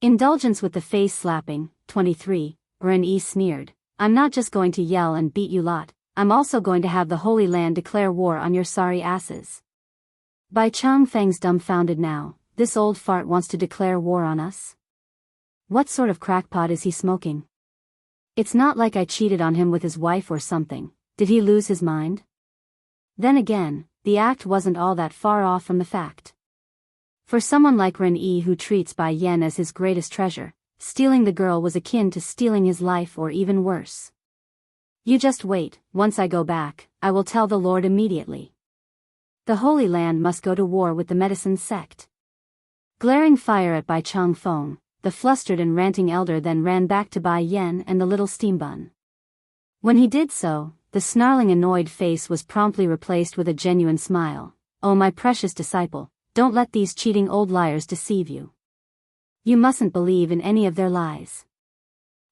Indulgence with the face slapping, 23, Ren-yi sneered. I'm not just going to yell and beat you lot, I'm also going to have the Holy Land declare war on your sorry asses. Bai Changfeng's dumbfounded now. This old fart wants to declare war on us? What sort of crackpot is he smoking? It's not like I cheated on him with his wife or something. Did he lose his mind? Then again, the act wasn't all that far off from the fact. For someone like Ren-yi who treats Bai Yan as his greatest treasure, stealing the girl was akin to stealing his life or even worse. You just wait, once I go back, I will tell the Lord immediately. The Holy Land must go to war with the medicine sect. Glaring fire at Bai Changfeng, the flustered and ranting elder then ran back to Bai Yan and the little steam bun. When he did so, the snarling annoyed face was promptly replaced with a genuine smile. Oh my precious disciple, don't let these cheating old liars deceive you. You mustn't believe in any of their lies.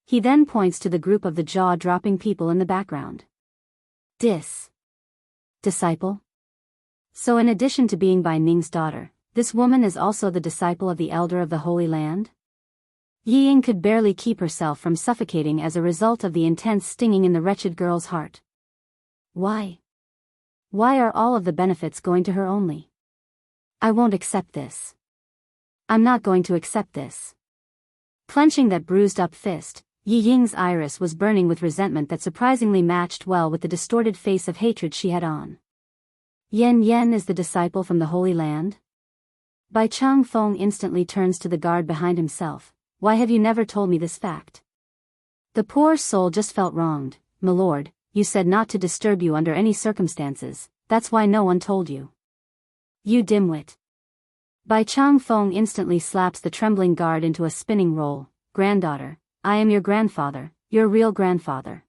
He then points to the group of the jaw-dropping people in the background. Disciple? So in addition to being Bai Ning's daughter, this woman is also the disciple of the elder of the Holy Land? Yi Ying could barely keep herself from suffocating as a result of the intense stinging in the wretched girl's heart. Why? Why are all of the benefits going to her only? I won't accept this. I'm not going to accept this. Clenching that bruised-up fist, Yi Ying's iris was burning with resentment that surprisingly matched well with the distorted face of hatred she had on. Yan Yan is the disciple from the Holy Land? Bai Changfeng instantly turns to the guard behind himself. Why have you never told me this fact? The poor soul just felt wronged. My lord, you said not to disturb you under any circumstances, that's why no one told you. You dimwit. Bai Changfeng instantly slaps the trembling guard into a spinning roll. Granddaughter, I am your grandfather, your real grandfather.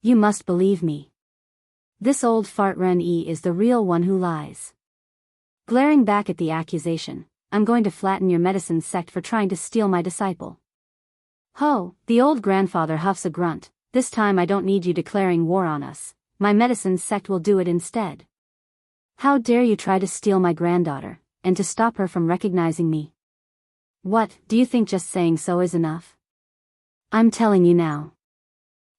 You must believe me. This old fart Ren-yi is the real one who lies. Glaring back at the accusation, I'm going to flatten your medicine sect for trying to steal my disciple. Ho, the old grandfather huffs a grunt. This time I don't need you declaring war on us. My medicine sect will do it instead. How dare you try to steal my granddaughter, and to stop her from recognizing me? What, do you think just saying so is enough? I'm telling you now.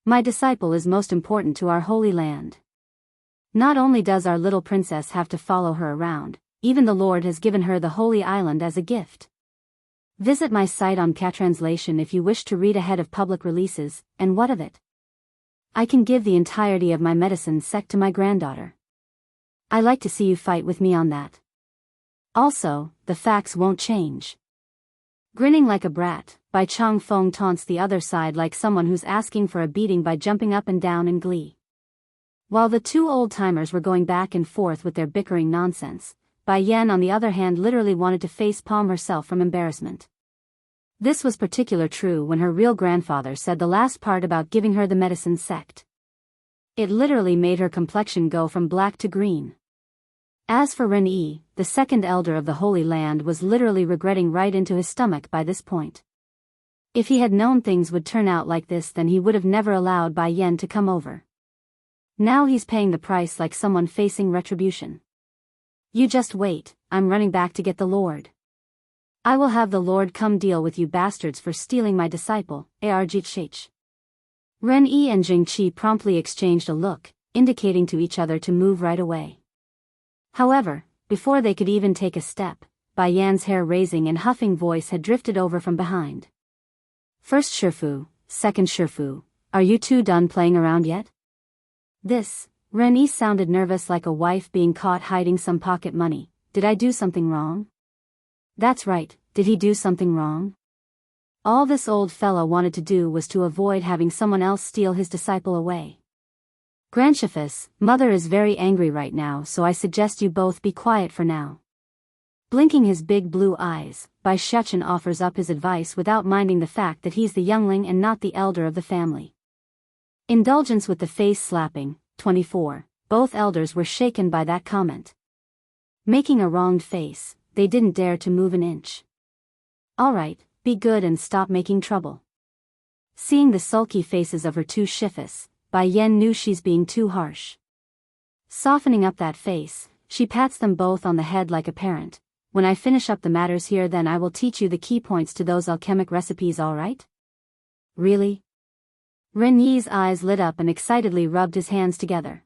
My disciple is most important to our Holy Land. Not only does our little princess have to follow her around, even the Lord has given her the Holy Island as a gift. Visit my site on Catranslation if you wish to read ahead of public releases, and what of it? I can give the entirety of my medicine sect to my granddaughter. I like to see you fight with me on that. Also, the facts won't change. Grinning like a brat, Bai Changfeng taunts the other side like someone who's asking for a beating by jumping up and down in glee. While the two old-timers were going back and forth with their bickering nonsense, Bai Yan on the other hand literally wanted to face-palm herself from embarrassment. This was particularly true when her real grandfather said the last part about giving her the medicine sect. It literally made her complexion go from black to green. As for Ren-yi, the second elder of the Holy Land was literally regretting right into his stomach by this point. If he had known things would turn out like this, then he would have never allowed Bai Yan to come over. Now he's paying the price like someone facing retribution. You just wait, I'm running back to get the Lord. I will have the Lord come deal with you bastards for stealing my disciple, Arjit. Ren-yi and Jingqi promptly exchanged a look, indicating to each other to move right away. However, before they could even take a step, Bai Yan's hair-raising and huffing voice had drifted over from behind. First Shifu, second Shifu, are you two done playing around yet? Ren-yi sounded nervous like a wife being caught hiding some pocket money. Did I do something wrong? That's right, did he do something wrong? All this old fella wanted to do was to avoid having someone else steal his disciple away. Grandchefess, mother is very angry right now, so I suggest you both be quiet for now. Blinking his big blue eyes, Bai Shechen offers up his advice without minding the fact that he's the youngling and not the elder of the family. Indulgence with the face slapping, 24, both elders were shaken by that comment. Making a wronged face, they didn't dare to move an inch. Alright, be good and stop making trouble. Seeing the sulky faces of her two shifus, Bai Yan knew she's being too harsh. Softening up that face, she pats them both on the head like a parent. when I finish up the matters here then I will teach you the key points to those alchemic recipes, alright? Really? Ren Yi's eyes lit up and excitedly rubbed his hands together.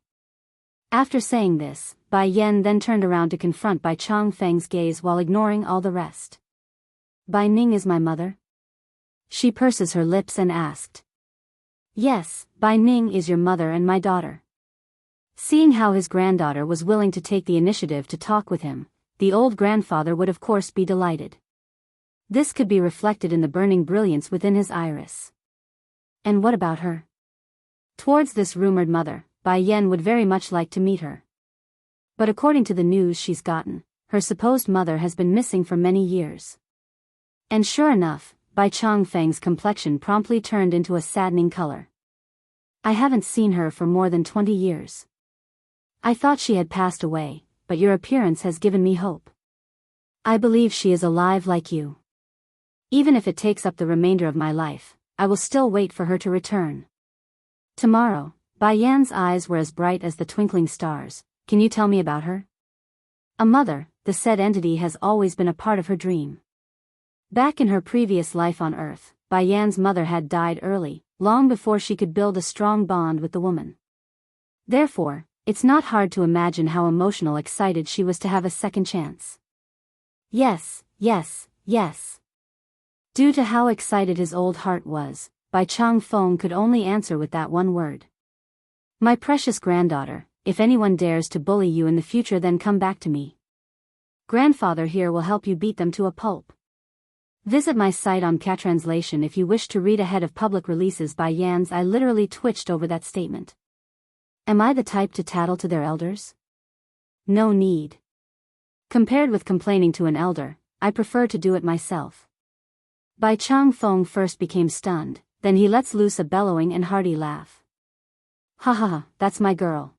After saying this, Bai Yan then turned around to confront Bai Changfeng's gaze while ignoring all the rest. Bai Ning is my mother? She purses her lips and asked. Yes, Bai Ning is your mother and my daughter. Seeing how his granddaughter was willing to take the initiative to talk with him, the old grandfather would of course be delighted. This could be reflected in the burning brilliance within his iris. And what about her? Towards this rumored mother, Bai Yan would very much like to meet her. But according to the news she's gotten, her supposed mother has been missing for many years. And sure enough, Bai Changfeng's complexion promptly turned into a saddening color. I haven't seen her for more than 20 years. I thought she had passed away, but your appearance has given me hope. I believe she is alive like you. Even if it takes up the remainder of my life, I will still wait for her to return. Tomorrow, Bai Yan's eyes were as bright as the twinkling stars. Can you tell me about her? A mother, the said entity has always been a part of her dream. Back in her previous life on Earth, Bai Yan's mother had died early, long before she could build a strong bond with the woman. Therefore, it's not hard to imagine how emotional excited she was to have a second chance. Yes, yes, yes. Due to how excited his old heart was, Bai Changfeng could only answer with that one word. My precious granddaughter, if anyone dares to bully you in the future then come back to me. Grandfather here will help you beat them to a pulp. Visit my site on Catranslation if you wish to read ahead of public releases. Bai Yan's eye literally twitched over that statement. Am I the type to tattle to their elders? No need. Compared with complaining to an elder, I prefer to do it myself. Bai Changfeng first became stunned, then he lets loose a bellowing and hearty laugh. Ha ha ha, that's my girl.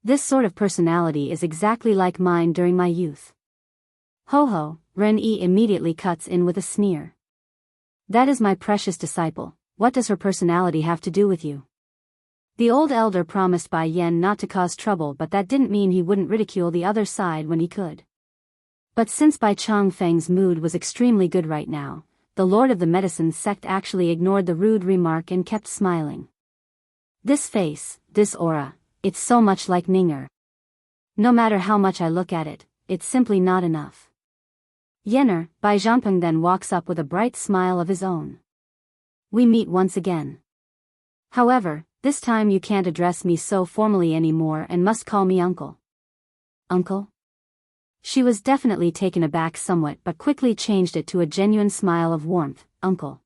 This sort of personality is exactly like mine during my youth. Ho ho, Ren Yi immediately cuts in with a sneer. That is my precious disciple, what does her personality have to do with you? The old elder promised Bai Yan not to cause trouble, but that didn't mean he wouldn't ridicule the other side when he could. But since Bai Changfeng's mood was extremely good right now, the lord of the medicine sect actually ignored the rude remark and kept smiling. This face, this aura, it's so much like Ninger. No matter how much I look at it, it's simply not enough. Yenner, Bai Zhanpeng then walks up with a bright smile of his own. We meet once again. However, this time you can't address me so formally anymore and must call me uncle. Uncle? She was definitely taken aback somewhat but quickly changed it to a genuine smile of warmth. Uncle.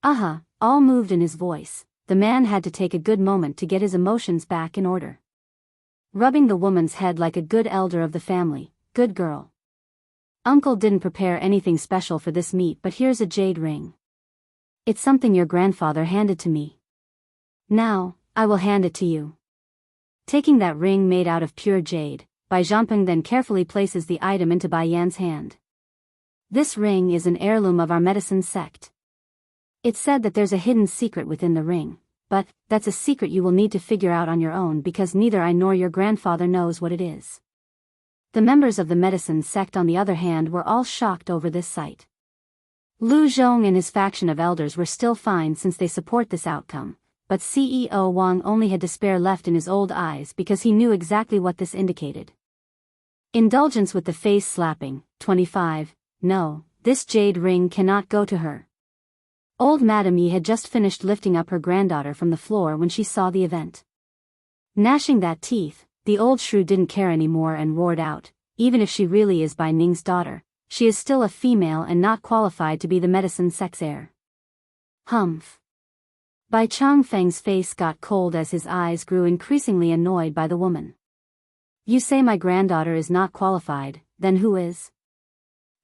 Aha, all moved in his voice, the man had to take a good moment to get his emotions back in order. Rubbing the woman's head like a good elder of the family, good girl. Uncle didn't prepare anything special for this meet, but here's a jade ring. It's something your grandfather handed to me. Now, I will hand it to you. Taking that ring made out of pure jade, Bai Zhanpeng then carefully places the item into Bai Yan's hand. This ring is an heirloom of our medicine sect. It's said that there's a hidden secret within the ring, but that's a secret you will need to figure out on your own because neither I nor your grandfather knows what it is. The members of the medicine sect on the other hand were all shocked over this sight. Lu Zhong and his faction of elders were still fine since they support this outcome. But CEO Wang only had despair left in his old eyes because he knew exactly what this indicated. Indulgence with the face slapping, 25, no, this jade ring cannot go to her. Old Madame Yi had just finished lifting up her granddaughter from the floor when she saw the event. Gnashing that teeth, the old shrew didn't care anymore and roared out, even if she really is Bai Ning's daughter, she is still a female and not qualified to be the medicine sect's heir. Humph. Bai Changfeng's face got cold as his eyes grew increasingly annoyed by the woman. You say my granddaughter is not qualified, then who is?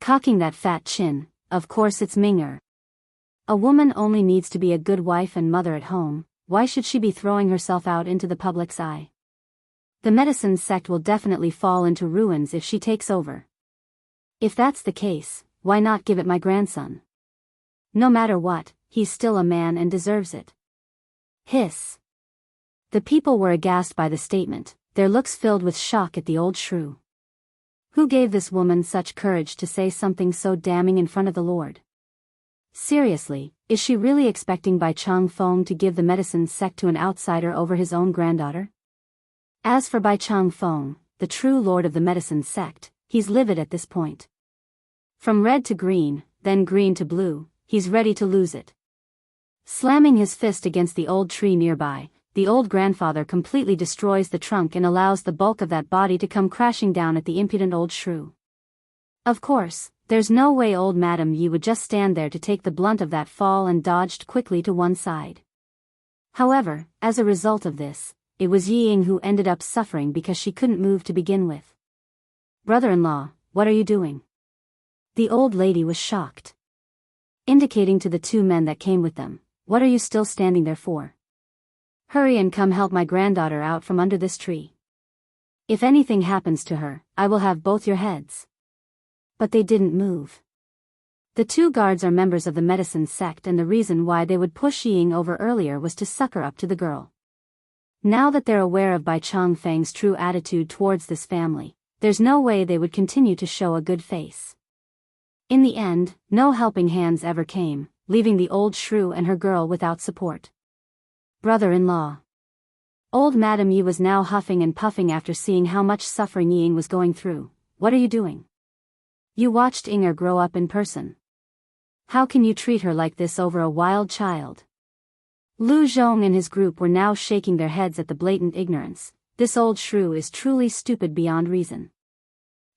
Cocking that fat chin, of course it's Minger. A woman only needs to be a good wife and mother at home, why should she be throwing herself out into the public's eye? The medicine sect will definitely fall into ruins if she takes over. If that's the case, why not give it my grandson? No matter what, he's still a man and deserves it. Hiss. The people were aghast by the statement, their looks filled with shock at the old shrew. Who gave this woman such courage to say something so damning in front of the Lord? Seriously, is she really expecting Bai Changfeng to give the medicine sect to an outsider over his own granddaughter? As for Bai Changfeng, the true lord of the medicine sect, he's livid at this point. From red to green, then green to blue, he's ready to lose it. Slamming his fist against the old tree nearby, the old grandfather completely destroys the trunk and allows the bulk of that body to come crashing down at the impudent old shrew. Of course, there's no way old Madame Yi would just stand there to take the blunt of that fall and dodged quickly to one side. However, as a result of this, it was Yi Ying who ended up suffering because she couldn't move to begin with. "Brother-in-law, what are you doing?" The old lady was shocked. Indicating to the two men that came with them, "What are you still standing there for? Hurry and come help my granddaughter out from under this tree. If anything happens to her, I will have both your heads." But they didn't move. The two guards are members of the medicine sect, and the reason why they would push Yi Ying over earlier was to suck her up to the girl. Now that they're aware of Bai Changfeng's true attitude towards this family, there's no way they would continue to show a good face. In the end, no helping hands ever came, leaving the old shrew and her girl without support. "Brother-in-law." Old Madame Yi was now huffing and puffing after seeing how much suffering Yi Ying was going through. "What are you doing? You watched Inger grow up in person. How can you treat her like this over a wild child?" Lu Zhong and his group were now shaking their heads at the blatant ignorance. This old shrew is truly stupid beyond reason.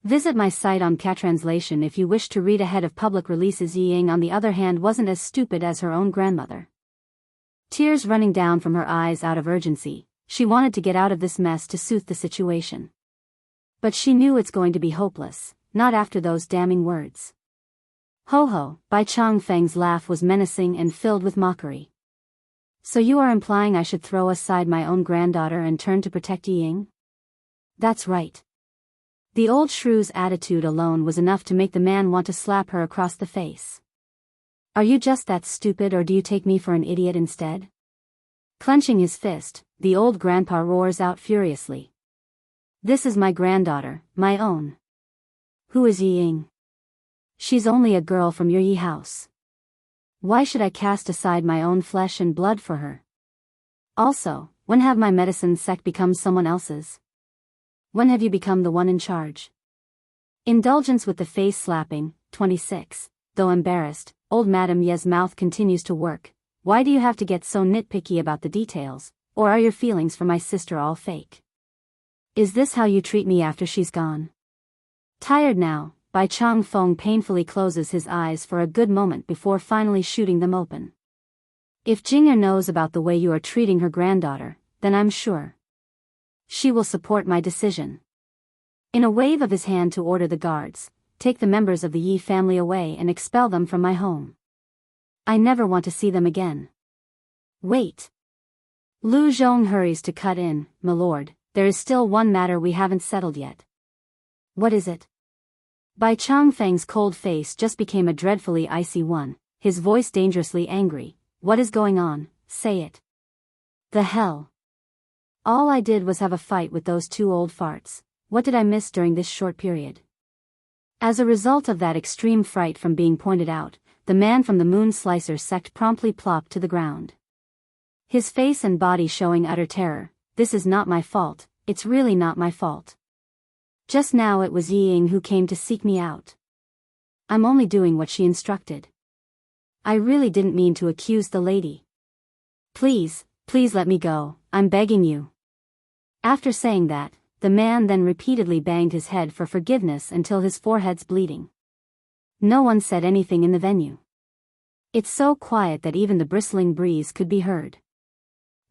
Visit my site on Catranslation if you wish to read ahead of public releases. Yi Ying on the other hand wasn't as stupid as her own grandmother. Tears running down from her eyes out of urgency, she wanted to get out of this mess to soothe the situation. But she knew it's going to be hopeless, not after those damning words. "Ho ho," Bai Changfeng's laugh was menacing and filled with mockery. "So you are implying I should throw aside my own granddaughter and turn to protect Yi Ying?" "That's right." The old shrew's attitude alone was enough to make the man want to slap her across the face. "Are you just that stupid, or do you take me for an idiot instead?" Clenching his fist, the old grandpa roars out furiously. "This is my granddaughter, my own." "Who is Yi Ying?" "She's only a girl from your Yi house. Why should I cast aside my own flesh and blood for her? Also, when have my medicine sect become someone else's? When have you become the one in charge?" Indulgence with the face slapping. 26. Though embarrassed, old Madame Ye's mouth continues to work. "Why do you have to get so nitpicky about the details, or are your feelings for my sister all fake? Is this how you treat me after she's gone?" Tired now, Bai Changfeng painfully closes his eyes for a good moment before finally shooting them open. "If Jinger knows about the way you are treating her granddaughter, then I'm sure she will support my decision." In a wave of his hand to order the guards, "Take the members of the Yi family away and expel them from my home. I never want to see them again." "Wait." Lu Zhong hurries to cut in. "My lord, there is still one matter we haven't settled yet." "What is it?" Bai Changfeng's cold face just became a dreadfully icy one, his voice dangerously angry. "What is going on? Say it." "The hell? All I did was have a fight with those two old farts. What did I miss during this short period?" As a result of that extreme fright from being pointed out, the man from the Moon Slicer sect promptly plopped to the ground. His face and body showing utter terror. "This is not my fault, it's really not my fault. Just now it was Yi Ying who came to seek me out. I'm only doing what she instructed. I really didn't mean to accuse the lady. Please, please let me go, I'm begging you." After saying that, the man then repeatedly banged his head for forgiveness until his forehead's bleeding. No one said anything in the venue. It's so quiet that even the bristling breeze could be heard.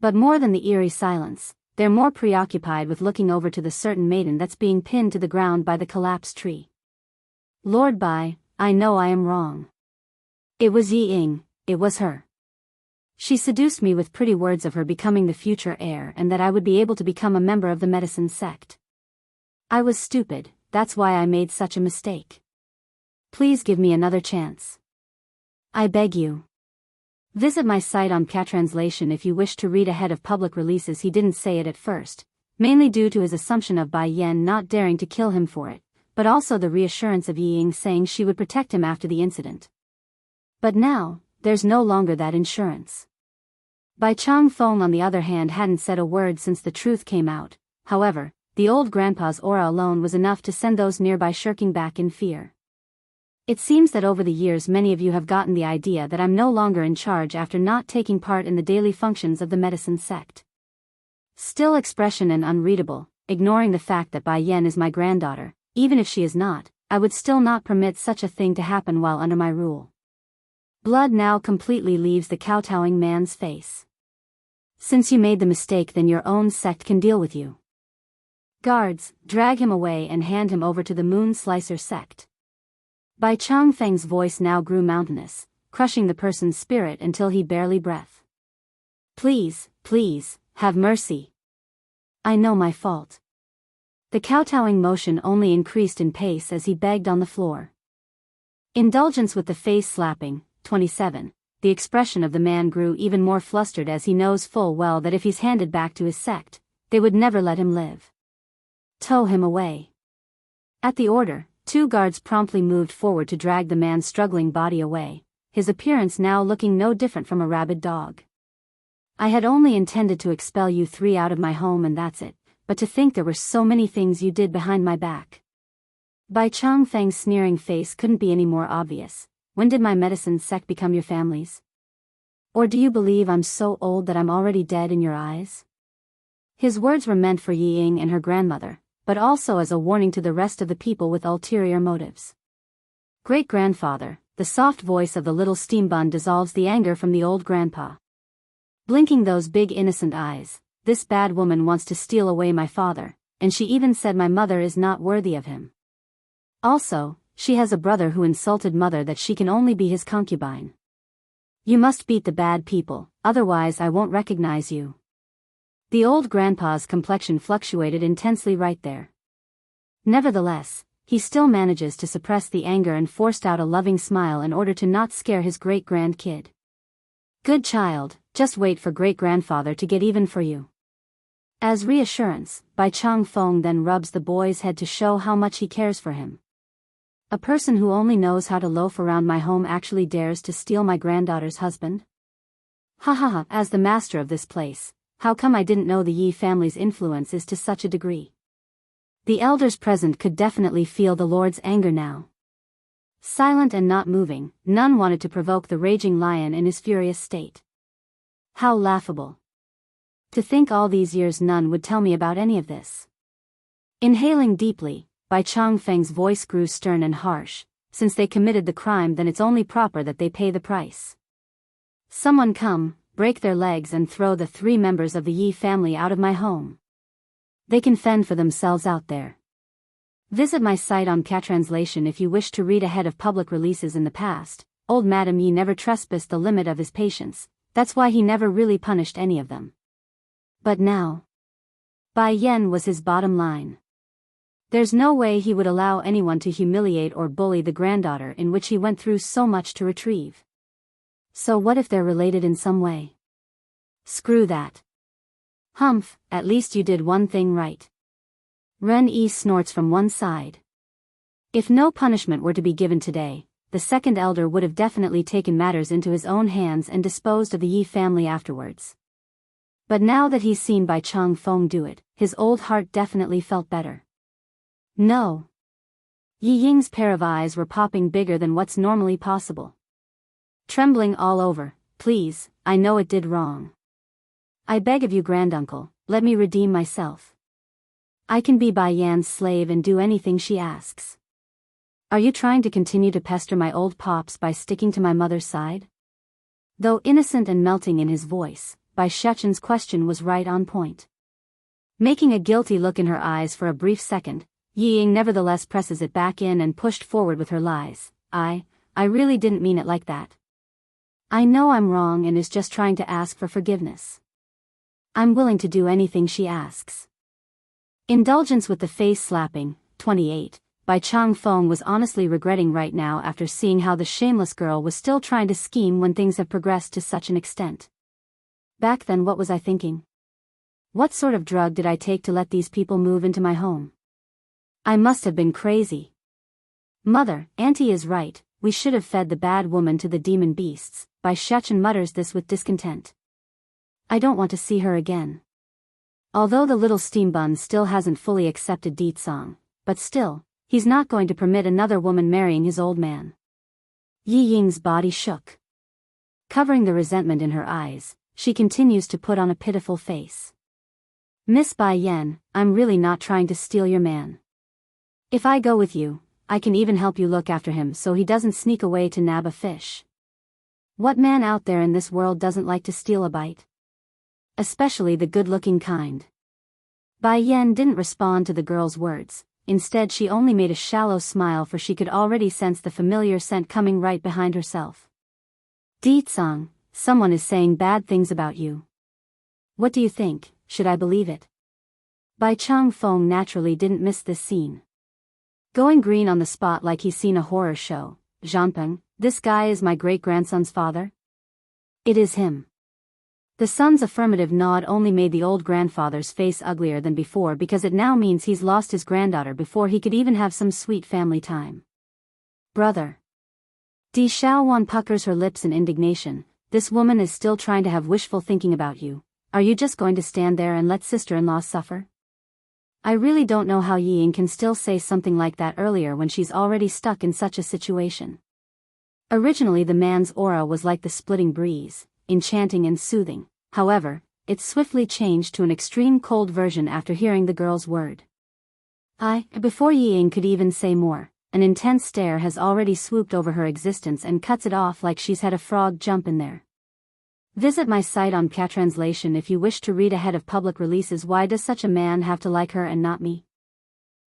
But more than the eerie silence, they're more preoccupied with looking over to the certain maiden that's being pinned to the ground by the collapsed tree. "Lord Bai, I know I am wrong. It was Yi Ying, it was her. She seduced me with pretty words of her becoming the future heir and that I would be able to become a member of the medicine sect. I was stupid, that's why I made such a mistake. Please give me another chance. I beg you." Visit my site on Catranslation if you wish to read ahead of public releases. He didn't say it at first, mainly due to his assumption of Bai Yan not daring to kill him for it, but also the reassurance of Yi Ying saying she would protect him after the incident. But now, there's no longer that insurance. Bai Changfeng on the other hand hadn't said a word since the truth came out. However, the old grandpa's aura alone was enough to send those nearby shirking back in fear. It seems that over the years many of you have gotten the idea that I'm no longer in charge after not taking part in the daily functions of the medicine sect. Still expression and unreadable, ignoring the fact that Bai Yan is my granddaughter, even if she is not, I would still not permit such a thing to happen while under my rule. Blood now completely leaves the kowtowing man's face. Since you made the mistake, then your own sect can deal with you. Guards, drag him away and hand him over to the Moon Slicer sect. Bai Changfeng's voice now grew mountainous, crushing the person's spirit until he barely breathed. Please, please, have mercy. I know my fault. The kowtowing motion only increased in pace as he begged on the floor. Indulgence with the face slapping, 27, the expression of the man grew even more flustered as he knows full well that if he's handed back to his sect, they would never let him live. Tow him away. At the order, 2 guards promptly moved forward to drag the man's struggling body away, his appearance now looking no different from a rabid dog. I had only intended to expel you 3 out of my home and that's it, but to think there were so many things you did behind my back. Bai Changfeng's sneering face couldn't be any more obvious. When did my medicine sect become your family's? Or do you believe I'm so old that I'm already dead in your eyes? His words were meant for Yi Ying and her grandmother, but also as a warning to the rest of the people with ulterior motives. Great-grandfather, the soft voice of the little steam bun dissolves the anger from the old grandpa. Blinking those big innocent eyes, this bad woman wants to steal away my father, and she even said my mother is not worthy of him. Also, she has a brother who insulted mother that she can only be his concubine. You must beat the bad people, otherwise I won't recognize you. The old grandpa's complexion fluctuated intensely right there. Nevertheless, he still manages to suppress the anger and forced out a loving smile in order to not scare his great-grandkid. Good child, just wait for great-grandfather to get even for you. As reassurance, Bai Changfeng then rubs the boy's head to show how much he cares for him. A person who only knows how to loaf around my home actually dares to steal my granddaughter's husband? Ha ha ha, as the master of this place, how come I didn't know the Yi family's influence is to such a degree? The elders present could definitely feel the Lord's anger now. Silent and not moving, none wanted to provoke the raging lion in his furious state. How laughable. To think all these years none would tell me about any of this. Inhaling deeply, Bai Changfeng's voice grew stern and harsh. Since they committed the crime, then it's only proper that they pay the price. Someone come, break their legs and throw the 3 members of the Yi family out of my home. They can fend for themselves out there. Visit my site on Catranslation if you wish to read ahead of public releases in the past. Old Madam Yi never trespassed the limit of his patience, that's why he never really punished any of them. But now, Bai Yan was his bottom line. There's no way he would allow anyone to humiliate or bully the granddaughter in which he went through so much to retrieve. So what if they're related in some way? Screw that. Humph, at least you did one thing right. Ren Yi snorts from one side. If no punishment were to be given today, the second elder would have definitely taken matters into his own hands and disposed of the Yi family afterwards. But now that he's seen Bai Changfeng do it, his old heart definitely felt better. No. Yi Ying's pair of eyes were popping bigger than what's normally possible. Trembling all over, please, I know it did wrong. I beg of you, granduncle, let me redeem myself. I can be Bai Yan's slave and do anything she asks. Are you trying to continue to pester my old pops by sticking to my mother's side? Though innocent and melting in his voice, Bai Shechen's question was right on point. Making a guilty look in her eyes for a brief second, Yi Ying nevertheless presses it back in and pushed forward with her lies. I really didn't mean it like that. I know I'm wrong and is just trying to ask for forgiveness. I'm willing to do anything she asks. Indulgence with the face slapping, 28, Bai Changfeng was honestly regretting right now after seeing how the shameless girl was still trying to scheme when things have progressed to such an extent. Back then what was I thinking? What sort of drug did I take to let these people move into my home? I must have been crazy. Mother, Auntie is right, we should have fed the bad woman to the demon beasts. Biyao mutters this with discontent. I don't want to see her again. Although the little steam bun still hasn't fully accepted Deetsong, but still, he's not going to permit another woman marrying his old man. Yi Ying's body shook. Covering the resentment in her eyes, she continues to put on a pitiful face. Miss Bai Yan, I'm really not trying to steal your man. If I go with you, I can even help you look after him so he doesn't sneak away to nab a fish. What man out there in this world doesn't like to steal a bite? Especially the good-looking kind. Bai Yan didn't respond to the girl's words, instead she only made a shallow smile, for she could already sense the familiar scent coming right behind herself. Deetsong, someone is saying bad things about you. What do you think, should I believe it? Bai Changfeng naturally didn't miss this scene. Going green on the spot like he's seen a horror show. Zhanpeng, this guy is my great-grandson's father? It is him. The son's affirmative nod only made the old grandfather's face uglier than before, because it now means he's lost his granddaughter before he could even have some sweet family time. Brother. Di Shaowan puckers her lips in indignation. This woman is still trying to have wishful thinking about you. Are you just going to stand there and let sister-in-law suffer? I really don't know how Yi Ying can still say something like that earlier when she's already stuck in such a situation. Originally the man's aura was like the splitting breeze, enchanting and soothing. However, it swiftly changed to an extreme cold version after hearing the girl's word. Before Yi Ying could even say more, an intense stare has already swooped over her existence and cuts it off like she's had a frog jump in there. Visit my site on Translation if you wish to read ahead of public releases. Why does such a man have to like her and not me?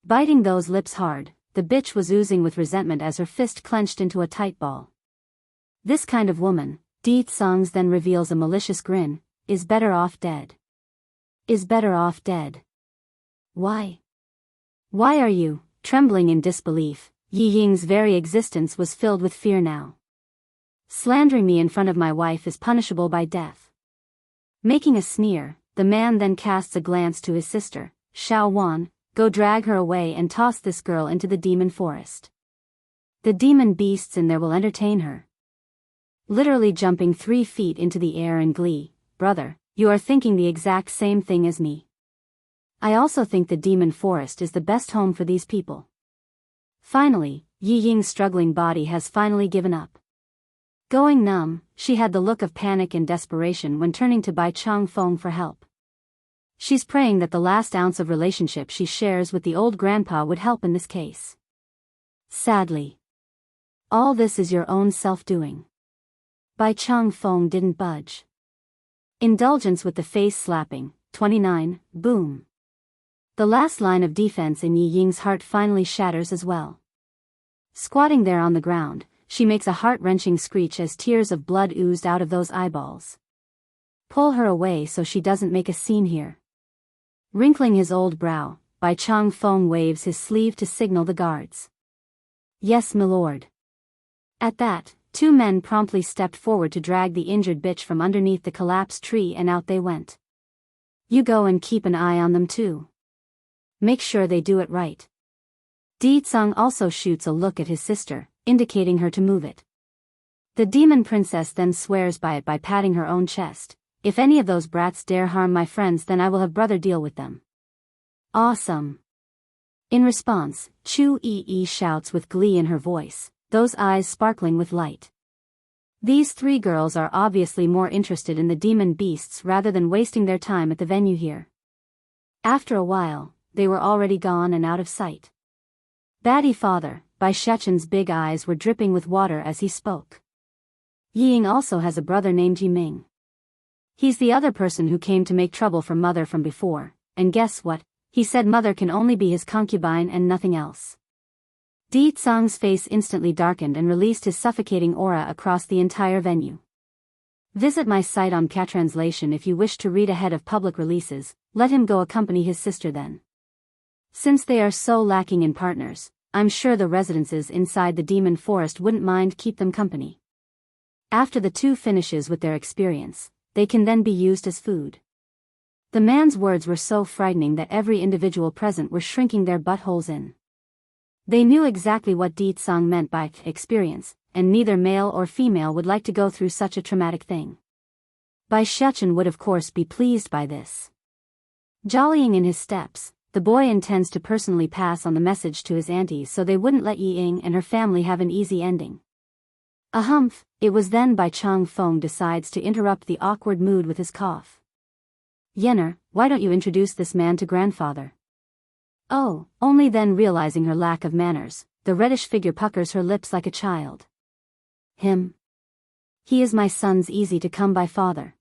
Biting those lips hard, the bitch was oozing with resentment as her fist clenched into a tight ball. This kind of woman, Deetsong then reveals a malicious grin, is better off dead. Is better off dead. Why? Why are you, trembling in disbelief? Yi Ying's very existence was filled with fear now. Slandering me in front of my wife is punishable by death. Making a sneer, the man then casts a glance to his sister, Xiao Wan, go drag her away and toss this girl into the demon forest. The demon beasts in there will entertain her. Literally jumping 3 feet into the air in glee, brother, you are thinking the exact same thing as me. I also think the demon forest is the best home for these people. Finally, Yi Ying's struggling body has finally given up. Going numb, she had the look of panic and desperation when turning to Bai Changfeng for help. She's praying that the last ounce of relationship she shares with the old grandpa would help in this case. Sadly, all this is your own self-doing. Bai Changfeng didn't budge. Indulgence with the face slapping, 29, boom. The last line of defense in Yi Ying's heart finally shatters as well. Squatting there on the ground, she makes a heart-wrenching screech as tears of blood oozed out of those eyeballs. Pull her away so she doesn't make a scene here. Wrinkling his old brow, Bai Changfeng waves his sleeve to signal the guards. Yes, milord. At that, 2 men promptly stepped forward to drag the injured bitch from underneath the collapsed tree, and out they went. You go and keep an eye on them too. Make sure they do it right. Deetsong also shoots a look at his sister, indicating her to move it. The demon princess then swears by it by patting her own chest. If any of those brats dare harm my friends, then I will have brother deal with them. Awesome. In response, Chu Yi shouts with glee in her voice, those eyes sparkling with light. These 3 girls are obviously more interested in the demon beasts rather than wasting their time at the venue here. After a while, they were already gone and out of sight. Baddie father, Biyao big eyes were dripping with water as he spoke. Yi Ying also has a brother named Yiming. He's the other person who came to make trouble for mother from before, and guess what? He said mother can only be his concubine and nothing else. Deetsong's face instantly darkened and released his suffocating aura across the entire venue. Visit my site on Translation if you wish to read ahead of public releases. Let him go accompany his sister then. Since they are so lacking in partners, I'm sure the residences inside the demon forest wouldn't mind keep them company. After the 2 finishes with their experience, they can then be used as food. The man's words were so frightening that every individual present were shrinking their buttholes in. They knew exactly what Di Tsang meant by experience, and neither male or female would like to go through such a traumatic thing. Bai Shechen would of course be pleased by this. Jollying in his steps, the boy intends to personally pass on the message to his aunties so they wouldn't let Yi Ying and her family have an easy ending. A humph, it was then Bai Chang Feng decides to interrupt the awkward mood with his cough. Yenner, why don't you introduce this man to grandfather? Oh, only then realizing her lack of manners, the reddish figure puckers her lips like a child. Him? He is my son's easy-to-come-by father.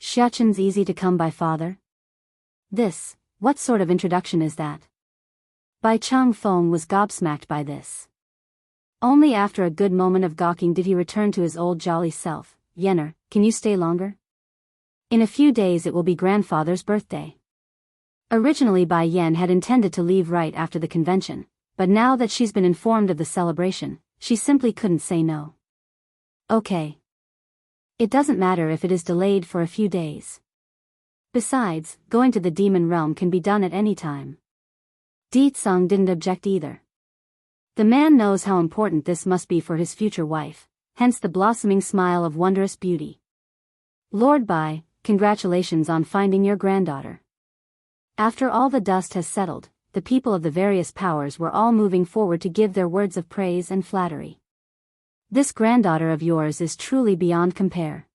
Xiachen's easy-to-come-by father? This, what sort of introduction is that? Bai Chang Feng was gobsmacked by this. Only after a good moment of gawking did he return to his old jolly self. Yenner, can you stay longer? In a few days it will be grandfather's birthday. Originally Bai Yan had intended to leave right after the convention, but now that she's been informed of the celebration, she simply couldn't say no. Okay. It doesn't matter if it is delayed for a few days. Besides, going to the demon realm can be done at any time. Di Tsang didn't object either. The man knows how important this must be for his future wife, hence the blossoming smile of wondrous beauty. Lord Bai, congratulations on finding your granddaughter. After all the dust has settled, the people of the various powers were all moving forward to give their words of praise and flattery. This granddaughter of yours is truly beyond compare.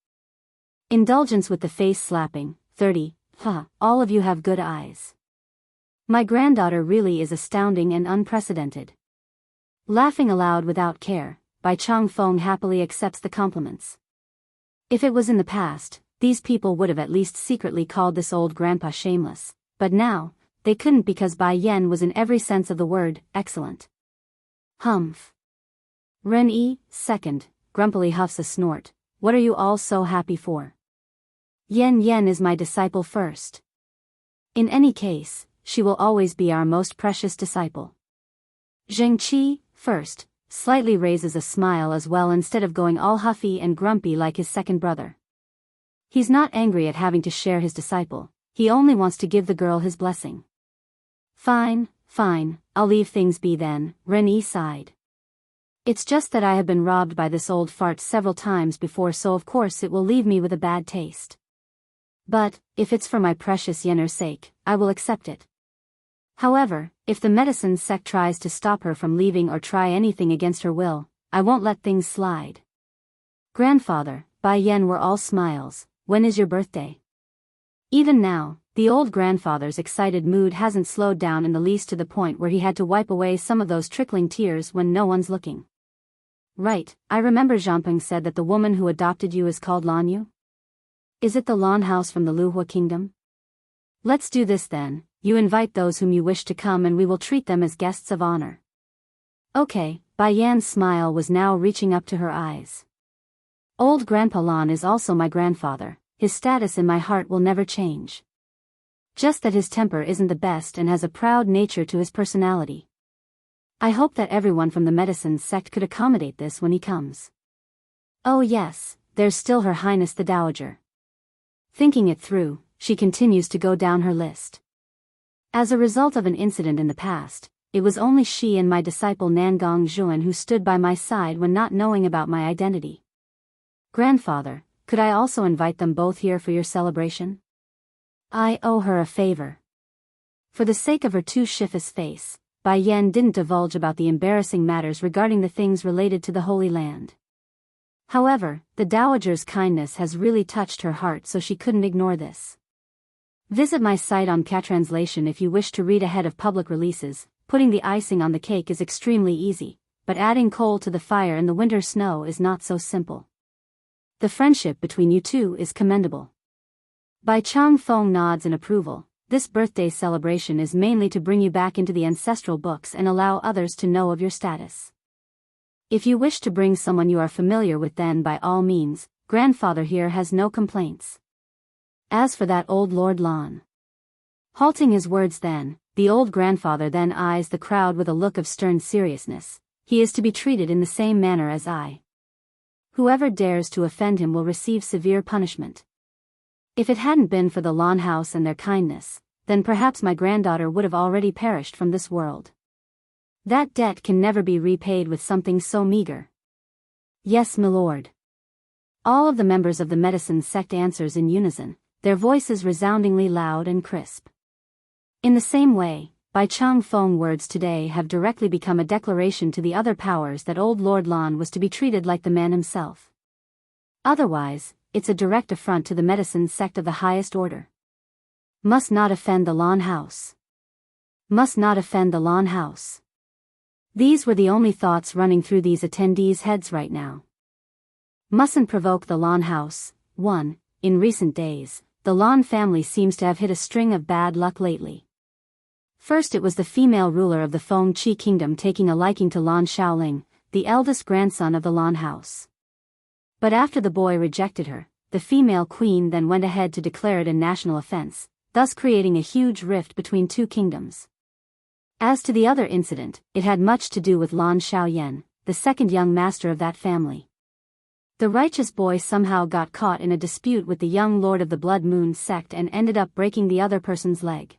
Indulgence with the face slapping, 30, all of you have good eyes. My granddaughter really is astounding and unprecedented. Laughing aloud without care, Bai Chang Feng happily accepts the compliments. If it was in the past, these people would have at least secretly called this old grandpa shameless, but now, they couldn't because Bai Yan was in every sense of the word, excellent. Humph. Ren Yi, second, grumpily huffs a snort. What are you all so happy for? Yen is my disciple first. In any case, she will always be our most precious disciple. Zheng Qi, first, slightly raises a smile as well instead of going all huffy and grumpy like his second brother. He's not angry at having to share his disciple, he only wants to give the girl his blessing. Fine, I'll leave things be then, Ren Yi sighed. It's just that I have been robbed by this old fart several times before, so of course it will leave me with a bad taste. But, if it's for my precious Yenner's sake, I will accept it. However, if the medicine sect tries to stop her from leaving or try anything against her will, I won't let things slide. Grandfather, Bai Yan were all smiles. When is your birthday? Even now, the old grandfather's excited mood hasn't slowed down in the least to the point where he had to wipe away some of those trickling tears when no one's looking. Right, I remember Zhangpeng said that the woman who adopted you is called Lan Yu? Is it the Lan house from the Luhua kingdom? Let's do this then, you invite those whom you wish to come and we will treat them as guests of honor. Okay, Bai Yan's smile was now reaching up to her eyes. Old Grandpa Lan is also my grandfather, his status in my heart will never change. Just that his temper isn't the best and has a proud nature to his personality. I hope that everyone from the medicine sect could accommodate this when he comes. Oh yes, there's still Her Highness the Dowager. Thinking it through, she continues to go down her list. As a result of an incident in the past, it was only she and my disciple Nangong Zhuan who stood by my side when not knowing about my identity. Grandfather, could I also invite them both here for your celebration? I owe her a favor. For the sake of her too shiftless face, Bai Yan didn't divulge about the embarrassing matters regarding the things related to the Holy Land. However, the Dowager's kindness has really touched her heart, so she couldn't ignore this. Visit my site on Catranslation if you wish to read ahead of public releases. Putting the icing on the cake is extremely easy, but adding coal to the fire in the winter snow is not so simple. The friendship between you two is commendable. Bai Chang Feng nods in approval. This birthday celebration is mainly to bring you back into the ancestral books and allow others to know of your status. If you wish to bring someone you are familiar with, then by all means, grandfather here has no complaints. As for that old Lord Lan. Halting his words then, the old grandfather then eyes the crowd with a look of stern seriousness. He is to be treated in the same manner as I. Whoever dares to offend him will receive severe punishment. If it hadn't been for the Lan house and their kindness, then perhaps my granddaughter would have already perished from this world. That debt can never be repaid with something so meager. Yes, my lord. All of the members of the medicine sect answers in unison, their voices resoundingly loud and crisp. In the same way, Bai Chang Feng words today have directly become a declaration to the other powers that old Lord Lan was to be treated like the man himself. Otherwise, it's a direct affront to the medicine sect of the highest order. Must not offend the Lan house. Must not offend the Lan house. These were the only thoughts running through these attendees' heads right now. Mustn't provoke the Lan house. 1. In recent days, the Lan family seems to have hit a string of bad luck lately. First it was the female ruler of the Feng Qi kingdom taking a liking to Lan Shaoling, the eldest grandson of the Lan house. But after the boy rejected her, the female queen then went ahead to declare it a national offense, thus creating a huge rift between two kingdoms. As to the other incident, it had much to do with Lan Shaoyan, the second young master of that family. The righteous boy somehow got caught in a dispute with the young lord of the Blood Moon sect and ended up breaking the other person's leg.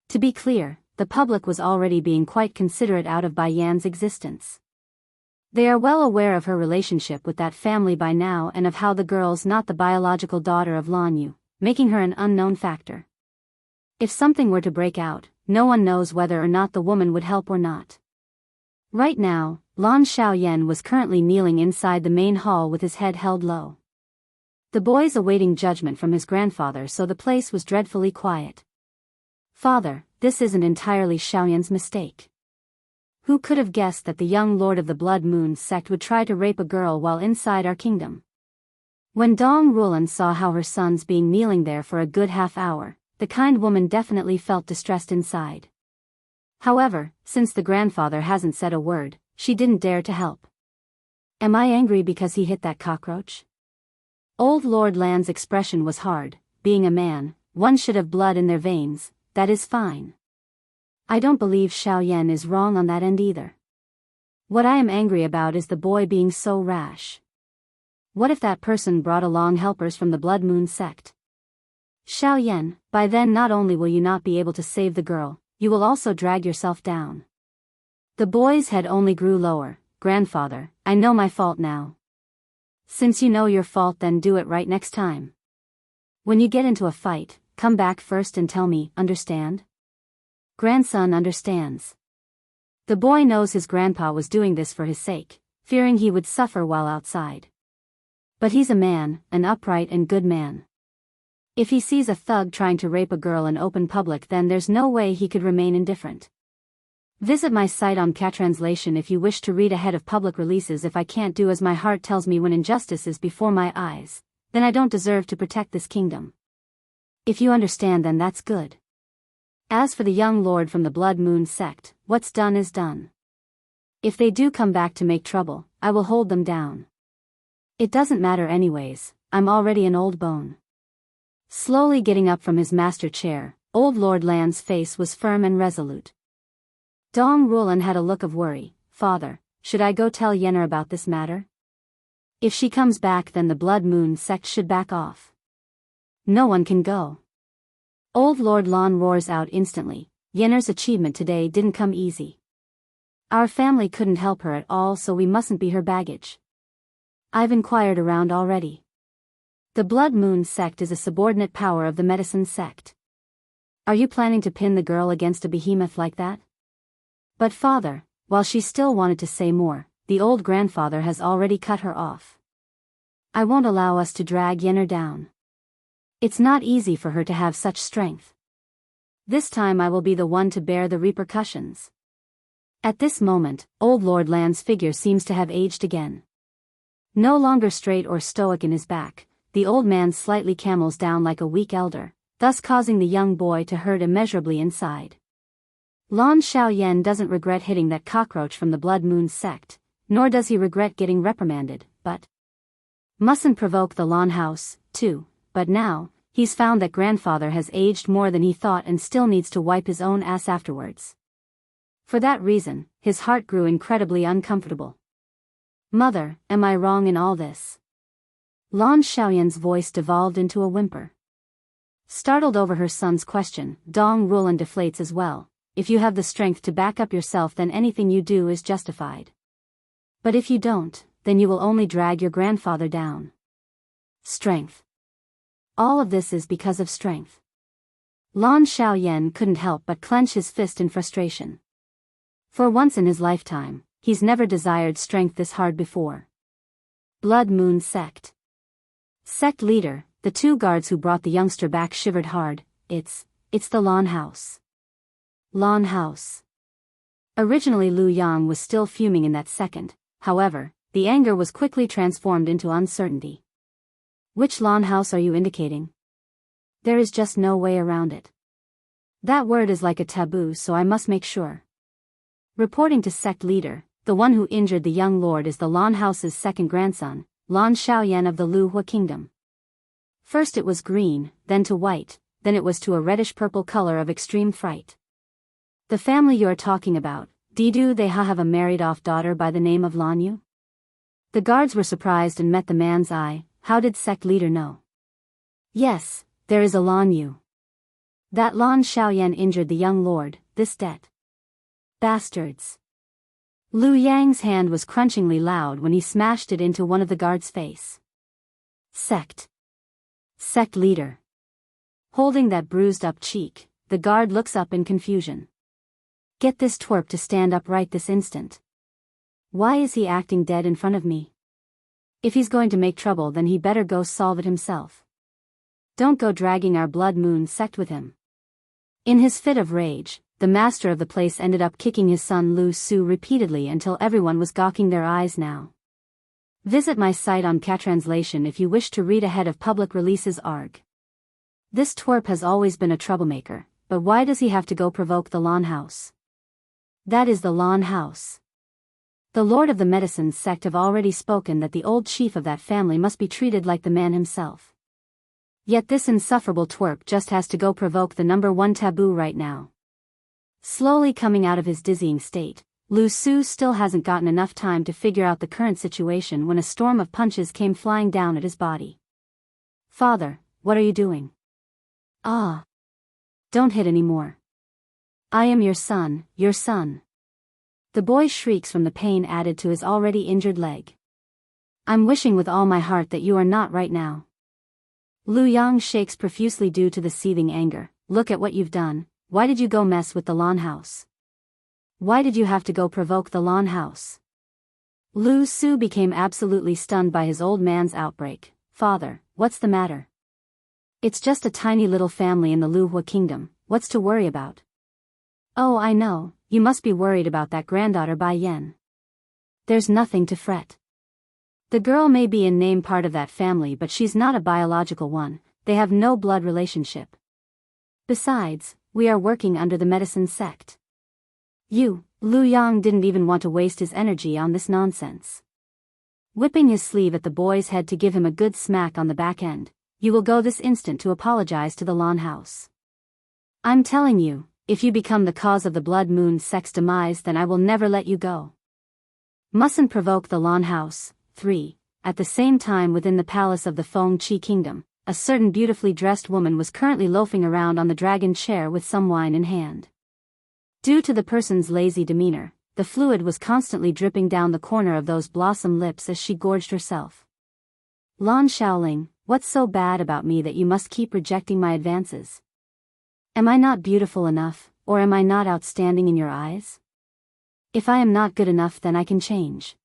To be clear, the public was already being quite considerate out of Bai Yan's existence. They are well aware of her relationship with that family by now and of how the girl's not the biological daughter of Lan Yu, making her an unknown factor. If something were to break out, no one knows whether or not the woman would help or not. Right now, Lan Shaoyan was currently kneeling inside the main hall with his head held low. The boy's awaiting judgment from his grandfather, so the place was dreadfully quiet. Father, this isn't entirely Shaoyan's mistake. Who could have guessed that the young lord of the Blood Moon sect would try to rape a girl while inside our kingdom? When Dong Rulan saw how her son's being kneeling there for a good half hour, the kind woman definitely felt distressed inside. However, since the grandfather hasn't said a word, she didn't dare to help. Am I angry because he hit that cockroach? Old Lord Lan's expression was hard. Being a man, one should have blood in their veins. That is fine. I don't believe Shaoyan is wrong on that end either. What I am angry about is the boy being so rash. What if that person brought along helpers from the Blood Moon sect? Shaoyan, by then not only will you not be able to save the girl, you will also drag yourself down. The boy's head only grew lower. Grandfather, I know my fault now. Since you know your fault, then do it right next time. When you get into a fight, come back first and tell me, understand? Grandson understands. The boy knows his grandpa was doing this for his sake, fearing he would suffer while outside. But he's a man, an upright and good man. If he sees a thug trying to rape a girl in open public, then there's no way he could remain indifferent. Visit my site on Catranslation if you wish to read ahead of public releases. If I can't do as my heart tells me when injustice is before my eyes, then I don't deserve to protect this kingdom. If you understand, then that's good. As for the young lord from the Blood Moon sect, what's done is done. If they do come back to make trouble, I will hold them down. It doesn't matter anyways, I'm already an old bone. Slowly getting up from his master chair, old Lord Lan's face was firm and resolute. Dong Rulan had a look of worry. Father, should I go tell Yenner about this matter? If she comes back, then the Blood Moon sect should back off. No one can go. Old Lord Lan roars out instantly. Yenner's achievement today didn't come easy. Our family couldn't help her at all, so we mustn't be her baggage. I've inquired around already. The Blood Moon sect is a subordinate power of the medicine sect. Are you planning to pin the girl against a behemoth like that? But father, while she still wanted to say more, the old grandfather has already cut her off. I won't allow us to drag Yenner down. It's not easy for her to have such strength. This time I will be the one to bear the repercussions. At this moment, old Lord Lan's figure seems to have aged again. No longer straight or stoic in his back, the old man slightly camels down like a weak elder, thus causing the young boy to hurt immeasurably inside. Lan Shaoyan doesn't regret hitting that cockroach from the Blood Moon sect, nor does he regret getting reprimanded, but mustn't provoke the Lan house, too. But now, he's found that grandfather has aged more than he thought and still needs to wipe his own ass afterwards. For that reason, his heart grew incredibly uncomfortable. Mother, am I wrong in all this? Lan Shaoyan's voice devolved into a whimper. Startled over her son's question, Dong Rulan deflates as well. if you have the strength to back up yourself, then anything you do is justified. But if you don't, then you will only drag your grandfather down. Strength. All of this is because of strength. Lan Xiaoyan couldn't help but clench his fist in frustration. For once in his lifetime, he's never desired strength this hard before. Blood Moon Sect. Sect leader, the two guards who brought the youngster back shivered hard. It's the Lan House. Lan House. Originally Lu Yang was still fuming in that second, however, the anger was quickly transformed into uncertainty. Which Lan House are you indicating? There is just no way around it. That word is like a taboo, so I must make sure. Reporting to sect leader, the one who injured the young lord is the Lan House's second grandson, Lan Xiaoyan of the Luhua Kingdom. First it was green, then to white, then it was to a reddish-purple color of extreme fright. The family you're talking about, do they have a married-off daughter by the name of Lan Yu? The guards were surprised and met the man's eye. How did sect leader know? Yes, there is a Lan Yu. That Lan Xiaoyan injured the young lord, this debt. Bastards. Lu Yang's hand was crunchingly loud when he smashed it into one of the guards' face. Sect leader. Holding that bruised-up cheek, the guard looks up in confusion. Get this twerp to stand up right this instant. Why is he acting dead in front of me? If he's going to make trouble, then he better go solve it himself. Don't go dragging our Blood Moon Sect with him. In his fit of rage, the master of the place ended up kicking his son Lu Su repeatedly until everyone was gawking their eyes now. Visit my site on Catranslation if you wish to read ahead of public releases. Arg. This twerp has always been a troublemaker, but why does he have to go provoke the Lan House? That is the Lan House. The Lord of the Medicine Sect have already spoken that the old chief of that family must be treated like the man himself. Yet this insufferable twerp just has to go provoke the number one taboo right now. Slowly coming out of his dizzying state, Lu Su still hasn't gotten enough time to figure out the current situation when a storm of punches came flying down at his body. Father, what are you doing? Ah! Don't hit anymore. I am your son, your son. The boy's shrieks from the pain added to his already injured leg. I'm wishing with all my heart that you are not right now. Lu Yang shakes profusely due to the seething anger. Look at what you've done. Why did you go mess with the Lan House? Why did you have to go provoke the Lan House? Lu Su became absolutely stunned by his old man's outbreak. Father, what's the matter? It's just a tiny little family in the Luhua Kingdom. What's to worry about? Oh, I know, you must be worried about that granddaughter Bai Yan. There's nothing to fret. The girl may be in name part of that family, but she's not a biological one. They have no blood relationship. Besides, we are working under the medicine sect. Lu Yang didn't even want to waste his energy on this nonsense. Whipping his sleeve at the boy's head to give him a good smack on the back end, you will go this instant to apologize to the Lan House. I'm telling you, if you become the cause of the Blood Moon Sect's demise, then I will never let you go. Mustn't provoke the Lan House. 3. At the same time within the palace of the Feng Qi Kingdom, a certain beautifully dressed woman was currently loafing around on the dragon chair with some wine in hand. Due to the person's lazy demeanor, the fluid was constantly dripping down the corner of those blossom lips as she gorged herself. Lan Xiaoling, what's so bad about me that you must keep rejecting my advances? Am I not beautiful enough, or am I not outstanding in your eyes? If I am not good enough, then I can change.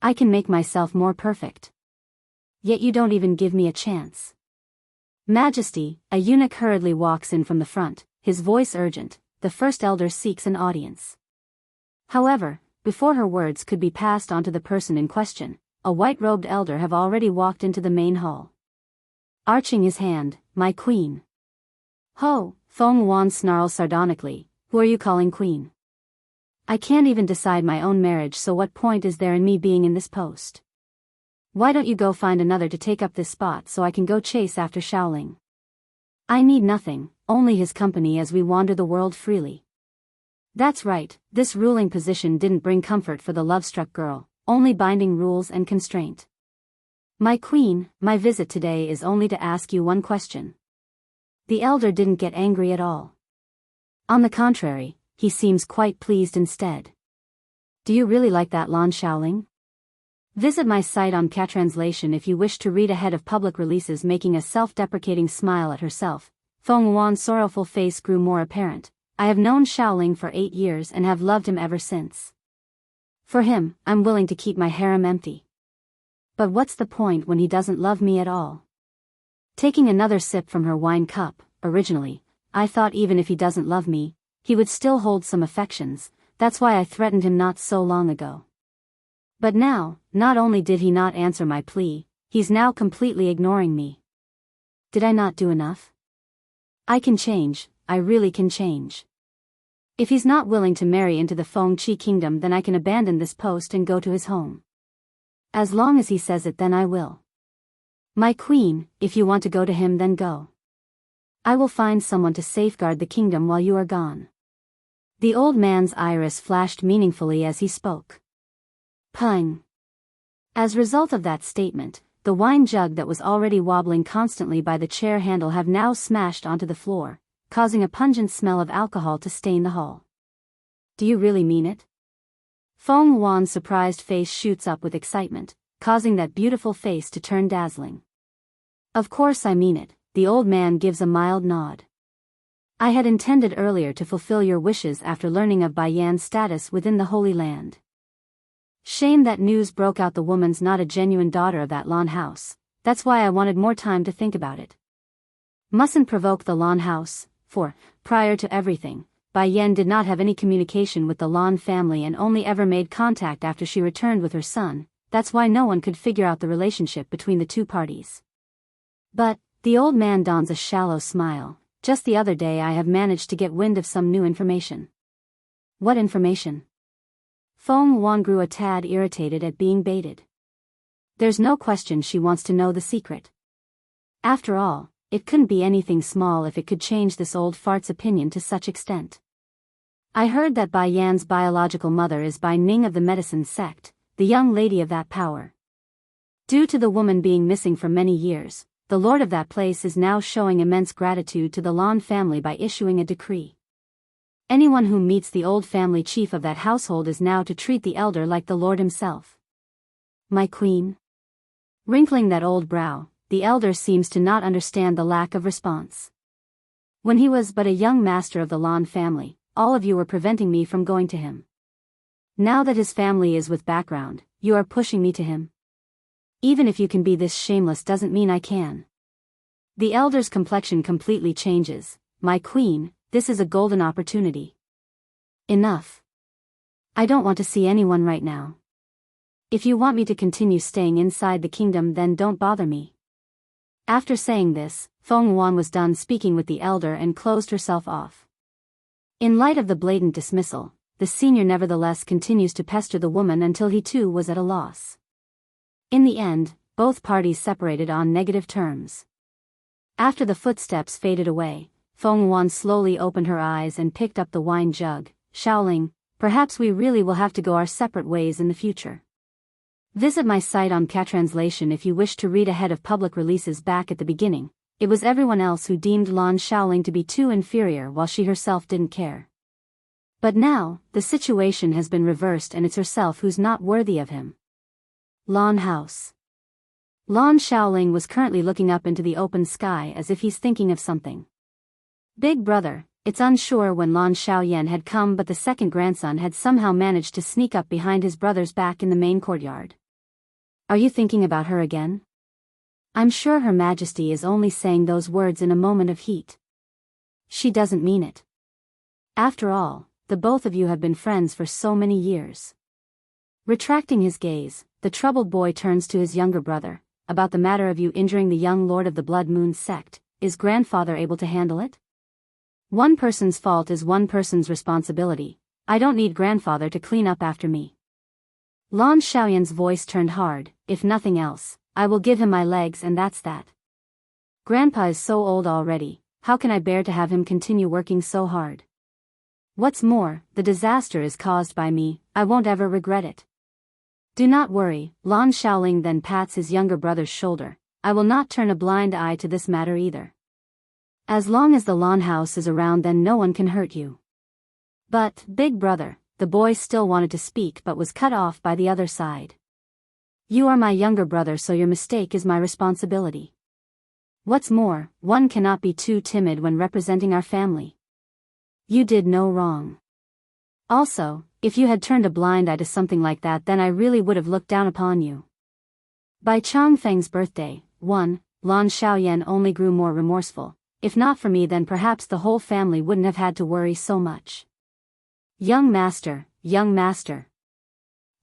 I can make myself more perfect. Yet you don't even give me a chance. Majesty, a eunuch hurriedly walks in from the front, his voice urgent. The first elder seeks an audience. However, before her words could be passed on to the person in question, a white-robed elder have already walked into the main hall. Arching his hand, my queen. Ho, Feng Wan snarls sardonically, who are you calling queen? I can't even decide my own marriage, so what point is there in me being in this post? Why don't you go find another to take up this spot so I can go chase after Shaoling? I need nothing, only his company as we wander the world freely. That's right, this ruling position didn't bring comfort for the love-struck girl, only binding rules and constraint. My queen, my visit today is only to ask you one question. The elder didn't get angry at all. On the contrary, he seems quite pleased instead. Do you really like that Lan Shaoling? Visit my site on Translation if you wish to read ahead of public releases. Making a self-deprecating smile at herself, Feng Wan's sorrowful face grew more apparent. I have known Shaoling for 8 years and have loved him ever since. For him, I'm willing to keep my harem empty. But what's the point when he doesn't love me at all? Taking another sip from her wine cup, originally, I thought even if he doesn't love me, he would still hold some affections. That's why I threatened him not so long ago. But now, not only did he not answer my plea, he's now completely ignoring me. Did I not do enough? I can change, I really can change. If he's not willing to marry into the Fengqi kingdom, then I can abandon this post and go to his home. As long as he says it, then I will. My queen, if you want to go to him, then go. I will find someone to safeguard the kingdom while you are gone. The old man's iris flashed meaningfully as he spoke. Pung. As a result of that statement, the wine jug that was already wobbling constantly by the chair handle have now smashed onto the floor, causing a pungent smell of alcohol to stain the hall. Do you really mean it? Feng Wan's surprised face shoots up with excitement, causing that beautiful face to turn dazzling. Of course I mean it, the old man gives a mild nod. I had intended earlier to fulfill your wishes after learning of Bayan's status within the Holy Land. Shame that news broke out. The woman's not a genuine daughter of that Lan house, that's why I wanted more time to think about it. Mustn't provoke the Lan house, for, prior to everything, Bayan did not have any communication with the Lan family and only ever made contact after she returned with her son. That's why no one could figure out the relationship between the two parties. But, the old man dons a shallow smile. Just the other day I have managed to get wind of some new information. What information? Feng Wan grew a tad irritated at being baited. There's no question she wants to know the secret. After all, it couldn't be anything small if it could change this old fart's opinion to such extent. I heard that Bayan's biological mother is Bai Ning of the medicine sect, the young lady of that power. Due to the woman being missing for many years, the lord of that place is now showing immense gratitude to the Lan family by issuing a decree. Anyone who meets the old family chief of that household is now to treat the elder like the lord himself. My queen? Wrinkling that old brow, the elder seems to not understand the lack of response. When he was but a young master of the Lan family, all of you were preventing me from going to him. Now that his family is with background, you are pushing me to him. Even if you can be this shameless doesn't mean I can. The elder's complexion completely changes. My queen, this is a golden opportunity. Enough. I don't want to see anyone right now. If you want me to continue staying inside the kingdom, then don't bother me. After saying this, Feng Wan was done speaking with the elder and closed herself off. In light of the blatant dismissal, the senior nevertheless continues to pester the woman until he too was at a loss. In the end, both parties separated on negative terms. After the footsteps faded away, Feng Wan slowly opened her eyes and picked up the wine jug. Shaoling, perhaps we really will have to go our separate ways in the future. Visit my site on Translation if you wish to read ahead of public releases. Back at the beginning, it was everyone else who deemed Lan Shaoling to be too inferior while she herself didn't care. But now, the situation has been reversed and it's herself who's not worthy of him. Lan House. Lan Shaoling was currently looking up into the open sky as if he's thinking of something. Big brother, it's unsure when Lan Shaoyan had come, but the second grandson had somehow managed to sneak up behind his brother's back in the main courtyard. Are you thinking about her again? I'm sure Her Majesty is only saying those words in a moment of heat. She doesn't mean it. After all, the both of you have been friends for so many years. Retracting his gaze, the troubled boy turns to his younger brother. About the matter of you injuring the young lord of the Blood Moon sect, is grandfather able to handle it? One person's fault is one person's responsibility. I don't need grandfather to clean up after me. Lan Shaoyan's voice turned hard. If nothing else, I will give him my legs and that's that. Grandpa is so old already, how can I bear to have him continue working so hard? What's more, the disaster is caused by me, I won't ever regret it. Do not worry, Lan Shaoling then pats his younger brother's shoulder. I will not turn a blind eye to this matter either. As long as the Lan house is around, then no one can hurt you. But, big brother, the boy still wanted to speak but was cut off by the other side. You are my younger brother, so your mistake is my responsibility. What's more, one cannot be too timid when representing our family. You did no wrong. Also, if you had turned a blind eye to something like that, then I really would have looked down upon you. By Changfeng's birthday, Lan Xiaoyan only grew more remorseful. If not for me, then perhaps the whole family wouldn't have had to worry so much. Young master, young master.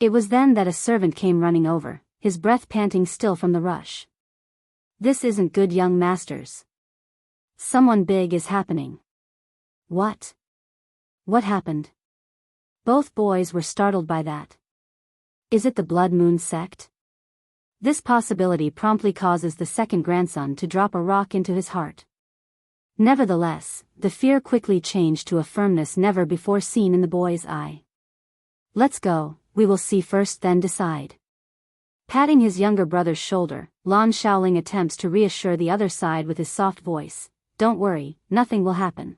It was then that a servant came running over, his breath panting still from the rush. This isn't good, young masters. Someone big is happening. What? What happened? Both boys were startled by that. Is it the Blood Moon sect? This possibility promptly causes the second grandson to drop a rock into his heart. Nevertheless, the fear quickly changed to a firmness never before seen in the boy's eye. Let's go, we will see first then decide. Patting his younger brother's shoulder, Lan Xiaoling attempts to reassure the other side with his soft voice. Don't worry, nothing will happen.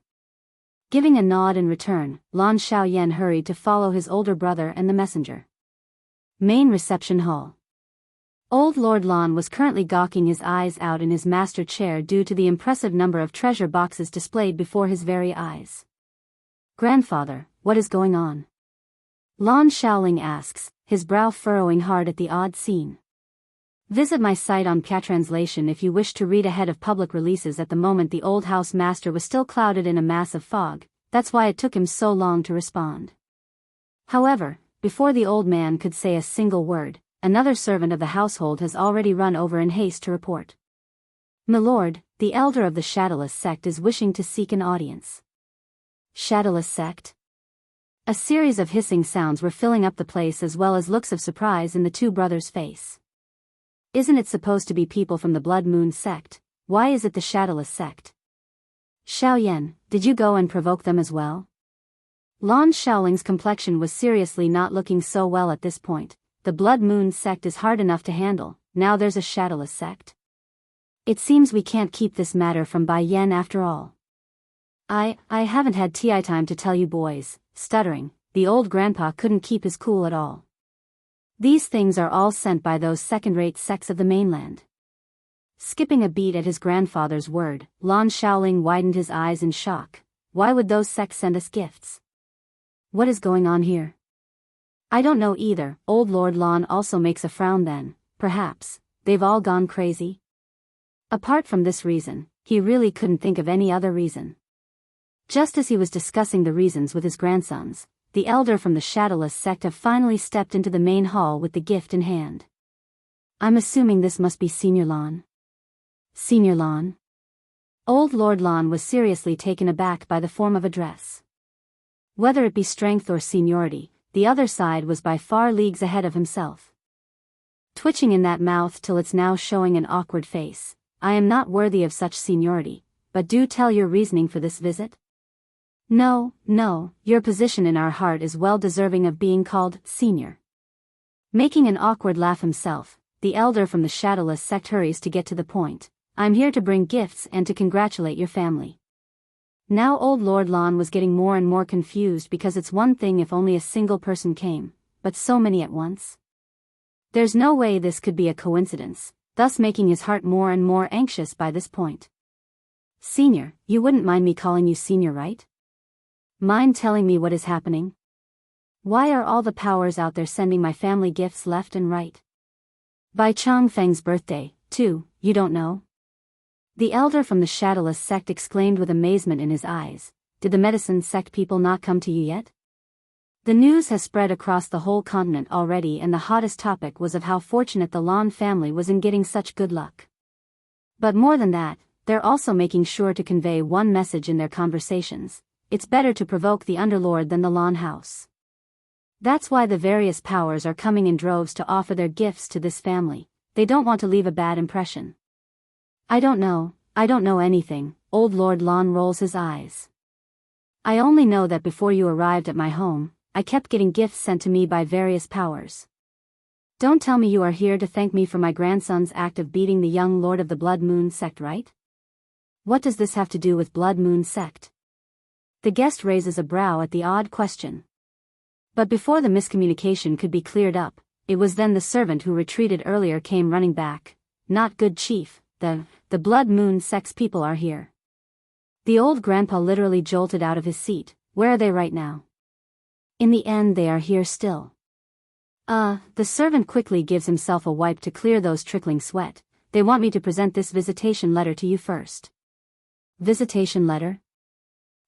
Giving a nod in return, Lan Xiaoyan hurried to follow his older brother and the messenger. Main reception hall. Old Lord Lan was currently gawking his eyes out in his master chair due to the impressive number of treasure boxes displayed before his very eyes. Grandfather, what is going on? Lan Xiaoling asks, his brow furrowing hard at the odd scene. Visit my site on Translation if you wish to read ahead of public releases. At the moment the old house master was still clouded in a mass of fog, that's why it took him so long to respond. However, before the old man could say a single word, another servant of the household has already run over in haste to report. Milord, the elder of the Shadowless sect is wishing to seek an audience. Shadowless sect? A series of hissing sounds were filling up the place, as well as looks of surprise in the two brothers' face. Isn't it supposed to be people from the Blood Moon sect? Why is it the Shadowless sect? Xiaoyan, did you go and provoke them as well? Lan Xiaoling's complexion was seriously not looking so well at this point. The Blood Moon sect is hard enough to handle, now there's a Shadowless sect. It seems we can't keep this matter from Bai Yan after all. I haven't had time to tell you boys. Stuttering, the old grandpa couldn't keep his cool at all. These things are all sent by those second-rate sects of the mainland. Skipping a beat at his grandfather's word, Lan Xiaoling widened his eyes in shock. Why would those sects send us gifts? What is going on here? I don't know either. Old Lord Lan also makes a frown then. Perhaps they've all gone crazy? Apart from this reason, he really couldn't think of any other reason. Just as he was discussing the reasons with his grandsons, the elder from the Shadowless sect have finally stepped into the main hall with the gift in hand. I'm assuming this must be Senior Lan. Senior Lan? Old Lord Lan was seriously taken aback by the form of address. Whether it be strength or seniority, the other side was by far leagues ahead of himself. Twitching in that mouth till it's now showing an awkward face, I am not worthy of such seniority, but do tell your reasoning for this visit. No, your position in our heart is well deserving of being called senior. Making an awkward laugh himself, the elder from the Shadowless sect hurries to get to the point. I'm here to bring gifts and to congratulate your family. Now old Lord Lan was getting more and more confused, because it's one thing if only a single person came, but so many at once. There's no way this could be a coincidence, thus making his heart more and more anxious by this point. Senior, you wouldn't mind me calling you senior, right? Mind telling me what is happening? Why are all the powers out there sending my family gifts left and right? By Changfeng's birthday, too, you don't know? The elder from the Shadowless sect exclaimed with amazement in his eyes. Did the medicine sect people not come to you yet? The news has spread across the whole continent already, and the hottest topic was of how fortunate the Lan family was in getting such good luck. But more than that, they're also making sure to convey one message in their conversations. It's better to provoke the Underlord than the Lan house. That's why the various powers are coming in droves to offer their gifts to this family. They don't want to leave a bad impression. I don't know anything. Old Lord Lan rolls his eyes. I only know that before you arrived at my home, I kept getting gifts sent to me by various powers. Don't tell me you are here to thank me for my grandson's act of beating the young lord of the Blood Moon sect, right? What does this have to do with Blood Moon sect? The guest raises a brow at the odd question. But before the miscommunication could be cleared up, it was then the servant who retreated earlier came running back. Not good, chief, the blood moon sex people are here. The old grandpa literally jolted out of his seat. Where are they right now? In the end they are here still. The servant quickly gives himself a wipe to clear those trickling sweat. They want me to present this visitation letter to you first. Visitation letter?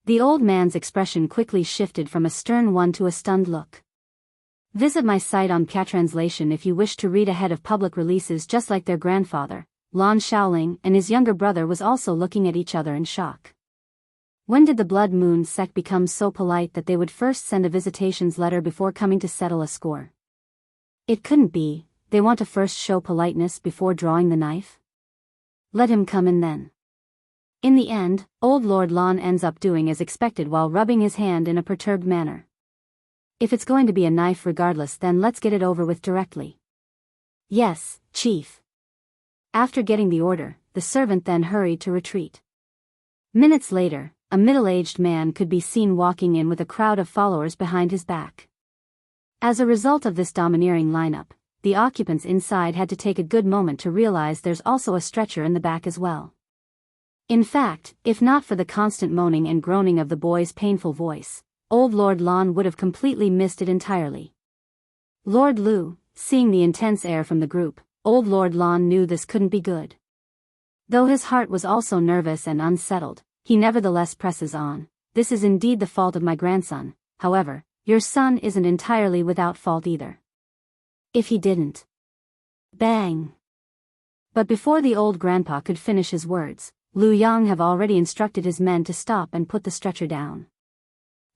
The old man's expression quickly shifted from a stern one to a stunned look. Visit my site on Translation if you wish to read ahead of public releases. Just like their grandfather, Lan Shaoling and his younger brother was also looking at each other in shock. When did the Blood Moon sect become so polite that they would first send a visitations letter before coming to settle a score? It couldn't be, they want to first show politeness before drawing the knife? Let him come in then. In the end, old Lord Lan ends up doing as expected while rubbing his hand in a perturbed manner. If it's going to be a knife regardless, then let's get it over with directly. Yes, chief. After getting the order, the servant then hurried to retreat. Minutes later, a middle-aged man could be seen walking in with a crowd of followers behind his back. As a result of this domineering lineup, the occupants inside had to take a good moment to realize there's also a stretcher in the back as well. In fact, if not for the constant moaning and groaning of the boy's painful voice, old Lord Lan would have completely missed it entirely. Lord Lu, seeing the intense air from the group, old Lord Lan knew this couldn't be good. Though his heart was also nervous and unsettled, he nevertheless presses on. This is indeed the fault of my grandson, however, your son isn't entirely without fault either. If he didn't. Bang! But before the old grandpa could finish his words, Lu Yang have already instructed his men to stop and put the stretcher down.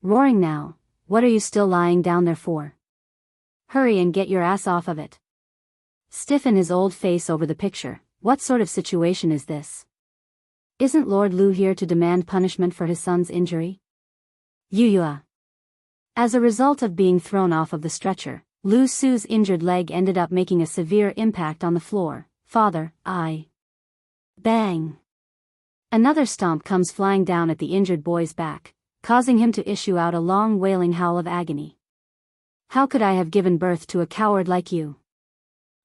Roaring now, what are you still lying down there for? Hurry and get your ass off of it. Stiffen his old face over the picture. What sort of situation is this? Isn't Lord Lu here to demand punishment for his son's injury? Yuyua. As a result of being thrown off of the stretcher, Lu Su's injured leg ended up making a severe impact on the floor. Father, Bang! Another stomp comes flying down at the injured boy's back, causing him to issue out a long wailing howl of agony. How could I have given birth to a coward like you?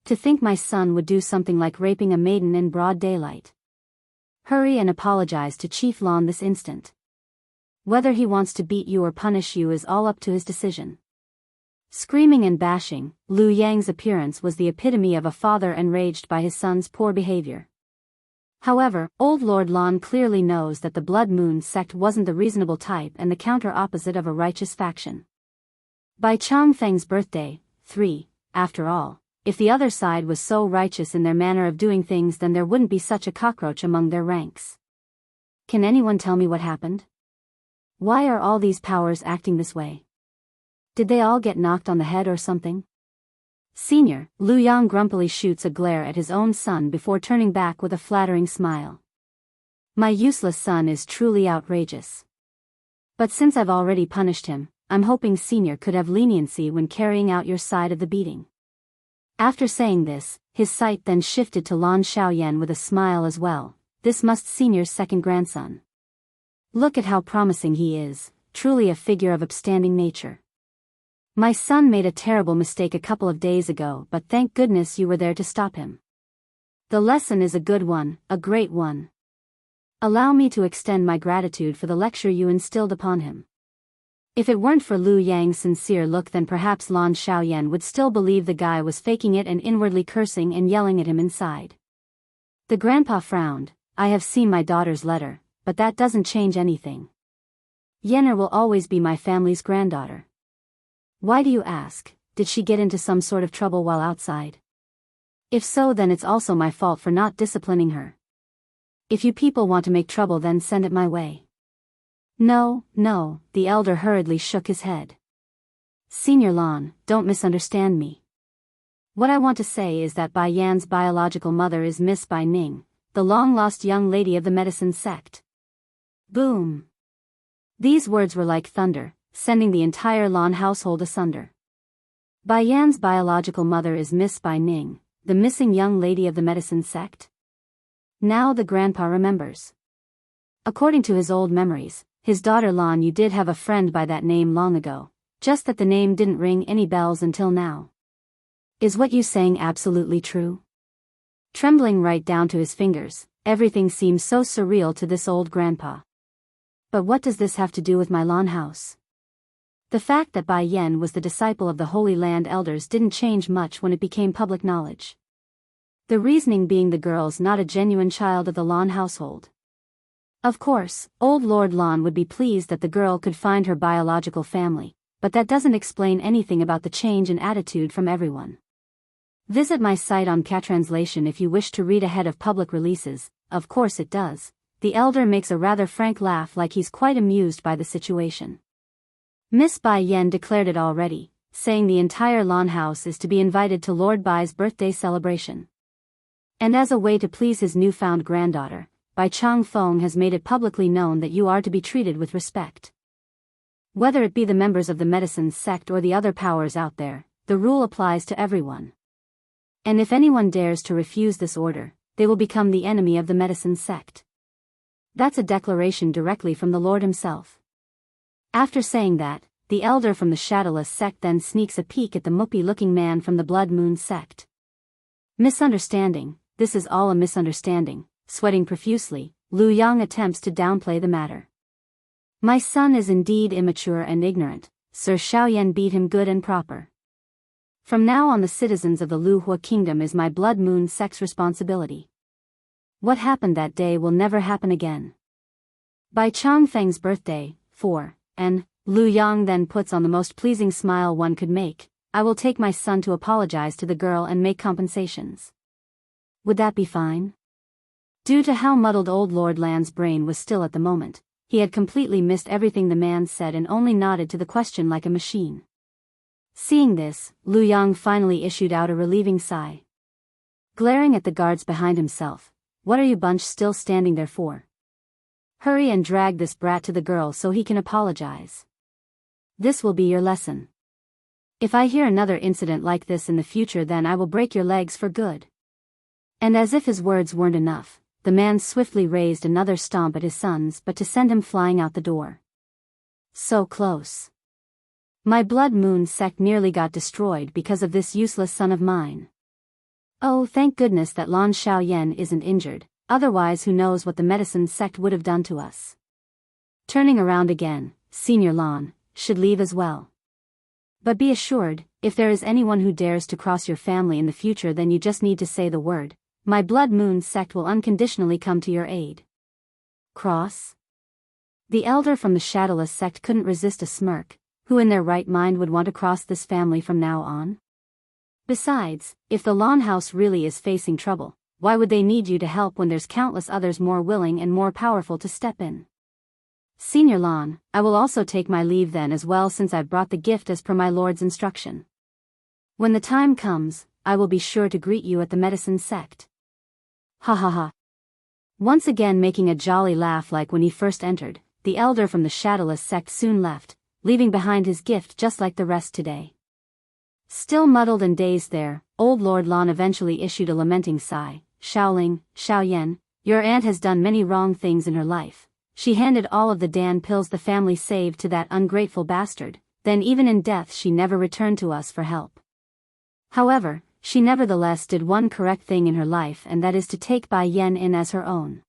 To think my son would do something like raping a maiden in broad daylight. Hurry and apologize to Chief Lan this instant. Whether he wants to beat you or punish you is all up to his decision. Screaming and bashing, Lu Yang's appearance was the epitome of a father enraged by his son's poor behavior. However, old Lord Lan clearly knows that the Blood Moon sect wasn't the reasonable type and the counter-opposite of a righteous faction. By Chang Feng's birthday, 3, after all, if the other side was so righteous in their manner of doing things, then there wouldn't be such a cockroach among their ranks. Can anyone tell me what happened? Why are all these powers acting this way? Did they all get knocked on the head or something? Senior, Lu Yang grumpily shoots a glare at his own son before turning back with a flattering smile. My useless son is truly outrageous. But since I've already punished him, I'm hoping Senior could have leniency when carrying out your side of the beating. After saying this, his sight then shifted to Lan Xiaoyan with a smile as well. This must Senior's second grandson. Look at how promising he is, truly a figure of upstanding nature. My son made a terrible mistake a couple of days ago, but thank goodness you were there to stop him. The lesson is a good one, a great one. Allow me to extend my gratitude for the lecture you instilled upon him. If it weren't for Lu Yang's sincere look, then perhaps Lan Xiaoyan would still believe the guy was faking it and inwardly cursing and yelling at him inside. The grandpa frowned. I have seen my daughter's letter, but that doesn't change anything. Yenner will always be my family's granddaughter. Why do you ask? Did she get into some sort of trouble while outside? If so, then it's also my fault for not disciplining her. If you people want to make trouble, then send it my way. No, the elder hurriedly shook his head. Senior Lan, don't misunderstand me. What I want to say is that Bai Yan's biological mother is Miss Bai Ning, the long-lost young lady of the medicine sect. Boom. These words were like thunder, sending the entire Lan household asunder. Bai Yan's biological mother is Miss Bai Ning, the missing young lady of the medicine sect? Now the grandpa remembers. According to his old memories, his daughter Lan, you did have a friend by that name long ago, just that the name didn't ring any bells until now. Is what you saying absolutely true? Trembling right down to his fingers, everything seems so surreal to this old grandpa. But what does this have to do with my Lan house? The fact that Bai Yan was the disciple of the Holy Land elders didn't change much when it became public knowledge. The reasoning being the girl's not a genuine child of the Lan household. Of course, old Lord Lan would be pleased that the girl could find her biological family, but that doesn't explain anything about the change in attitude from everyone. Visit my site on Translation if you wish to read ahead of public releases. Of course it does. The elder makes a rather frank laugh like he's quite amused by the situation. Miss Bai Yan declared it already, saying the entire Lan house is to be invited to Lord Bai's birthday celebration. And as a way to please his newfound granddaughter, Bai Chang Feng has made it publicly known that you are to be treated with respect. Whether it be the members of the medicine sect or the other powers out there, the rule applies to everyone. And if anyone dares to refuse this order, they will become the enemy of the medicine sect. That's a declaration directly from the Lord himself. After saying that, the elder from the Shadowless sect then sneaks a peek at the muppy-looking man from the Blood Moon sect. Misunderstanding, this is all a misunderstanding. Sweating profusely, Lu Yang attempts to downplay the matter. My son is indeed immature and ignorant, Sir Xiaoyan beat him good and proper. From now on the citizens of the Lu Hua Kingdom is my Blood Moon sect's responsibility. What happened that day will never happen again. By Chang Feng's birthday, 4, and Lu Yang then puts on the most pleasing smile one could make. I will take my son to apologize to the girl and make compensations. Would that be fine? Due to how muddled old Lord Lan's brain was still at the moment, he had completely missed everything the man said and only nodded to the question like a machine. Seeing this, Lu Yang finally issued out a relieving sigh. Glaring at the guards behind himself, what are you bunch still standing there for? Hurry and drag this brat to the girl so he can apologize. This will be your lesson. If I hear another incident like this in the future, then I will break your legs for good. And as if his words weren't enough, the man swiftly raised another stomp at his sons but to send him flying out the door. So close. My Blood Moon sect nearly got destroyed because of this useless son of mine. Oh, thank goodness that Lan Xiaoyan isn't injured, otherwise who knows what the medicine sect would have done to us. Turning around again, Senior Lan should leave as well. But be assured, if there is anyone who dares to cross your family in the future, then you just need to say the word. My Blood Moon sect will unconditionally come to your aid. Cross? The elder from the Shadowless sect couldn't resist a smirk. Who in their right mind would want to cross this family from now on? Besides, if the Lan house really is facing trouble, why would they need you to help when there's countless others more willing and more powerful to step in? Senior Lan, I will also take my leave then as well, since I've brought the gift as per my lord's instruction. When the time comes, I will be sure to greet you at the medicine sect. Ha ha ha. Once again making a jolly laugh like when he first entered, the elder from the Shadowless sect soon left, leaving behind his gift just like the rest today. Still muddled and dazed there, old Lord Lan eventually issued a lamenting sigh. Xiaoling, Xiaoyan, your aunt has done many wrong things in her life. She handed all of the Dan pills the family saved to that ungrateful bastard, then even in death she never returned to us for help. However, she nevertheless did one correct thing in her life, and that is to take Bai Yan in as her own.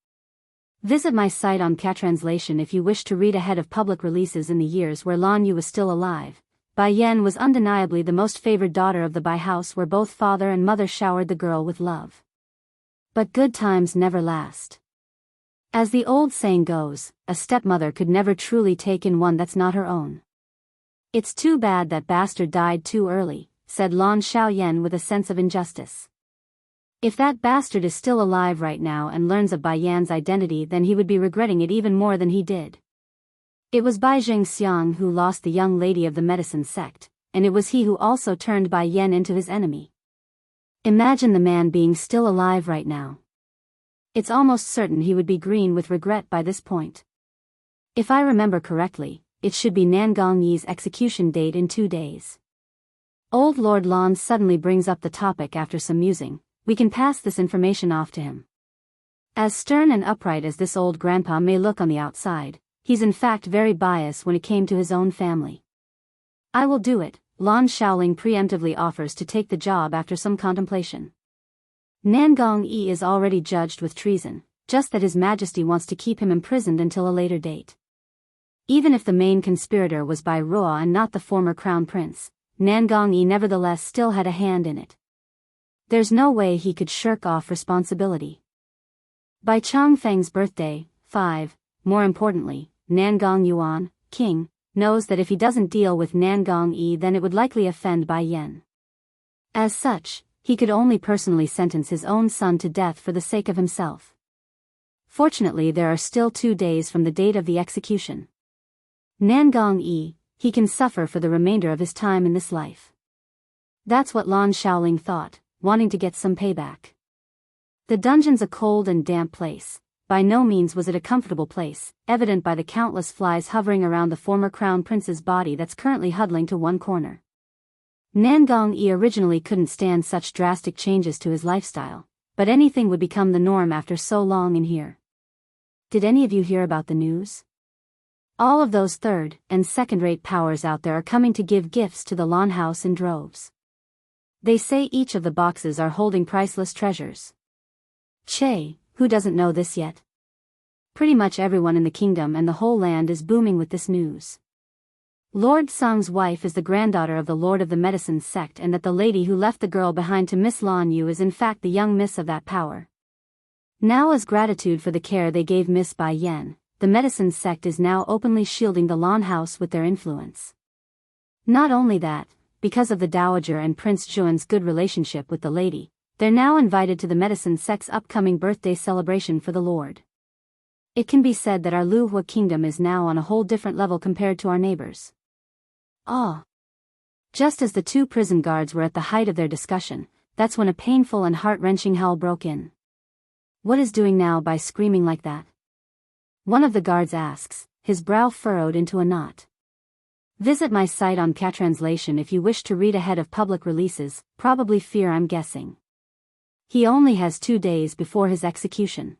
Visit my site on Translation if you wish to read ahead of public releases in the years where Lan Yu was still alive. Bai Yan was undeniably the most favored daughter of the Bai house, where both father and mother showered the girl with love. But good times never last. As the old saying goes, a stepmother could never truly take in one that's not her own. It's too bad that bastard died too early, said Lan Xiaoyan with a sense of injustice. If that bastard is still alive right now and learns of Bai Yan's identity, then he would be regretting it even more than he did. It was Bai Zhengxiang who lost the young lady of the medicine sect, and it was he who also turned Bai Yan into his enemy. Imagine the man being still alive right now. It's almost certain he would be green with regret by this point. If I remember correctly, it should be Nangong Yi's execution date in 2 days. Old Lord Lan suddenly brings up the topic after some musing. We can pass this information off to him. As stern and upright as this old grandpa may look on the outside, He's in fact very biased when it came to his own family. I will do it, Lan Shaoling preemptively offers to take the job after some contemplation. Nangong Yi is already judged with treason, just that His Majesty wants to keep him imprisoned until a later date. Even if the main conspirator was Bai Ruo and not the former crown prince, Nangong Yi nevertheless still had a hand in it. There's no way he could shirk off responsibility. By Changfeng's birthday, 5, more importantly, Nangong Yuan, king, knows that if he doesn't deal with Nangong Yi then it would likely offend Bai Yan. As such, he could only personally sentence his own son to death for the sake of himself. Fortunately there are still 2 days from the date of the execution. Nangong Yi, he can suffer for the remainder of his time in this life. That's what Lan Shaoling thought, wanting to get some payback. The dungeon's a cold and damp place. By no means was it a comfortable place, evident by the countless flies hovering around the former crown prince's body that's currently huddling to one corner. Nangong Yi originally couldn't stand such drastic changes to his lifestyle, but anything would become the norm after so long in here. Did any of you hear about the news? All of those third- and second-rate powers out there are coming to give gifts to the Lan house in droves. They say each of the boxes are holding priceless treasures. Che, who doesn't know this yet? Pretty much everyone in the kingdom and the whole land is booming with this news. Lord Sung's wife is the granddaughter of the Lord of the Medicine sect, and that the lady who left the girl behind to Miss Lan Yu is in fact the young miss of that power. Now as gratitude for the care they gave Miss Bai Yan, the Medicine sect is now openly shielding the Lan house with their influence. Not only that, because of the Dowager and Prince Juan's good relationship with the lady, they're now invited to the Medicine sect's upcoming birthday celebration for the Lord. It can be said that our Luhua kingdom is now on a whole different level compared to our neighbors. Ah! Just as the 2 prison guards were at the height of their discussion, that's when a painful and heart-wrenching howl broke in. What is doing now by screaming like that? One of the guards asks, his brow furrowed into a knot. Visit my site on Catranslation if you wish to read ahead of public releases, probably fear I'm guessing. He only has 2 days before his execution.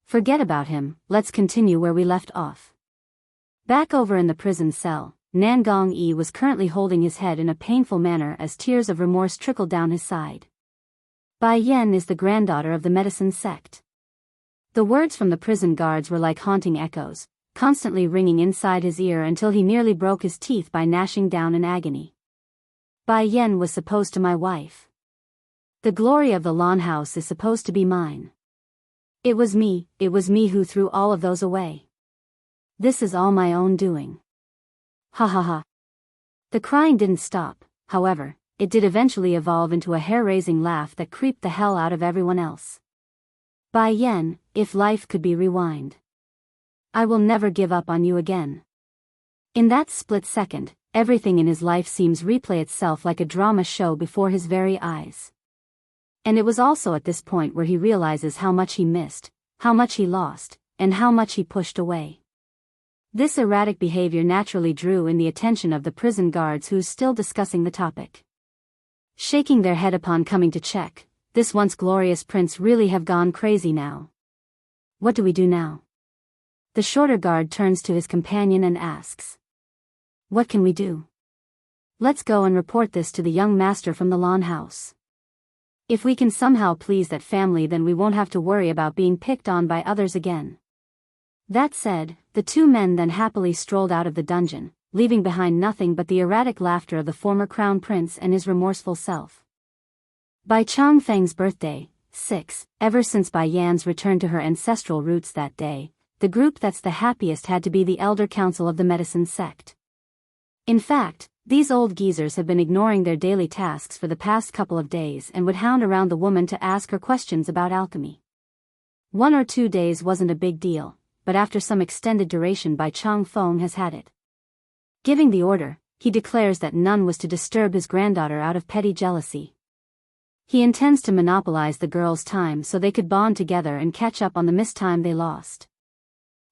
Forget about him, let's continue where we left off. Back over in the prison cell, Nangong Yi was currently holding his head in a painful manner as tears of remorse trickled down his side. Bai Yan is the granddaughter of the Medicine sect. The words from the prison guards were like haunting echoes, constantly ringing inside his ear until he nearly broke his teeth by gnashing down in agony. Bai Yan was supposed to my wife. The glory of the Lan house is supposed to be mine. It was me who threw all of those away. This is all my own doing. Ha ha ha. The crying didn't stop, however, it did eventually evolve into a hair-raising laugh that creeped the hell out of everyone else. Bai Yan, if life could be rewind. I will never give up on you again. In that split second, everything in his life seems replay itself like a drama show before his very eyes. And it was also at this point where he realizes how much he missed, how much he lost, and how much he pushed away. This erratic behavior naturally drew in the attention of the prison guards who's still discussing the topic. Shaking their head upon coming to check, this once glorious prince really have gone crazy now. What do we do now? The shorter guard turns to his companion and asks. What can we do? Let's go and report this to the young master from the Lan house. If we can somehow please that family then we won't have to worry about being picked on by others again. That said, the 2 men then happily strolled out of the dungeon, leaving behind nothing but the erratic laughter of the former crown prince and his remorseful self. By Changfeng's birthday, 6, ever since Bai Yan's return to her ancestral roots that day, the group that's the happiest had to be the Elder Council of the Medicine sect. In fact, these old geezers have been ignoring their daily tasks for the past couple of days and would hound around the woman to ask her questions about alchemy. 1 or 2 days wasn't a big deal, but after some extended duration Bai Changfeng has had it. Giving the order, he declares that none was to disturb his granddaughter out of petty jealousy. He intends to monopolize the girls' time so they could bond together and catch up on the missed time they lost.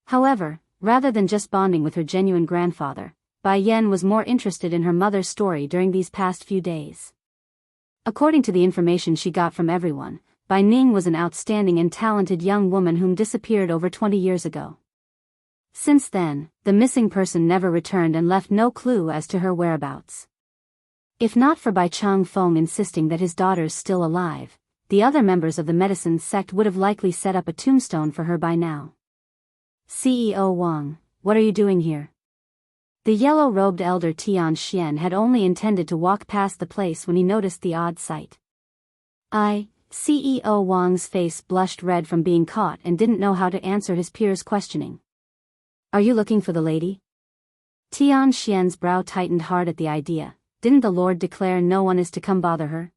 However, rather than just bonding with her genuine grandfather, Bai Yan was more interested in her mother's story during these past few days. According to the information she got from everyone, Bai Ning was an outstanding and talented young woman whom disappeared over 20 years ago. Since then, the missing person never returned and left no clue as to her whereabouts. If not for Bai Chang Feng insisting that his daughter's still alive, the other members of the medicine sect would have likely set up a tombstone for her by now. CEO Wang, what are you doing here? The yellow-robed elder Tian Xian had only intended to walk past the place when he noticed the odd sight. CEO Wang's face blushed red from being caught and didn't know how to answer his peers' questioning. Are you looking for the lady? Tian Xian's brow tightened hard at the idea. Didn't the Lord declare no one is to come bother her?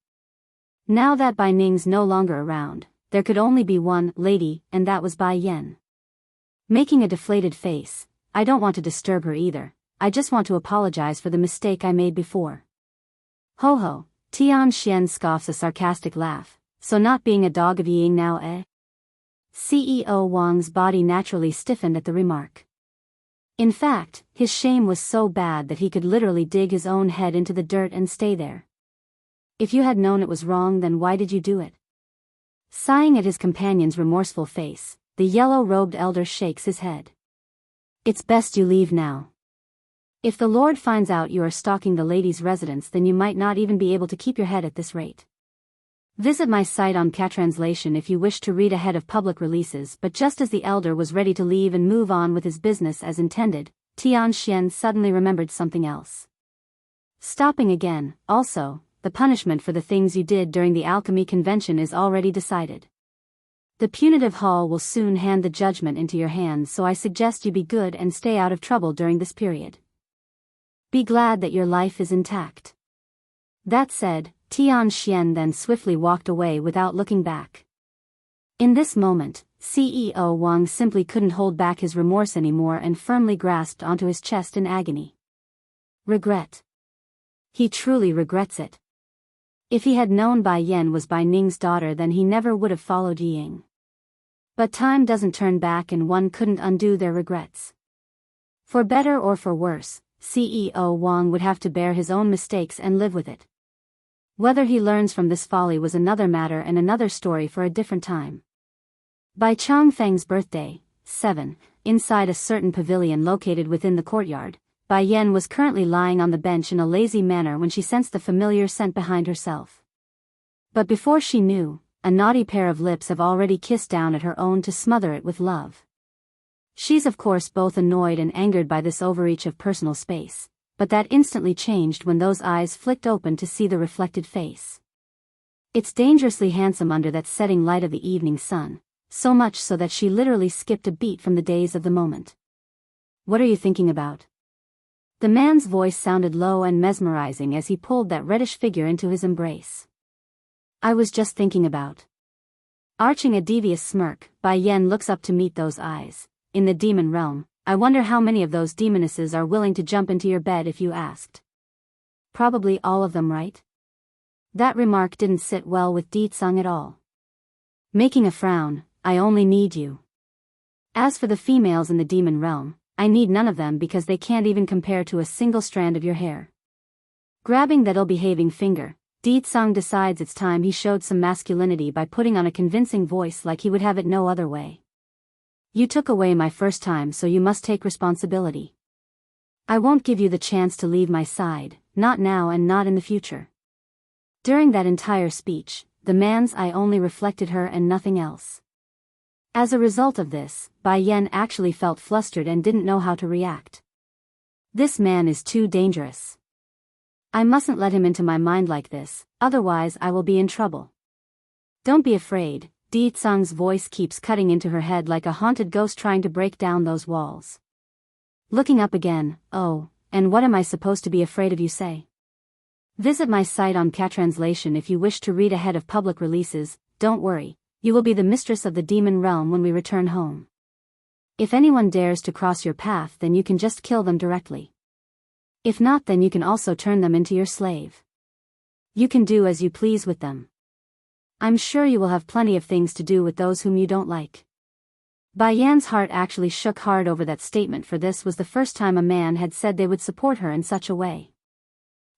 Now that Bai Ning's no longer around, there could only be one lady, and that was Bai Yan. Making a deflated face, I don't want to disturb her either, I just want to apologize for the mistake I made before. Ho ho, Tian Xian scoffs a sarcastic laugh, so not being a dog of Ying now eh? CEO Wang's body naturally stiffened at the remark. In fact, his shame was so bad that he could literally dig his own head into the dirt and stay there. If you had known it was wrong, then why did you do it? Sighing at his companion's remorseful face, the yellow-robed elder shakes his head. It's best you leave now. If the Lord finds out you are stalking the lady's residence, then you might not even be able to keep your head at this rate. Visit my site on Translation if you wish to read ahead of public releases. But just as the elder was ready to leave and move on with his business as intended, Tian Xian suddenly remembered something else. Stopping again, also, the punishment for the things you did during the alchemy convention is already decided. The punitive hall will soon hand the judgment into your hands, so I suggest you be good and stay out of trouble during this period. Be glad that your life is intact. That said, Tian Xian then swiftly walked away without looking back. In this moment, CEO Wang simply couldn't hold back his remorse anymore and firmly grasped onto his chest in agony. Regret. He truly regrets it. If he had known Bai Yan was Bai Ning's daughter, then he never would have followed Ying. But time doesn't turn back and one couldn't undo their regrets. For better or for worse, CEO Wang would have to bear his own mistakes and live with it. Whether he learns from this folly was another matter and another story for a different time. By Chang Feng's birthday, 7, inside a certain pavilion located within the courtyard, Bai Yan was currently lying on the bench in a lazy manner when she sensed the familiar scent behind herself. But before she knew, a naughty pair of lips have already kissed down at her own to smother it with love. She's of course both annoyed and angered by this overreach of personal space, but that instantly changed when those eyes flicked open to see the reflected face. It's dangerously handsome under that setting light of the evening sun, so much so that she literally skipped a beat from the daze of the moment. What are you thinking about? The man's voice sounded low and mesmerizing as he pulled that reddish figure into his embrace. I was just thinking about. Arching a devious smirk, Bai Yan looks up to meet those eyes. In the demon realm, I wonder how many of those demonesses are willing to jump into your bed if you asked. Probably all of them, right? That remark didn't sit well with Di Tsung at all. Making a frown, I only need you. As for the females in the demon realm, I need none of them because they can't even compare to a single strand of your hair. Grabbing that ill-behaving finger, Di Tsung decides it's time he showed some masculinity by putting on a convincing voice like he would have it no other way. You took away my first time, so you must take responsibility. I won't give you the chance to leave my side, not now and not in the future. During that entire speech, the man's eye only reflected her and nothing else. As a result of this, Bai Yan actually felt flustered and didn't know how to react. This man is too dangerous. I mustn't let him into my mind like this, otherwise I will be in trouble. Don't be afraid. Di Tsung's voice keeps cutting into her head like a haunted ghost trying to break down those walls. Looking up again, oh, and what am I supposed to be afraid of, you say? Visit my site on Translation if you wish to read ahead of public releases. Don't worry, you will be the mistress of the demon realm when we return home. If anyone dares to cross your path, then you can just kill them directly. If not, then you can also turn them into your slave. You can do as you please with them. I'm sure you will have plenty of things to do with those whom you don't like. Bai Yan's heart actually shook hard over that statement, for this was the first time a man had said they would support her in such a way.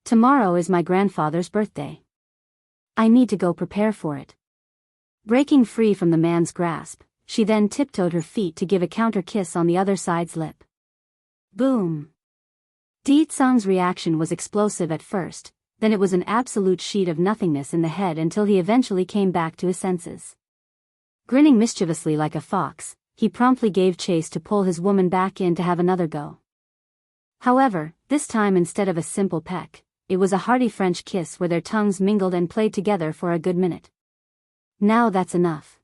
Tomorrow is my grandfather's birthday. I need to go prepare for it. Breaking free from the man's grasp, she then tiptoed her feet to give a counter kiss on the other side's lip. Boom! Ditsang's reaction was explosive at first, then it was an absolute sheet of nothingness in the head until he eventually came back to his senses. Grinning mischievously like a fox, he promptly gave chase to pull his woman back in to have another go. However, this time instead of a simple peck, it was a hearty French kiss where their tongues mingled and played together for a good minute. Now that's enough.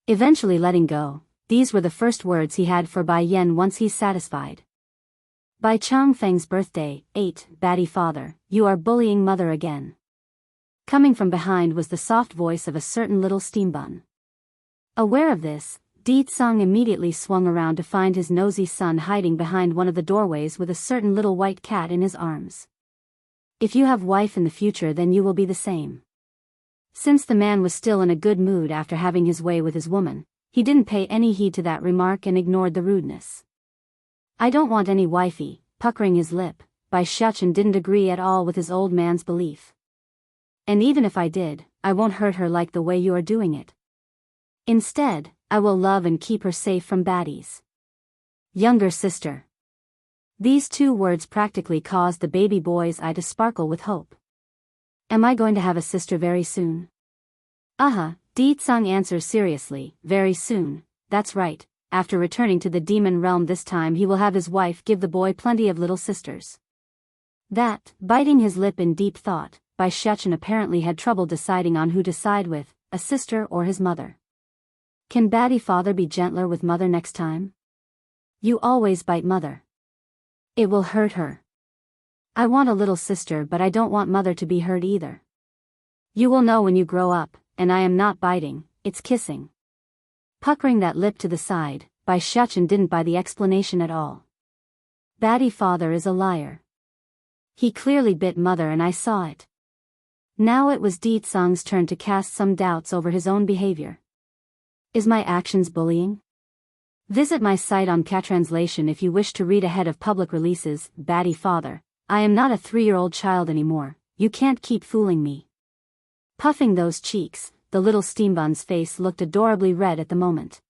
Eventually letting go, these were the first words he had for Bai Yan once he's satisfied. By Changfeng's birthday, 8, Batty father, you are bullying mother again. Coming from behind was the soft voice of a certain little steam bun. Aware of this, Ditsang immediately swung around to find his nosy son hiding behind one of the doorways with a certain little white cat in his arms. If you have wife in the future, then you will be the same. Since the man was still in a good mood after having his way with his woman, he didn't pay any heed to that remark and ignored the rudeness. I don't want any wifey, puckering his lip, Bai Shuchen didn't agree at all with his old man's belief. And even if I did, I won't hurt her like the way you are doing it. Instead, I will love and keep her safe from baddies. Younger sister. These two words practically caused the baby boy's eye to sparkle with hope. Am I going to have a sister very soon? Ditsang answers seriously, very soon, that's right. After returning to the demon realm this time he will have his wife give the boy plenty of little sisters. That, biting his lip in deep thought, Bai Shuchen apparently had trouble deciding on who to side with, a sister or his mother. Can Batty father be gentler with mother next time? You always bite mother. It will hurt her. I want a little sister but I don't want mother to be hurt either. You will know when you grow up, and I am not biting, it's kissing. Puckering that lip to the side, Bai Shuchen didn't buy the explanation at all. Batty father is a liar. He clearly bit mother and I saw it. Now it was Ditsang's turn to cast some doubts over his own behavior. Is my actions bullying? Visit my site on Catranslation if you wish to read ahead of public releases. Batty father, I am not a 3-year-old child anymore, you can't keep fooling me. Puffing those cheeks, the little steambun's face looked adorably red at the moment.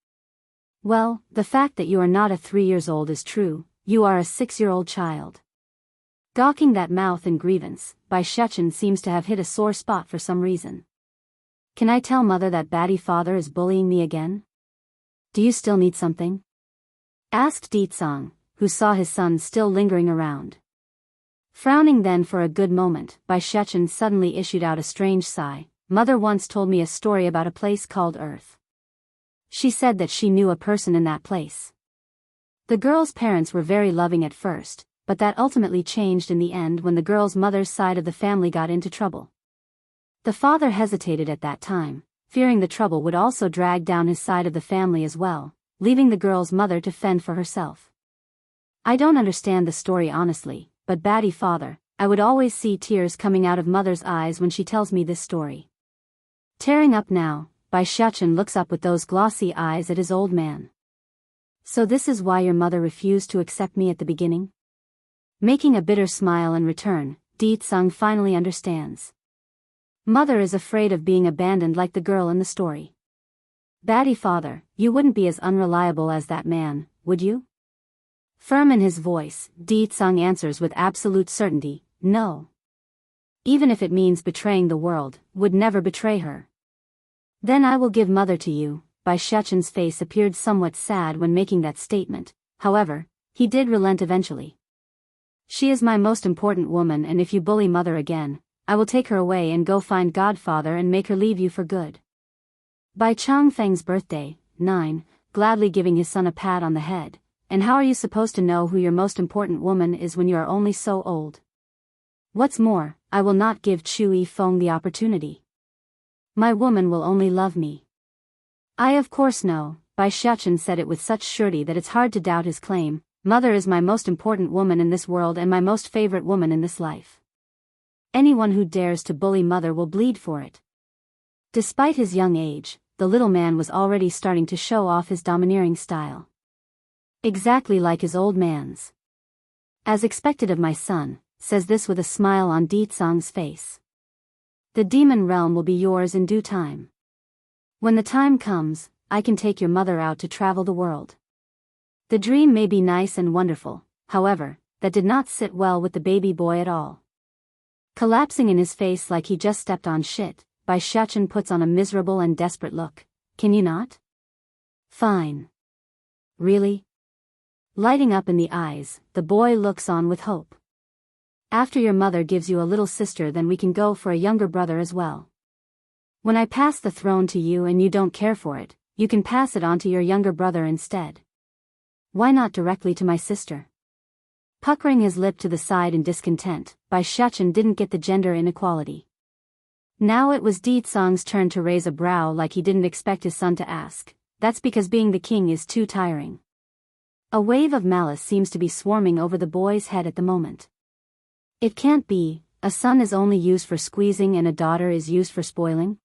Well, the fact that you are not a 3 years old is true, you are a 6-year-old child. Gawking that mouth in grievance, Bai Shuchen seems to have hit a sore spot for some reason. Can I tell mother that Batty father is bullying me again? Do you still need something? Asked Ditsang, who saw his son still lingering around. Frowning then for a good moment, Bai Shuchen suddenly issued out a strange sigh. Mother once told me a story about a place called Earth. She said that she knew a person in that place. The girl's parents were very loving at first, but that ultimately changed in the end when the girl's mother's side of the family got into trouble. The father hesitated at that time, fearing the trouble would also drag down his side of the family as well, leaving the girl's mother to fend for herself. I don't understand the story honestly, but Batty father, I would always see tears coming out of mother's eyes when she tells me this story. Tearing up now, Bai Shuchen looks up with those glossy eyes at his old man. So this is why your mother refused to accept me at the beginning? Making a bitter smile in return, Ditsang finally understands. Mother is afraid of being abandoned like the girl in the story. Batty father, you wouldn't be as unreliable as that man, would you? Firm in his voice, Ditsang answers with absolute certainty, no. Even if it means betraying the world, would never betray her. Then I will give mother to you. Bai Shuchen's face appeared somewhat sad when making that statement, however, he did relent eventually. She is my most important woman and if you bully mother again, I will take her away and go find Godfather and make her leave you for good. By Changfeng's birthday, 9, gladly giving his son a pat on the head, and how are you supposed to know who your most important woman is when you are only so old? What's more, I will not give Chu Yifeng the opportunity. My woman will only love me. I of course know, Bai Shuchen said it with such surety that it's hard to doubt his claim, mother is my most important woman in this world and my most favorite woman in this life. Anyone who dares to bully mother will bleed for it. Despite his young age, the little man was already starting to show off his domineering style. Exactly like his old man's. As expected of my son, says this with a smile on Ditsang's face. The demon realm will be yours in due time. When the time comes, I can take your mother out to travel the world. The dream may be nice and wonderful, however, that did not sit well with the baby boy at all. Collapsing in his face like he just stepped on shit, Biyao puts on a miserable and desperate look. Can you not? Fine. Really? Lighting up in the eyes, the boy looks on with hope. After your mother gives you a little sister, then we can go for a younger brother as well. When I pass the throne to you and you don't care for it, you can pass it on to your younger brother instead. Why not directly to my sister? Puckering his lip to the side in discontent, Biyao didn't get the gender inequality. Now it was Ditsang's turn to raise a brow like he didn't expect his son to ask. That's because being the king is too tiring. A wave of malice seems to be swarming over the boy's head at the moment. It can't be, a son is only used for squeezing and a daughter is used for spoiling?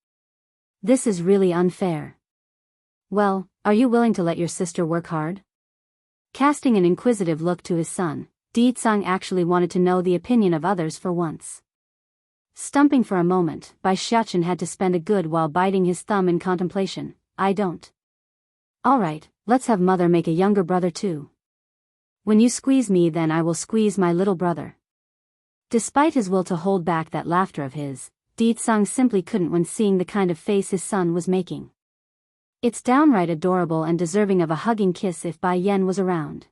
This is really unfair. Well, are you willing to let your sister work hard? Casting an inquisitive look to his son, Ditsang actually wanted to know the opinion of others for once. Stumping for a moment, Biyao had to spend a good while biting his thumb in contemplation. I don't. Alright, let's have mother make a younger brother too. When you squeeze me, then I will squeeze my little brother. Despite his will to hold back that laughter of his, Ditsang simply couldn't when seeing the kind of face his son was making. It's downright adorable and deserving of a hugging kiss if Bai Yan was around.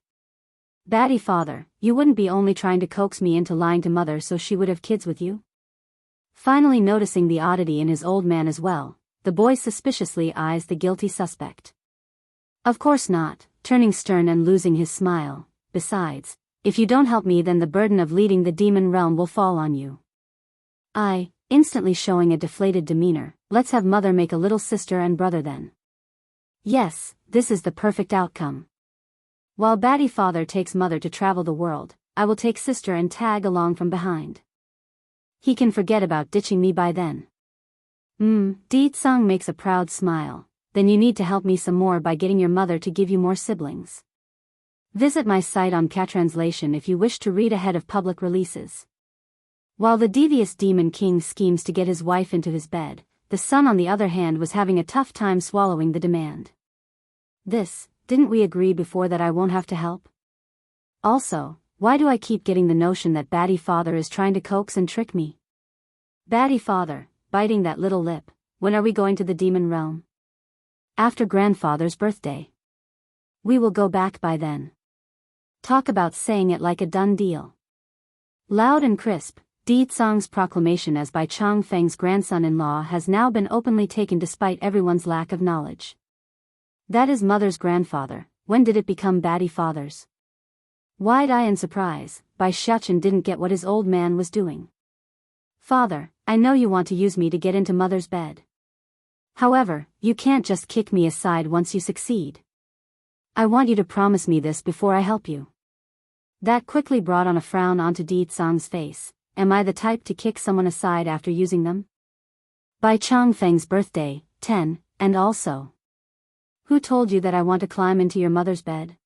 Batty father, you wouldn't be only trying to coax me into lying to mother so she would have kids with you? Finally noticing the oddity in his old man as well, the boy suspiciously eyes the guilty suspect. Of course not, turning stern and losing his smile. Besides, if you don't help me, then the burden of leading the demon realm will fall on you. Instantly showing a deflated demeanor, let's have mother make a little sister and brother then. Yes, this is the perfect outcome. While Batty father takes mother to travel the world, I will take sister and tag along from behind. He can forget about ditching me by then. Ditsang makes a proud smile. Then you need to help me some more by getting your mother to give you more siblings. Visit my site on Translation if you wish to read ahead of public releases. While the devious demon king schemes to get his wife into his bed, the son on the other hand was having a tough time swallowing the demand. Didn't we agree before that I won't have to help? Also, why do I keep getting the notion that Batty father is trying to coax and trick me? Batty father, biting that little lip, when are we going to the demon realm? After grandfather's birthday. We will go back by then. Talk about saying it like a done deal. Loud and crisp, Ditsang's proclamation as Bai Changfeng's grandson-in-law has now been openly taken despite everyone's lack of knowledge. That is mother's grandfather. When did it become Batty father's? Wide-eyed in surprise, Biyao didn't get what his old man was doing. Father, I know you want to use me to get into mother's bed. However, you can't just kick me aside once you succeed. I want you to promise me this before I help you. That quickly brought on a frown onto Ditsang's face. Am I the type to kick someone aside after using them? Bai Changfeng's birthday, 10, and also. Who told you that I want to climb into your mother's bed?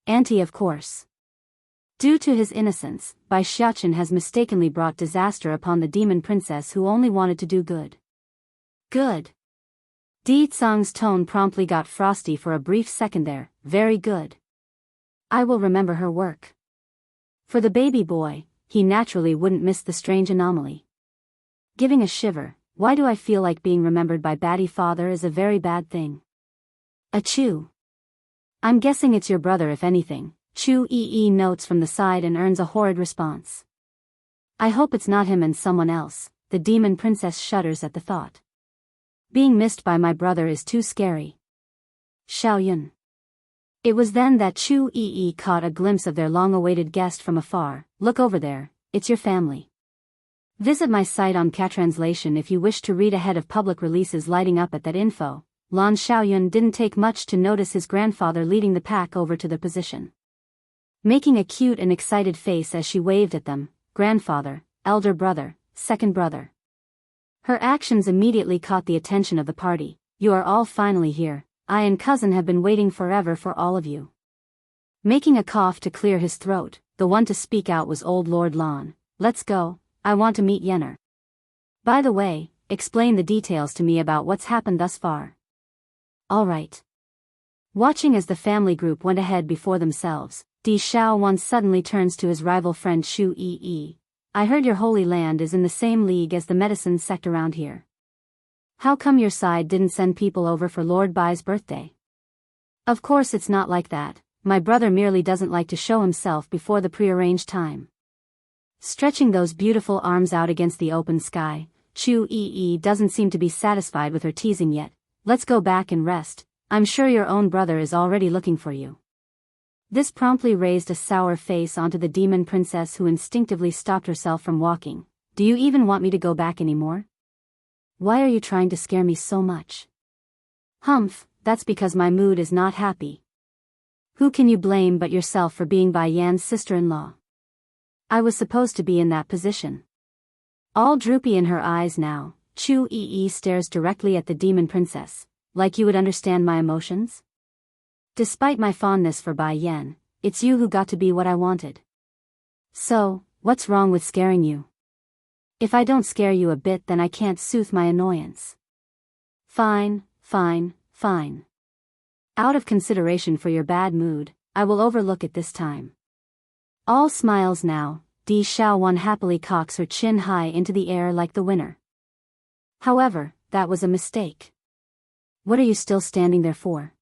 Auntie, of course. Due to his innocence, Biyao has mistakenly brought disaster upon the demon princess who only wanted to do good. Good. Ditsang's tone promptly got frosty for a brief second there. Very good. I will remember her work. For the baby boy, he naturally wouldn't miss the strange anomaly. Giving a shiver, why do I feel like being remembered by Batty father is a very bad thing? Achoo. I'm guessing it's your brother if anything. Chu Ee notes from the side and earns a horrid response. I hope it's not him and someone else. The demon princess shudders at the thought. Being missed by my brother is too scary. Xiaoyun. It was then that Chu Ee caught a glimpse of their long-awaited guest from afar. Look over there, it's your family. Visit my site on Translation if you wish to read ahead of public releases. Lighting up at that info, Lan Xiaoyun didn't take much to notice his grandfather leading the pack over to the position. Making a cute and excited face as she waved at them, grandfather, elder brother, second brother. Her actions immediately caught the attention of the party. You are all finally here. I and cousin have been waiting forever for all of you. Making a cough to clear his throat, the one to speak out was old Lord Lan. Let's go, I want to meet Yenner. By the way, explain the details to me about what's happened thus far. All right. Watching as the family group went ahead before themselves, Di Xiaowan suddenly turns to his rival friend Shu Yi. I heard your holy land is in the same league as the medicine sect around here. How come your side didn't send people over for Lord Bai's birthday? Of course it's not like that, my brother merely doesn't like to show himself before the prearranged time. Stretching those beautiful arms out against the open sky, Shu Yi doesn't seem to be satisfied with her teasing yet. Let's go back and rest, I'm sure your own brother is already looking for you. This promptly raised a sour face onto the demon princess, who instinctively stopped herself from walking. Do you even want me to go back anymore? Why are you trying to scare me so much? Humph, that's because my mood is not happy. Who can you blame but yourself for being Bai Yan's sister-in-law? I was supposed to be in that position. All droopy in her eyes now, Shu Yi stares directly at the demon princess, like you would understand my emotions? Despite my fondness for Bai Yan, it's you who got to be what I wanted. So, what's wrong with scaring you? If I don't scare you a bit, then I can't soothe my annoyance. Fine. Out of consideration for your bad mood, I will overlook it this time. All smiles now, Di Xiaowan happily cocks her chin high into the air like the winner. However, that was a mistake. What are you still standing there for?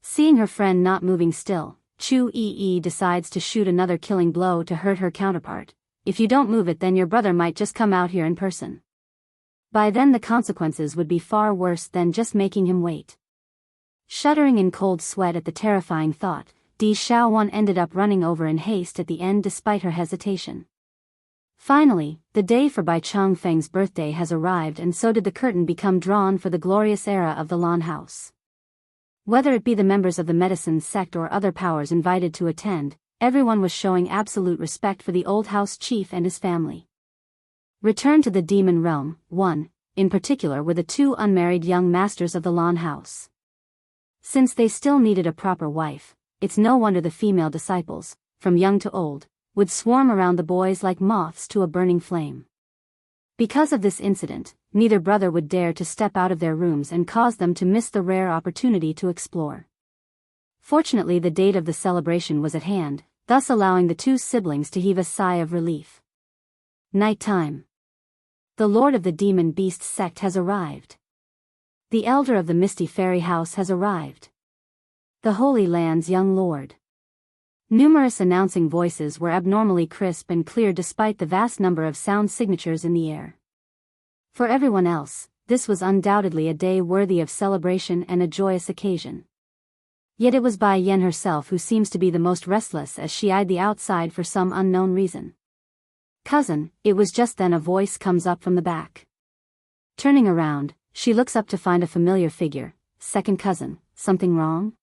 Seeing her friend not moving still, Shu Yi decides to shoot another killing blow to hurt her counterpart. If you don't move it, then your brother might just come out here in person. By then the consequences would be far worse than just making him wait. Shuddering in cold sweat at the terrifying thought, Di Xiaowan ended up running over in haste at the end despite her hesitation. Finally, the day for Bai Changfeng's birthday has arrived, and so did the curtain become drawn for the glorious era of the Lan House. Whether it be the members of the medicine sect or other powers invited to attend, everyone was showing absolute respect for the old house chief and his family. Returned to the demon realm, one, in particular, were the two unmarried young masters of the Lan House. Since they still needed a proper wife, it's no wonder the female disciples, from young to old, would swarm around the boys like moths to a burning flame. Because of this incident, neither brother would dare to step out of their rooms and cause them to miss the rare opportunity to explore. Fortunately, the date of the celebration was at hand, thus allowing the two siblings to heave a sigh of relief. Night time. The Lord of the Demon Beast sect has arrived. The Elder of the Misty Fairy House has arrived. The Holy Land's young lord. Numerous announcing voices were abnormally crisp and clear despite the vast number of sound signatures in the air. For everyone else, this was undoubtedly a day worthy of celebration and a joyous occasion. Yet it was Bai Yan herself who seems to be the most restless as she eyed the outside for some unknown reason. Cousin, it was just then a voice comes up from the back. Turning around, she looks up to find a familiar figure. Second cousin, something wrong?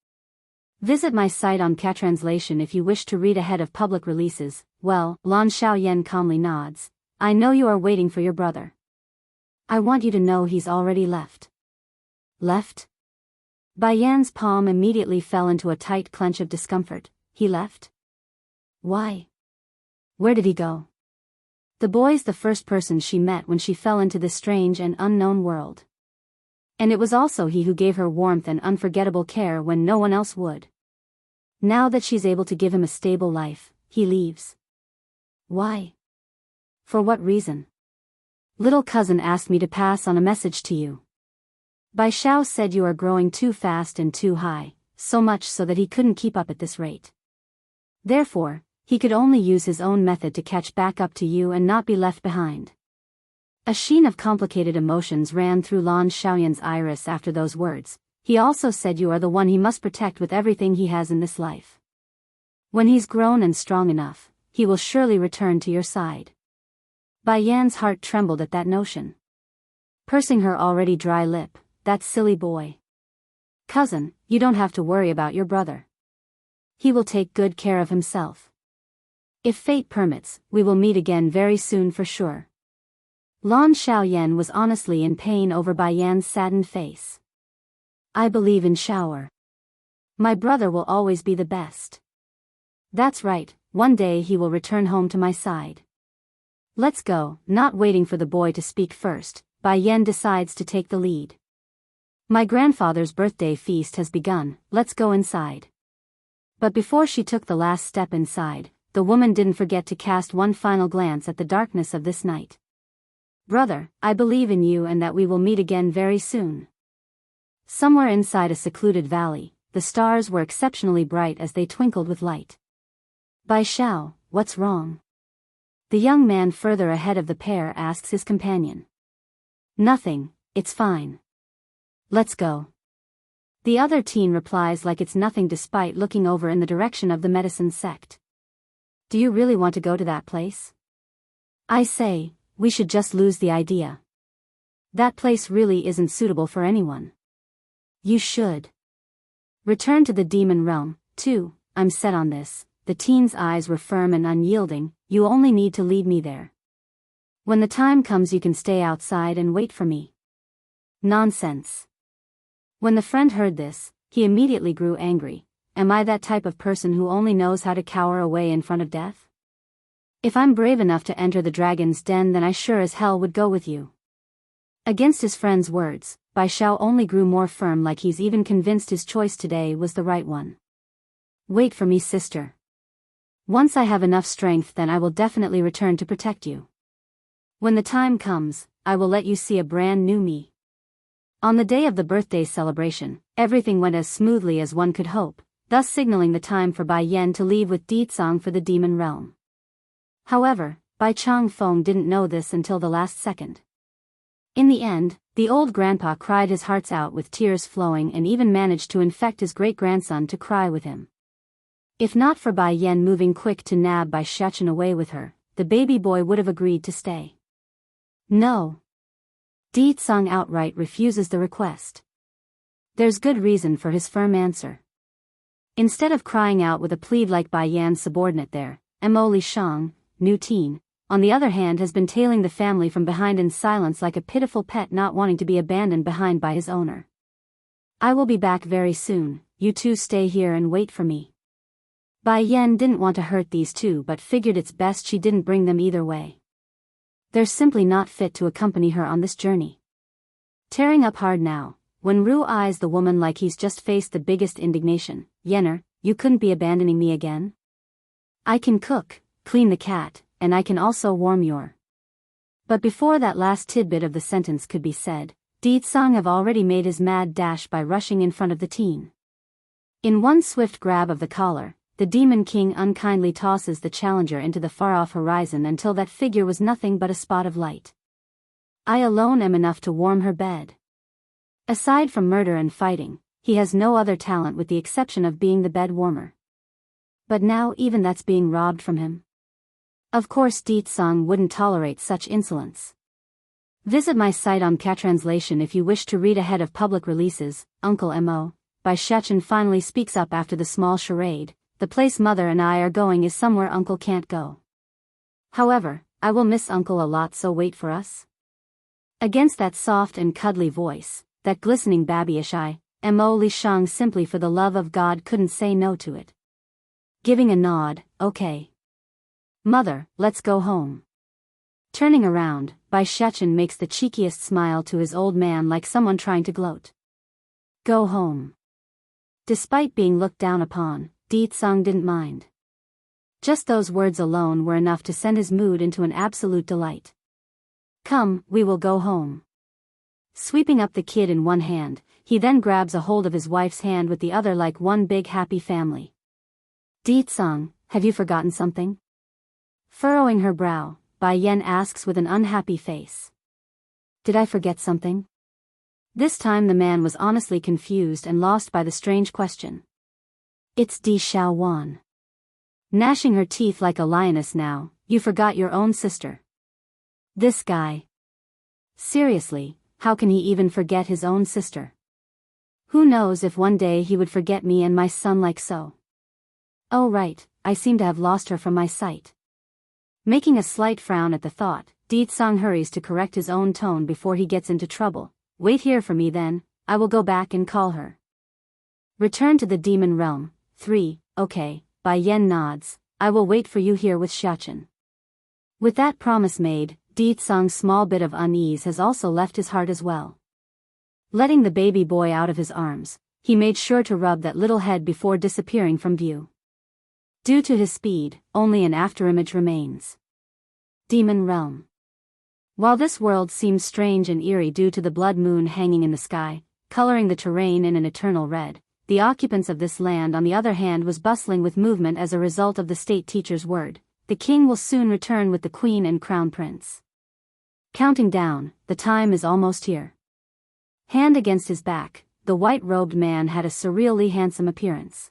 Visit my site on Catranslation if you wish to read ahead of public releases. Well, Lan Xiaoyan calmly nods. I know you are waiting for your brother. I want you to know he's already left. Left? Bai Yan's palm immediately fell into a tight clench of discomfort. He left? Why? Where did he go? The boy's the first person she met when she fell into this strange and unknown world. And it was also he who gave her warmth and unforgettable care when no one else would. Now that she's able to give him a stable life, he leaves. Why? For what reason? Little cousin asked me to pass on a message to you. Bai Xiao said you are growing too fast and too high, so much so that he couldn't keep up at this rate. Therefore, he could only use his own method to catch back up to you and not be left behind. A sheen of complicated emotions ran through Lan Xiaoyan's iris after those words. He also said you are the one he must protect with everything he has in this life. When he's grown and strong enough, he will surely return to your side. Bai Yan's heart trembled at that notion. Pursing her already dry lip, that silly boy. Cousin, you don't have to worry about your brother. He will take good care of himself. If fate permits, we will meet again very soon for sure. Lan Xiaoyan was honestly in pain over Bai Yan's saddened face. I believe in Shower. My brother will always be the best. That's right, one day he will return home to my side. Let's go. Not waiting for the boy to speak first, Bai Yan decides to take the lead. My grandfather's birthday feast has begun, let's go inside. But before she took the last step inside, the woman didn't forget to cast one final glance at the darkness of this night. Brother, I believe in you and that we will meet again very soon. Somewhere inside a secluded valley, the stars were exceptionally bright as they twinkled with light. Biyao, what's wrong? The young man further ahead of the pair asks his companion. Nothing, it's fine. Let's go. The other teen replies like it's nothing despite looking over in the direction of the medicine sect. Do you really want to go to that place? I say, we should just lose the idea. That place really isn't suitable for anyone. You should return to the demon realm, too. I'm set on this. The teen's eyes were firm and unyielding. You only need to lead me there. When the time comes you can stay outside and wait for me. Nonsense. When the friend heard this, he immediately grew angry. Am I that type of person who only knows how to cower away in front of death? If I'm brave enough to enter the dragon's den, then I sure as hell would go with you. Against his friend's words, Biyao only grew more firm, like he's even convinced his choice today was the right one. Wait for me, sister. Once I have enough strength, then I will definitely return to protect you. When the time comes, I will let you see a brand new me. On the day of the birthday celebration, everything went as smoothly as one could hope, thus signaling the time for Bai Yan to leave with Ditsang for the demon realm. However, Bai Changfeng didn't know this until the last second. In the end, the old grandpa cried his hearts out with tears flowing and even managed to infect his great-grandson to cry with him. If not for Bai Yan moving quick to nab Bai Shachen away with her, the baby boy would have agreed to stay. No. Ditsang outright refuses the request. There's good reason for his firm answer. Instead of crying out with a plead like Bai Yan's subordinate there, Mo Li Shang, new teen, on the other hand, has been tailing the family from behind in silence like a pitiful pet not wanting to be abandoned behind by his owner. I will be back very soon, you two stay here and wait for me. Bai Yan didn't want to hurt these two but figured it's best she didn't bring them either way. They're simply not fit to accompany her on this journey. Tearing up hard now, when Ru eyes the woman like he's just faced the biggest indignation, Yenner, you couldn't be abandoning me again? I can cook, clean the cat, and I can also warm your. But before that last tidbit of the sentence could be said, Ditsang have already made his mad dash by rushing in front of the teen. In one swift grab of the collar, the Demon King unkindly tosses the challenger into the far-off horizon until that figure was nothing but a spot of light. I alone am enough to warm her bed. Aside from murder and fighting, he has no other talent with the exception of being the bed warmer. But now even that's being robbed from him. Of course Ditsang wouldn't tolerate such insolence. Visit my site on Catranslation if you wish to read ahead of public releases. Uncle Mo, Bai Shachen finally speaks up after the small charade. The place Mother and I are going is somewhere Uncle can't go. However, I will miss Uncle a lot, so wait for us. Against that soft and cuddly voice, that glistening babyish eye, Mo Li Shang simply for the love of God couldn't say no to it. Giving a nod, okay. Mother, let's go home. Turning around, Bai Shachen makes the cheekiest smile to his old man like someone trying to gloat. Go home. Despite being looked down upon, Ditsang didn't mind. Just those words alone were enough to send his mood into an absolute delight. Come, we will go home. Sweeping up the kid in one hand, he then grabs a hold of his wife's hand with the other like one big happy family. Ditsang, have you forgotten something? Furrowing her brow, Bai Yan asks with an unhappy face. Did I forget something? This time the man was honestly confused and lost by the strange question. It's Di Xiaowan. Gnashing her teeth like a lioness now, you forgot your own sister. This guy. Seriously, how can he even forget his own sister? Who knows if one day he would forget me and my son like so. Oh right, I seem to have lost her from my sight. Making a slight frown at the thought, Ditsang hurries to correct his own tone before he gets into trouble. Wait here for me then, I will go back and call her. Return to the demon realm. 3, okay, Bai Yan nods, I will wait for you here with Shachen. With that promise made, Ditsang's small bit of unease has also left his heart as well. Letting the baby boy out of his arms, he made sure to rub that little head before disappearing from view. Due to his speed, only an afterimage remains. Demon Realm. While this world seems strange and eerie due to the blood moon hanging in the sky, coloring the terrain in an eternal red, the occupants of this land on the other hand was bustling with movement as a result of the state teacher's word. The king will soon return with the queen and crown prince. Counting down, the time is almost here. Hand against his back, the white-robed man had a surreally handsome appearance.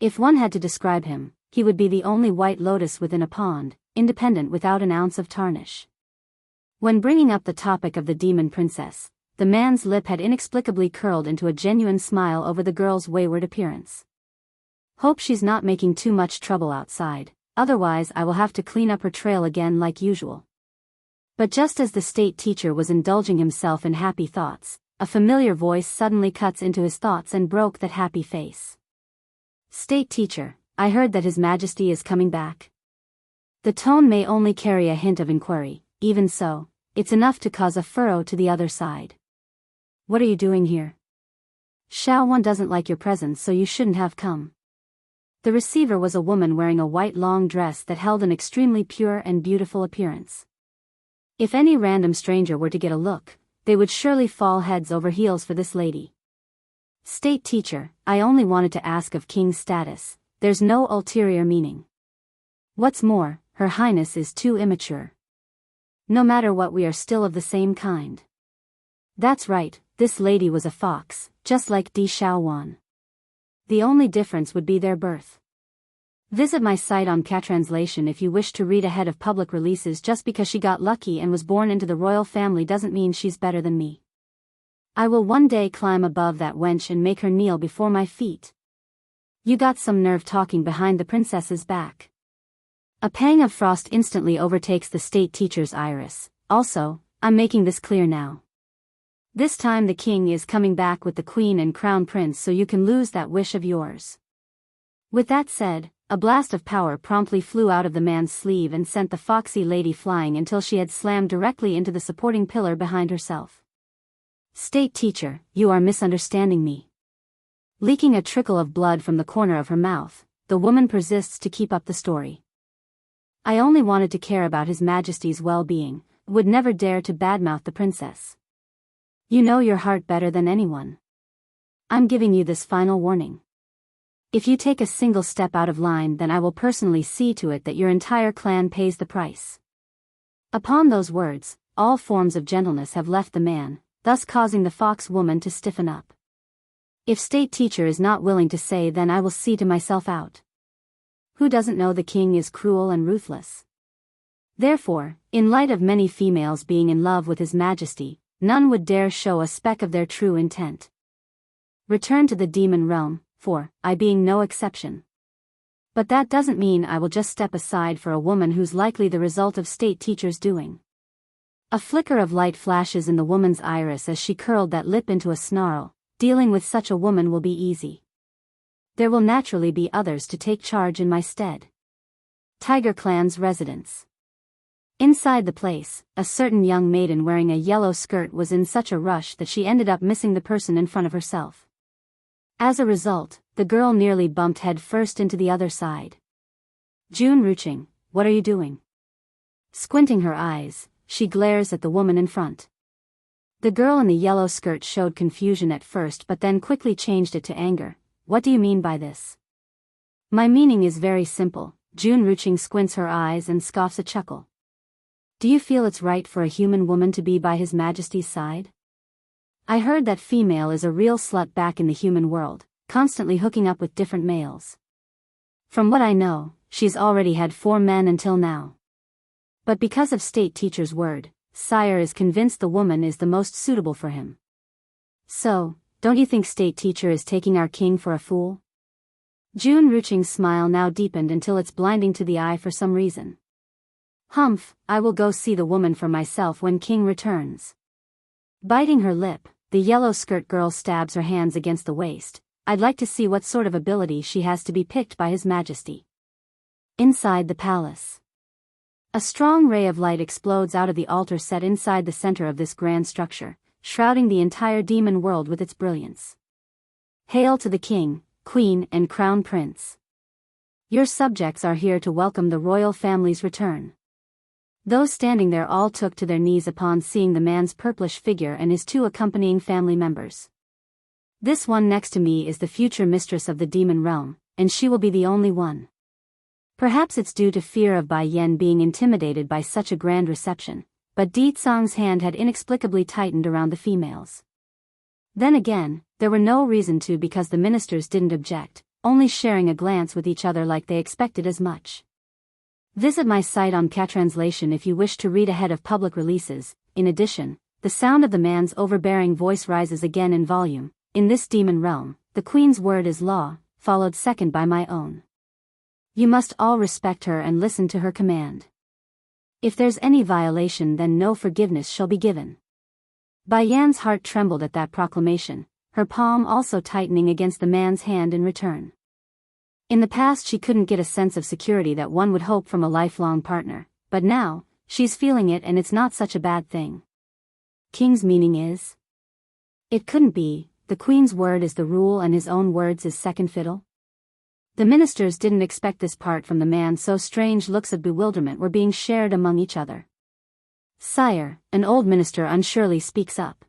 If one had to describe him, he would be the only white lotus within a pond, independent without an ounce of tarnish. When bringing up the topic of the demon princess, the man's lip had inexplicably curled into a genuine smile over the girl's wayward appearance. Hope she's not making too much trouble outside, otherwise I will have to clean up her trail again like usual. But just as the state teacher was indulging himself in happy thoughts, a familiar voice suddenly cuts into his thoughts and broke that happy face. State teacher, I heard that His Majesty is coming back. The tone may only carry a hint of inquiry, even so, it's enough to cause a furrow to the other side. What are you doing here? Xiao Wan doesn't like your presence, so you shouldn't have come. The receiver was a woman wearing a white long dress that held an extremely pure and beautiful appearance. If any random stranger were to get a look, they would surely fall heads over heels for this lady. State teacher, I only wanted to ask of King's status, there's no ulterior meaning. What's more, Her Highness is too immature. No matter what, we are still of the same kind. That's right, this lady was a fox, just like Di Xiaowan. The only difference would be their birth. Visit my site on Catranslation if you wish to read ahead of public releases. Just because she got lucky and was born into the royal family doesn't mean she's better than me. I will one day climb above that wench and make her kneel before my feet. You got some nerve talking behind the princess's back. A pang of frost instantly overtakes the state teacher's iris. Also, I'm making this clear now. This time the king is coming back with the queen and crown prince, so you can lose that wish of yours. With that said, a blast of power promptly flew out of the man's sleeve and sent the foxy lady flying until she had slammed directly into the supporting pillar behind herself. State teacher, you are misunderstanding me. Leaking a trickle of blood from the corner of her mouth, the woman persists to keep up the story. I only wanted to care about His Majesty's well-being, would never dare to badmouth the princess. You know your heart better than anyone. I'm giving you this final warning. If you take a single step out of line, then I will personally see to it that your entire clan pays the price. Upon those words, all forms of gentleness have left the man, thus causing the fox woman to stiffen up. If state teacher is not willing to say, then I will see to myself out. Who doesn't know the king is cruel and ruthless? Therefore, in light of many females being in love with His Majesty, none would dare show a speck of their true intent. Return to the demon realm, for I being no exception. But that doesn't mean I will just step aside for a woman who's likely the result of state teacher's doing. A flicker of light flashes in the woman's iris as she curled that lip into a snarl. Dealing with such a woman will be easy. There will naturally be others to take charge in my stead. Tiger Clan's residence. Inside the place, a certain young maiden wearing a yellow skirt was in such a rush that she ended up missing the person in front of herself. As a result, the girl nearly bumped head first into the other side. June Ruching, what are you doing? Squinting her eyes, she glares at the woman in front. The girl in the yellow skirt showed confusion at first but then quickly changed it to anger. What do you mean by this? My meaning is very simple. June Ruching squints her eyes and scoffs a chuckle. Do you feel it's right for a human woman to be by His Majesty's side? I heard that female is a real slut back in the human world, constantly hooking up with different males. From what I know, she's already had 4 men until now. But because of state teacher's word, Sire is convinced the woman is the most suitable for him. So, don't you think state teacher is taking our king for a fool? June Ruching's smile now deepened until it's blinding to the eye for some reason. Humph, I will go see the woman for myself when king returns. Biting her lip, the yellow skirt girl stabs her hands against the waist. I'd like to see what sort of ability she has to be picked by His Majesty. Inside the palace. A strong ray of light explodes out of the altar set inside the center of this grand structure, shrouding the entire demon world with its brilliance. Hail to the king, queen, and crown prince. Your subjects are here to welcome the royal family's return. Those standing there all took to their knees upon seeing the man's purplish figure and his two accompanying family members. This one next to me is the future mistress of the demon realm, and she will be the only one. Perhaps it's due to fear of Bai Yan being intimidated by such a grand reception, but Di Tsang's hand had inexplicably tightened around the females. Then again, there were no reason to because the ministers didn't object, only sharing a glance with each other like they expected as much. Visit my site on Translation if you wish to read ahead of public releases. In addition, the sound of the man's overbearing voice rises again in volume. In this demon realm, the queen's word is law, followed second by my own. You must all respect her and listen to her command. If there's any violation, then no forgiveness shall be given. Bai Yan's heart trembled at that proclamation, her palm also tightening against the man's hand in return. In the past she couldn't get a sense of security that one would hope from a lifelong partner, but now, she's feeling it and it's not such a bad thing. King's meaning is? It couldn't be, the queen's word is the rule and his own words is second fiddle? The ministers didn't expect this part from the man, so strange looks of bewilderment were being shared among each other. Sire, an old minister unsurely speaks up.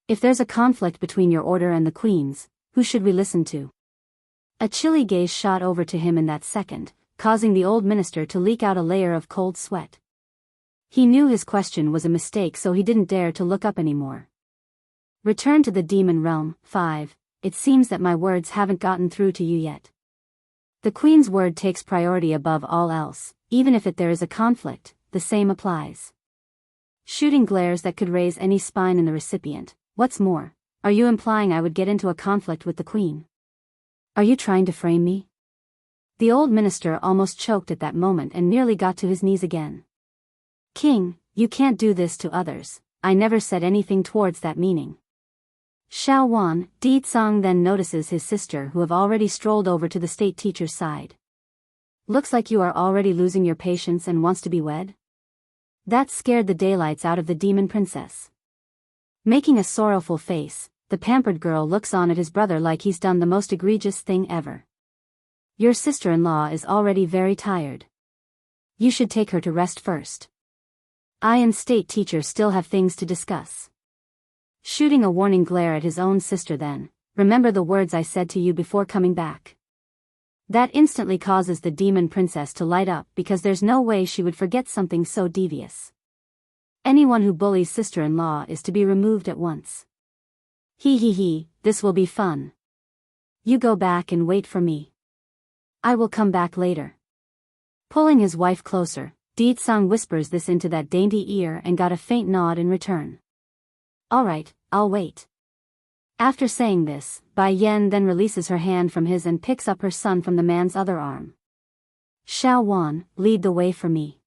If there's a conflict between your order and the queen's, who should we listen to? A chilly gaze shot over to him in that second, causing the old minister to leak out a layer of cold sweat. He knew his question was a mistake, so he didn't dare to look up anymore. Return to the demon realm. 5. It seems that my words haven't gotten through to you yet. The queen's word takes priority above all else, even if there is a conflict, the same applies. Shooting glares that could raise any spine in the recipient. What's more, are you implying I would get into a conflict with the queen? Are you trying to frame me? The old minister almost choked at that moment and nearly got to his knees again. King, you can't do this to others, I never said anything towards that meaning. Xiao Wan. Di Tsang then notices his sister, who have already strolled over to the state teacher's side. Looks like you are already losing your patience and wants to be wed? That scared the daylights out of the demon princess. Making a sorrowful face, the pampered girl looks on at his brother like he's done the most egregious thing ever. Your sister-in-law is already very tired. You should take her to rest first. I and state teacher still have things to discuss. Shooting a warning glare at his own sister then, remember the words I said to you before coming back. That instantly causes the demon princess to light up because there's no way she would forget something so devious. Anyone who bullies sister-in-law is to be removed at once. He, this will be fun. You go back and wait for me. I will come back later. Pulling his wife closer, Di Tsang whispers this into that dainty ear and got a faint nod in return. All right, I'll wait. After saying this, Bai Yan then releases her hand from his and picks up her son from the man's other arm. Xiao Wan, lead the way for me.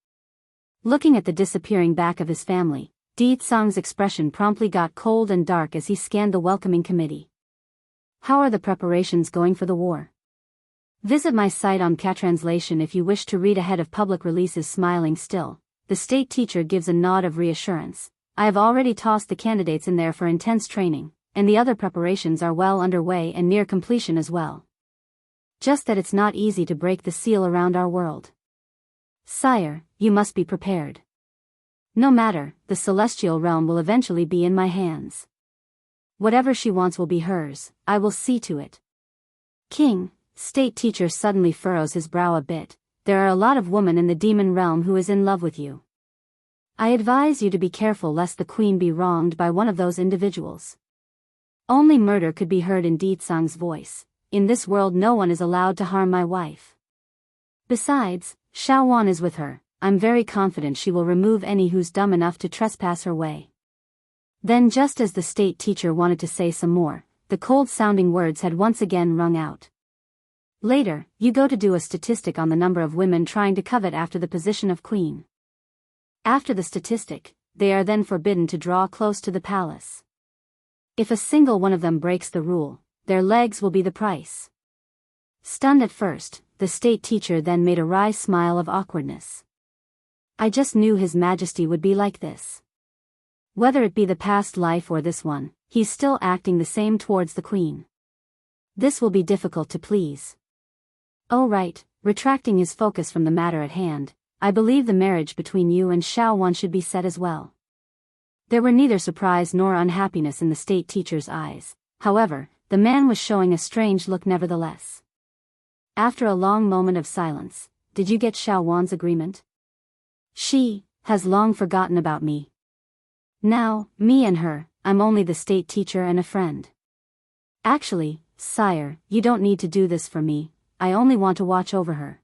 Looking at the disappearing back of his family, Di Tsang's expression promptly got cold and dark as he scanned the welcoming committee. How are the preparations going for the war? Visit my site on Translation if you wish to read ahead of public releases. Smiling still, the state teacher gives a nod of reassurance. I have already tossed the candidates in there for intense training, and the other preparations are well underway and near completion as well. Just that it's not easy to break the seal around our world. Sire, you must be prepared. No matter, the celestial realm will eventually be in my hands. Whatever she wants will be hers, I will see to it. King, state teacher suddenly furrows his brow a bit. There are a lot of women in the demon realm who is in love with you. I advise you to be careful lest the queen be wronged by one of those individuals. Only murder could be heard in Di Tsang's voice. In this world no one is allowed to harm my wife. Besides, Xiao Wan is with her. I'm very confident she will remove any who's dumb enough to trespass her way. Then just as the state teacher wanted to say some more, the cold-sounding words had once again rung out. Later, you go to do a statistic on the number of women trying to covet after the position of queen. After the statistic, they are then forbidden to draw close to the palace. If a single one of them breaks the rule, their legs will be the price. Stunned at first, the state teacher then made a wry smile of awkwardness. I just knew His Majesty would be like this. Whether it be the past life or this one, he's still acting the same towards the queen. This will be difficult to please. Oh right, retracting his focus from the matter at hand, I believe the marriage between you and Xiao Wan should be set as well. There were neither surprise nor unhappiness in the state teacher's eyes, however, the man was showing a strange look nevertheless. After a long moment of silence, did you get Xiao Wan's agreement? She has long forgotten about me. Now, me and her, I'm only the state teacher and a friend. Actually, sire, you don't need to do this for me, I only want to watch over her.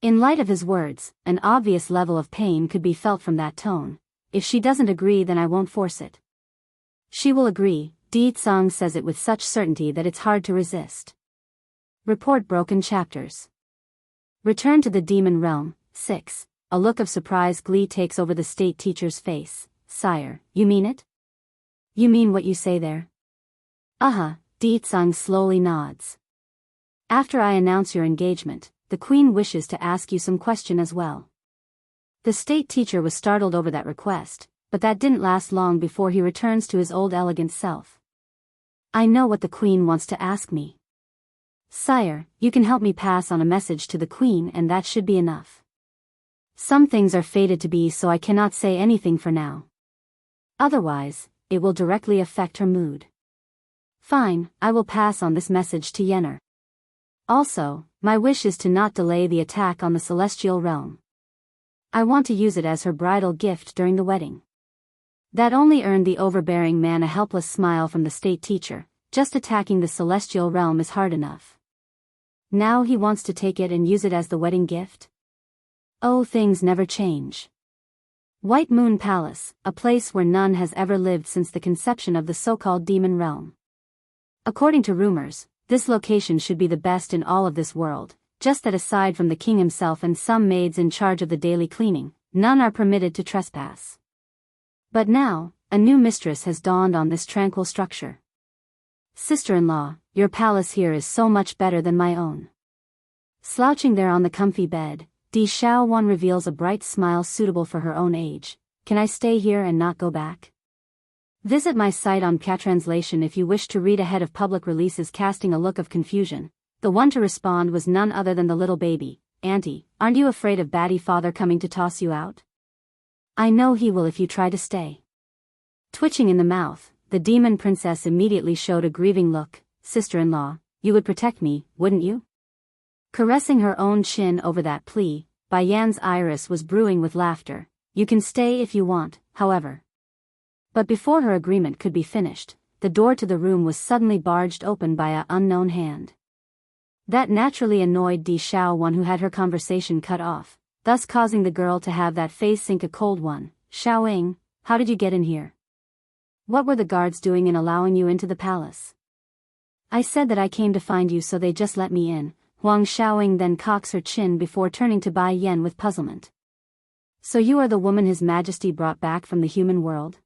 In light of his words, an obvious level of pain could be felt from that tone. If she doesn't agree, then I won't force it. She will agree, Di Tsang says it with such certainty that it's hard to resist. Report broken chapters. Return to the Demon Realm, 6. A look of surprised glee takes over the state teacher's face. Sire, you mean it? You mean what you say there? Di Tsang slowly nods. After I announce your engagement, the queen wishes to ask you some question as well. The state teacher was startled over that request, but that didn't last long before he returns to his old elegant self. I know what the queen wants to ask me. Sire, you can help me pass on a message to the queen and that should be enough. Some things are fated to be, so I cannot say anything for now. Otherwise, it will directly affect her mood. Fine, I will pass on this message to Yenner. Also, my wish is to not delay the attack on the celestial realm. I want to use it as her bridal gift during the wedding. That only earned the overbearing man a helpless smile from the state teacher. Just attacking the celestial realm is hard enough. Now he wants to take it and use it as the wedding gift? Oh, things never change. White Moon Palace, a place where none has ever lived since the conception of the so-called demon realm. According to rumors, this location should be the best in all of this world, just that aside from the king himself and some maids in charge of the daily cleaning, none are permitted to trespass. But now, a new mistress has dawned on this tranquil structure. Sister-in-law, your palace here is so much better than my own. Slouching there on the comfy bed, Di Xiao Wan reveals a bright smile suitable for her own age. Can I stay here and not go back? Visit my site on Translation if you wish to read ahead of public releases. Casting a look of confusion, the one to respond was none other than the little baby. Auntie, aren't you afraid of Batty Father coming to toss you out? I know he will if you try to stay. Twitching in the mouth, the demon princess immediately showed a grieving look. Sister-in-law, you would protect me, wouldn't you? Caressing her own chin over that plea, Baiyan's iris was brewing with laughter. You can stay if you want, however. But before her agreement could be finished, the door to the room was suddenly barged open by an unknown hand. That naturally annoyed Di Xiao Wan, who had her conversation cut off, thus causing the girl to have that face sink a cold one. Xiaoying, how did you get in here? What were the guards doing in allowing you into the palace? I said that I came to find you, so they just let me in. Huang Xiaoying then cocks her chin before turning to Bai Yan with puzzlement. So you are the woman His Majesty brought back from the human world?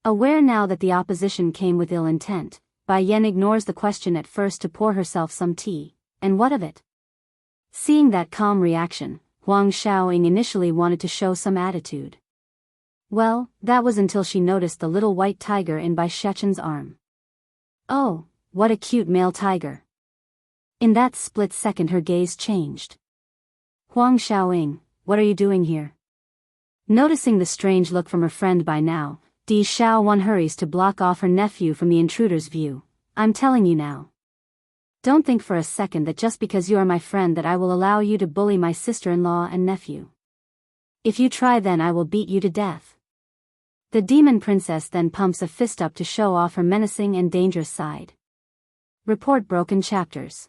Aware now that the opposition came with ill intent, Bai Yan ignores the question at first to pour herself some tea. And what of it? Seeing that calm reaction, Huang Xiaoying initially wanted to show some attitude. Well, that was until she noticed the little white tiger in Bai Shechen's arm. Oh, what a cute male tiger. In that split second her gaze changed. Huang Xiaoying, what are you doing here? Noticing the strange look from her friend by now, Di Xiao Wan hurries to block off her nephew from the intruder's view. I'm telling you now. Don't think for a second that just because you are my friend that I will allow you to bully my sister-in-law and nephew. If you try, then I will beat you to death. The demon princess then pumps a fist up to show off her menacing and dangerous side. Report broken chapters.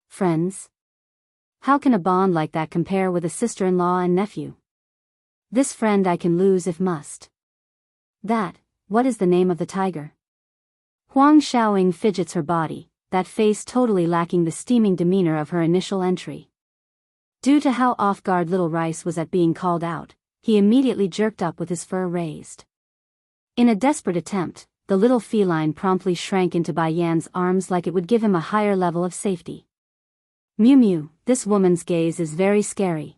Friends? How can a bond like that compare with a sister-in-law and nephew? This friend I can lose if must. What is the name of the tiger? Huang Xiaoying fidgets her body, that face totally lacking the steaming demeanor of her initial entry. Due to how off-guard little Rice was at being called out, he immediately jerked up with his fur raised. In a desperate attempt, the little feline promptly shrank into Bai Yan's arms like it would give him a higher level of safety. Mew mew, this woman's gaze is very scary.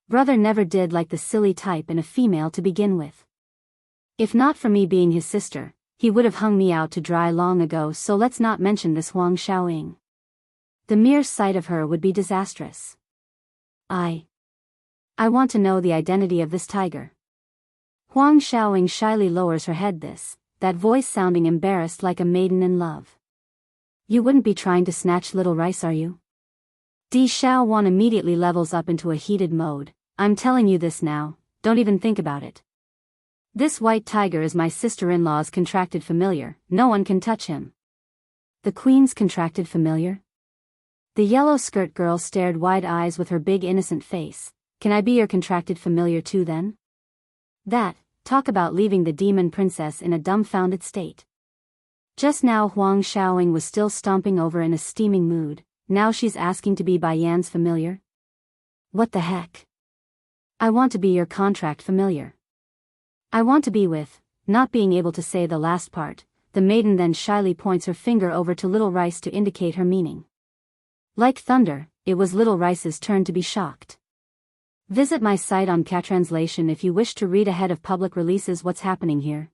Brother never did like the silly type in a female to begin with. If not for me being his sister, he would have hung me out to dry long ago, so let's not mention this Huang Xiaoying. The mere sight of her would be disastrous. I want to know the identity of this tiger. Huang Xiaoying shyly lowers her head, that voice sounding embarrassed like a maiden in love. You wouldn't be trying to snatch little rice, are you? Di Xiaowan immediately levels up into a heated mode. I'm telling you this now, don't even think about it. This white tiger is my sister-in-law's contracted familiar, no one can touch him. The queen's contracted familiar? The yellow skirt girl stared wide-eyes with her big innocent face. Can I be your contracted familiar too then? Talk about leaving the demon princess in a dumbfounded state. Just now Huang Xiaoying was still stomping over in a steaming mood, now she's asking to be Baiyan's familiar? What the heck? I want to be your contract familiar. I want to be with, not being able to say the last part, the maiden then shyly points her finger over to Little Rice to indicate her meaning. Like thunder, it was Little Rice's turn to be shocked. Visit my site on Catranslation if you wish to read ahead of public releases what's happening here.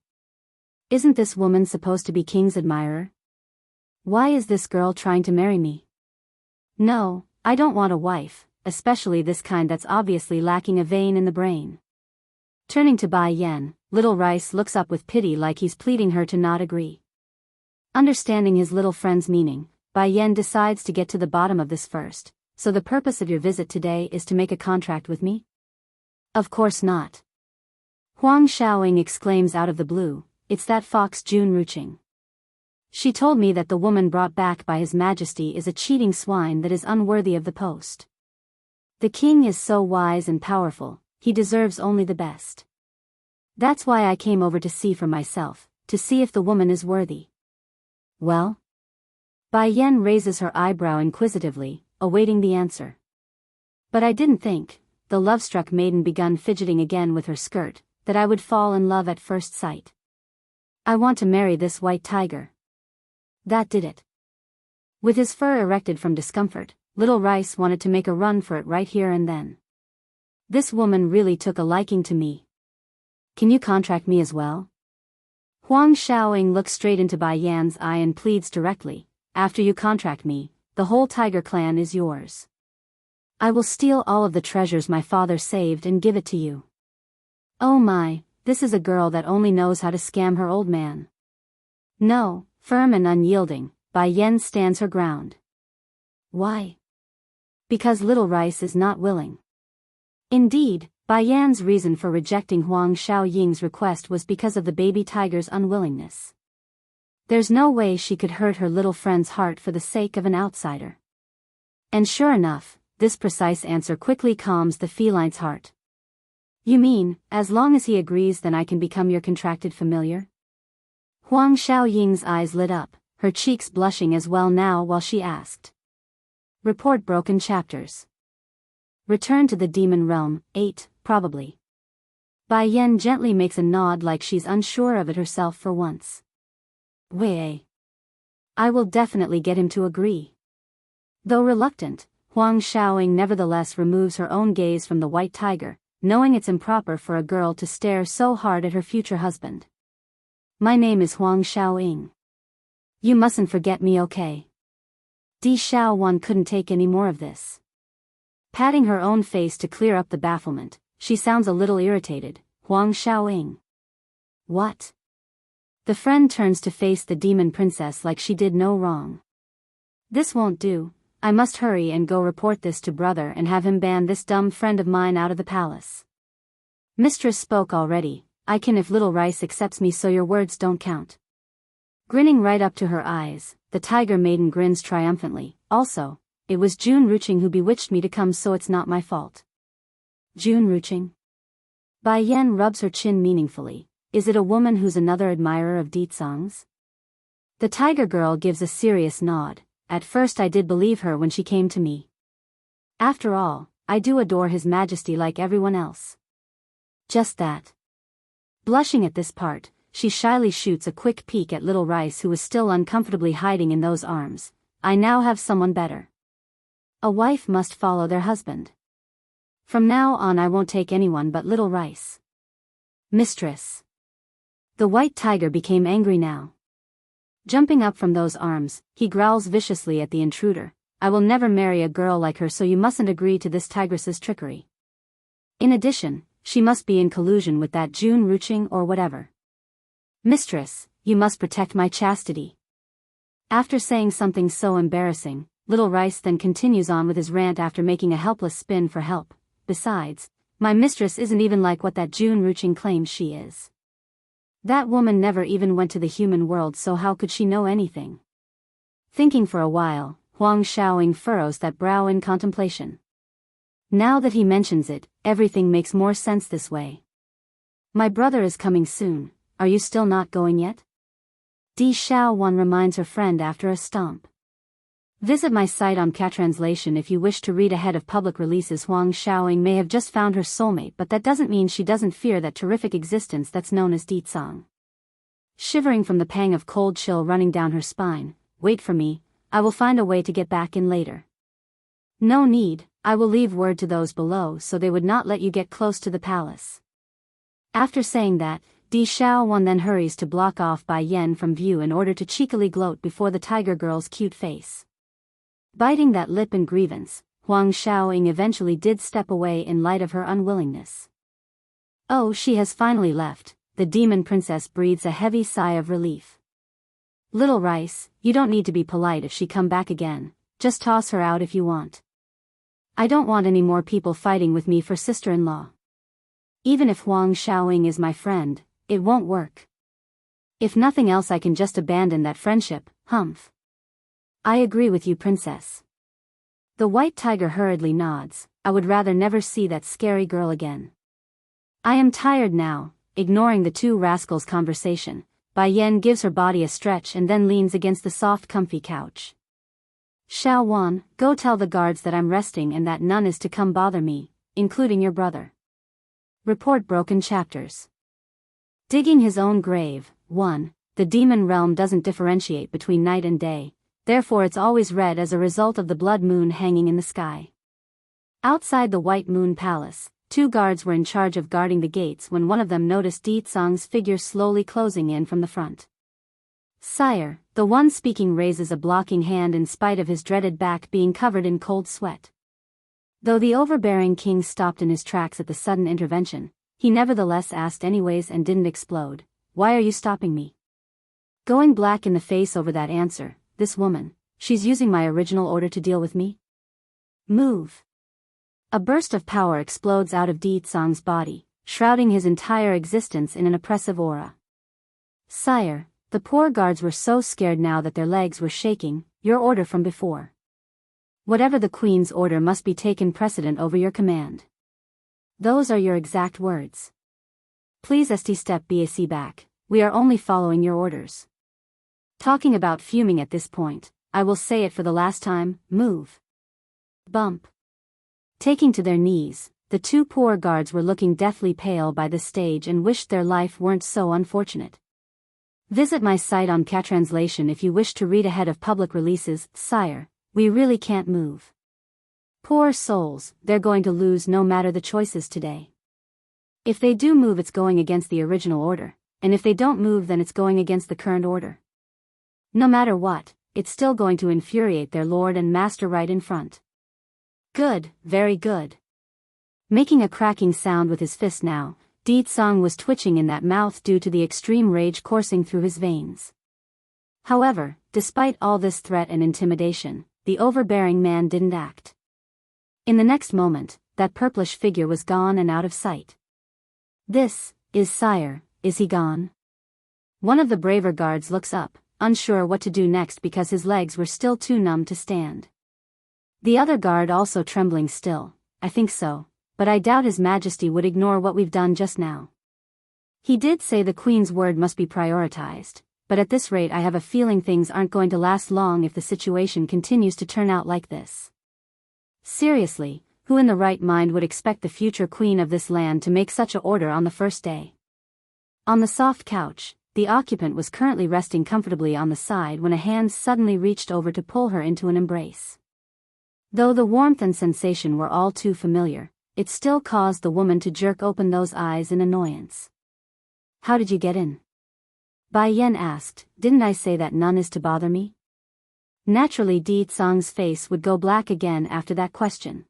Isn't this woman supposed to be King's admirer? Why is this girl trying to marry me? No, I don't want a wife, especially this kind that's obviously lacking a vein in the brain. Turning to Bai Yan, Little Rice looks up with pity like he's pleading her to not agree. Understanding his little friend's meaning, Bai Yan decides to get to the bottom of this first. So the purpose of your visit today is to make a contract with me? Of course not. Huang Xiaoying exclaims out of the blue, it's that fox Jun Ruqing. She told me that the woman brought back by His Majesty is a cheating swine that is unworthy of the post. The king is so wise and powerful, he deserves only the best. That's why I came over to see for myself, to see if the woman is worthy. Well? Bai Yan raises her eyebrow inquisitively, awaiting the answer. But I didn't think, the love-struck maiden begun fidgeting again with her skirt, that I would fall in love at first sight. I want to marry this white tiger. That did it. With his fur erected from discomfort, Little Rice wanted to make a run for it right here and then. This woman really took a liking to me. Can you contract me as well? Huang Xiaoying looks straight into Bai Yan's eye and pleads directly, after you contract me, the whole tiger clan is yours. I will steal all of the treasures my father saved and give it to you. Oh my, this is a girl that only knows how to scam her old man. No, firm and unyielding, Bai Yan stands her ground. Why? Because Little Rice is not willing. Indeed, Bai Yan's reason for rejecting Huang Xiaoying's request was because of the baby tiger's unwillingness. There's no way she could hurt her little friend's heart for the sake of an outsider. And sure enough, this precise answer quickly calms the feline's heart. You mean, as long as he agrees then I can become your contracted familiar? Huang Xiaoying's eyes lit up, her cheeks blushing as well now while she asked. Report broken chapters. Return to the demon realm, 8, probably. Bai Yan gently makes a nod like she's unsure of it herself for once. Wei. I will definitely get him to agree. Though reluctant, Huang Xiaoying nevertheless removes her own gaze from the white tiger, knowing it's improper for a girl to stare so hard at her future husband. My name is Huang Xiaoying. You mustn't forget me, okay? Di Xiaowan couldn't take any more of this. Patting her own face to clear up the bafflement, she sounds a little irritated. Huang Xiaoying. What? The friend turns to face the demon princess like she did no wrong. This won't do, I must hurry and go report this to brother and have him ban this dumb friend of mine out of the palace. Mistress spoke already, I can if Little Rice accepts me so your words don't count. Grinning right up to her eyes, the tiger maiden grins triumphantly. Also, it was Jun Ruqing who bewitched me to come, so it's not my fault. Jun Ruqing? Bai Yan rubs her chin meaningfully. Is it a woman who's another admirer of Ditsang's? The tiger girl gives a serious nod. At first I did believe her when she came to me. After all, I do adore His Majesty like everyone else. Just that. Blushing at this part, she shyly shoots a quick peek at Little Rice who is still uncomfortably hiding in those arms. I now have someone better. A wife must follow their husband. From now on I won't take anyone but Little Rice. Mistress. The white tiger became angry now. Jumping up from those arms, he growls viciously at the intruder. I will never marry a girl like her, so you mustn't agree to this tigress's trickery. In addition, she must be in collusion with that Jun Ruching or whatever. Mistress, you must protect my chastity. After saying something so embarrassing, Little Rice then continues on with his rant after making a helpless spin for help. Besides, my mistress isn't even like what that Jun Ruching claims she is. That woman never even went to the human world, so how could she know anything? Thinking for a while, Huang Shaoying furrows that brow in contemplation. Now that he mentions it, everything makes more sense this way. My brother is coming soon, are you still not going yet? Di Xiaowan reminds her friend after a stomp. Visit my site on Catranslation if you wish to read ahead of public releases. Huang Shaoying may have just found her soulmate, but that doesn't mean she doesn't fear that terrific existence that's known as Di Tsang. Shivering from the pang of cold chill running down her spine, wait for me, I will find a way to get back in later. No need, I will leave word to those below so they would not let you get close to the palace. After saying that, Di Xiaowan then hurries to block off Bai Yan from view in order to cheekily gloat before the tiger girl's cute face. Biting that lip in grievance, Huang Shaoying eventually did step away in light of her unwillingness. Oh, she has finally left, the demon princess breathes a heavy sigh of relief. Little Rice, you don't need to be polite if she come back again, just toss her out if you want. I don't want any more people fighting with me for sister-in-law. Even if Huang Shaoying is my friend, it won't work. If nothing else, I can just abandon that friendship, humph. I agree with you, princess. The white tiger hurriedly nods. I would rather never see that scary girl again. I am tired now. Ignoring the two rascals' conversation, Bai Yan gives her body a stretch and then leans against the soft comfy couch. Xiaowan, go tell the guards that I'm resting and that none is to come bother me, including your brother. Report broken chapters. Digging his own grave. 1. The demon realm doesn't differentiate between night and day, therefore it's always red as a result of the blood moon hanging in the sky. Outside the White Moon Palace, 2 guards were in charge of guarding the gates when one of them noticed Di Tsang's figure slowly closing in from the front. Sire, the one speaking raises a blocking hand in spite of his dreaded back being covered in cold sweat. Though the overbearing king stopped in his tracks at the sudden intervention, he nevertheless asked anyways and didn't explode. Why are you stopping me? Going black in the face over that answer, this woman, she's using my original order to deal with me? Move. A burst of power explodes out of Di Tsang's body, shrouding his entire existence in an oppressive aura. Sire, the poor guards were so scared now that their legs were shaking. Your order from before. Whatever the queen's order must be taken precedent over your command. Those are your exact words. Please step back, we are only following your orders. Talking about fuming at this point, I will say it for the last time, move. Bump. Taking to their knees, the 2 poor guards were looking deathly pale by the stage and wished their life weren't so unfortunate. Visit my site on Catranslation if you wish to read ahead of public releases. Sire, we really can't move. Poor souls, they're going to lose no matter the choices today. If they do move, it's going against the original order, and if they don't move, then it's going against the current order. No matter what, it's still going to infuriate their lord and master right in front. Good, very good. Making a cracking sound with his fist now, Di Tsang was twitching in that mouth due to the extreme rage coursing through his veins. However, despite all this threat and intimidation, the overbearing man didn't act. In the next moment, that purplish figure was gone and out of sight. This, is Sire, is he gone? One of the braver guards looks up, unsure what to do next because his legs were still too numb to stand. The other guard also trembling still. I think so, but I doubt His Majesty would ignore what we've done just now. He did say the Queen's word must be prioritized, but at this rate I have a feeling things aren't going to last long if the situation continues to turn out like this. Seriously, who in the right mind would expect the future queen of this land to make such an order on the first day? On the soft couch, the occupant was currently resting comfortably on the side when a hand suddenly reached over to pull her into an embrace. Though the warmth and sensation were all too familiar, it still caused the woman to jerk open those eyes in annoyance. How did you get in? Bai Yan asked, didn't I say that none is to bother me? Naturally Di Tsang's face would go black again after that question.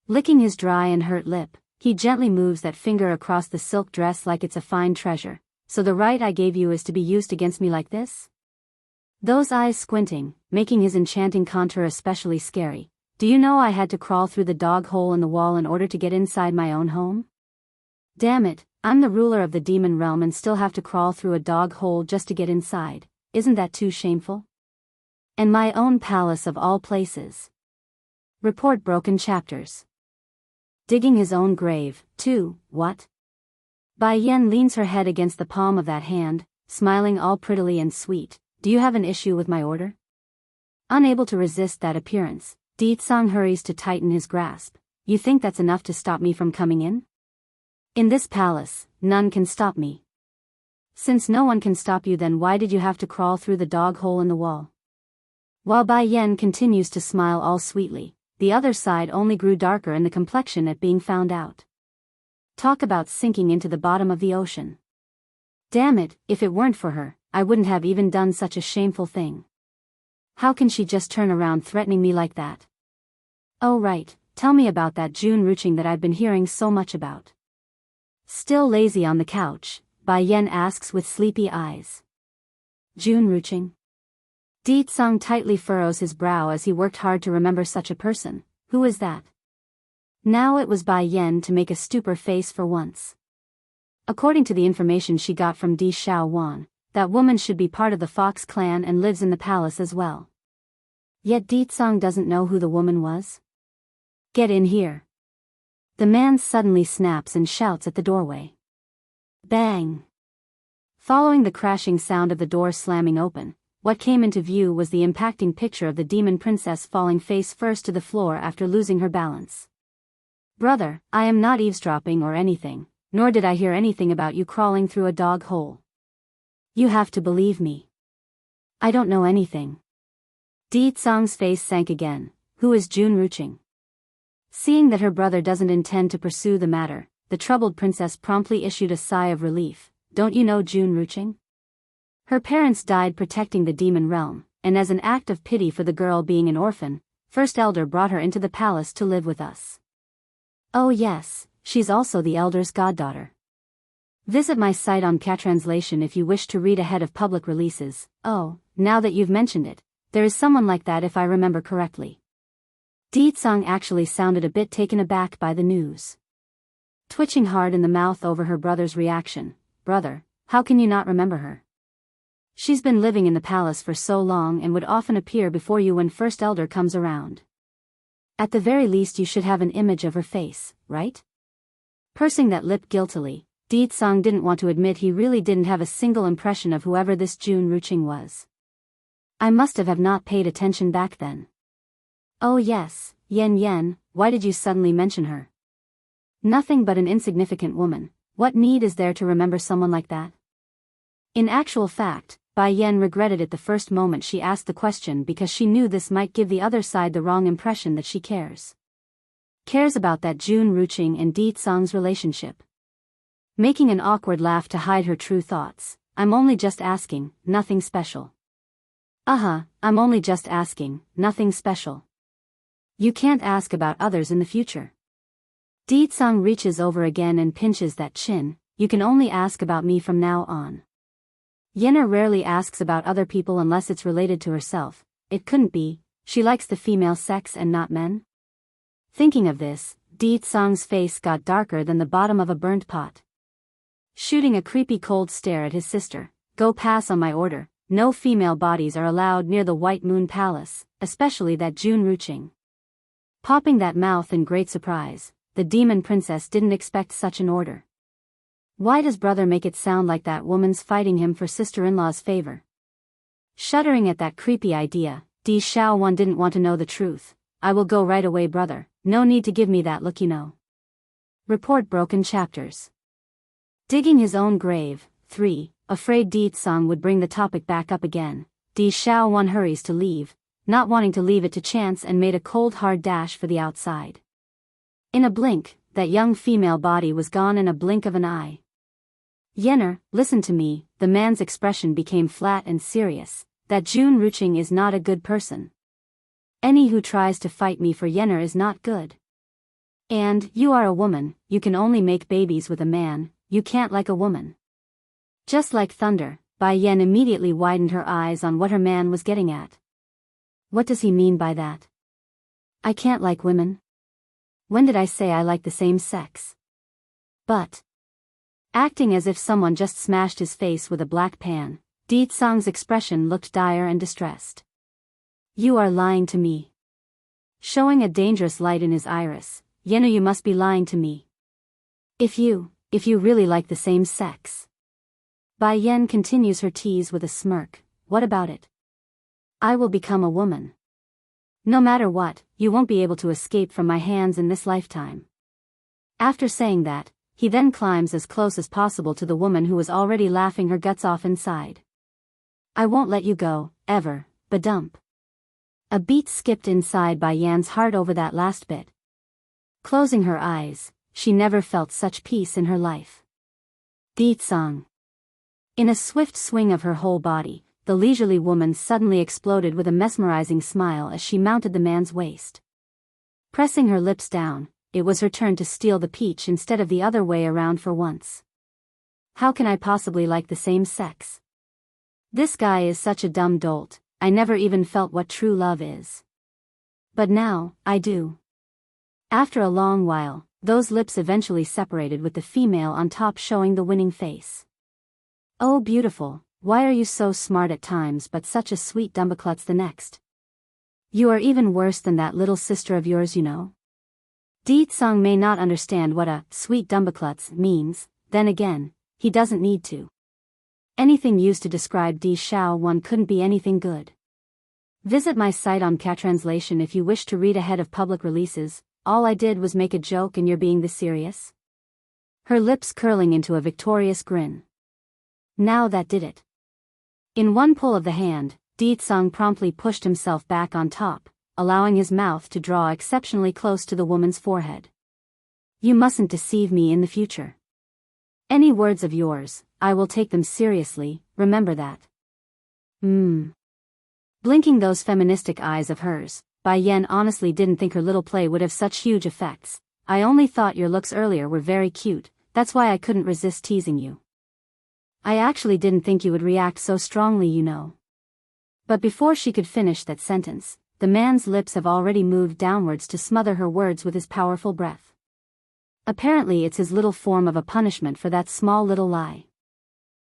Licking his dry and hurt lip, he gently moves that finger across the silk dress like it's a fine treasure. So the right I gave you is to be used against me like this? Those eyes squinting, making his enchanting contour especially scary. Do you know I had to crawl through the dog hole in the wall in order to get inside my own home? Damn it, I'm the ruler of the demon realm and still have to crawl through a dog hole just to get inside. Isn't that too shameful? And my own palace of all places. Report broken chapters. Digging his own grave, too, what? Bai Yan leans her head against the palm of that hand, smiling all prettily and sweet. Do you have an issue with my order? Unable to resist that appearance, Di Tsang hurries to tighten his grasp. You think that's enough to stop me from coming in? In this palace, none can stop me. Since no one can stop you, then why did you have to crawl through the dog hole in the wall? While Bai Yan continues to smile all sweetly, the other side only grew darker in the complexion at being found out. Talk about sinking into the bottom of the ocean. Damn it, if it weren't for her, I wouldn't have even done such a shameful thing. How can she just turn around threatening me like that? Oh right, tell me about that June Ruching that I've been hearing so much about. Still lazy on the couch, Bai Yan asks with sleepy eyes. June Ruching? Di Tsang tightly furrows his brow as he worked hard to remember such a person. Who is that? Now it was Bai Yan to make a stupor face for once. According to the information she got from Di Xiaowan, that woman should be part of the Fox clan and lives in the palace as well. Yet Di Tsang doesn't know who the woman was? Get in here. The man suddenly snaps and shouts at the doorway. Bang! Following the crashing sound of the door slamming open, what came into view was the impacting picture of the demon princess falling face first to the floor after losing her balance. Brother, I am not eavesdropping or anything, nor did I hear anything about you crawling through a dog hole. You have to believe me. I don't know anything. Di Tsang's face sank again. Who is June Ruching? Seeing that her brother doesn't intend to pursue the matter, the troubled princess promptly issued a sigh of relief. Don't you know June Ruching? Her parents died protecting the demon realm, and as an act of pity for the girl being an orphan, First Elder brought her into the palace to live with us. Oh yes, she's also the Elder's goddaughter. Visit my site on Catranslation if you wish to read ahead of public releases. Oh, now that you've mentioned it, there is someone like that if I remember correctly. Di Tsang actually sounded a bit taken aback by the news. Twitching hard in the mouth over her brother's reaction. Brother, how can you not remember her? She's been living in the palace for so long and would often appear before you when First Elder comes around. At the very least you should have an image of her face, right? Pursing that lip guiltily, Di Tsang didn't want to admit he really didn't have a single impression of whoever this June Ruching was. I must have not paid attention back then. Oh yes, Yen Yen, why did you suddenly mention her? Nothing but an insignificant woman. What need is there to remember someone like that? In actual fact, Bai Yan regretted it the first moment she asked the question because she knew this might give the other side the wrong impression that she cares. Cares about that June Ruching and Di Tsang's relationship. Making an awkward laugh to hide her true thoughts. I'm only just asking, nothing special. I'm only just asking, nothing special. You can't ask about others in the future. Di Tsang reaches over again and pinches that chin. You can only ask about me from now on. Yenna rarely asks about other people unless it's related to herself. It couldn't be, she likes the female sex and not men? Thinking of this, Di Tsang's face got darker than the bottom of a burnt pot. Shooting a creepy cold stare at his sister. Go pass on my order. No female bodies are allowed near the White Moon Palace, especially that June Ruching. Popping that mouth in great surprise, the demon princess didn't expect such an order. Why does brother make it sound like that woman's fighting him for sister-in-law's favor? Shuddering at that creepy idea, Di Xiaowan didn't want to know the truth. I will go right away, brother. No need to give me that look, you know. Report broken chapters. Digging his own grave. 3. Afraid Di Tsang would bring the topic back up again, Di Xiaowan hurries to leave, not wanting to leave it to chance, and made a cold hard dash for the outside. In a blink, that young female body was gone in a blink of an eye. Yenner, listen to me, the the man's expression became flat and serious, that Jun Ruching is not a good person. Any who tries to fight me for Yenner is not good. And, you are a woman, you can only make babies with a man, you can't like a woman. Just like thunder, Bai Yen immediately widened her eyes on what her man was getting at. What does he mean by that? I can't like women? When did I say I like the same sex? But, acting as if someone just smashed his face with a black pan, Di Tsang's expression looked dire and distressed. You are lying to me. Showing a dangerous light in his iris, Yenner, you must be lying to me. If you really like the same sex. Bai Yen continues her tease with a smirk, what about it? I will become a woman. No matter what, you won't be able to escape from my hands in this lifetime. After saying that, he then climbs as close as possible to the woman who was already laughing her guts off inside. I won't let you go, ever, badump. A beat skipped inside Bai Yan's heart over that last bit. Closing her eyes, she never felt such peace in her life. Di Tsang. In a swift swing of her whole body, the leisurely woman suddenly exploded with a mesmerizing smile as she mounted the man's waist. Pressing her lips down, it was her turn to steal the peach instead of the other way around for once. How can I possibly like the same sex? This guy is such a dumb dolt, I never even felt what true love is. But now, I do. After a long while, those lips eventually separated with the female on top showing the winning face. Oh beautiful, why are you so smart at times but such a sweet dumbaklutz the next? You are even worse than that little sister of yours, you know. Di Tsang may not understand what a sweet dumbaklutz means, then again, he doesn't need to. Anything used to describe Di Shao one couldn't be anything good. Visit my site on Catranslation if you wish to read ahead of public releases. All I did was make a joke and you're being this serious? Her lips curling into a victorious grin. Now that did it. In one pull of the hand, Di Tsang promptly pushed himself back on top, allowing his mouth to draw exceptionally close to the woman's forehead. You mustn't deceive me in the future. Any words of yours, I will take them seriously, remember that. Blinking those feministic eyes of hers, Bai Yen honestly didn't think her little play would have such huge effects. I only thought your looks earlier were very cute, that's why I couldn't resist teasing you. I actually didn't think you would react so strongly, you know. But before she could finish that sentence, the man's lips have already moved downwards to smother her words with his powerful breath. Apparently it's his little form of a punishment for that small little lie.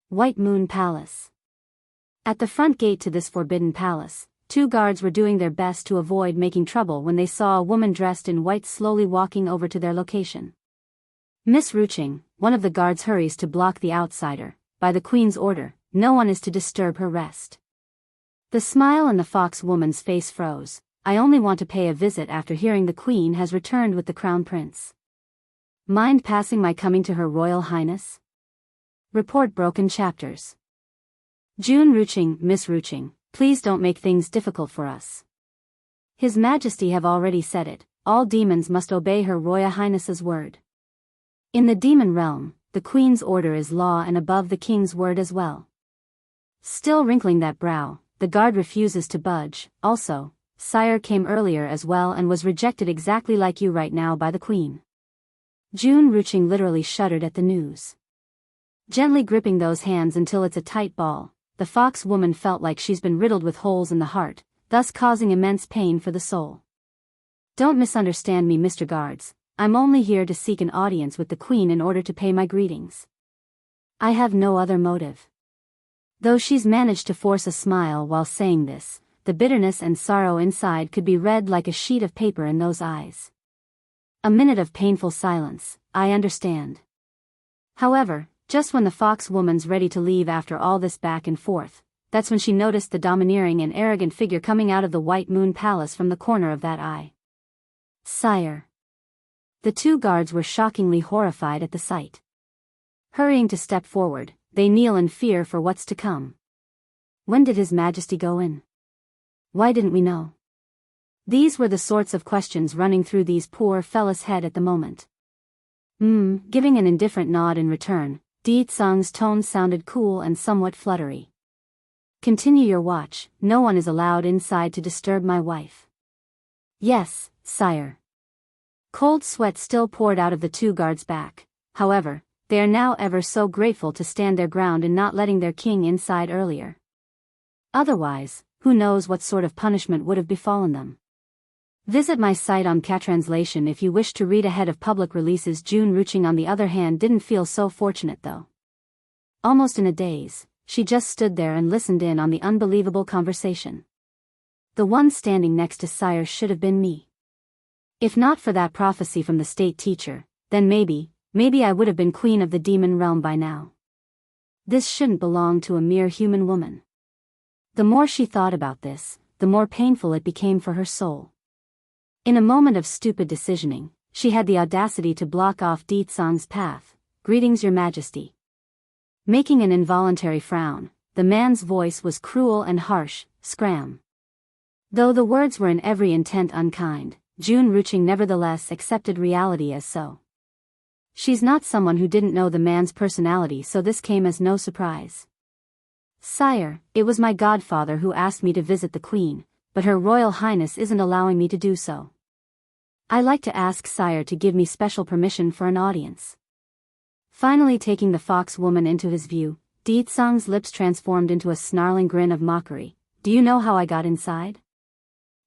White Moon Palace. At the front gate to this forbidden palace, 2 guards were doing their best to avoid making trouble when they saw a woman dressed in white slowly walking over to their location. Miss Ruching, one of the guards hurries to block the outsider. By the Queen's order, no one is to disturb her rest. The smile on the fox woman's face froze. I only want to pay a visit after hearing the Queen has returned with the Crown Prince. Mind passing my coming to Her Royal Highness? Report broken chapters. Jun Ruching, Miss Ruching, please don't make things difficult for us. His Majesty have already said it, all demons must obey Her Royal Highness's word. In the demon realm, the Queen's order is law and above the King's word as well. Still wrinkling that brow, the guard refuses to budge. Also, Sire came earlier as well and was rejected exactly like you right now by the Queen. Jun Ruching literally shuddered at the news. Gently gripping those hands until it's a tight ball, the fox woman felt like she's been riddled with holes in the heart, thus causing immense pain for the soul. Don't misunderstand me, Mr. Guards. I'm only here to seek an audience with the Queen in order to pay my greetings. I have no other motive. Though she's managed to force a smile while saying this, the bitterness and sorrow inside could be read like a sheet of paper in those eyes. A minute of painful silence. I understand. However, just when the fox woman's ready to leave after all this back and forth, that's when she noticed the domineering and arrogant figure coming out of the White Moon Palace from the corner of that eye. Sire. The 2 guards were shockingly horrified at the sight. Hurrying to step forward, they kneel in fear for what's to come. When did His Majesty go in? Why didn't we know? These were the sorts of questions running through these poor fellas' head at the moment. Giving an indifferent nod in return, Di Tsang's tone sounded cool and somewhat fluttery. Continue your watch, no one is allowed inside to disturb my wife. Yes, sire. Cold sweat still poured out of the two guards' back, however, they are now ever so grateful to stand their ground in not letting their king inside earlier. Otherwise, who knows what sort of punishment would have befallen them. Visit my site on Catranslation if you wish to read ahead of public releases. June Ruching on the other hand didn't feel so fortunate though. Almost in a daze, she just stood there and listened in on the unbelievable conversation. The one standing next to sire should have been me. If not for that prophecy from the state teacher, then maybe I would have been queen of the demon realm by now. This shouldn't belong to a mere human woman. The more she thought about this, the more painful it became for her soul. In a moment of stupid decisioning, she had the audacity to block off Di Tsang's path. Greetings, Your Majesty. Making an involuntary frown, the man's voice was cruel and harsh. Scram. Though the words were in every intent unkind, June Ruching nevertheless accepted reality as so. She's not someone who didn't know the man's personality, so this came as no surprise. Sire, it was my godfather who asked me to visit the Queen, but Her Royal Highness isn't allowing me to do so. I like to ask sire to give me special permission for an audience. Finally taking the fox woman into his view, Di Tsang's lips transformed into a snarling grin of mockery. Do you know how I got inside?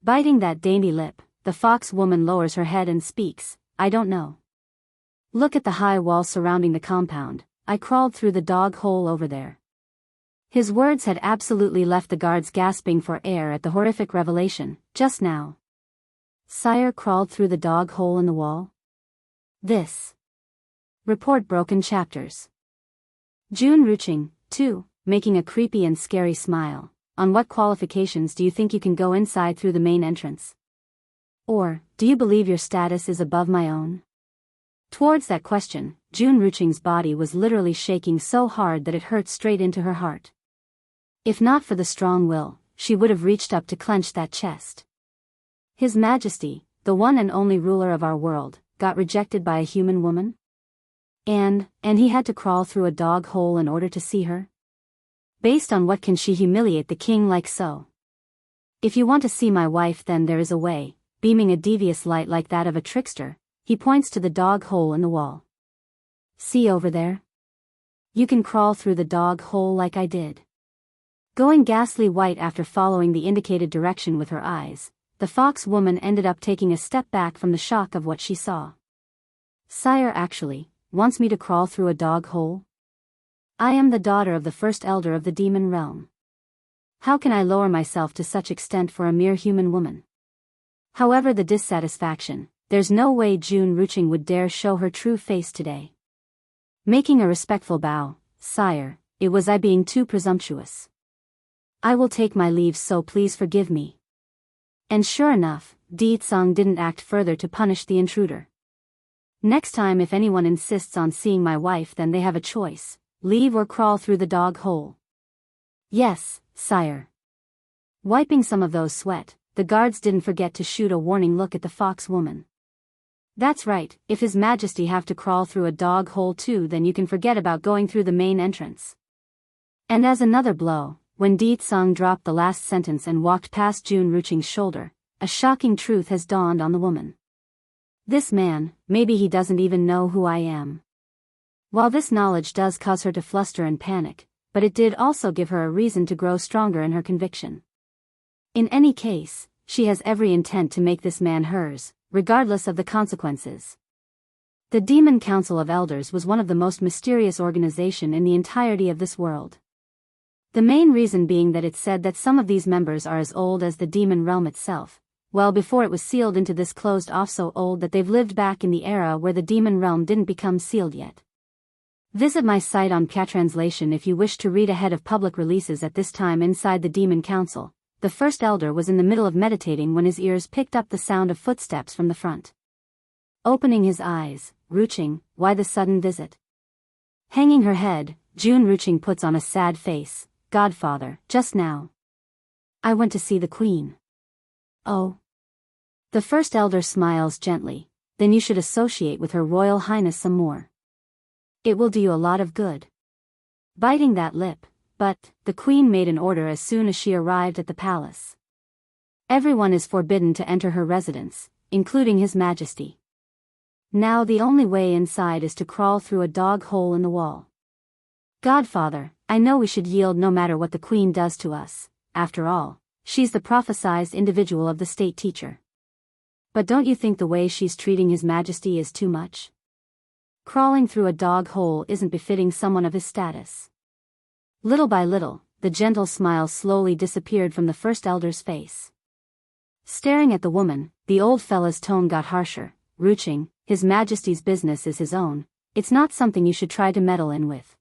Biting that dainty lip, the fox woman lowers her head and speaks, I don't know. Look at the high wall surrounding the compound, I crawled through the dog hole over there. His words had absolutely left the guards gasping for air at the horrific revelation. Just now. Sire crawled through the dog hole in the wall? This. Report broken chapters. June Ruching, too, making a creepy and scary smile. On what qualifications do you think you can go inside through the main entrance? Or, do you believe your status is above my own? Towards that question, June Ruching's body was literally shaking so hard that it hurt straight into her heart. If not for the strong will, she would have reached up to clench that chest. His Majesty, the one and only ruler of our world, got rejected by a human woman? And he had to crawl through a dog hole in order to see her? Based on what can she humiliate the king like so? If you want to see my wife, then there is a way. Beaming a devious light like that of a trickster, he points to the dog hole in the wall. See over there? You can crawl through the dog hole like I did. Going ghastly white after following the indicated direction with her eyes, the fox woman ended up taking a step back from the shock of what she saw. Sire actually wants me to crawl through a dog hole? I am the daughter of the first elder of the demon realm. How can I lower myself to such extent for a mere human woman? However the dissatisfaction, there's no way June Ruching would dare show her true face today. Making a respectful bow, Sire, it was I being too presumptuous. I will take my leave, so please forgive me. And sure enough, Di Tsang didn't act further to punish the intruder. Next time if anyone insists on seeing my wife, then they have a choice, leave or crawl through the dog hole. Yes, sire. Wiping some of those sweat, the guards didn't forget to shoot a warning look at the fox woman. That's right, if His Majesty have to crawl through a dog hole too, then you can forget about going through the main entrance. And as another blow, when Di Tsang dropped the last sentence and walked past June Ruching's shoulder, a shocking truth has dawned on the woman. This man, maybe he doesn't even know who I am. While this knowledge does cause her to fluster and panic, but it did also give her a reason to grow stronger in her conviction. In any case, she has every intent to make this man hers, regardless of the consequences. The Demon Council of Elders was one of the most mysterious organizations in the entirety of this world. The main reason being that it's said that some of these members are as old as the demon realm itself, well before it was sealed into this closed off, so old that they've lived back in the era where the demon realm didn't become sealed yet. Visit my site on Catranslation if you wish to read ahead of public releases. At this time inside the Demon Council, the first elder was in the middle of meditating when his ears picked up the sound of footsteps from the front. Opening his eyes, Ruching, why the sudden visit? Hanging her head, June Ruching puts on a sad face. Godfather, just now. I went to see the Queen. Oh. The first elder smiles gently, then you should associate with Her Royal Highness some more. It will do you a lot of good. Biting that lip, but the queen made an order as soon as she arrived at the palace. Everyone is forbidden to enter her residence, including His Majesty. Now the only way inside is to crawl through a dog hole in the wall. Godfather, I know we should yield no matter what the queen does to us. After all, she's the prophesized individual of the state teacher. But don't you think the way she's treating His Majesty is too much? Crawling through a dog hole isn't befitting someone of his status. Little by little, the gentle smile slowly disappeared from the first elder's face. Staring at the woman, the old fella's tone got harsher. Ruching, His Majesty's business is his own, it's not something you should try to meddle in with.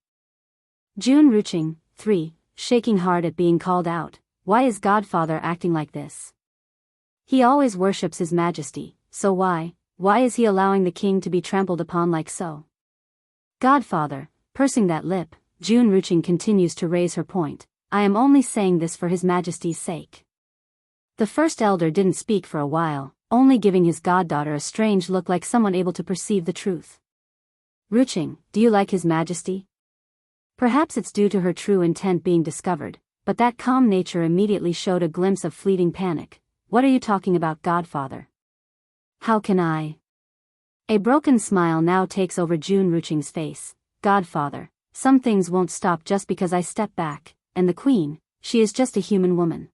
June Ruching, 3, shaking hard at being called out. Why is Godfather acting like this? He always worships His Majesty, so why is he allowing the king to be trampled upon like so? Godfather, pursing that lip, June Ruching continues to raise her point. I am only saying this for His Majesty's sake. The first elder didn't speak for a while, only giving his goddaughter a strange look like someone able to perceive the truth. Ruching, do you like His Majesty? Perhaps it's due to her true intent being discovered, but that calm nature immediately showed a glimpse of fleeting panic. What are you talking about, Godfather? How can I? A broken smile now takes over June Ruching's face. Godfather, some things won't stop just because I step back, and the queen, she is just a human woman.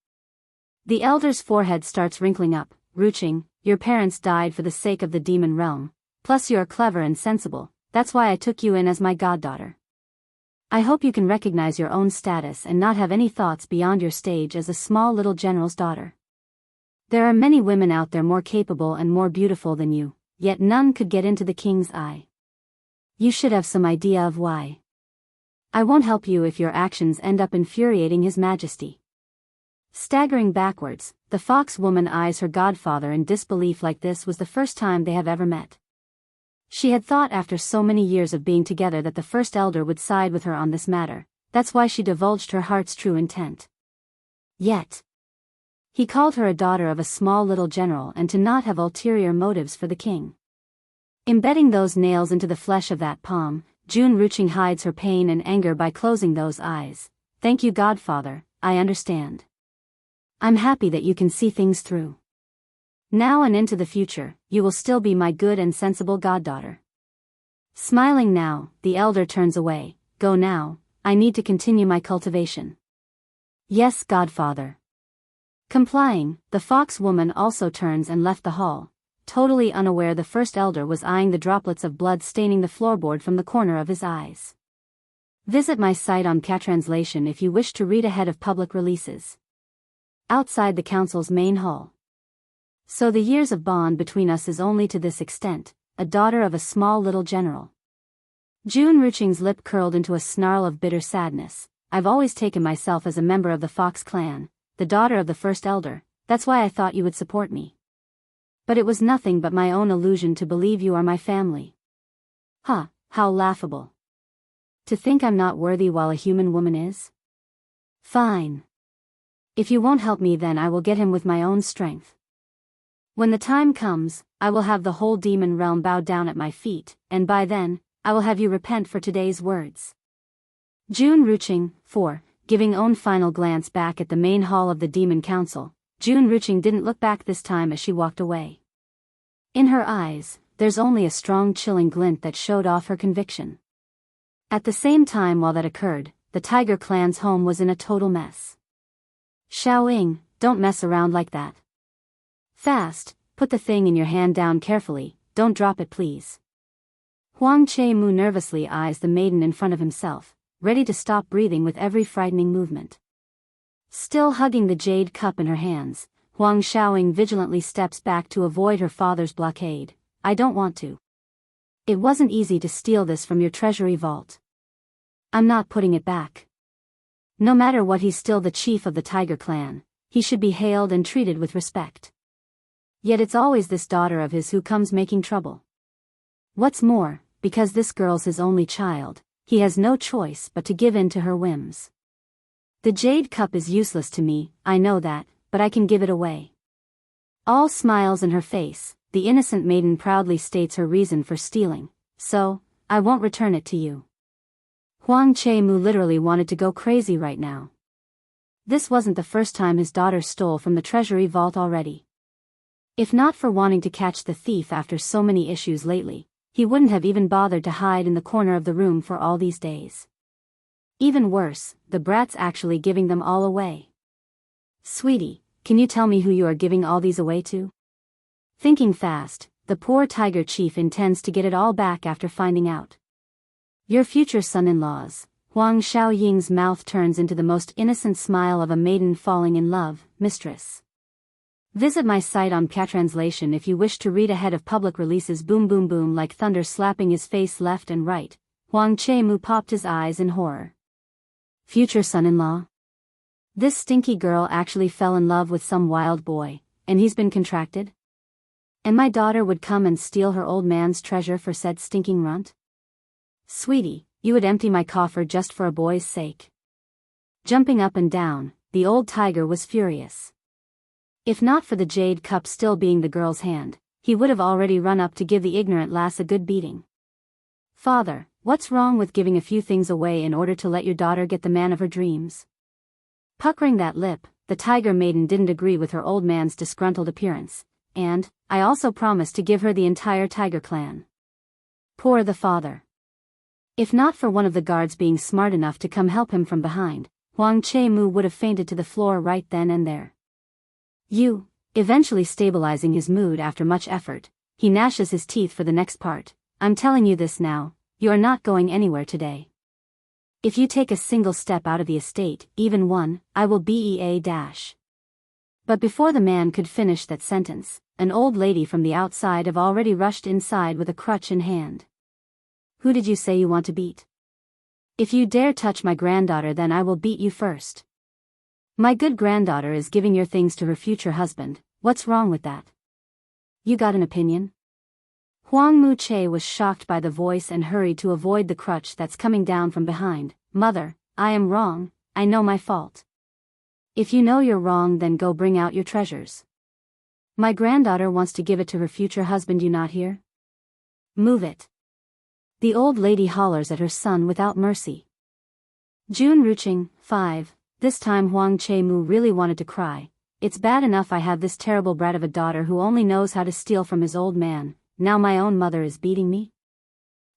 The elder's forehead starts wrinkling up. Ruching, your parents died for the sake of the demon realm, plus you're clever and sensible, that's why I took you in as my goddaughter. I hope you can recognize your own status and not have any thoughts beyond your stage as a small little general's daughter. There are many women out there more capable and more beautiful than you, yet none could get into the king's eye. You should have some idea of why. I won't help you if your actions end up infuriating His Majesty. Staggering backwards, the fox woman eyes her godfather in disbelief like this was the first time they have ever met. She had thought after so many years of being together that the first elder would side with her on this matter, that's why she divulged her heart's true intent. Yet, he called her a daughter of a small little general and to not have ulterior motives for the king. Embedding those nails into the flesh of that palm, June Ruching hides her pain and anger by closing those eyes. Thank you, Godfather, I understand. I'm happy that you can see things through. Now and into the future, you will still be my good and sensible goddaughter. Smiling now, the elder turns away. Go now, I need to continue my cultivation. Yes, Godfather. Complying, the fox woman also turns and left the hall, totally unaware the first elder was eyeing the droplets of blood staining the floorboard from the corner of his eyes. Visit my site on Catranslation if you wish to read ahead of public releases. Outside the council's main hall. So the years of bond between us is only to this extent, a daughter of a small little general. June Ruching's lip curled into a snarl of bitter sadness. I've always taken myself as a member of the Fox clan, the daughter of the first elder, that's why I thought you would support me. But it was nothing but my own illusion to believe you are my family. Huh, how laughable. To think I'm not worthy while a human woman is? Fine. If you won't help me, then I will get him with my own strength. When the time comes, I will have the whole demon realm bow down at my feet, and by then, I will have you repent for today's words. June Ruching, 4, giving own final glance back at the main hall of the Demon Council, June Ruching didn't look back this time as she walked away. In her eyes, there's only a strong chilling glint that showed off her conviction. At the same time while that occurred, the Tiger clan's home was in a total mess. Xiaoying, don't mess around like that. Fast, put the thing in your hand down carefully, don't drop it please. Huang Che-mu nervously eyes the maiden in front of himself, ready to stop breathing with every frightening movement. Still hugging the jade cup in her hands, Huang Xiaoying vigilantly steps back to avoid her father's blockade. I don't want to. It wasn't easy to steal this from your treasury vault. I'm not putting it back. No matter what, he's still the chief of the Tiger clan, he should be hailed and treated with respect. Yet it's always this daughter of his who comes making trouble. What's more, because this girl's his only child, he has no choice but to give in to her whims. The jade cup is useless to me, I know that, but I can give it away. All smiles in her face, the innocent maiden proudly states her reason for stealing. So, I won't return it to you. Huang Che-mu literally wanted to go crazy right now. This wasn't the first time his daughter stole from the treasury vault already. If not for wanting to catch the thief after so many issues lately, he wouldn't have even bothered to hide in the corner of the room for all these days. Even worse, the brat's actually giving them all away. Sweetie, can you tell me who you are giving all these away to? Thinking fast, the poor tiger chief intends to get it all back after finding out. Your future son-in-laws. Huang Xiaoying's mouth turns into the most innocent smile of a maiden falling in love, mistress. Visit my site on Translation if you wish to read ahead of public releases. Boom boom boom, like thunder slapping his face left and right. Huang Che-mu popped his eyes in horror. Future son-in-law? This stinky girl actually fell in love with some wild boy, and he's been contracted? And my daughter would come and steal her old man's treasure for said stinking runt? Sweetie, you would empty my coffer just for a boy's sake. Jumping up and down, the old tiger was furious. If not for the jade cup still being the girl's hand, he would have already run up to give the ignorant lass a good beating. Father, what's wrong with giving a few things away in order to let your daughter get the man of her dreams? Puckering that lip, the tiger maiden didn't agree with her old man's disgruntled appearance, and, I also promised to give her the entire tiger clan. Poor the father. If not for one of the guards being smart enough to come help him from behind, Huang Che-mu would have fainted to the floor right then and there. You, eventually stabilizing his mood after much effort, he gnashes his teeth for the next part. I'm telling you this now, you are not going anywhere today. If you take a single step out of the estate, even one, I will bea-. But before the man could finish that sentence, an old lady from the outside have already rushed inside with a crutch in hand. Who did you say you want to beat? If you dare touch my granddaughter, then I will beat you first. My good granddaughter is giving your things to her future husband. What's wrong with that? You got an opinion? Huang Mu-che was shocked by the voice and hurried to avoid the crutch that's coming down from behind. Mother, I am wrong, I know my fault. If you know you're wrong, then go bring out your treasures. My granddaughter wants to give it to her future husband, you not hear? Move it. The old lady hollers at her son without mercy. June Ruching, 5. This time Huang Che-mu really wanted to cry. It's bad enough I have this terrible brat of a daughter who only knows how to steal from his old man, now my own mother is beating me?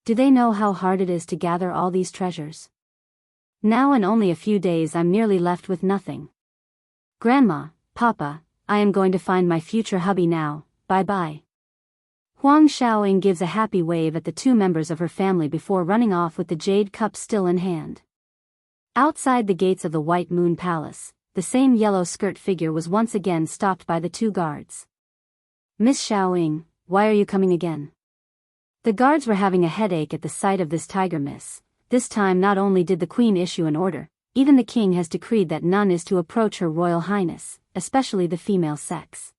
Do they know how hard it is to gather all these treasures? Now in only a few days I'm nearly left with nothing. Grandma, Papa, I am going to find my future hubby now, bye-bye. Huang Xiaoying gives a happy wave at the two members of her family before running off with the jade cup still in hand. Outside the gates of the White Moon Palace, the same yellow skirt figure was once again stopped by the two guards. Miss Xiaoying, why are you coming again? The guards were having a headache at the sight of this tiger, miss. This time not only did the queen issue an order, even the king has decreed that none is to approach her royal highness, especially the female sex.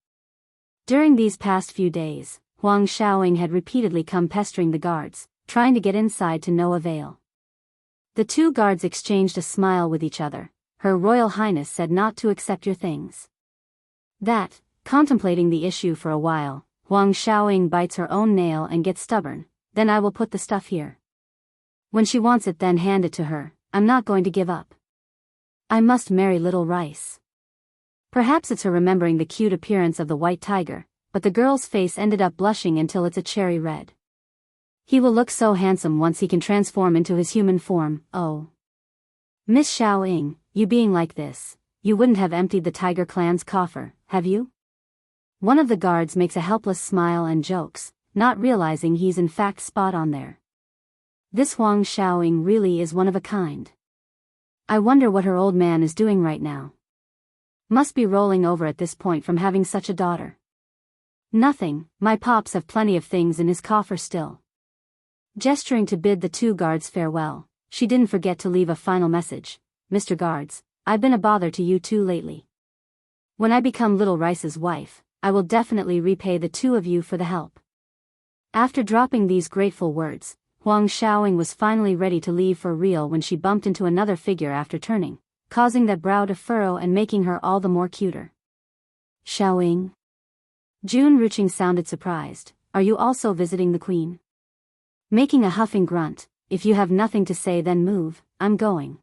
During these past few days, Huang Xiaoying had repeatedly come pestering the guards, trying to get inside to no avail. The two guards exchanged a smile with each other. Her Royal Highness said not to accept your things. That, contemplating the issue for a while, Huang Xiaoying bites her own nail and gets stubborn. Then I will put the stuff here. When she wants it, then hand it to her. I'm not going to give up. I must marry Little Rice. Perhaps it's her remembering the cute appearance of the white tiger, but the girl's face ended up blushing until it's a cherry red. He will look so handsome once he can transform into his human form. Oh. Miss Xiaoying, you being like this, you wouldn't have emptied the tiger clan's coffer, have you? One of the guards makes a helpless smile and jokes, not realizing he's in fact spot on there. This Huang Xiaoying really is one of a kind. I wonder what her old man is doing right now. Must be rolling over at this point from having such a daughter. Nothing, my pops have plenty of things in his coffer still. Gesturing to bid the two guards farewell, she didn't forget to leave a final message. Mr. Guards, I've been a bother to you two lately. When I become Little Rice's wife, I will definitely repay the two of you for the help. After dropping these grateful words, Huang Xiaoying was finally ready to leave for real when she bumped into another figure after turning, causing that brow to furrow and making her all the more cuter. Xiaoying? June Ruching sounded surprised. Are you also visiting the queen? Making a huffing grunt, if you have nothing to say then move, I'm going.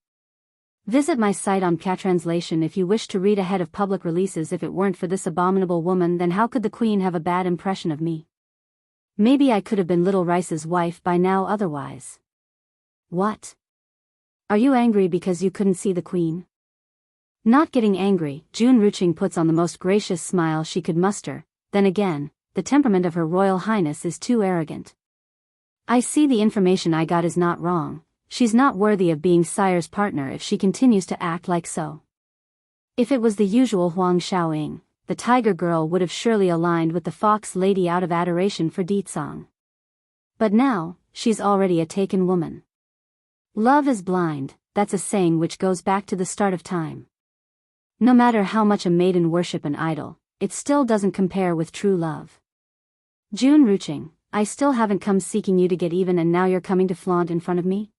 Visit my site on Translation if you wish to read ahead of public releases. If it weren't for this abominable woman, then how could the queen have a bad impression of me? Maybe I could have been Little Rice's wife by now otherwise. What? Are you angry because you couldn't see the queen? Not getting angry, Jun Ruching puts on the most gracious smile she could muster. Then again, the temperament of Her Royal Highness is too arrogant. I see the information I got is not wrong. She's not worthy of being Sire's partner if she continues to act like so. If it was the usual Huang Xiaoying, the tiger girl would have surely aligned with the fox lady out of adoration for Ditsang. But now, she's already a taken woman. Love is blind, that's a saying which goes back to the start of time. No matter how much a maiden worship an idol, it still doesn't compare with true love. Jun Ruching, I still haven't come seeking you to get even and now you're coming to flaunt in front of me?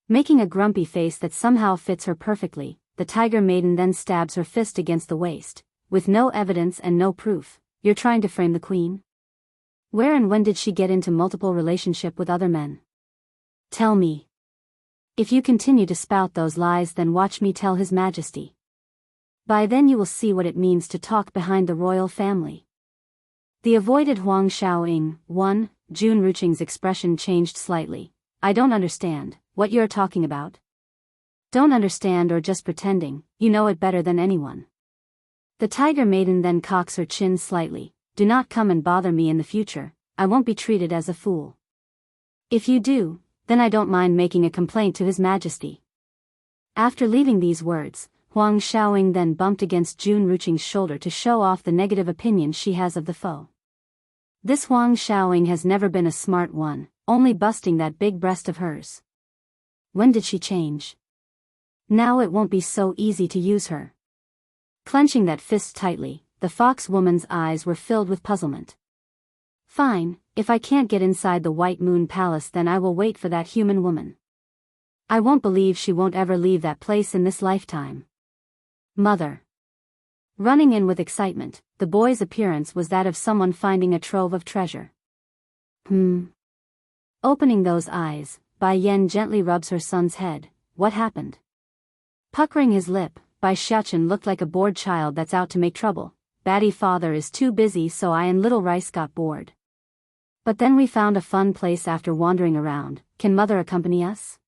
Making a grumpy face that somehow fits her perfectly, the tiger maiden then stabs her fist against the waist. With no evidence and no proof, you're trying to frame the queen? Where and when did she get into multiple relationship with other men? Tell me. If you continue to spout those lies, then watch me tell His Majesty. By then you will see what it means to talk behind the royal family. The avoided Huang Xiaoying, 1, Jun Ruching's expression changed slightly. I don't understand what you're talking about. Don't understand or just pretending, you know it better than anyone. The tiger maiden then cocks her chin slightly. Do not come and bother me in the future, I won't be treated as a fool. If you do, then I don't mind making a complaint to His Majesty. After leaving these words, Huang Xiaoying then bumped against Jun Ruching's shoulder to show off the negative opinion she has of the foe. This Huang Xiaoying has never been a smart one, only busting that big breast of hers. When did she change? Now it won't be so easy to use her. Clenching that fist tightly, the fox woman's eyes were filled with puzzlement. Fine, if I can't get inside the White Moon Palace, then I will wait for that human woman. I won't believe she won't ever leave that place in this lifetime. Mother. Running in with excitement, the boy's appearance was that of someone finding a trove of treasure. Opening those eyes, Bai Yan gently rubs her son's head. What happened? Puckering his lip, Bai Xiachen looked like a bored child that's out to make trouble. Batty father is too busy, so I and Little Rice got bored. But then we found a fun place after wandering around. Can mother accompany us?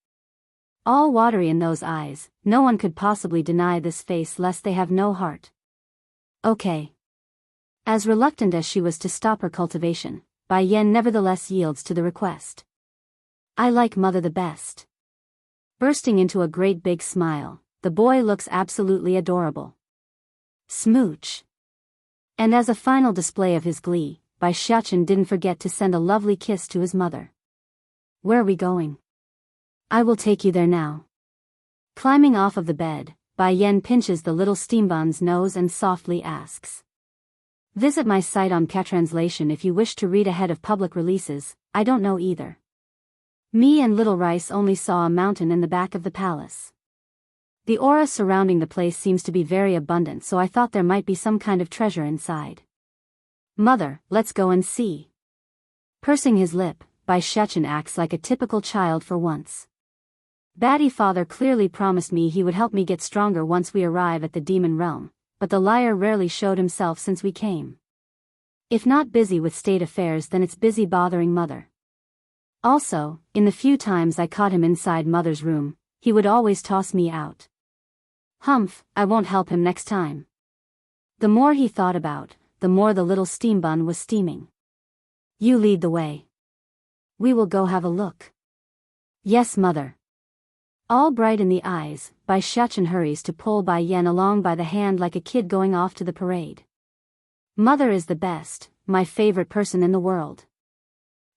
All watery in those eyes, no one could possibly deny this face lest they have no heart. Okay. As reluctant as she was to stop her cultivation, Bai Yan nevertheless yields to the request. I like mother the best. Bursting into a great big smile, the boy looks absolutely adorable. Smooch. And as a final display of his glee, Bai Xiachen didn't forget to send a lovely kiss to his mother. Where are we going? I will take you there now. Climbing off of the bed, Bai Yan pinches the little steambun's nose and softly asks. Visit my site on Translation if you wish to read ahead of public releases. I don't know either. Me and Little Rice only saw a mountain in the back of the palace. The aura surrounding the place seems to be very abundant, so I thought there might be some kind of treasure inside. Mother, let's go and see. Pursing his lip, Bai Xiachen acts like a typical child for once. Batty father clearly promised me he would help me get stronger once we arrive at the demon realm, but the liar rarely showed himself since we came. If not busy with state affairs, then it's busy bothering mother. Also, in the few times I caught him inside mother's room, he would always toss me out. Humph, I won't help him next time. The more he thought about, the more the little steam bun was steaming. You lead the way. We will go have a look. Yes, mother. All bright in the eyes, Bai Xiachen hurries to pull Bai Yan along by the hand like a kid going off to the parade. Mother is the best, my favorite person in the world.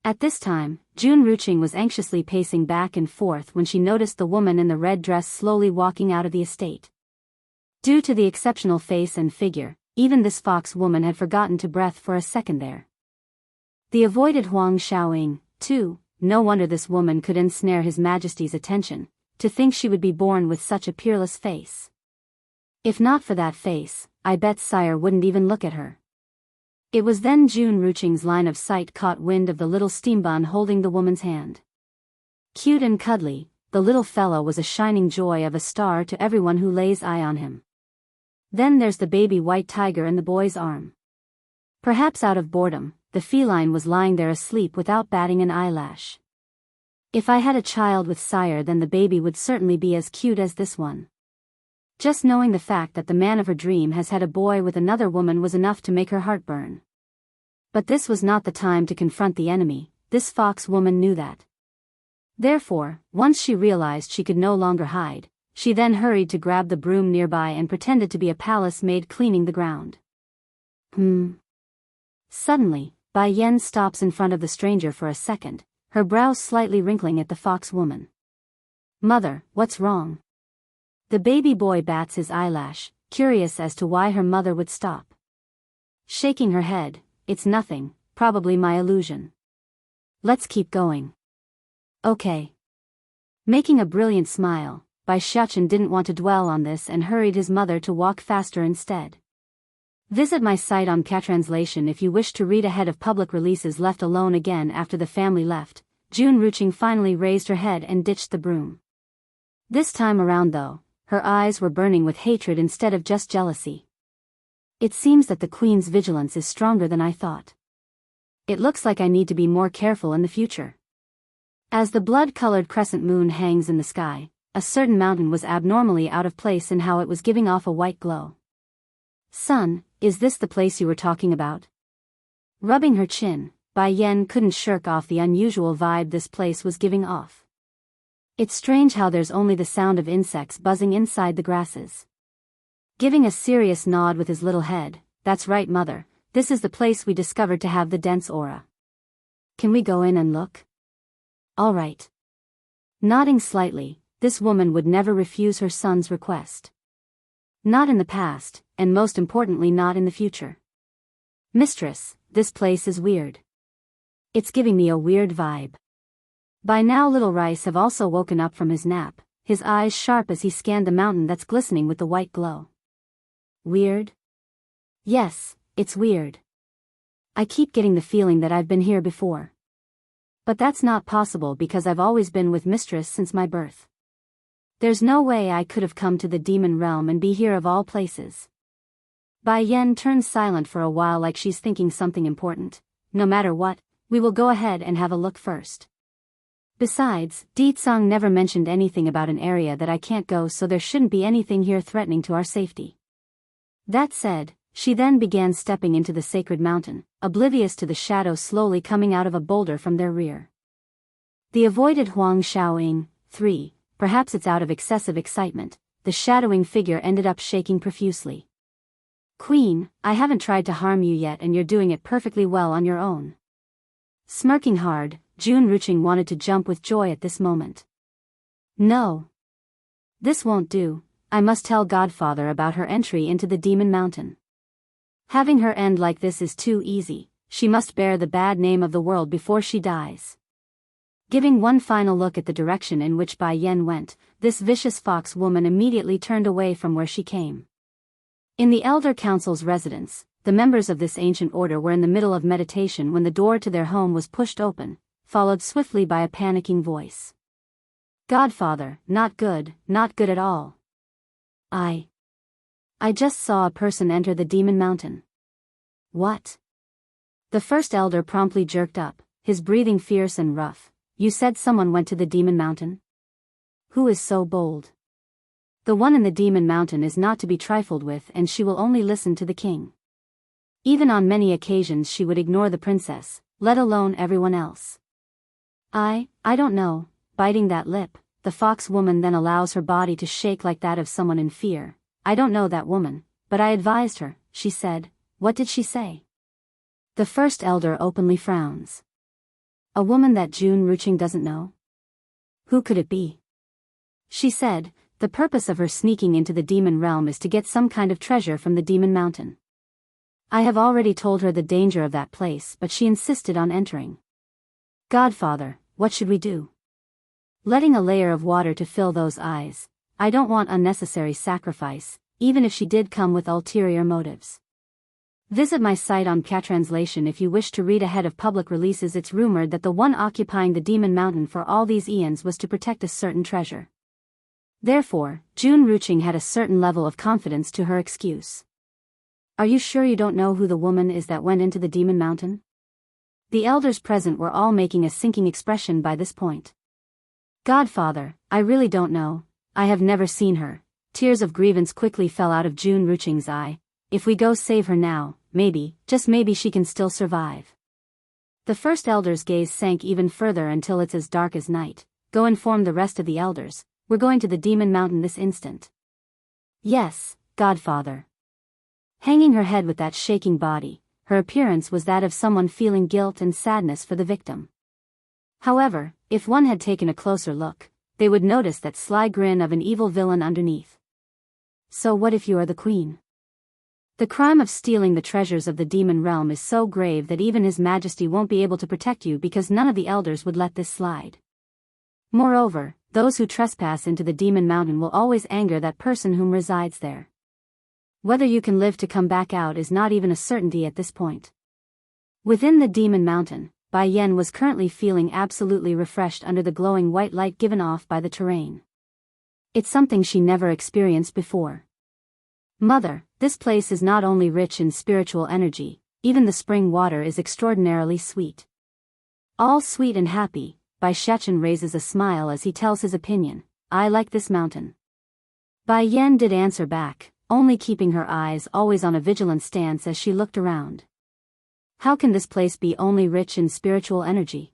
At this time, Jun Ruching was anxiously pacing back and forth when she noticed the woman in the red dress slowly walking out of the estate. Due to the exceptional face and figure, even this fox woman had forgotten to breath for a second there. The avoided Huang Xiaoying, too, no wonder this woman could ensnare His Majesty's attention, to think she would be born with such a peerless face. If not for that face, I bet Sire wouldn't even look at her. It was then June Ruching's line of sight caught wind of the little steambun holding the woman's hand. Cute and cuddly, the little fellow was a shining joy of a star to everyone who lays eye on him. Then there's the baby white tiger in the boy's arm. Perhaps out of boredom, the feline was lying there asleep without batting an eyelash. If I had a child with sire, then the baby would certainly be as cute as this one. Just knowing the fact that the man of her dream has had a boy with another woman was enough to make her heart burn. But this was not the time to confront the enemy, this fox woman knew that. Therefore, once she realized she could no longer hide, she then hurried to grab the broom nearby and pretended to be a palace maid cleaning the ground. Suddenly, Bai Yen stops in front of the stranger for a second, her brows slightly wrinkling at the fox woman. Mother, what's wrong? The baby boy bats his eyelash, curious as to why her mother would stop. Shaking her head, it's nothing, probably my illusion. Let's keep going. Okay. Making a brilliant smile, Bai Xiaochen didn't want to dwell on this and hurried his mother to walk faster instead. Visit my site on Catranslation if you wish to read ahead of public releases. Left alone again after the family left, June Ruching finally raised her head and ditched the broom. This time around though, her eyes were burning with hatred instead of just jealousy. It seems that the queen's vigilance is stronger than I thought. It looks like I need to be more careful in the future. As the blood-colored crescent moon hangs in the sky, a certain mountain was abnormally out of place in how it was giving off a white glow. Son, is this the place you were talking about? Rubbing her chin, Bai Yen couldn't shirk off the unusual vibe this place was giving off. It's strange how there's only the sound of insects buzzing inside the grasses. Giving a serious nod with his little head, that's right mother, this is the place we discovered to have the dense aura. Can we go in and look? All right. Nodding slightly, this woman would never refuse her son's request. Not in the past, and most importantly not in the future. Mistress, this place is weird. It's giving me a weird vibe. By now little Rice have also woken up from his nap, his eyes sharp as he scanned the mountain that's glistening with the white glow. Weird? Yes, it's weird. I keep getting the feeling that I've been here before. But that's not possible because I've always been with Mistress since my birth. There's no way I could have come to the demon realm and be here of all places. Bai Yen turns silent for a while like she's thinking something important. No matter what, we will go ahead and have a look first. Besides, Ditsang never mentioned anything about an area that I can't go, so there shouldn't be anything here threatening to our safety. That said, she then began stepping into the sacred mountain, oblivious to the shadow slowly coming out of a boulder from their rear. The avoided Huang Xiaoying, 3, perhaps it's out of excessive excitement, the shadowing figure ended up shaking profusely. Queen, I haven't tried to harm you yet and you're doing it perfectly well on your own. Smirking hard, June Ruching wanted to jump with joy at this moment. No. This won't do, I must tell Godfather about her entry into the Demon Mountain. Having her end like this is too easy, she must bear the bad name of the world before she dies. Giving one final look at the direction in which Bai Yen went, this vicious fox woman immediately turned away from where she came. In the Elder Council's residence, the members of this ancient order were in the middle of meditation when the door to their home was pushed open, followed swiftly by a panicking voice. Godfather, not good at all. I just saw a person enter the Demon Mountain. What? The first elder promptly jerked up, his breathing fierce and rough. You said someone went to the Demon Mountain? Who is so bold? The one in the Demon Mountain is not to be trifled with, and she will only listen to the king. Even on many occasions she would ignore the princess, let alone everyone else. I don't know. Biting that lip, the fox woman then allows her body to shake like that of someone in fear. I don't know that woman, but I advised her, she said. What did she say? The first elder openly frowns. A woman that June Ruching doesn't know? Who could it be? She said, the purpose of her sneaking into the demon realm is to get some kind of treasure from the Demon Mountain. I have already told her the danger of that place, but she insisted on entering. Godfather, what should we do? Letting a layer of water to fill those eyes. I don't want unnecessary sacrifice, even if she did come with ulterior motives. Visit my site on Audioboo translation if you wish to read ahead of public releases. It's rumored that the one occupying the Demon Mountain for all these eons was to protect a certain treasure. Therefore, Jun Ruching had a certain level of confidence to her excuse. Are you sure you don't know who the woman is that went into the Demon Mountain? The elders present were all making a sinking expression by this point. Godfather, I really don't know, I have never seen her. Tears of grievance quickly fell out of Jun Ruching's eye. If we go save her now, maybe, just maybe she can still survive. The first elder's gaze sank even further until it's as dark as night. Go inform the rest of the elders, we're going to the Demon Mountain this instant. Yes, Godfather. Hanging her head with that shaking body, her appearance was that of someone feeling guilt and sadness for the victim. However, if one had taken a closer look, they would notice that sly grin of an evil villain underneath. So what if you are the queen? The crime of stealing the treasures of the demon realm is so grave that even His Majesty won't be able to protect you because none of the elders would let this slide. Moreover, those who trespass into the Demon Mountain will always anger that person whom resides there. Whether you can live to come back out is not even a certainty at this point. Within the Demon Mountain, Bai Yan was currently feeling absolutely refreshed under the glowing white light given off by the terrain. It's something she never experienced before. Mother, this place is not only rich in spiritual energy, even the spring water is extraordinarily sweet. All sweet and happy, Bai Shechen raises a smile as he tells his opinion. I like this mountain. Bai Yan did answer back, only keeping her eyes always on a vigilant stance as she looked around. How can this place be only rich in spiritual energy?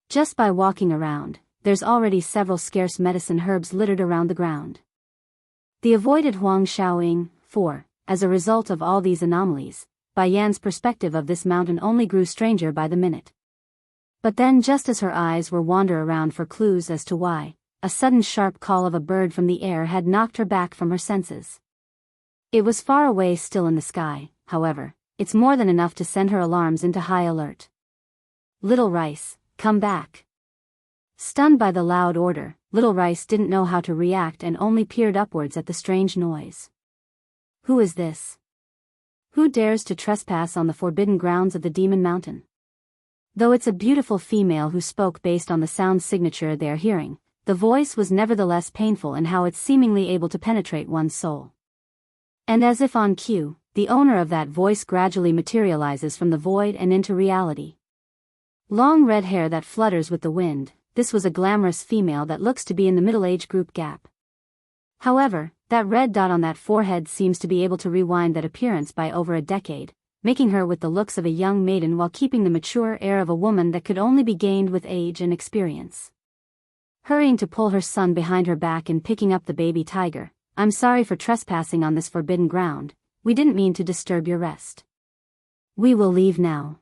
Just by walking around, there's already several scarce medicine herbs littered around the ground. The avoided Huang Xiaoying, for, as a result of all these anomalies, Bai Yan's perspective of this mountain only grew stranger by the minute. But then just as her eyes were wander around for clues as to why, a sudden sharp call of a bird from the air had knocked her back from her senses. It was far away still in the sky, however, it's more than enough to send her alarms into high alert. Little Rice, come back. Stunned by the loud order, Little Rice didn't know how to react and only peered upwards at the strange noise. Who is this? Who dares to trespass on the forbidden grounds of the Demon Mountain? Though it's a beautiful female who spoke based on the sound signature they are hearing, the voice was nevertheless painful in how it's seemingly able to penetrate one's soul. And as if on cue, the owner of that voice gradually materializes from the void and into reality. Long red hair that flutters with the wind, this was a glamorous female that looks to be in the middle-age group gap. However, that red dot on that forehead seems to be able to rewind that appearance by over a decade, making her with the looks of a young maiden while keeping the mature air of a woman that could only be gained with age and experience. Hurrying to pull her son behind her back and picking up the baby tiger, I'm sorry for trespassing on this forbidden ground, we didn't mean to disturb your rest. We will leave now.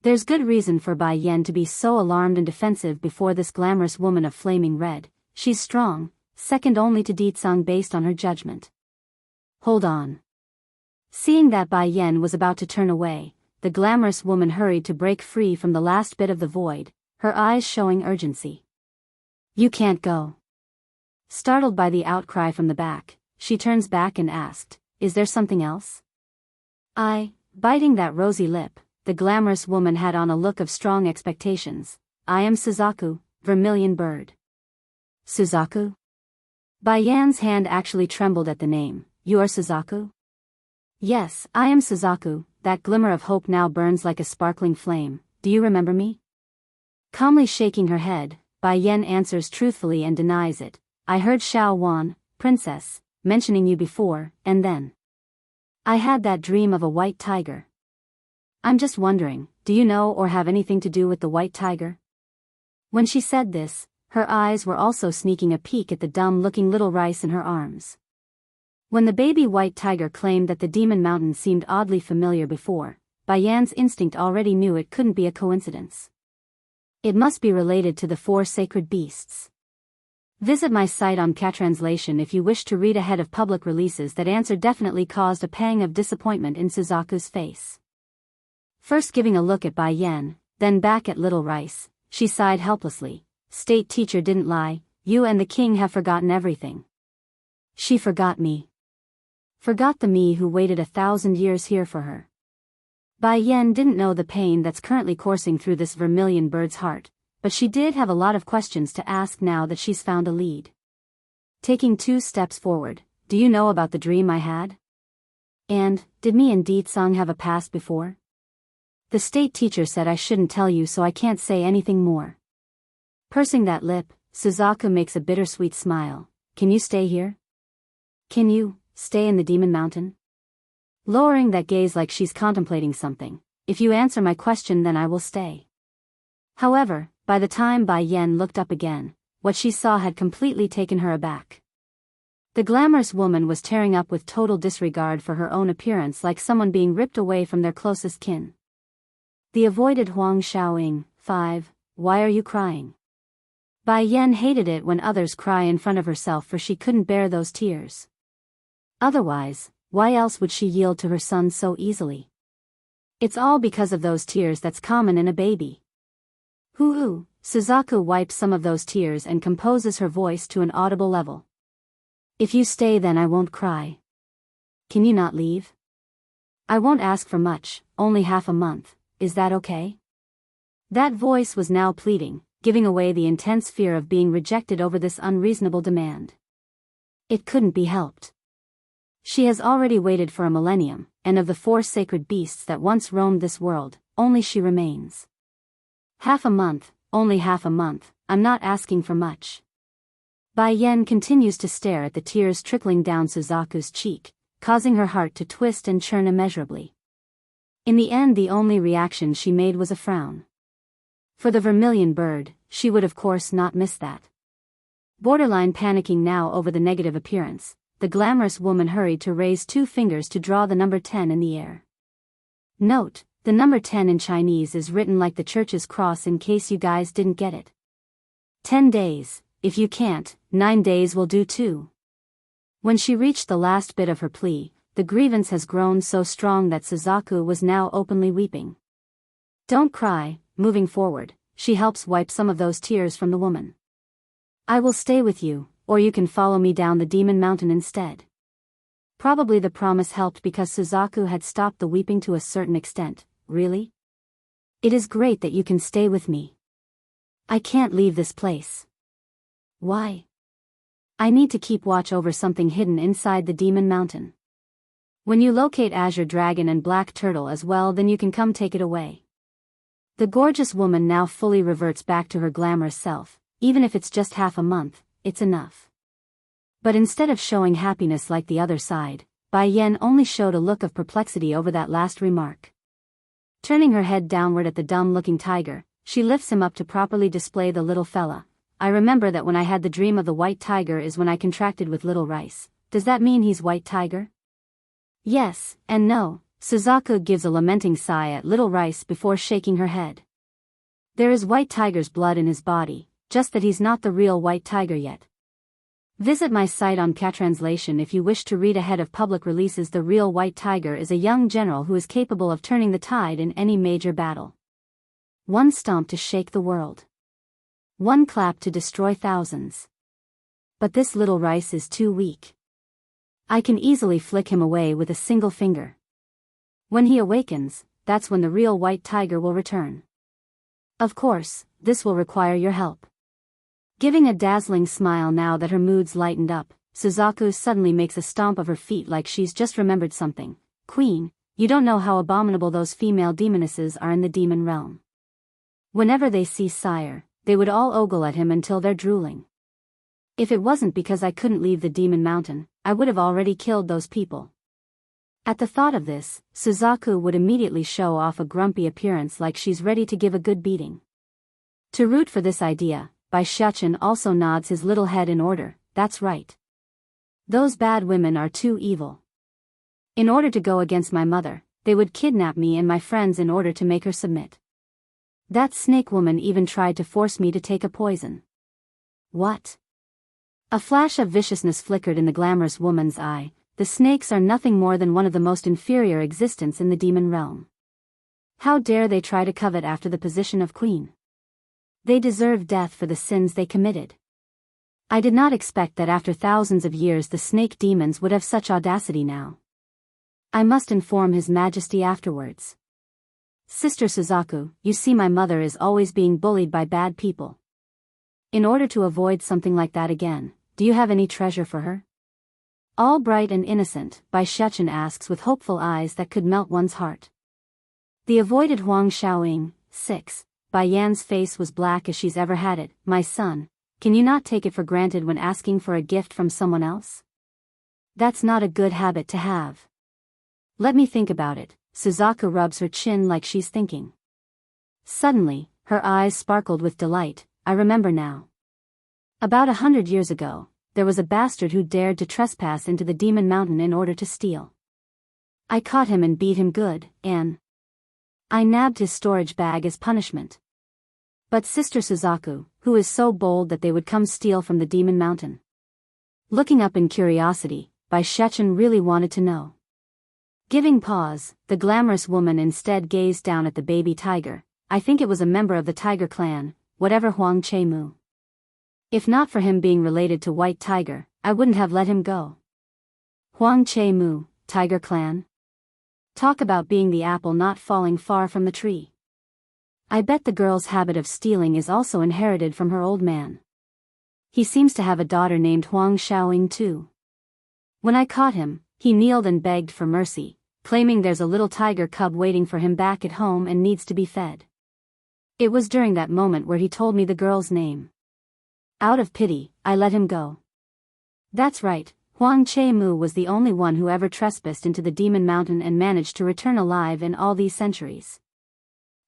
There's good reason for Bai Yan to be so alarmed and defensive before this glamorous woman of flaming red. She's strong, second only to Ditsang based on her judgment. Hold on. Seeing that Bai Yan was about to turn away, the glamorous woman hurried to break free from the last bit of the void, her eyes showing urgency. You can't go. Startled by the outcry from the back, she turns back and asked, is there something else? Biting that rosy lip, the glamorous woman had on a look of strong expectations. I am Suzaku, Vermilion Bird. Suzaku? Bai Yan's hand actually trembled at the name. You are Suzaku? Yes, I am Suzaku, that glimmer of hope now burns like a sparkling flame. Do you remember me? Calmly shaking her head, Bai Yan answers truthfully and denies it. I heard Xiao Wan, princess, mentioning you before, and then I had that dream of a white tiger. I'm just wondering, do you know or have anything to do with the white tiger? When she said this, her eyes were also sneaking a peek at the dumb-looking Little Rice in her arms. When the baby white tiger claimed that the Demon Mountain seemed oddly familiar before, Bai Yan's instinct already knew it couldn't be a coincidence. It must be related to the 4 sacred beasts. Visit my site on Audioboo translation if you wish to read ahead of public releases. That answer definitely caused a pang of disappointment in Suzaku's face. First giving a look at Bai Yan, then back at Little Rice, she sighed helplessly. State teacher didn't lie, you and the king have forgotten everything. She forgot me. Forgot the me who waited 1,000 years here for her. Bai Yan didn't know the pain that's currently coursing through this vermilion bird's heart, but she did have a lot of questions to ask now that she's found a lead. Taking 2 steps forward, do you know about the dream I had? And, did me and Deetsung have a past before? The state teacher said I shouldn't tell you, so I can't say anything more. Pursing that lip, Suzaku makes a bittersweet smile. Can you stay here? Can you stay in the Demon Mountain? Lowering that gaze like she's contemplating something. If you answer my question, then I will stay. However, by the time Bai Yan looked up again, what she saw had completely taken her aback. The glamorous woman was tearing up with total disregard for her own appearance, like someone being ripped away from their closest kin. The avoided Huang Xiaoying. 5. Why are you crying? Bai Yan hated it when others cry in front of herself, for she couldn't bear those tears. Otherwise, why else would she yield to her son so easily? It's all because of those tears that's common in a baby. Hoo-hoo. Suzaku wipes some of those tears and composes her voice to an audible level. If you stay, then I won't cry. Can you not leave? I won't ask for much, only half a month, is that okay? That voice was now pleading, giving away the intense fear of being rejected over this unreasonable demand. It couldn't be helped. She has already waited for a millennium, and of the 4 sacred beasts that once roamed this world, only she remains. Half a month, only half a month, I'm not asking for much. Bai Yan continues to stare at the tears trickling down Suzaku's cheek, causing her heart to twist and churn immeasurably. In the end, the only reaction she made was a frown. For the vermilion bird, she would of course not miss that. Borderline panicking now over the negative appearance, the glamorous woman hurried to raise 2 fingers to draw the number 10 in the air. Note, the number 10 in Chinese is written like the church's cross, in case you guys didn't get it. 10 days, if you can't, 9 days will do too. When she reached the last bit of her plea, the grievance has grown so strong that Suzaku was now openly weeping. Don't cry. Moving forward, she helps wipe some of those tears from the woman. I will stay with you, or you can follow me down the Demon Mountain instead. Probably the promise helped because Suzaku had stopped the weeping to a certain extent. Really? It is great that you can stay with me. I can't leave this place. Why? I need to keep watch over something hidden inside the Demon Mountain. When you locate Azure Dragon and Black Turtle as well, then you can come take it away. The gorgeous woman now fully reverts back to her glamorous self. Even if it's just half a month, it's enough. But instead of showing happiness like the other side, Bai Yan only showed a look of perplexity over that last remark. Turning her head downward at the dumb-looking tiger, she lifts him up to properly display the little fella. I remember that when I had the dream of the white tiger is when I contracted with Little Rice. Does that mean he's white tiger? Yes, and no. Suzaku gives a lamenting sigh at Little Rice before shaking her head. There is white tiger's blood in his body, just that he's not the real white tiger yet. Visit my site on Catranslation if you wish to read ahead of public releases. The real white tiger is a young general who is capable of turning the tide in any major battle. One stomp to shake the world. One clap to destroy thousands. But this Little Rice is too weak. I can easily flick him away with a single finger. When he awakens, that's when the real white tiger will return. Of course, this will require your help. Giving a dazzling smile now that her moods lightened up, Suzaku suddenly makes a stomp of her feet like she's just remembered something. Queen, you don't know how abominable those female demonesses are in the demon realm. Whenever they see Sire, they would all ogle at him until they're drooling. If it wasn't because I couldn't leave the Demon Mountain, I would have already killed those people. At the thought of this, Suzaku would immediately show off a grumpy appearance like she's ready to give a good beating. To root for this idea, Bai Shuchen also nods his little head in order. That's right. Those bad women are too evil. In order to go against my mother, they would kidnap me and my friends in order to make her submit. That snake woman even tried to force me to take a poison. What? A flash of viciousness flickered in the glamorous woman's eye. The snakes are nothing more than one of the most inferior existence in the demon realm. How dare they try to covet after the position of queen? They deserve death for the sins they committed. I did not expect that after thousands of years the snake demons would have such audacity now. I must inform His Majesty afterwards. Sister Suzaku, you see my mother is always being bullied by bad people. In order to avoid something like that again, do you have any treasure for her? All bright and innocent, Bai Shechen asks with hopeful eyes that could melt one's heart. The avoided Huang Xiaoying, 6. Bai Yan's face was black as she's ever had it. My son, can you not take it for granted when asking for a gift from someone else? That's not a good habit to have. Let me think about it. Suzaku rubs her chin like she's thinking. Suddenly, her eyes sparkled with delight. I remember now. About 100 years ago, there was a bastard who dared to trespass into the Demon Mountain in order to steal. I caught him and beat him good, and I nabbed his storage bag as punishment. But Sister Suzaku, who is so bold that they would come steal from the Demon Mountain? Looking up in curiosity, Bai Shechen really wanted to know. Giving pause, the glamorous woman instead gazed down at the baby tiger. I think it was a member of the tiger clan, whatever Huang Chemu. If not for him being related to White Tiger, I wouldn't have let him go. Huang Chemu, tiger clan? Talk about being the apple not falling far from the tree. I bet the girl's habit of stealing is also inherited from her old man. He seems to have a daughter named Huang Xiaoying too. When I caught him, he kneeled and begged for mercy, claiming there's a little tiger cub waiting for him back at home and needs to be fed. It was during that moment where he told me the girl's name. Out of pity, I let him go. That's right, Huang Chemu was the only one who ever trespassed into the Demon Mountain and managed to return alive in all these centuries.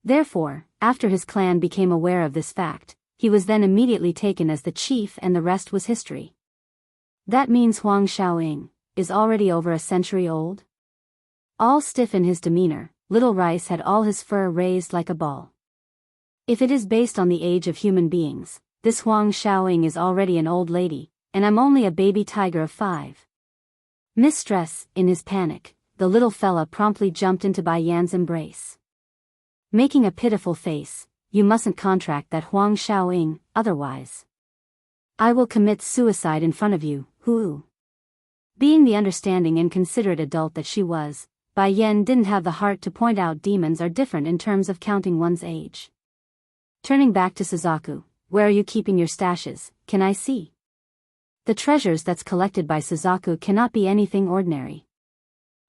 Therefore, after his clan became aware of this fact, he was then immediately taken as the chief and the rest was history. That means Huang Xiaoying is already over a century old? All stiff in his demeanor, Little Rice had all his fur raised like a ball. If it is based on the age of human beings, this Huang Xiaoying is already an old lady, and I'm only a baby tiger of 5. Mistress, in his panic, the little fella promptly jumped into Bai Yan's embrace. Making a pitiful face, you mustn't contract that Huang Xiaoying, otherwise I will commit suicide in front of you, Hu. Being the understanding and considerate adult that she was, Bai Yan didn't have the heart to point out demons are different in terms of counting one's age. Turning back to Suzaku, where are you keeping your stashes, can I see? The treasures that's collected by Suzaku cannot be anything ordinary.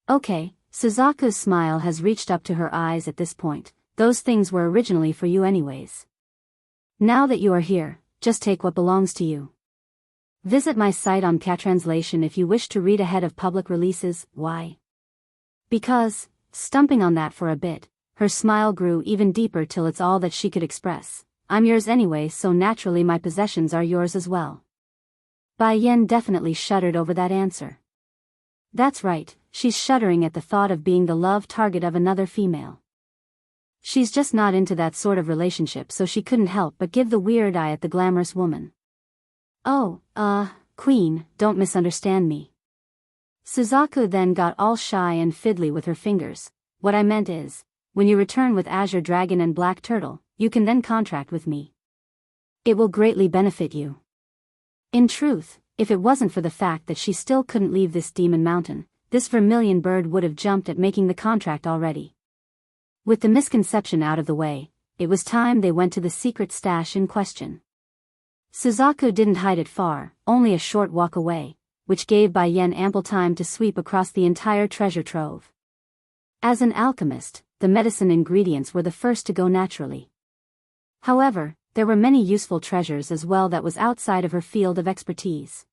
Okay, Suzaku's smile has reached up to her eyes at this point. Those things were originally for you anyways. Now that you are here, just take what belongs to you. Visit my site on Catranslation if you wish to read ahead of public releases. Why? Because, stumping on that for a bit, her smile grew even deeper till it's all that she could express. I'm yours anyway, so naturally my possessions are yours as well. Bai Yan definitely shuddered over that answer. That's right, she's shuddering at the thought of being the love target of another female. She's just not into that sort of relationship, so she couldn't help but give the weird eye at the glamorous woman. Oh, Queen, don't misunderstand me. Suzaku then got all shy and fiddly with her fingers. What I meant is, when you return with Azure Dragon and Black Turtle, you can then contract with me. It will greatly benefit you. In truth, if it wasn't for the fact that she still couldn't leave this Demon Mountain, this vermilion bird would have jumped at making the contract already. With the misconception out of the way, it was time they went to the secret stash in question. Suzaku didn't hide it far, only a short walk away, which gave Bai Yan ample time to sweep across the entire treasure trove. As an alchemist, the medicine ingredients were the first to go naturally. However, there were many useful treasures as well that was outside of her field of expertise.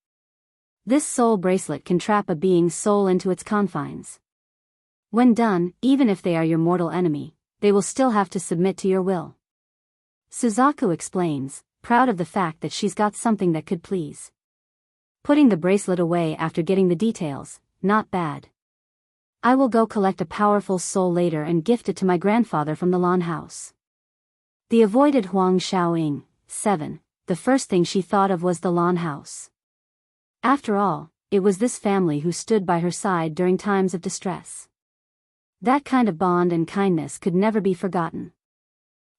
This soul bracelet can trap a being's soul into its confines. When done, even if they are your mortal enemy, they will still have to submit to your will. Suzaku explains, proud of the fact that she's got something that could please. Putting the bracelet away after getting the details, not bad. I will go collect a powerful soul later and gift it to my grandfather from the Lan house. The avoided Huang Xiaoying, 7, the first thing she thought of was the Lan house. After all, it was this family who stood by her side during times of distress. That kind of bond and kindness could never be forgotten.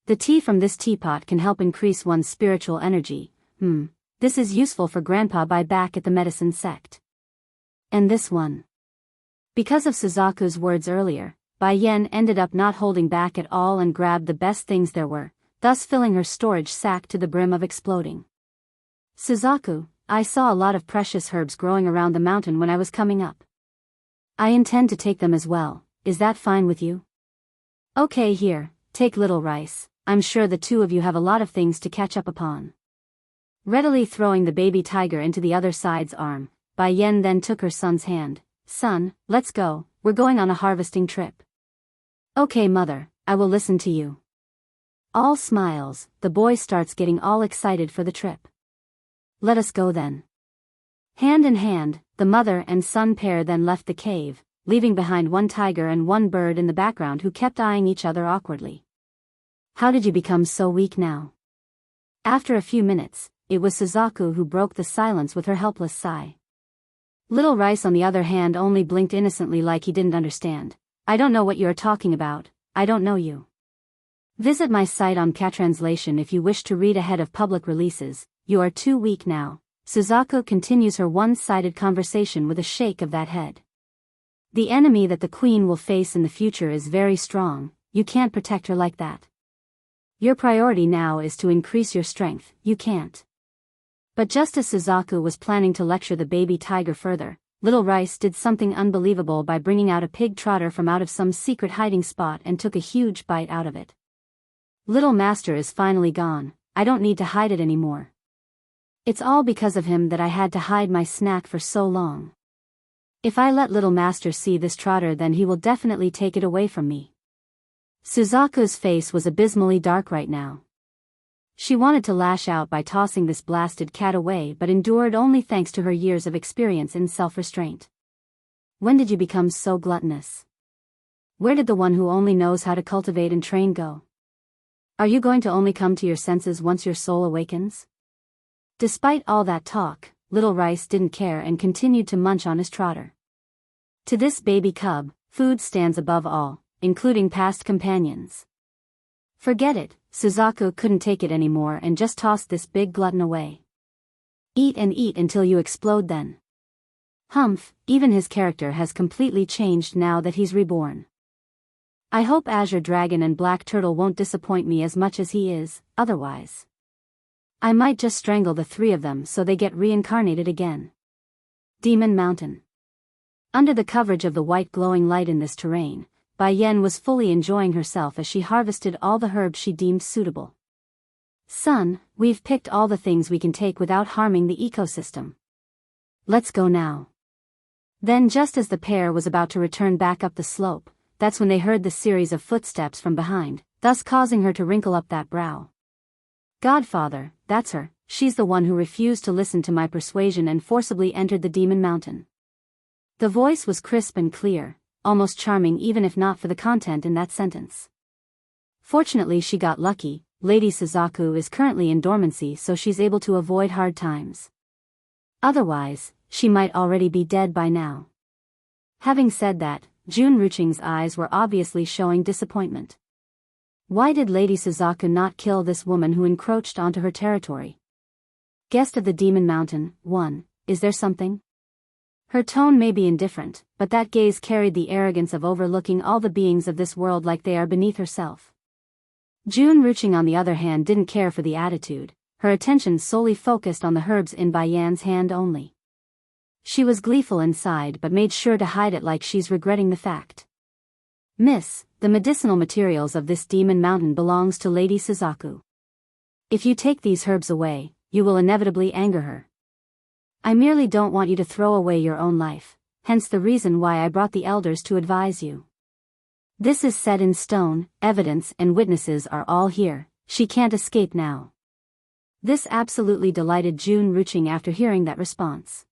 The tea from this teapot can help increase one's spiritual energy. This is useful for Grandpa back at the medicine sect. And this one. Because of Suzaku's words earlier, Bai Yen ended up not holding back at all and grabbed the best things there were, thus filling her storage sack to the brim of exploding. Suzaku, I saw a lot of precious herbs growing around the mountain when I was coming up. I intend to take them as well, is that fine with you? Okay, here, take Little Rice, I'm sure the two of you have a lot of things to catch up upon. Readily throwing the baby tiger into the other side's arm, Bai Yen then took her son's hand. Son, let's go, we're going on a harvesting trip. Okay mother, I will listen to you. All smiles, the boy starts getting all excited for the trip. Let us go then. Hand in hand, the mother and son pair then left the cave, leaving behind one tiger and one bird in the background who kept eyeing each other awkwardly. How did you become so weak now? After a few minutes, it was Suzaku who broke the silence with her helpless sigh. Little Rice on the other hand only blinked innocently like he didn't understand. I don't know what you are talking about, I don't know you. Visit my site on Catranslation if you wish to read ahead of public releases. You are too weak now. Suzaku continues her one-sided conversation with a shake of that head. The enemy that the queen will face in the future is very strong, you can't protect her like that. Your priority now is to increase your strength, you can't. But just as Suzaku was planning to lecture the baby tiger further, Little Rice did something unbelievable by bringing out a pig trotter from out of some secret hiding spot and took a huge bite out of it. Little Master is finally gone, I don't need to hide it anymore. It's all because of him that I had to hide my snack for so long. If I let Little Master see this trotter then he will definitely take it away from me. Suzaku's face was abysmally dark right now. She wanted to lash out by tossing this blasted cat away but endured only thanks to her years of experience in self-restraint. When did you become so gluttonous? Where did the one who only knows how to cultivate and train go? Are you going to only come to your senses once your soul awakens? Despite all that talk, Little Rice didn't care and continued to munch on his trotter. To this baby cub, food stands above all, including past companions. Forget it, Suzaku couldn't take it anymore and just tossed this big glutton away. Eat and eat until you explode then. Humph, even his character has completely changed now that he's reborn. I hope Azure Dragon and Black Turtle won't disappoint me as much as he is, otherwise I might just strangle the three of them so they get reincarnated again. Demon Mountain. Under the coverage of the white glowing light in this terrain, Bai Yen was fully enjoying herself as she harvested all the herbs she deemed suitable. Son, we've picked all the things we can take without harming the ecosystem. Let's go now. Then just as the pair was about to return back up the slope, that's when they heard the series of footsteps from behind, thus causing her to wrinkle up that brow. Godfather, that's her, she's the one who refused to listen to my persuasion and forcibly entered the Demon Mountain. The voice was crisp and clear, almost charming even if not for the content in that sentence. Fortunately she got lucky, Lady Suzaku is currently in dormancy so she's able to avoid hard times. Otherwise, she might already be dead by now. Having said that, Jun Ruching's eyes were obviously showing disappointment. Why did Lady Suzaku not kill this woman who encroached onto her territory? Guest of the Demon Mountain, 1, is there something? Her tone may be indifferent, but that gaze carried the arrogance of overlooking all the beings of this world like they are beneath herself. Jun Ruching on the other hand didn't care for the attitude, her attention solely focused on the herbs in Bai Yan's hand only. She was gleeful inside but made sure to hide it like she's regretting the fact. Miss, the medicinal materials of this demon mountain belongs to Lady Suzaku. If you take these herbs away, you will inevitably anger her. I merely don't want you to throw away your own life, hence the reason why I brought the elders to advise you. This is set in stone, evidence and witnesses are all here, she can't escape now. This absolutely delighted Jun Ruching after hearing that response.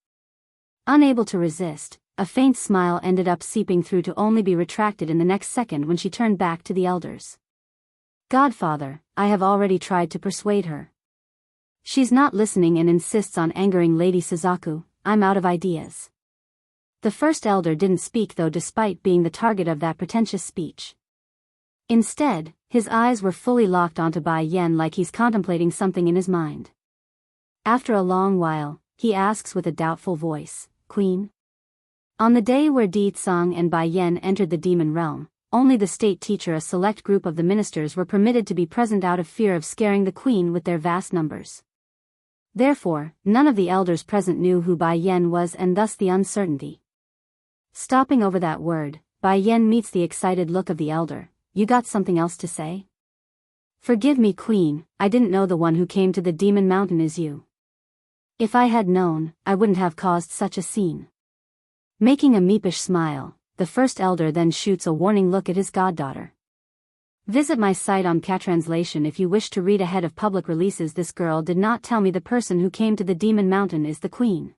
Unable to resist, a faint smile ended up seeping through to only be retracted in the next second when she turned back to the elders. Godfather, I have already tried to persuade her. She's not listening and insists on angering Lady Suzaku, I'm out of ideas. The first elder didn't speak though despite being the target of that pretentious speech. Instead, his eyes were fully locked onto Bai Yen like he's contemplating something in his mind. After a long while, he asks with a doubtful voice, Queen? On the day where Di Tsang and Bai Yan entered the demon realm, only the state teacher, a select group of the ministers, were permitted to be present out of fear of scaring the queen with their vast numbers. Therefore, none of the elders present knew who Bai Yan was, and thus the uncertainty. Stopping over that word, Bai Yan meets the excited look of the elder. You got something else to say? Forgive me, Queen, I didn't know the one who came to the demon mountain is you. If I had known, I wouldn't have caused such a scene. Making a meepish smile, the first elder then shoots a warning look at his goddaughter. Visit my site on Translation if you wish to read ahead of public releases. This girl did not tell me the person who came to the demon mountain is the queen.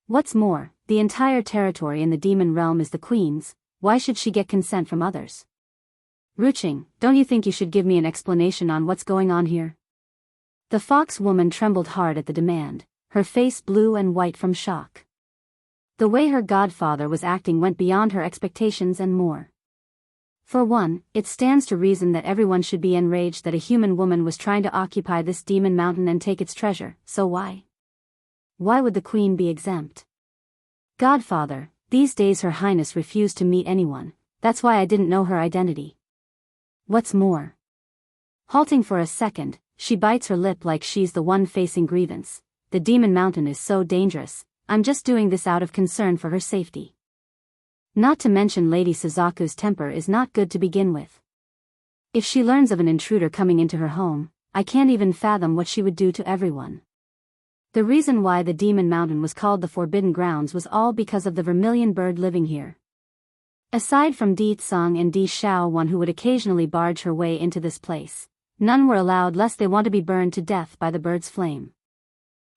What's more, the entire territory in the demon realm is the queen's. Why should she get consent from others? Ruching, don't you think you should give me an explanation on what's going on here? The fox woman trembled hard at the demand, her face blue and white from shock. The way her godfather was acting went beyond her expectations and more. For one, it stands to reason that everyone should be enraged that a human woman was trying to occupy this demon mountain and take its treasure, so why? Why would the queen be exempt? Godfather, these days Her Highness refused to meet anyone, that's why I didn't know her identity. What's more? Halting for a second, she bites her lip like she's the one facing grievance. The demon mountain is so dangerous, I'm just doing this out of concern for her safety. Not to mention Lady Suzaku's temper is not good to begin with. If she learns of an intruder coming into her home, I can't even fathom what she would do to everyone. The reason why the demon mountain was called the Forbidden Grounds was all because of the vermilion bird living here. Aside from Di Tsang and Di Shao, one who would occasionally barge her way into this place, none were allowed lest they want to be burned to death by the bird's flame.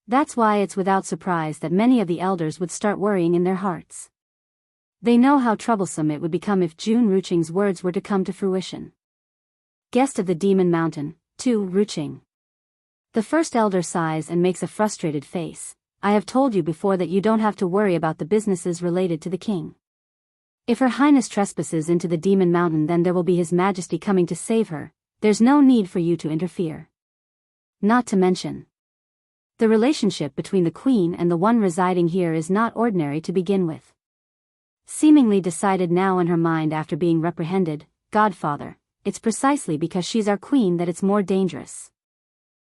That's why it's without surprise that many of the elders would start worrying in their hearts. They know how troublesome it would become if Jun Ruching's words were to come to fruition. Guest of the demon mountain, 2 Ruching. The first elder sighs and makes a frustrated face. I have told you before that you don't have to worry about the businesses related to the king. If Her Highness trespasses into the demon mountain, then there will be His Majesty coming to save her. There's no need for you to interfere. Not to mention, the relationship between the queen and the one residing here is not ordinary to begin with. Seemingly decided now in her mind after being reprehended, Godfather, it's precisely because she's our queen that it's more dangerous.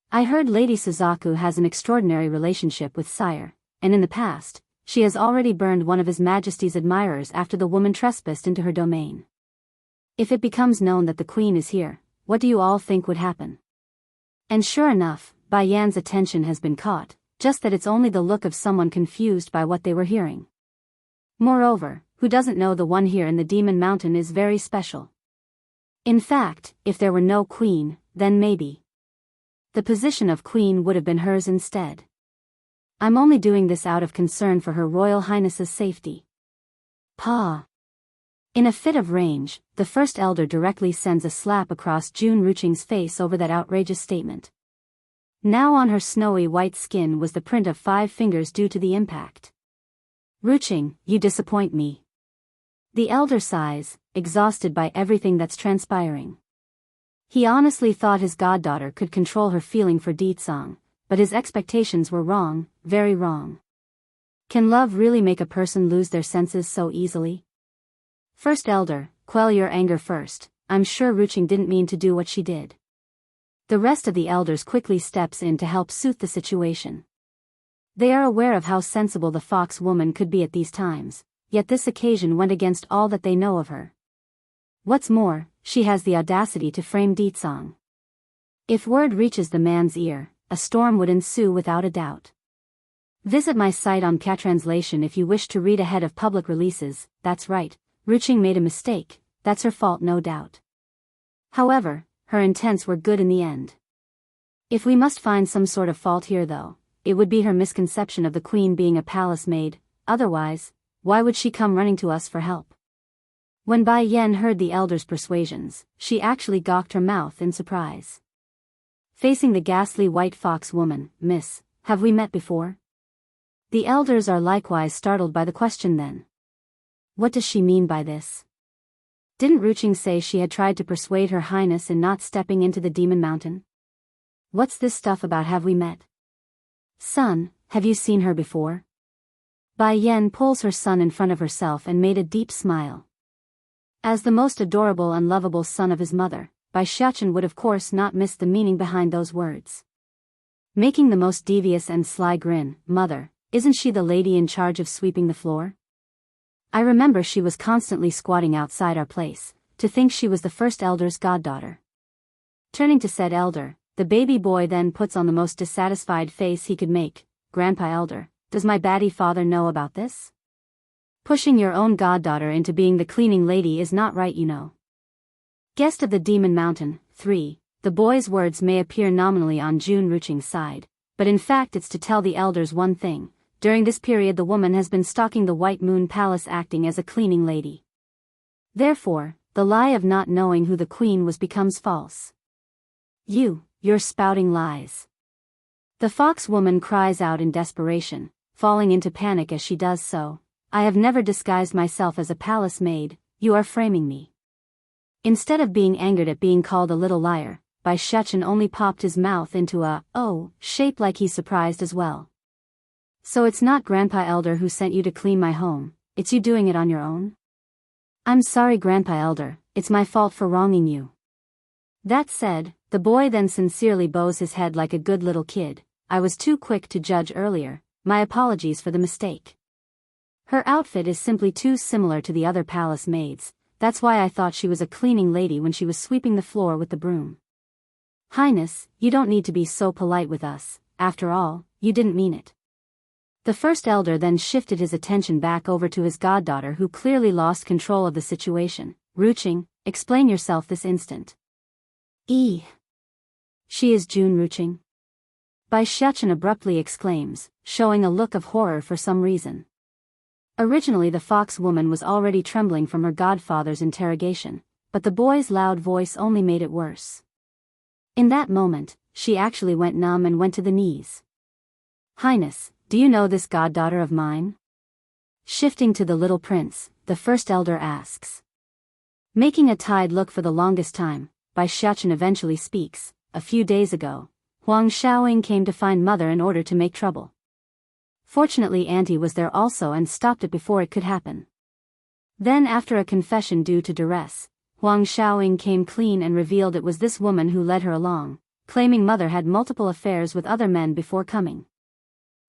I heard Lady Suzaku has an extraordinary relationship with Sire, and in the past, she has already burned one of His Majesty's admirers after the woman trespassed into her domain. If it becomes known that the queen is here, what do you all think would happen? And sure enough, Bai Yan's attention has been caught, just that it's only the look of someone confused by what they were hearing. Moreover, who doesn't know the one here in the demon mountain is very special? In fact, if there were no queen, then maybe the position of queen would have been hers instead. I'm only doing this out of concern for Her Royal Highness's safety. Pa. In a fit of rage, the first elder directly sends a slap across Jun Ruching's face over that outrageous statement. Now on her snowy white skin was the print of 5 fingers due to the impact. Ruching, you disappoint me. The elder sighs, exhausted by everything that's transpiring. He honestly thought his goddaughter could control her feeling for Di Tsang, but his expectations were wrong, very wrong. Can love really make a person lose their senses so easily? First elder, quell your anger first. I'm sure Ruching didn't mean to do what she did. The rest of the elders quickly steps in to help soothe the situation. They are aware of how sensible the fox woman could be at these times, yet this occasion went against all that they know of her. What's more, she has the audacity to frame Di Tsang. If word reaches the man's ear, a storm would ensue without a doubt. Visit my site on Translation if you wish to read ahead of public releases. That's right, Ruching made a mistake, that's her fault no doubt. However, her intents were good in the end. If we must find some sort of fault here though, it would be her misconception of the queen being a palace maid. Otherwise, why would she come running to us for help? When Bai Yan heard the elder's persuasions, she actually gawked her mouth in surprise. Facing the ghastly white fox woman, Miss, have we met before? The elders are likewise startled by the question then. What does she mean by this? Didn't Ruching say she had tried to persuade Her Highness in not stepping into the demon mountain? What's this stuff about have we met? Son, have you seen her before? Bai Yan pulls her son in front of herself and made a deep smile. As the most adorable and lovable son of his mother, Bai Xiachen would of course not miss the meaning behind those words. Making the most devious and sly grin, Mother, isn't she the lady in charge of sweeping the floor? I remember she was constantly squatting outside our place. To think she was the first elder's goddaughter. Turning to said elder, the baby boy then puts on the most dissatisfied face he could make. Grandpa Elder, does my baddie father know about this? Pushing your own goddaughter into being the cleaning lady is not right, you know. Guest of the Demon Mountain, 3. The boy's words may appear nominally on Jun Ruching's side, but in fact it's to tell the elders one thing. During this period the woman has been stalking the White Moon Palace acting as a cleaning lady. Therefore, the lie of not knowing who the queen was becomes false. You're spouting lies. The fox woman cries out in desperation, falling into panic as she does so. I have never disguised myself as a palace maid, you are framing me. Instead of being angered at being called a little liar, Bai Xiachen only popped his mouth into a shape like he's surprised as well. So it's not Grandpa Elder who sent you to clean my home, it's you doing it on your own? I'm sorry Grandpa Elder, it's my fault for wronging you. That said, the boy then sincerely bows his head like a good little kid. I was too quick to judge earlier, my apologies for the mistake. Her outfit is simply too similar to the other palace maids, that's why I thought she was a cleaning lady when she was sweeping the floor with the broom. Highness, you don't need to be so polite with us, after all, you didn't mean it. The first elder then shifted his attention back over to his goddaughter who clearly lost control of the situation. Ruching, explain yourself this instant. She is Jun Ruching. Bai Xiachen abruptly exclaims, showing a look of horror for some reason. Originally the fox woman was already trembling from her godfather's interrogation, but the boy's loud voice only made it worse. In that moment, she actually went numb and went to the knees. Highness, do you know this goddaughter of mine? Shifting to the little prince, the first elder asks. Making a tied look for the longest time, Bai Xiachen eventually speaks. A few days ago, Huang Xiaoying came to find mother in order to make trouble. Fortunately auntie was there also and stopped it before it could happen. Then after a confession due to duress, Huang Xiaoying came clean and revealed it was this woman who led her along, claiming mother had multiple affairs with other men before coming.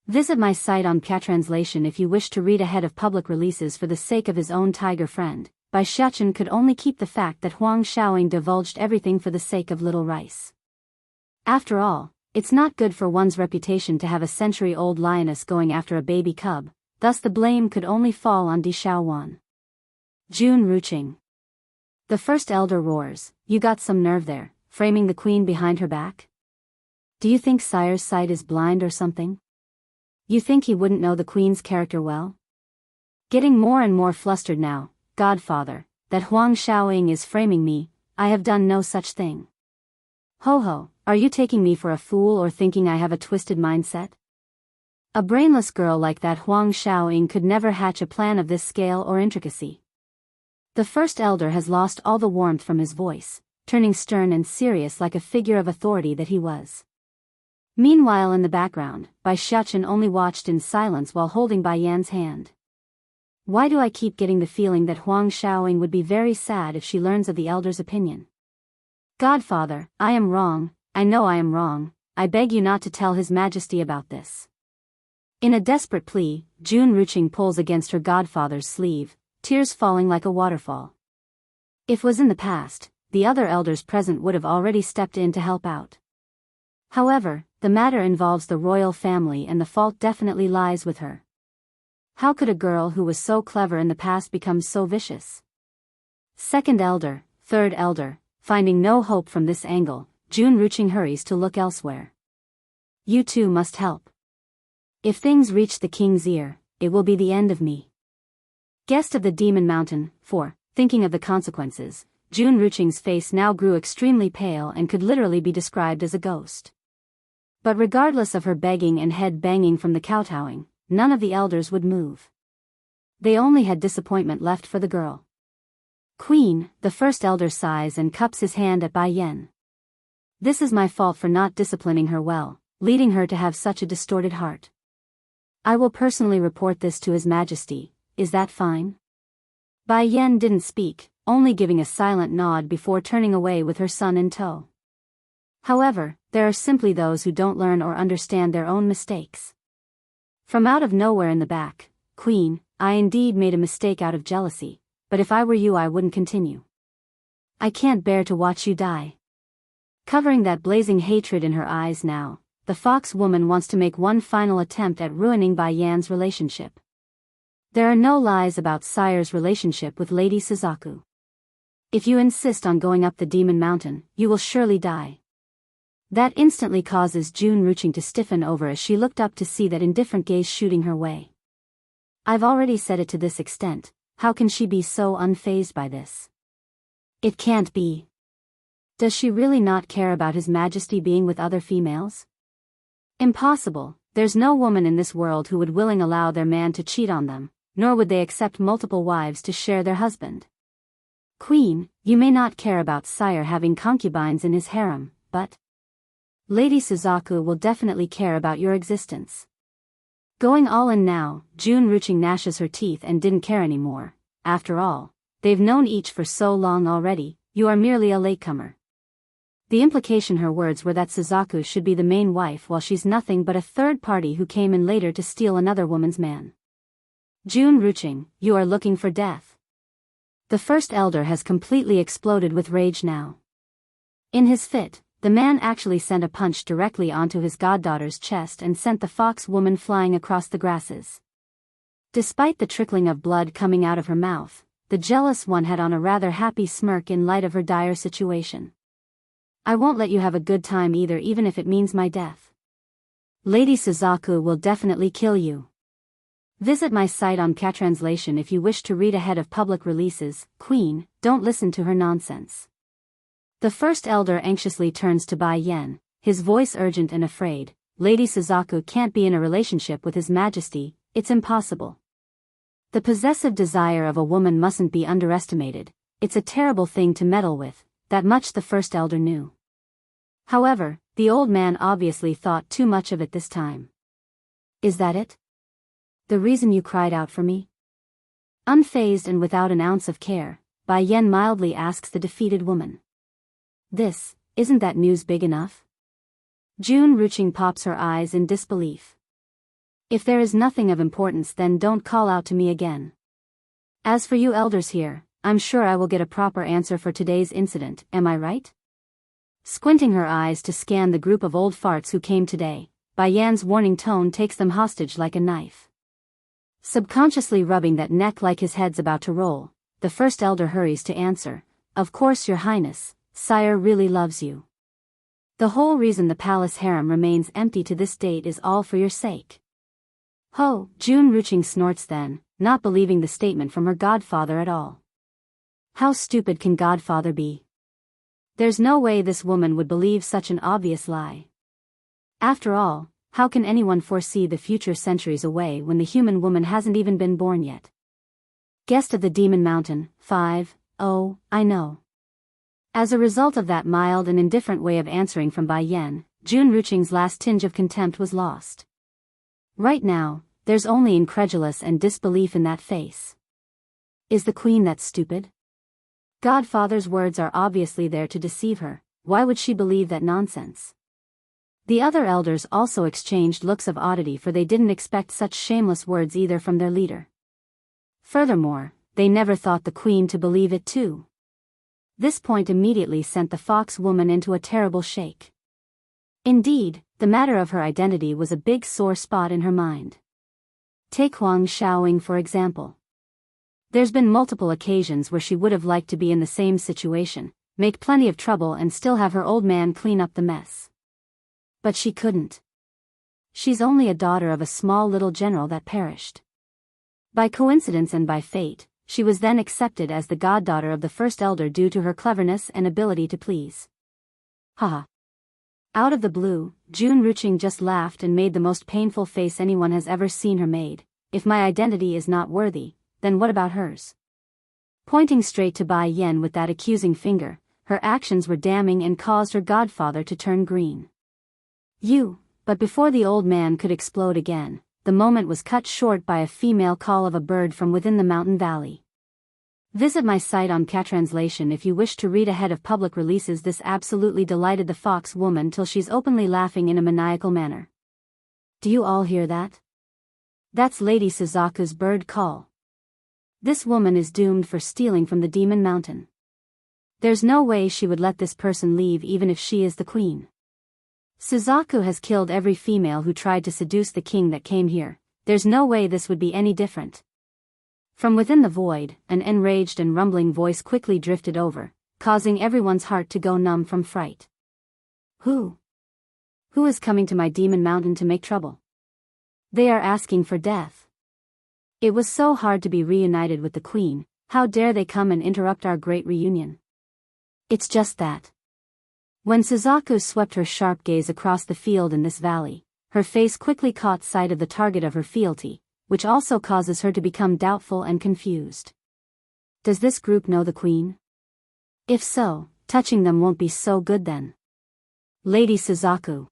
Visit my site on Pia-translation if you wish to read ahead of public releases for the sake of his own tiger friend. Bai Xiachen could only keep the fact that Huang Xiaoying divulged everything for the sake of little rice. After all, it's not good for one's reputation to have a century-old lioness going after a baby cub, thus the blame could only fall on Di Xiaowan. Jun Ruching. The first elder roars, you got some nerve there, framing the queen behind her back? Do you think sire's sight is blind or something? You think he wouldn't know the queen's character well? Getting more and more flustered now, Godfather, that Huang Xiaoying is framing me, I have done no such thing. Ho ho, are you taking me for a fool or thinking I have a twisted mindset? A brainless girl like that Huang Xiaoying could never hatch a plan of this scale or intricacy. The first elder has lost all the warmth from his voice, turning stern and serious like a figure of authority that he was. Meanwhile in the background, Bai Xiachen only watched in silence while holding Bai Yan's hand. Why do I keep getting the feeling that Huang Xiaoying would be very sad if she learns of the elder's opinion? Godfather, I am wrong, I know I am wrong, I beg you not to tell His Majesty about this. In a desperate plea, Jun Ruching pulls against her godfather's sleeve, tears falling like a waterfall. If was in the past, the other elders present would have already stepped in to help out. However, the matter involves the royal family and the fault definitely lies with her. How could a girl who was so clever in the past become so vicious? Second elder, third elder, finding no hope from this angle, Jun Ruching hurries to look elsewhere. You too must help. If things reach the king's ear, it will be the end of me. Guest of the Demon Mountain, 4. Thinking of the consequences, Jun Ruching's face now grew extremely pale and could literally be described as a ghost. But regardless of her begging and head banging from the kowtowing, none of the elders would move. They only had disappointment left for the girl. Queen, the first elder sighs and cups his hand at Bai Yan. This is my fault for not disciplining her well, leading her to have such a distorted heart. I will personally report this to His Majesty, is that fine? Bai Yan didn't speak, only giving a silent nod before turning away with her son in tow. However, there are simply those who don't learn or understand their own mistakes. From out of nowhere in the back, Queen, I indeed made a mistake out of jealousy, but if I were you I wouldn't continue. I can't bear to watch you die. Covering that blazing hatred in her eyes now, the fox woman wants to make one final attempt at ruining Bai Yan's relationship. There are no lies about Sire's relationship with Lady Suzaku. If you insist on going up the Demon Mountain, you will surely die. That instantly causes June Ruching to stiffen over as she looked up to see that indifferent gaze shooting her way. I've already said it to this extent, how can she be so unfazed by this? It can't be. Does she really not care about His Majesty being with other females? Impossible, there's no woman in this world who would willingly allow their man to cheat on them, nor would they accept multiple wives to share their husband. Queen, you may not care about Sire having concubines in his harem, but Lady Suzaku will definitely care about your existence. Going all in now, June Ruching gnashes her teeth and didn't care anymore. After all, they've known each for so long already, you are merely a latecomer. The implication her words were that Suzaku should be the main wife while she's nothing but a third party who came in later to steal another woman's man. June Ruching, you are looking for death. The first elder has completely exploded with rage now. In his fit, the man actually sent a punch directly onto his goddaughter's chest and sent the fox woman flying across the grasses. Despite the trickling of blood coming out of her mouth, the jealous one had on a rather happy smirk in light of her dire situation. I won't let you have a good time either, even if it means my death. Lady Suzaku will definitely kill you. Visit my site on Catranslation if you wish to read ahead of public releases. Queen, don't listen to her nonsense. The first elder anxiously turns to Bai Yan, his voice urgent and afraid. Lady Suzaku can't be in a relationship with His Majesty, it's impossible. The possessive desire of a woman mustn't be underestimated, it's a terrible thing to meddle with, that much the first elder knew. However, the old man obviously thought too much of it this time. Is that it? The reason you cried out for me? Unfazed and without an ounce of care, Bai Yan mildly asks the defeated woman. Isn't that news big enough? June Ruching pops her eyes in disbelief. If there is nothing of importance, then don't call out to me again. As for you elders here, I'm sure I will get a proper answer for today's incident, am I right? Squinting her eyes to scan the group of old farts who came today, Bai Yan's warning tone takes them hostage like a knife. Subconsciously rubbing that neck like his head's about to roll, the first elder hurries to answer, Of course, Your Highness, Sire really loves you. The whole reason the palace harem remains empty to this date is all for your sake. Ho, June Ruching snorts then, not believing the statement from her godfather at all. How stupid can godfather be? There's no way this woman would believe such an obvious lie. After all, how can anyone foresee the future centuries away when the human woman hasn't even been born yet? Guest of the Demon Mountain, 5, oh, I know. As a result of that mild and indifferent way of answering from Bai Yan, June Ruching's last tinge of contempt was lost. Right now, there's only incredulous and disbelief in that face. Is the queen that stupid? Godfather's words are obviously there to deceive her, why would she believe that nonsense? The other elders also exchanged looks of oddity, for they didn't expect such shameless words either from their leader. Furthermore, they never thought the queen to believe it too. This point immediately sent the fox woman into a terrible shake. Indeed, the matter of her identity was a big sore spot in her mind. Take Huang Xiaoying for example. There's been multiple occasions where she would have liked to be in the same situation, make plenty of trouble and still have her old man clean up the mess. But she couldn't. She's only a daughter of a small little general that perished. By coincidence and by fate, she was then accepted as the goddaughter of the first elder due to her cleverness and ability to please. Haha. Out of the blue, June Ruching just laughed and made the most painful face anyone has ever seen her made. If my identity is not worthy, then what about hers? Pointing straight to Bai Yan with that accusing finger, her actions were damning and caused her godfather to turn green. But before the old man could explode again, the moment was cut short by a female call of a bird from within the mountain valley. Visit my site on Translation if you wish to read ahead of public releases. This absolutely delighted the fox woman till she's openly laughing in a maniacal manner. Do you all hear that? That's Lady Suzaku's bird call. This woman is doomed for stealing from the Demon Mountain. There's no way she would let this person leave even if she is the queen. Suzaku has killed every female who tried to seduce the king that came here. There's no way this would be any different. From within the void, an enraged and rumbling voice quickly drifted over, causing everyone's heart to go numb from fright. Who is coming to my Demon Mountain to make trouble? They are asking for death. It was so hard to be reunited with the queen. How dare they come and interrupt our great reunion? It's just that. When Suzaku swept her sharp gaze across the field in this valley, her face quickly caught sight of the target of her fealty, which also causes her to become doubtful and confused. Does this group know the queen? If so, touching them won't be so good then. Lady Suzaku.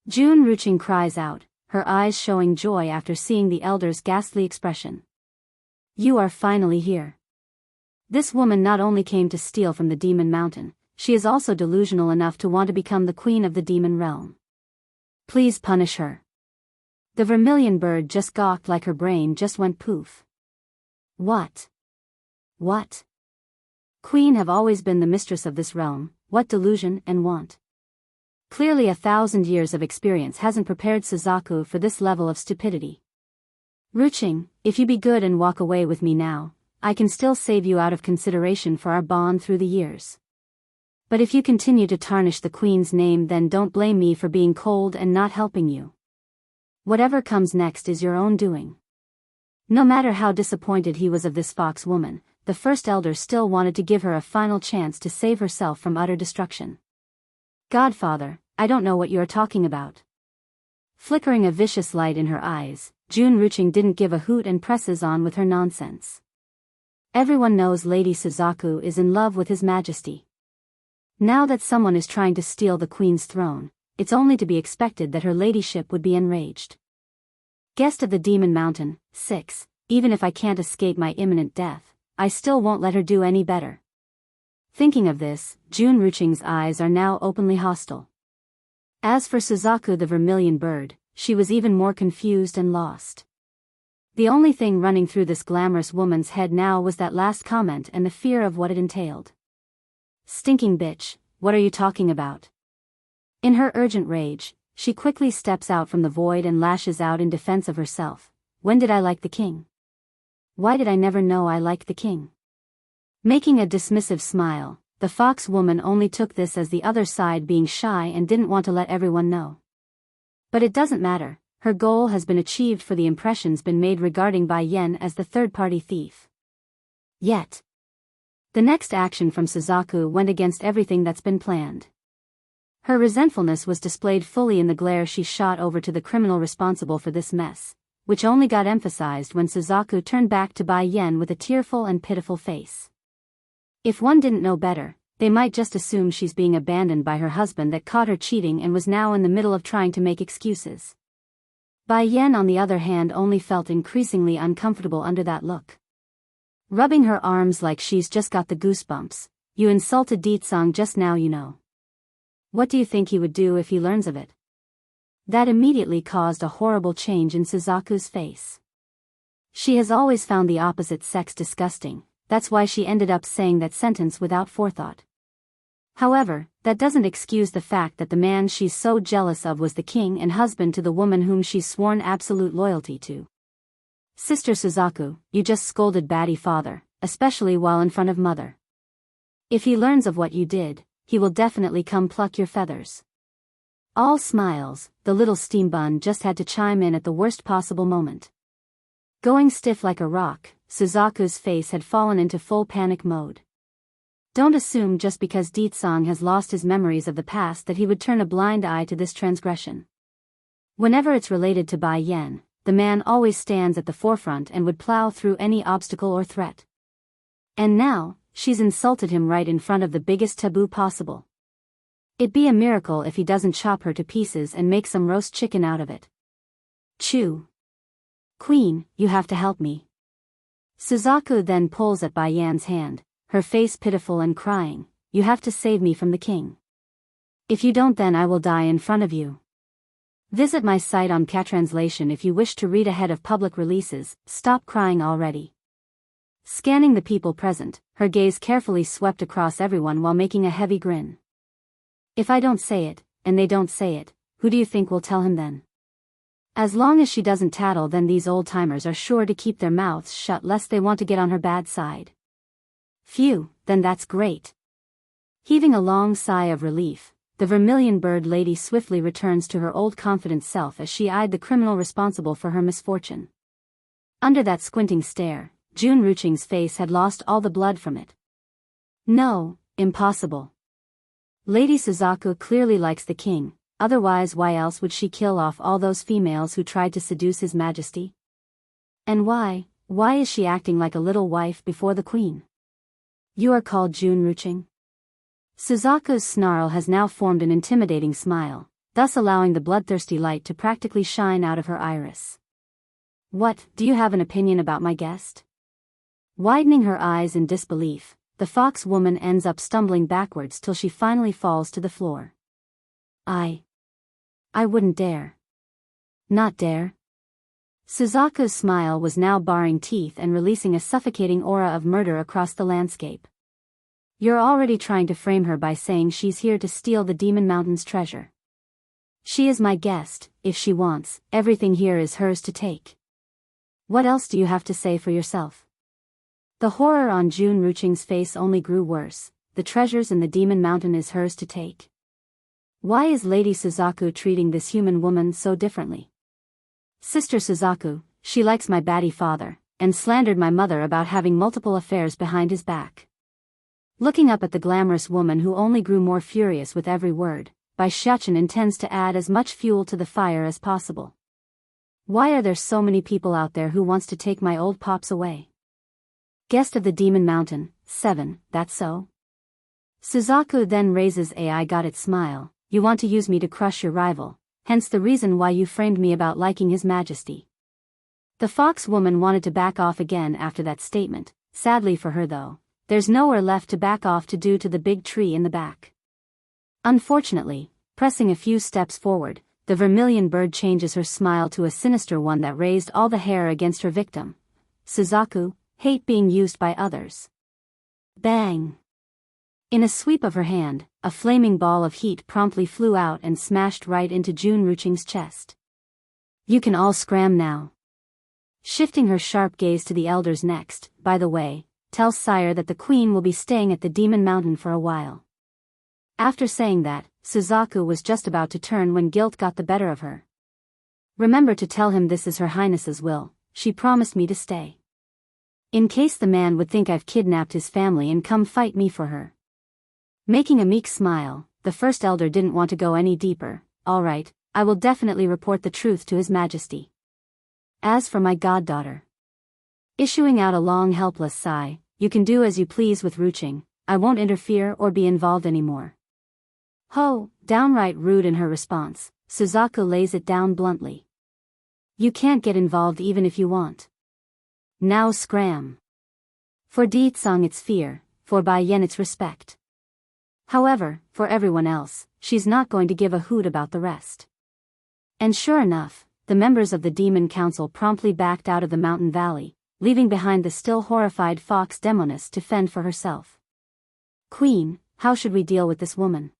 Jun Ruching cries out, her eyes showing joy after seeing the elder's ghastly expression. You are finally here. This woman not only came to steal from the Demon Mountain, she is also delusional enough to want to become the queen of the demon realm. Please punish her. The vermilion bird just gawked like her brain just went poof. What? Queen have always been the mistress of this realm, what delusion and want. Clearly 1,000 years of experience hasn't prepared Suzaku for this level of stupidity. Ruching, if you be good and walk away with me now, I can still save you out of consideration for our bond through the years. But if you continue to tarnish the queen's name, then don't blame me for being cold and not helping you. Whatever comes next is your own doing. No matter how disappointed he was of this fox woman, the first elder still wanted to give her a final chance to save herself from utter destruction. Godfather, I don't know what you are talking about. Flickering a vicious light in her eyes, Jun Ruching didn't give a hoot and presses on with her nonsense. Everyone knows Lady Suzaku is in love with His Majesty. Now that someone is trying to steal the queen's throne, it's only to be expected that her ladyship would be enraged. Guest of the Demon Mountain, 6, even if I can't escape my imminent death, I still won't let her do any better. Thinking of this, Jun Ruching's eyes are now openly hostile. As for Suzaku the vermilion bird, she was even more confused and lost. The only thing running through this glamorous woman's head now was that last comment and the fear of what it entailed. Stinking bitch, what are you talking about? In her urgent rage, she quickly steps out from the void and lashes out in defense of herself. When did I like the king? Why did I never know I liked the king? Making a dismissive smile, the fox woman only took this as the other side being shy and didn't want to let everyone know. But it doesn't matter, her goal has been achieved, for the impression's been made regarding Bai Yan as the third-party thief. Yet, the next action from Suzaku went against everything that's been planned. Her resentfulness was displayed fully in the glare she shot over to the criminal responsible for this mess, which only got emphasized when Suzaku turned back to Bai Yan with a tearful and pitiful face. If one didn't know better, they might just assume she's being abandoned by her husband that caught her cheating and was now in the middle of trying to make excuses. Bai Yan on the other hand only felt increasingly uncomfortable under that look. Rubbing her arms like she's just got the goosebumps. You insulted Ditsang just now, you know. What do you think he would do if he learns of it? That immediately caused a horrible change in Suzaku's face. She has always found the opposite sex disgusting. That's why she ended up saying that sentence without forethought. However, that doesn't excuse the fact that the man she's so jealous of was the king and husband to the woman whom she's sworn absolute loyalty to. Sister Suzaku, you just scolded Batty father, especially while in front of mother. If he learns of what you did, he will definitely come pluck your feathers. All smiles, the little steam bun just had to chime in at the worst possible moment. Going stiff like a rock, Suzaku's face had fallen into full panic mode. Don't assume just because Ditsang has lost his memories of the past that he would turn a blind eye to this transgression. Whenever it's related to Bai Yan, the man always stands at the forefront and would plow through any obstacle or threat. And now, she's insulted him right in front of the biggest taboo possible. It'd be a miracle if he doesn't chop her to pieces and make some roast chicken out of it. Chew. Queen, you have to help me. Suzaku then pulls at Bai Yan's hand, her face pitiful and crying, you have to save me from the king. If you don't, then I will die in front of you. Visit my site on Catranslation if you wish to read ahead of public releases. Stop crying already. Scanning the people present, her gaze carefully swept across everyone while making a heavy grin. If I don't say it, and they don't say it, who do you think will tell him then? As long as she doesn't tattle, then these old-timers are sure to keep their mouths shut lest they want to get on her bad side. Phew, then that's great. Heaving a long sigh of relief, the vermilion bird lady swiftly returns to her old confident self as she eyed the criminal responsible for her misfortune. Under that squinting stare, Jun Ruching's face had lost all the blood from it. No, impossible. Lady Suzaku clearly likes the king, otherwise why else would she kill off all those females who tried to seduce his majesty? And why is she acting like a little wife before the queen? You are called Jun Ruching? Suzaku's snarl has now formed an intimidating smile, thus allowing the bloodthirsty light to practically shine out of her iris. What, do you have an opinion about my guest? Widening her eyes in disbelief, the fox woman ends up stumbling backwards till she finally falls to the floor. I wouldn't dare. Not dare? Suzaku's smile was now baring teeth and releasing a suffocating aura of murder across the landscape. You're already trying to frame her by saying she's here to steal the Demon Mountain's treasure. She is my guest. If she wants, everything here is hers to take. What else do you have to say for yourself? The horror on Jun Ruching's face only grew worse. The treasures in the Demon Mountain is hers to take. Why is Lady Suzaku treating this human woman so differently? Sister Suzaku, she likes my batty father, and slandered my mother about having multiple affairs behind his back. Looking up at the glamorous woman who only grew more furious with every word, Bai Xiachen intends to add as much fuel to the fire as possible. Why are there so many people out there who wants to take my old pops away? Guest of the Demon Mountain, 7, that's so? Suzaku then raises a I got it smile, you want to use me to crush your rival, hence the reason why you framed me about liking his majesty. The fox woman wanted to back off again after that statement, sadly for her though, there's nowhere left to back off to due to the big tree in the back. Unfortunately, pressing a few steps forward, the vermilion bird changes her smile to a sinister one that raised all the hair against her victim. Suzaku, hate being used by others. Bang! In a sweep of her hand, a flaming ball of heat promptly flew out and smashed right into Jun Ruching's chest. You can all scram now. Shifting her sharp gaze to the elders next, by the way, tell sire that the queen will be staying at the Demon Mountain for a while. After saying that, Suzaku was just about to turn when guilt got the better of her. Remember to tell him this is Her Highness's will, she promised me to stay. In case the man would think I've kidnapped his family and come fight me for her. Making a meek smile, the first elder didn't want to go any deeper. All right, I will definitely report the truth to His Majesty. As for my goddaughter. Issuing out a long helpless sigh, you can do as you please with Ruching, I won't interfere or be involved anymore. Ho, downright rude in her response, Suzaku lays it down bluntly. You can't get involved even if you want. Now scram. For Dietsong it's fear, for Bai Yan it's respect. However, for everyone else, she's not going to give a hoot about the rest. And sure enough, the members of the Demon Council promptly backed out of the mountain valley, leaving behind the still horrified fox demoness to fend for herself. Queen, how should we deal with this woman?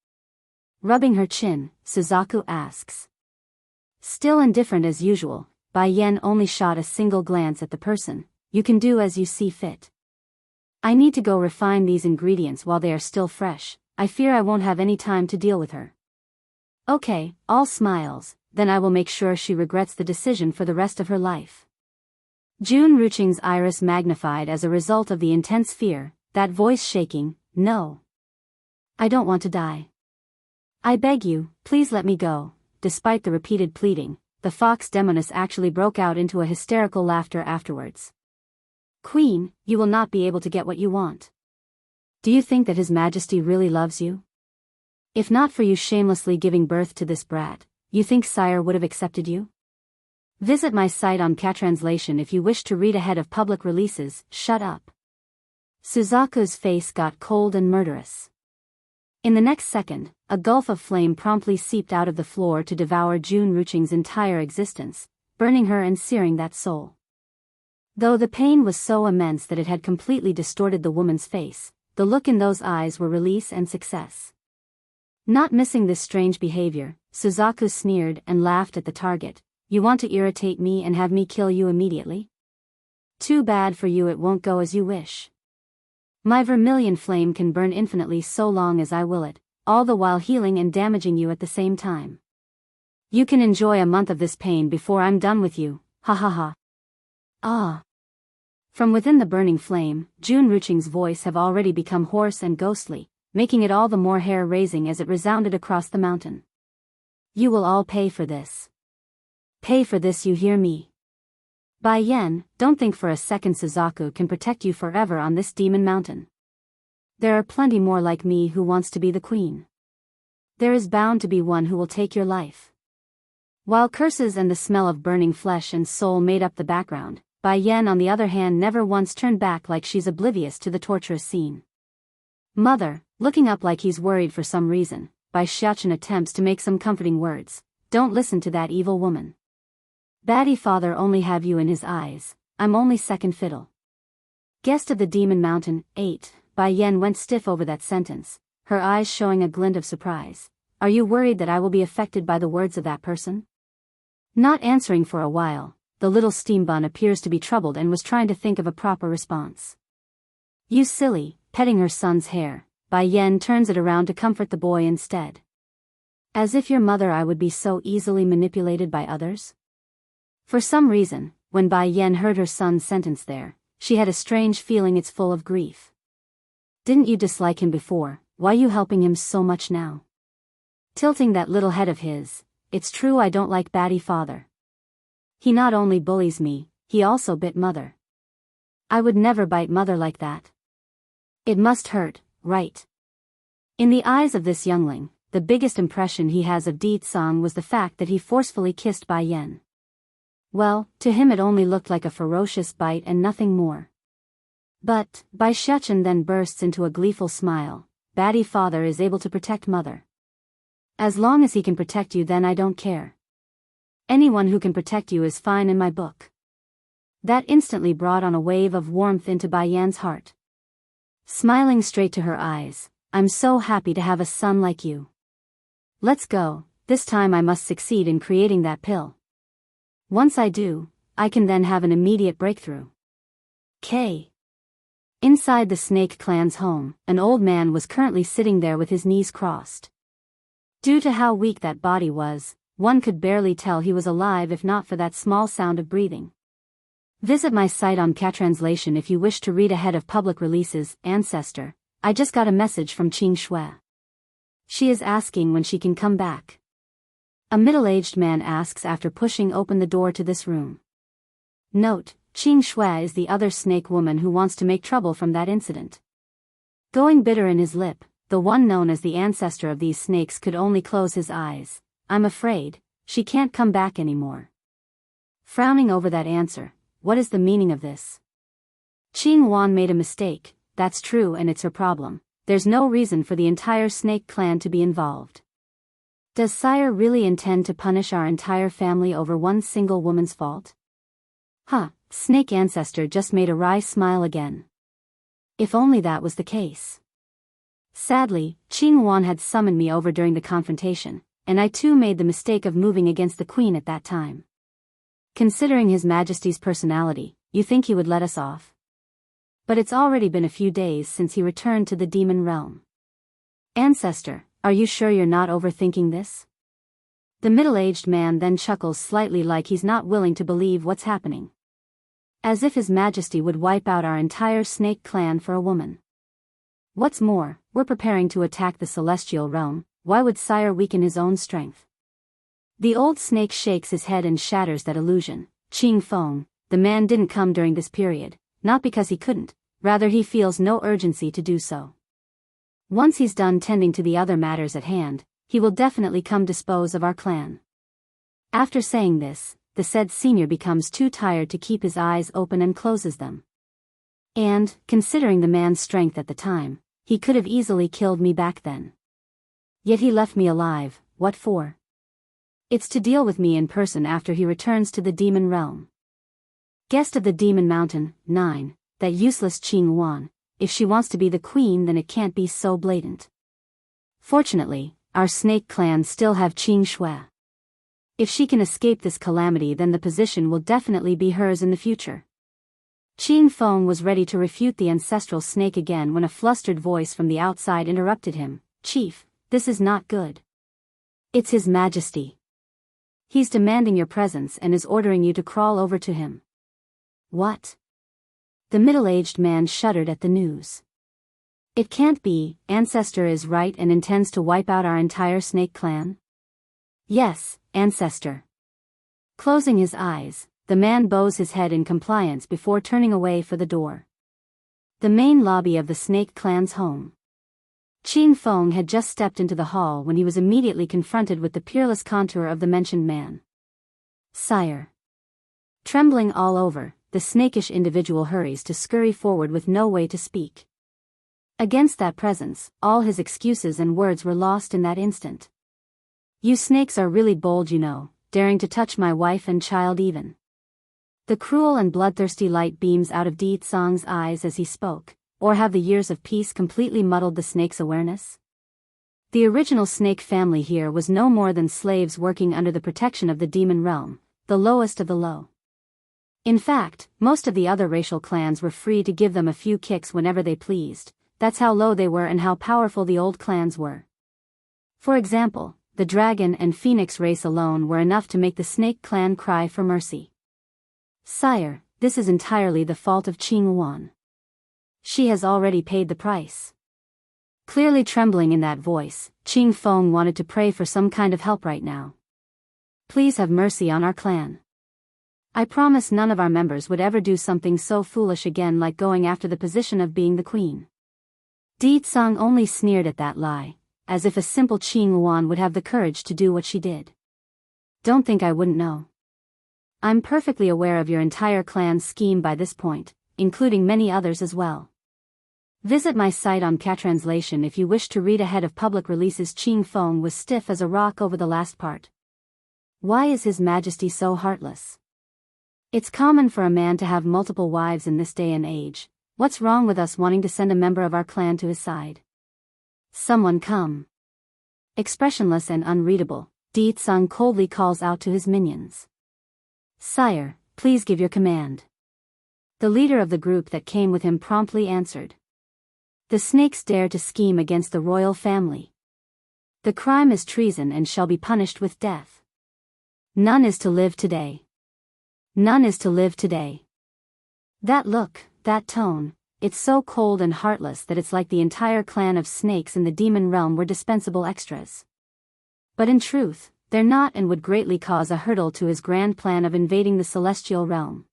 Rubbing her chin, Suzaku asks. Still indifferent as usual, Bai Yan only shot a single glance at the person. You can do as you see fit. I need to go refine these ingredients while they are still fresh. I fear I won't have any time to deal with her. Okay, all smiles, then I will make sure she regrets the decision for the rest of her life. Jun Ruching's iris magnified as a result of the intense fear, that voice shaking, no. I don't want to die. I beg you, please let me go. Despite the repeated pleading, the fox demoness actually broke out into a hysterical laughter afterwards. Queen, you will not be able to get what you want. Do you think that His Majesty really loves you? If not for you shamelessly giving birth to this brat, you think sire would have accepted you? Visit my site on Translation if you wish to read ahead of public releases. Shut up. Suzaku's face got cold and murderous. In the next second, a gulf of flame promptly seeped out of the floor to devour Jun Ruching's entire existence, burning her and searing that soul. Though the pain was so immense that it had completely distorted the woman's face, the look in those eyes were release and success. Not missing this strange behavior, Suzaku sneered and laughed at the target. You want to irritate me and have me kill you immediately? Too bad for you, it won't go as you wish. My vermilion flame can burn infinitely so long as I will it, all the while healing and damaging you at the same time. You can enjoy a month of this pain before I'm done with you, ha ha ha. Ah. From within the burning flame, Jun Ruching's voice have already become hoarse and ghostly, making it all the more hair-raising as it resounded across the mountain. You will all pay for this. Pay for this, you hear me? Bai Yan, don't think for a second Suzaku can protect you forever on this demon mountain. There are plenty more like me who wants to be the queen. There is bound to be one who will take your life. While curses and the smell of burning flesh and soul made up the background, Bai Yan on the other hand never once turned back like she's oblivious to the torturous scene. Mother, looking up like he's worried for some reason, Bai Xiaochen attempts to make some comforting words. Don't listen to that evil woman. Baddie father only have you in his eyes, I'm only second fiddle. Guest of the Demon Mountain, 8, Bai Yan went stiff over that sentence, her eyes showing a glint of surprise. Are you worried that I will be affected by the words of that person? Not answering for a while, the little steam bun appears to be troubled and was trying to think of a proper response. You silly, petting her son's hair, Bai Yan turns it around to comfort the boy instead. As if your mother I would be so easily manipulated by others? For some reason, when Bai Yan heard her son's sentence there, she had a strange feeling it's full of grief. Didn't you dislike him before, why you helping him so much now? Tilting that little head of his, it's true I don't like Baddie father. He not only bullies me, he also bit mother. I would never bite mother like that. It must hurt, right? In the eyes of this youngling, the biggest impression he has of Di Tsang was the fact that he forcefully kissed Bai Yan. Well, to him it only looked like a ferocious bite and nothing more. But, Bai Xiaochen then bursts into a gleeful smile. Baddie father is able to protect mother. As long as he can protect you, then I don't care. Anyone who can protect you is fine in my book. That instantly brought on a wave of warmth into Bai Yan's heart. Smiling straight to her eyes, I'm so happy to have a son like you. Let's go, this time I must succeed in creating that pill. Once I do, I can then have an immediate breakthrough. K. Inside the Snake Clan's home, an old man was currently sitting there with his knees crossed. Due to how weak that body was, one could barely tell he was alive if not for that small sound of breathing. Visit my site on Translation if you wish to read ahead of public releases. Ancestor, I just got a message from Qing Shui. She is asking when she can come back. A middle-aged man asks after pushing open the door to this room. Note, Qing Shui is the other snake woman who wants to make trouble from that incident. Going bitter in his lip, the one known as the ancestor of these snakes could only close his eyes. I'm afraid, she can't come back anymore. Frowning over that answer, what is the meaning of this? Qing Wan made a mistake, that's true and it's her problem. There's no reason for the entire snake clan to be involved. Does sire really intend to punish our entire family over one single woman's fault? Huh, snake ancestor just made a wry smile again. If only that was the case. Sadly, Qing Wan had summoned me over during the confrontation, and I too made the mistake of moving against the queen at that time. Considering His Majesty's personality, you think he would let us off? But it's already been a few days since he returned to the demon realm. Ancestor, are you sure you're not overthinking this? The middle-aged man then chuckles slightly like he's not willing to believe what's happening. As if His Majesty would wipe out our entire snake clan for a woman. What's more, we're preparing to attack the celestial realm. Why would sire weaken his own strength? The old snake shakes his head and shatters that illusion. Qing Feng, the man didn't come during this period, not because he couldn't, rather he feels no urgency to do so. Once he's done tending to the other matters at hand, he will definitely come dispose of our clan. After saying this, the said senior becomes too tired to keep his eyes open and closes them. And, considering the man's strength at the time, he could have easily killed me back then. Yet he left me alive, what for? It's to deal with me in person after he returns to the demon realm. Guest of the Demon Mountain, 9, that useless Qing Wan, if she wants to be the queen then it can't be so blatant. Fortunately, our snake clan still have Qing Shui. If she can escape this calamity then the position will definitely be hers in the future. Qing Feng was ready to refute the ancestral snake again when a flustered voice from the outside interrupted him. Chief, this is not good. It's His Majesty. He's demanding your presence and is ordering you to crawl over to him. What? The middle-aged man shuddered at the news. It can't be, Ancestor is right and intends to wipe out our entire snake clan? Yes, Ancestor. Closing his eyes, the man bows his head in compliance before turning away for the door. The main lobby of the snake clan's home. Qing Feng had just stepped into the hall when he was immediately confronted with the peerless contour of the mentioned man. Sire. Trembling all over, the snakish individual hurries to scurry forward with no way to speak. Against that presence, all his excuses and words were lost in that instant. You snakes are really bold, you know, daring to touch my wife and child even. The cruel and bloodthirsty light beams out of Di Tsang's eyes as he spoke, or have the years of peace completely muddled the snake's awareness? The original snake family here was no more than slaves working under the protection of the demon realm, the lowest of the low. In fact, most of the other racial clans were free to give them a few kicks whenever they pleased. That's how low they were and how powerful the old clans were. For example, the dragon and phoenix race alone were enough to make the snake clan cry for mercy. Sire, this is entirely the fault of Qing Wan. She has already paid the price. Clearly trembling in that voice, Qing Feng wanted to pray for some kind of help right now. Please have mercy on our clan. I promise none of our members would ever do something so foolish again like going after the position of being the queen. Di Tsang only sneered at that lie, as if a simple Qing Wan would have the courage to do what she did. Don't think I wouldn't know. I'm perfectly aware of your entire clan's scheme by this point, including many others as well. Visit my site on Catranslation if you wish to read ahead of public releases. Qing Feng was stiff as a rock over the last part. Why is His Majesty so heartless? It's common for a man to have multiple wives in this day and age. What's wrong with us wanting to send a member of our clan to his side? Someone come. Expressionless and unreadable, Di Tsang coldly calls out to his minions. Sire, please give your command. The leader of the group that came with him promptly answered. The snakes dare to scheme against the royal family. The crime is treason and shall be punished with death. None is to live today. None is to live today. That look, that tone, it's so cold and heartless that it's like the entire clan of snakes in the demon realm were dispensable extras. But in truth, they're not and would greatly cause a hurdle to his grand plan of invading the celestial realm.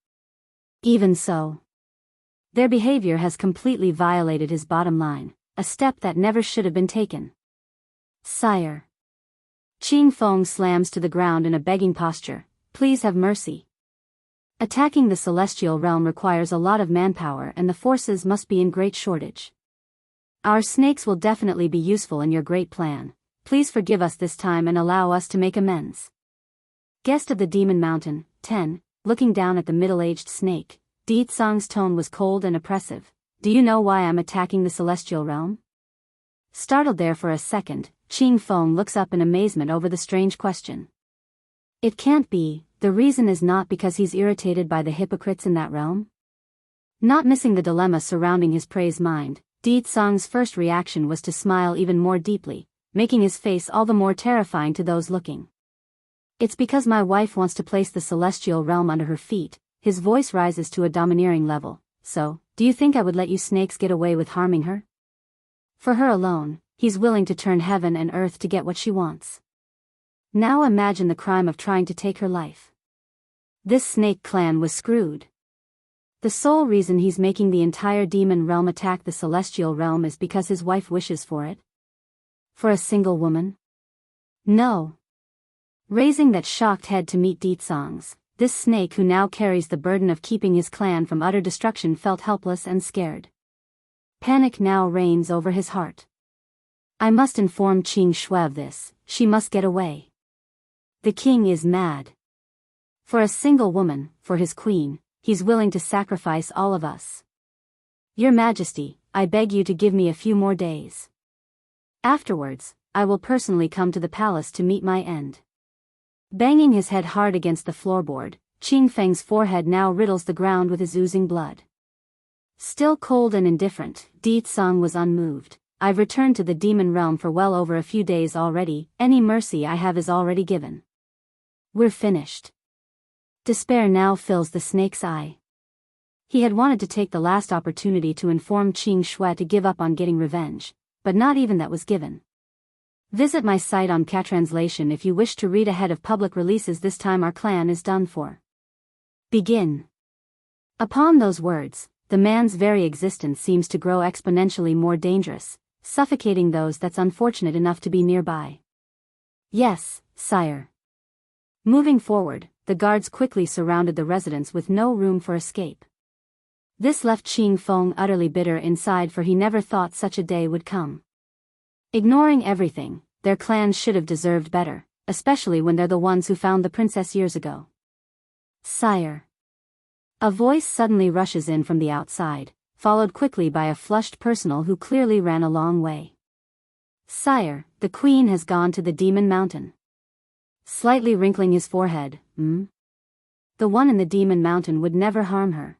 Even so, their behavior has completely violated his bottom line, a step that never should have been taken. Sire. Qing Feng slams to the ground in a begging posture, please have mercy. Attacking the celestial realm requires a lot of manpower and the forces must be in great shortage. Our snakes will definitely be useful in your great plan. Please forgive us this time and allow us to make amends. Guest of the Demon Mountain, 10, looking down at the middle-aged snake, Di Tsang's tone was cold and oppressive. Do you know why I'm attacking the celestial realm? Startled there for a second, Qing Feng looks up in amazement over the strange question. It can't be. The reason is not because he's irritated by the hypocrites in that realm? Not missing the dilemma surrounding his praise mind, Di Tsang's first reaction was to smile even more deeply, making his face all the more terrifying to those looking. It's because my wife wants to place the celestial realm under her feet. His voice rises to a domineering level. So, do you think I would let you snakes get away with harming her? For her alone, he's willing to turn heaven and earth to get what she wants. Now imagine the crime of trying to take her life. This snake clan was screwed. The sole reason he's making the entire demon realm attack the celestial realm is because his wife wishes for it? For a single woman? No. Raising that shocked head to meet Deetsong's, this snake who now carries the burden of keeping his clan from utter destruction felt helpless and scared. Panic now reigns over his heart. I must inform Qing Shui of this, she must get away. The king is mad. For a single woman, for his queen, he's willing to sacrifice all of us. Your Majesty, I beg you to give me a few more days. Afterwards, I will personally come to the palace to meet my end. Banging his head hard against the floorboard, Qing Feng's forehead now riddles the ground with his oozing blood. Still cold and indifferent, Deetsong was unmoved. I've returned to the demon realm for well over a few days already, any mercy I have is already given. We're finished. Despair now fills the snake's eye. He had wanted to take the last opportunity to inform Qing Shui to give up on getting revenge, but not even that was given. Visit my site on Translation if you wish to read ahead of public releases. This time our clan is done for. Begin. Upon those words, the man's very existence seems to grow exponentially more dangerous, suffocating those that's unfortunate enough to be nearby. Yes, sire. Moving forward, the guards quickly surrounded the residence with no room for escape. This left Qing Feng utterly bitter inside, for he never thought such a day would come. Ignoring everything, their clans should have deserved better, especially when they're the ones who found the princess years ago. Sire. A voice suddenly rushes in from the outside, followed quickly by a flushed personal who clearly ran a long way. Sire, the queen has gone to the Demon Mountain. Slightly wrinkling his forehead, The one in the Demon Mountain would never harm her.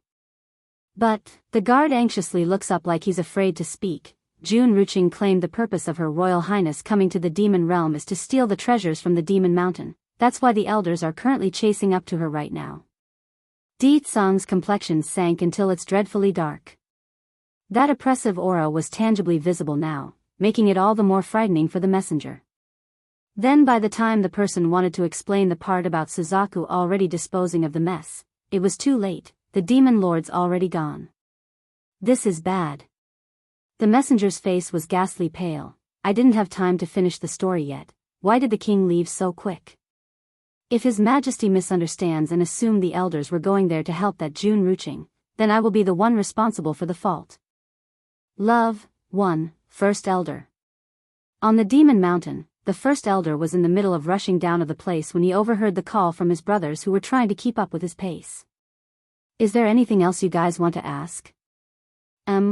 But, the guard anxiously looks up like he's afraid to speak. Jun Ruqing claimed the purpose of Her Royal Highness coming to the demon realm is to steal the treasures from the Demon Mountain. That's why the elders are currently chasing up to her right now. Deetsong's complexion sank until it's dreadfully dark. That oppressive aura was tangibly visible now, making it all the more frightening for the messenger. Then by the time the person wanted to explain the part about Suzaku already disposing of the mess, it was too late. The demon lord's already gone. This is bad. The messenger's face was ghastly pale. I didn't have time to finish the story yet. Why did the king leave so quick? If His Majesty misunderstands and assumed the elders were going there to help that Jun Ruqing, then I will be the one responsible for the fault. Love, 1, First Elder. On the Demon Mountain, the First Elder was in the middle of rushing down to the place when he overheard the call from his brothers who were trying to keep up with his pace. Is there anything else you guys want to ask?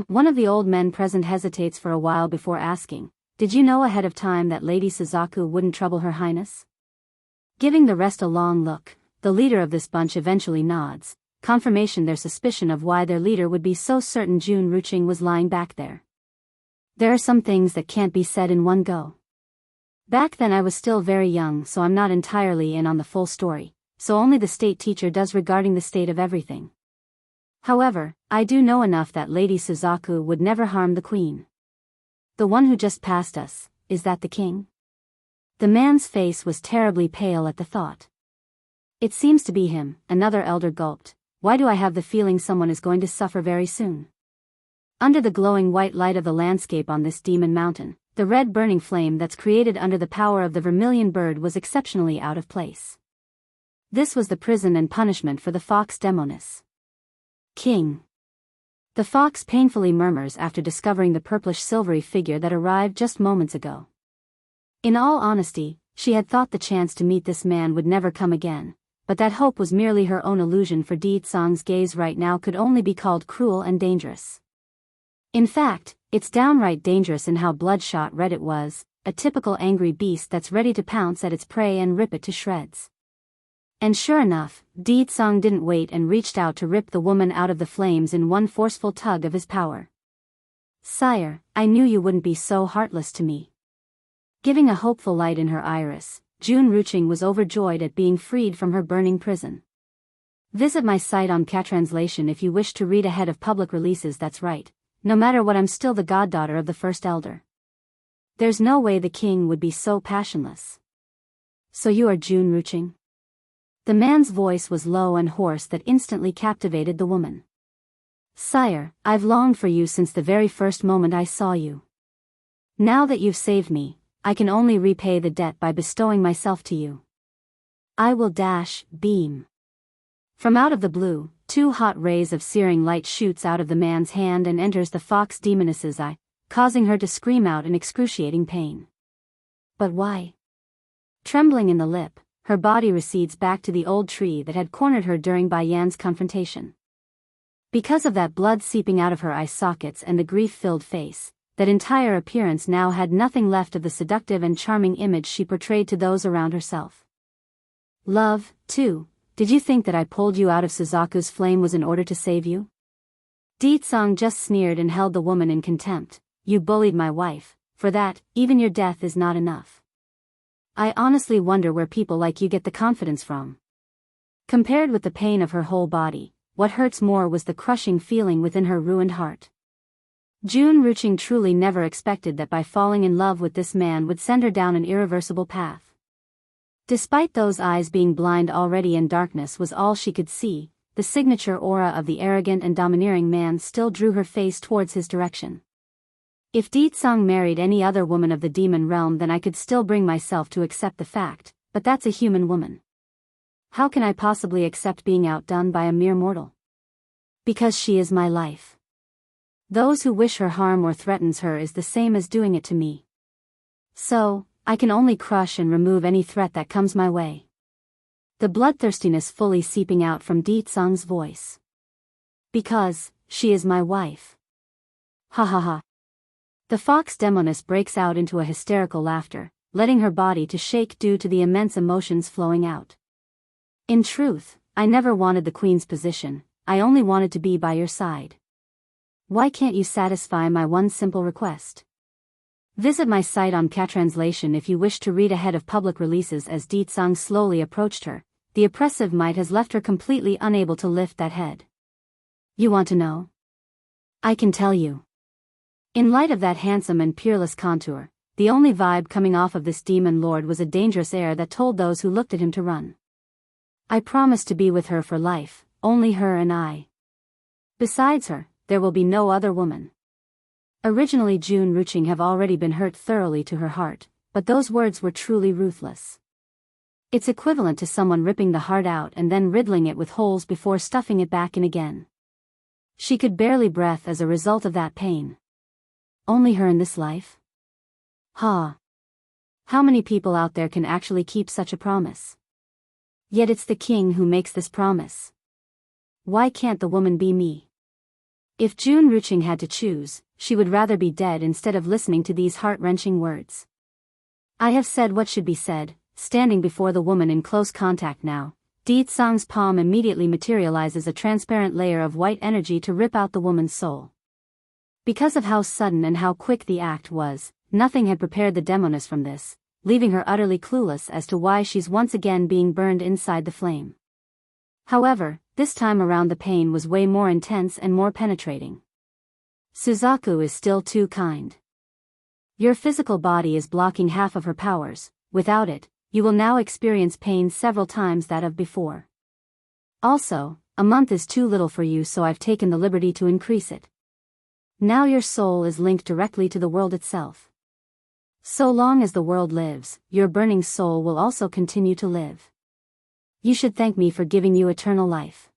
One of the old men present hesitates for a while before asking, did you know ahead of time that Lady Suzaku wouldn't trouble Her Highness? Giving the rest a long look, the leader of this bunch eventually nods, confirmation their suspicion of why their leader would be so certain Jun Ruqing was lying back there. There are some things that can't be said in one go. Back then I was still very young, so I'm not entirely in on the full story, so only the state teacher does regarding the state of everything. However, I do know enough that Lady Suzaku would never harm the queen. The one who just passed us, is that the king? The man's face was terribly pale at the thought. It seems to be him, another elder gulped. Why do I have the feeling someone is going to suffer very soon? Under the glowing white light of the landscape on this demon mountain, the red burning flame that's created under the power of the vermilion bird was exceptionally out of place. This was the prison and punishment for the fox demoness. King. The fox painfully murmurs after discovering the purplish silvery figure that arrived just moments ago. In all honesty, she had thought the chance to meet this man would never come again, but that hope was merely her own illusion, for Deetsong's gaze right now could only be called cruel and dangerous. In fact, it's downright dangerous in how bloodshot red it was, a typical angry beast that's ready to pounce at its prey and rip it to shreds. And sure enough, Deetsong didn't wait and reached out to rip the woman out of the flames in one forceful tug of his power. Sire, I knew you wouldn't be so heartless to me. Giving a hopeful light in her iris, Jun Ruqing was overjoyed at being freed from her burning prison. Visit my site on Translation if you wish to read ahead of public releases. That's right, no matter what, I'm still the goddaughter of the First Elder. There's no way the king would be so passionless. So you are Jun Ruqing? The man's voice was low and hoarse that instantly captivated the woman. Sire, I've longed for you since the very first moment I saw you. Now that you've saved me, I can only repay the debt by bestowing myself to you. I will beam. From out of the blue, 2 hot rays of searing light shoots out of the man's hand and enters the fox demoness's eye, causing her to scream out in excruciating pain. But why? Trembling in the lip, her body recedes back to the old tree that had cornered her during Biyan's confrontation. Because of that blood seeping out of her eye sockets and the grief-filled face, that entire appearance now had nothing left of the seductive and charming image she portrayed to those around herself. Love, too, did you think that I pulled you out of Suzaku's flame was in order to save you? Ditsang just sneered and held the woman in contempt. You bullied my wife, for that, even your death is not enough. I honestly wonder where people like you get the confidence from. Compared with the pain of her whole body, what hurts more was the crushing feeling within her ruined heart. Jun Ruching truly never expected that by falling in love with this man would send her down an irreversible path. Despite those eyes being blind already and darkness was all she could see, the signature aura of the arrogant and domineering man still drew her face towards his direction. If Ditsang married any other woman of the demon realm, then I could still bring myself to accept the fact, but that's a human woman. How can I possibly accept being outdone by a mere mortal? Because she is my life. Those who wish her harm or threatens her is the same as doing it to me. So, I can only crush and remove any threat that comes my way. The bloodthirstiness fully seeping out from Ditsang's voice. Because, she is my wife. Ha ha ha. The fox demoness breaks out into a hysterical laughter, letting her body to shake due to the immense emotions flowing out. In truth, I never wanted the queen's position, I only wanted to be by your side. Why can't you satisfy my one simple request? Visit my site on Catranslation if you wish to read ahead of public releases. As Ditsang slowly approached her, the oppressive might has left her completely unable to lift that head. You want to know? I can tell you. In light of that handsome and peerless contour, the only vibe coming off of this demon lord was a dangerous air that told those who looked at him to run. I promised to be with her for life, only her and I. Besides her, there will be no other woman. Originally Jun Ruching have already been hurt thoroughly to her heart, but those words were truly ruthless. It's equivalent to someone ripping the heart out and then riddling it with holes before stuffing it back in again. She could barely breathe as a result of that pain. Only her in this life? Ha! How many people out there can actually keep such a promise? Yet it's the king who makes this promise. Why can't the woman be me? If Jun Ruching had to choose, she would rather be dead instead of listening to these heart-wrenching words. I have said what should be said. Standing before the woman in close contact now, Ditsang's palm immediately materializes a transparent layer of white energy to rip out the woman's soul. Because of how sudden and how quick the act was, nothing had prepared the demoness from this, leaving her utterly clueless as to why she's once again being burned inside the flame. However, this time around the pain was way more intense and more penetrating. Suzaku is still too kind. Your physical body is blocking half of her powers. Without it, you will now experience pain several times that of before. Also, a month is too little for you, so I've taken the liberty to increase it. Now your soul is linked directly to the world itself. So long as the world lives, your burning soul will also continue to live. You should thank me for giving you eternal life.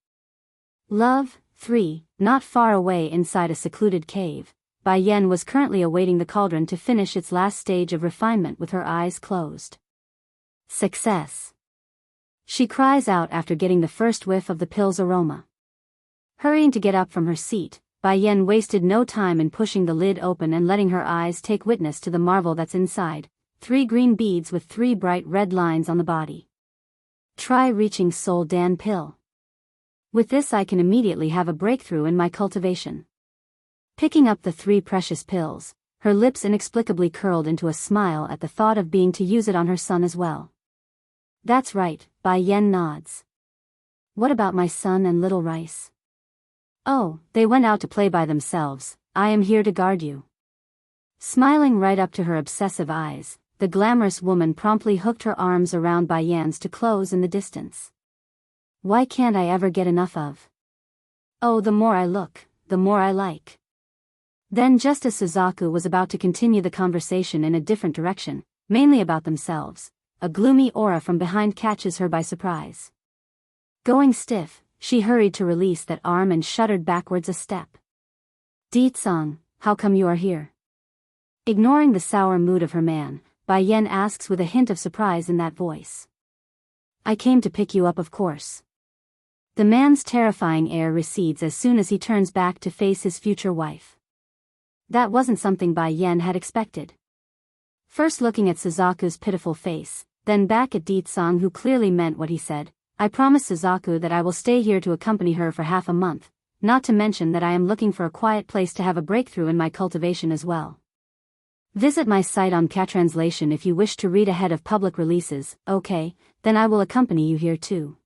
Love. 3. Not far away inside a secluded cave, Biyan was currently awaiting the cauldron to finish its last stage of refinement with her eyes closed. Success! She cries out after getting the first whiff of the pill's aroma. Hurrying to get up from her seat, Biyan wasted no time in pushing the lid open and letting her eyes take witness to the marvel that's inside, 3 green beads with 3 bright red lines on the body. Try reaching Soul Dan pill. With this I can immediately have a breakthrough in my cultivation. Picking up the 3 precious pills, her lips inexplicably curled into a smile at the thought of being to use it on her son as well. That's right, Biyan nods. What about my son and little Rice? Oh, they went out to play by themselves, I am here to guard you. Smiling right up to her obsessive eyes, the glamorous woman promptly hooked her arms around Biyan's to close in the distance. Why can't I ever get enough of? Oh, the more I look, the more I like. Then just as Suzaku was about to continue the conversation in a different direction, mainly about themselves, a gloomy aura from behind catches her by surprise. Going stiff, she hurried to release that arm and shuddered backwards a step. "Deetsang, how come you are here?" Ignoring the sour mood of her man, Bai Yan asks with a hint of surprise in that voice. "I came to pick you up, of course." The man's terrifying air recedes as soon as he turns back to face his future wife. That wasn't something Bai Yan had expected. First looking at Suzaku's pitiful face, then back at Deetsang, who clearly meant what he said, "I promised Suzaku that I will stay here to accompany her for half a month, not to mention that I am looking for a quiet place to have a breakthrough in my cultivation as well. Visit my site on Catranslation if you wish to read ahead of public releases. Okay, then I will accompany you here too."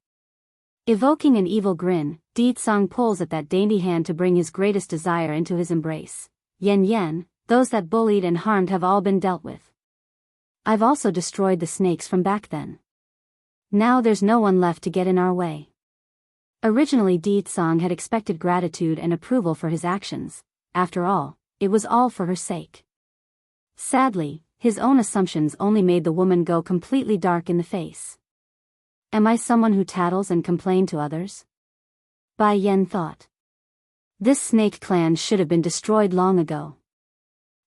Evoking an evil grin, Deetsang pulls at that dainty hand to bring his greatest desire into his embrace. "Yen Yen, those that bullied and harmed have all been dealt with. I've also destroyed the snakes from back then. Now there's no one left to get in our way." Originally Deetsang had expected gratitude and approval for his actions. After all, it was all for her sake. Sadly, his own assumptions only made the woman go completely dark in the face. Am I someone who tattles and complains to others? Bai Yan thought. This snake clan should have been destroyed long ago.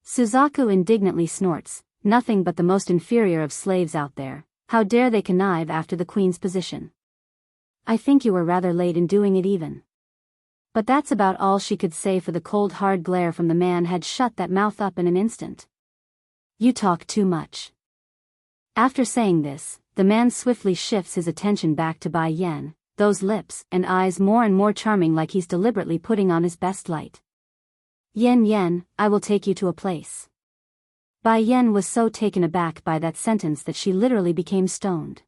Suzaku indignantly snorts, nothing but the most inferior of slaves out there, how dare they connive after the queen's position. I think you were rather late in doing it even. But that's about all she could say, for the cold hard glare from the man had shut that mouth up in an instant. You talk too much. After saying this, the man swiftly shifts his attention back to Bai Yan, those lips and eyes more and more charming, like he's deliberately putting on his best light. Yen Yen, I will take you to a place. Bai Yan was so taken aback by that sentence that she literally became stoned.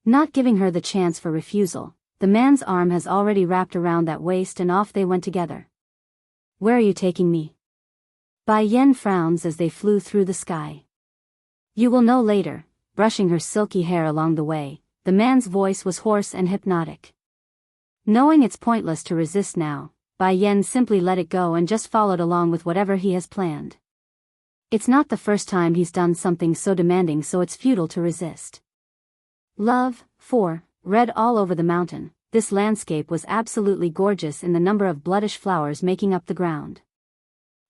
Not giving her the chance for refusal, the man's arm has already wrapped around that waist and off they went together. Where are you taking me? Bai Yan frowns as they flew through the sky. You will know later. Brushing her silky hair along the way, the man's voice was hoarse and hypnotic. Knowing it's pointless to resist now, Bai Yan simply let it go and just followed along with whatever he has planned. It's not the first time he's done something so demanding, so it's futile to resist. Love, 4, red all over the mountain. This landscape was absolutely gorgeous in the number of bloodish flowers making up the ground.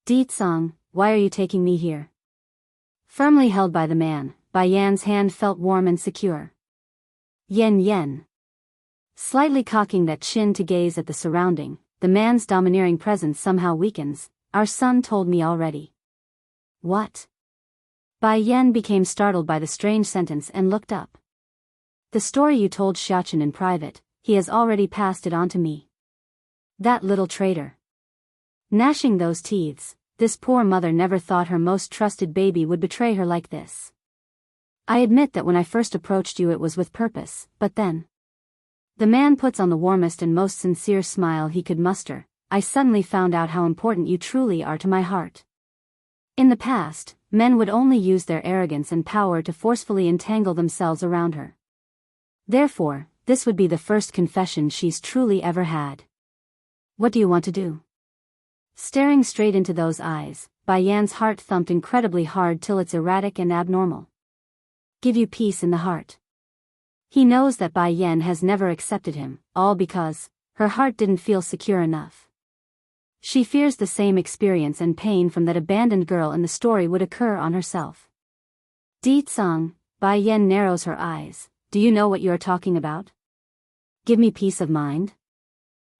Deetsang, why are you taking me here? Firmly held by the man, Bai Yan's hand felt warm and secure. Yen Yen. Slightly cocking that chin to gaze at the surrounding, the man's domineering presence somehow weakens. Our son told me already. What? Bai Yan became startled by the strange sentence and looked up. The story you told Xiachen in private, he has already passed it on to me. That little traitor. Gnashing those teeths, this poor mother never thought her most trusted baby would betray her like this. I admit that when I first approached you it was with purpose, but then. The man puts on the warmest and most sincere smile he could muster. I suddenly found out how important you truly are to my heart. In the past, men would only use their arrogance and power to forcefully entangle themselves around her. Therefore, this would be the first confession she's truly ever had. What do you want to do? Staring straight into those eyes, Bai Yan's heart thumped incredibly hard till it's erratic and abnormal. Give you peace in the heart. He knows that Bai Yan has never accepted him, all because her heart didn't feel secure enough. She fears the same experience and pain from that abandoned girl in the story would occur on herself. Deetsang, Bai Yan narrows her eyes. Do you know what you are talking about? Give me peace of mind?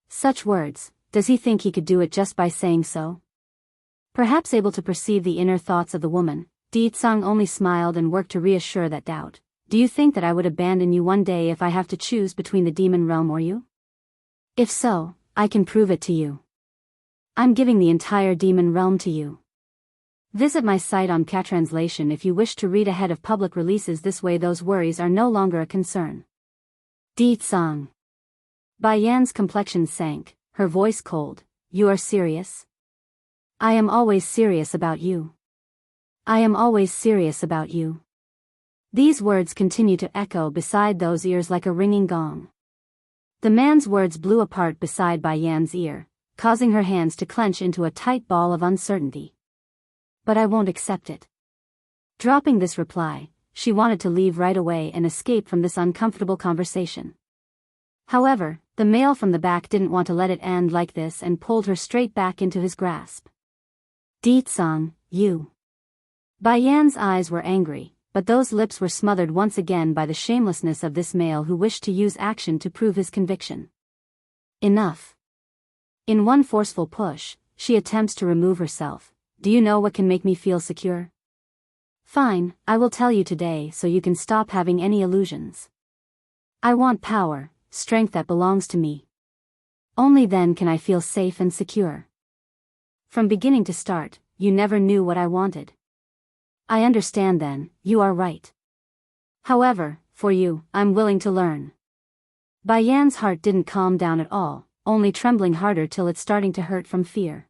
Such words, does he think he could do it just by saying so? Perhaps able to perceive the inner thoughts of the woman, Deetsang only smiled and worked to reassure that doubt. Do you think that I would abandon you one day if I have to choose between the demon realm or you? If so, I can prove it to you. I'm giving the entire demon realm to you. Visit my site on Catranslation if you wish to read ahead of public releases. This way those worries are no longer a concern. Deetsang. Bai Yan's complexion sank, her voice cold. You are serious? I am always serious about you. I am always serious about you. These words continue to echo beside those ears like a ringing gong. The man's words blew apart beside Bai Yan's ear, causing her hands to clench into a tight ball of uncertainty. But I won't accept it. Dropping this reply, she wanted to leave right away and escape from this uncomfortable conversation. However, the male from the back didn't want to let it end like this and pulled her straight back into his grasp. "Ditsang, you." Baiyan's eyes were angry, but those lips were smothered once again by the shamelessness of this male who wished to use action to prove his conviction. Enough. In one forceful push, she attempts to remove herself. "Do you know what can make me feel secure? Fine, I will tell you today so you can stop having any illusions. I want power, strength that belongs to me. Only then can I feel safe and secure. From beginning to start, you never knew what I wanted. I understand then, you are right. However, for you, I'm willing to learn." Baiyan's heart didn't calm down at all, only trembling harder till it's starting to hurt from fear.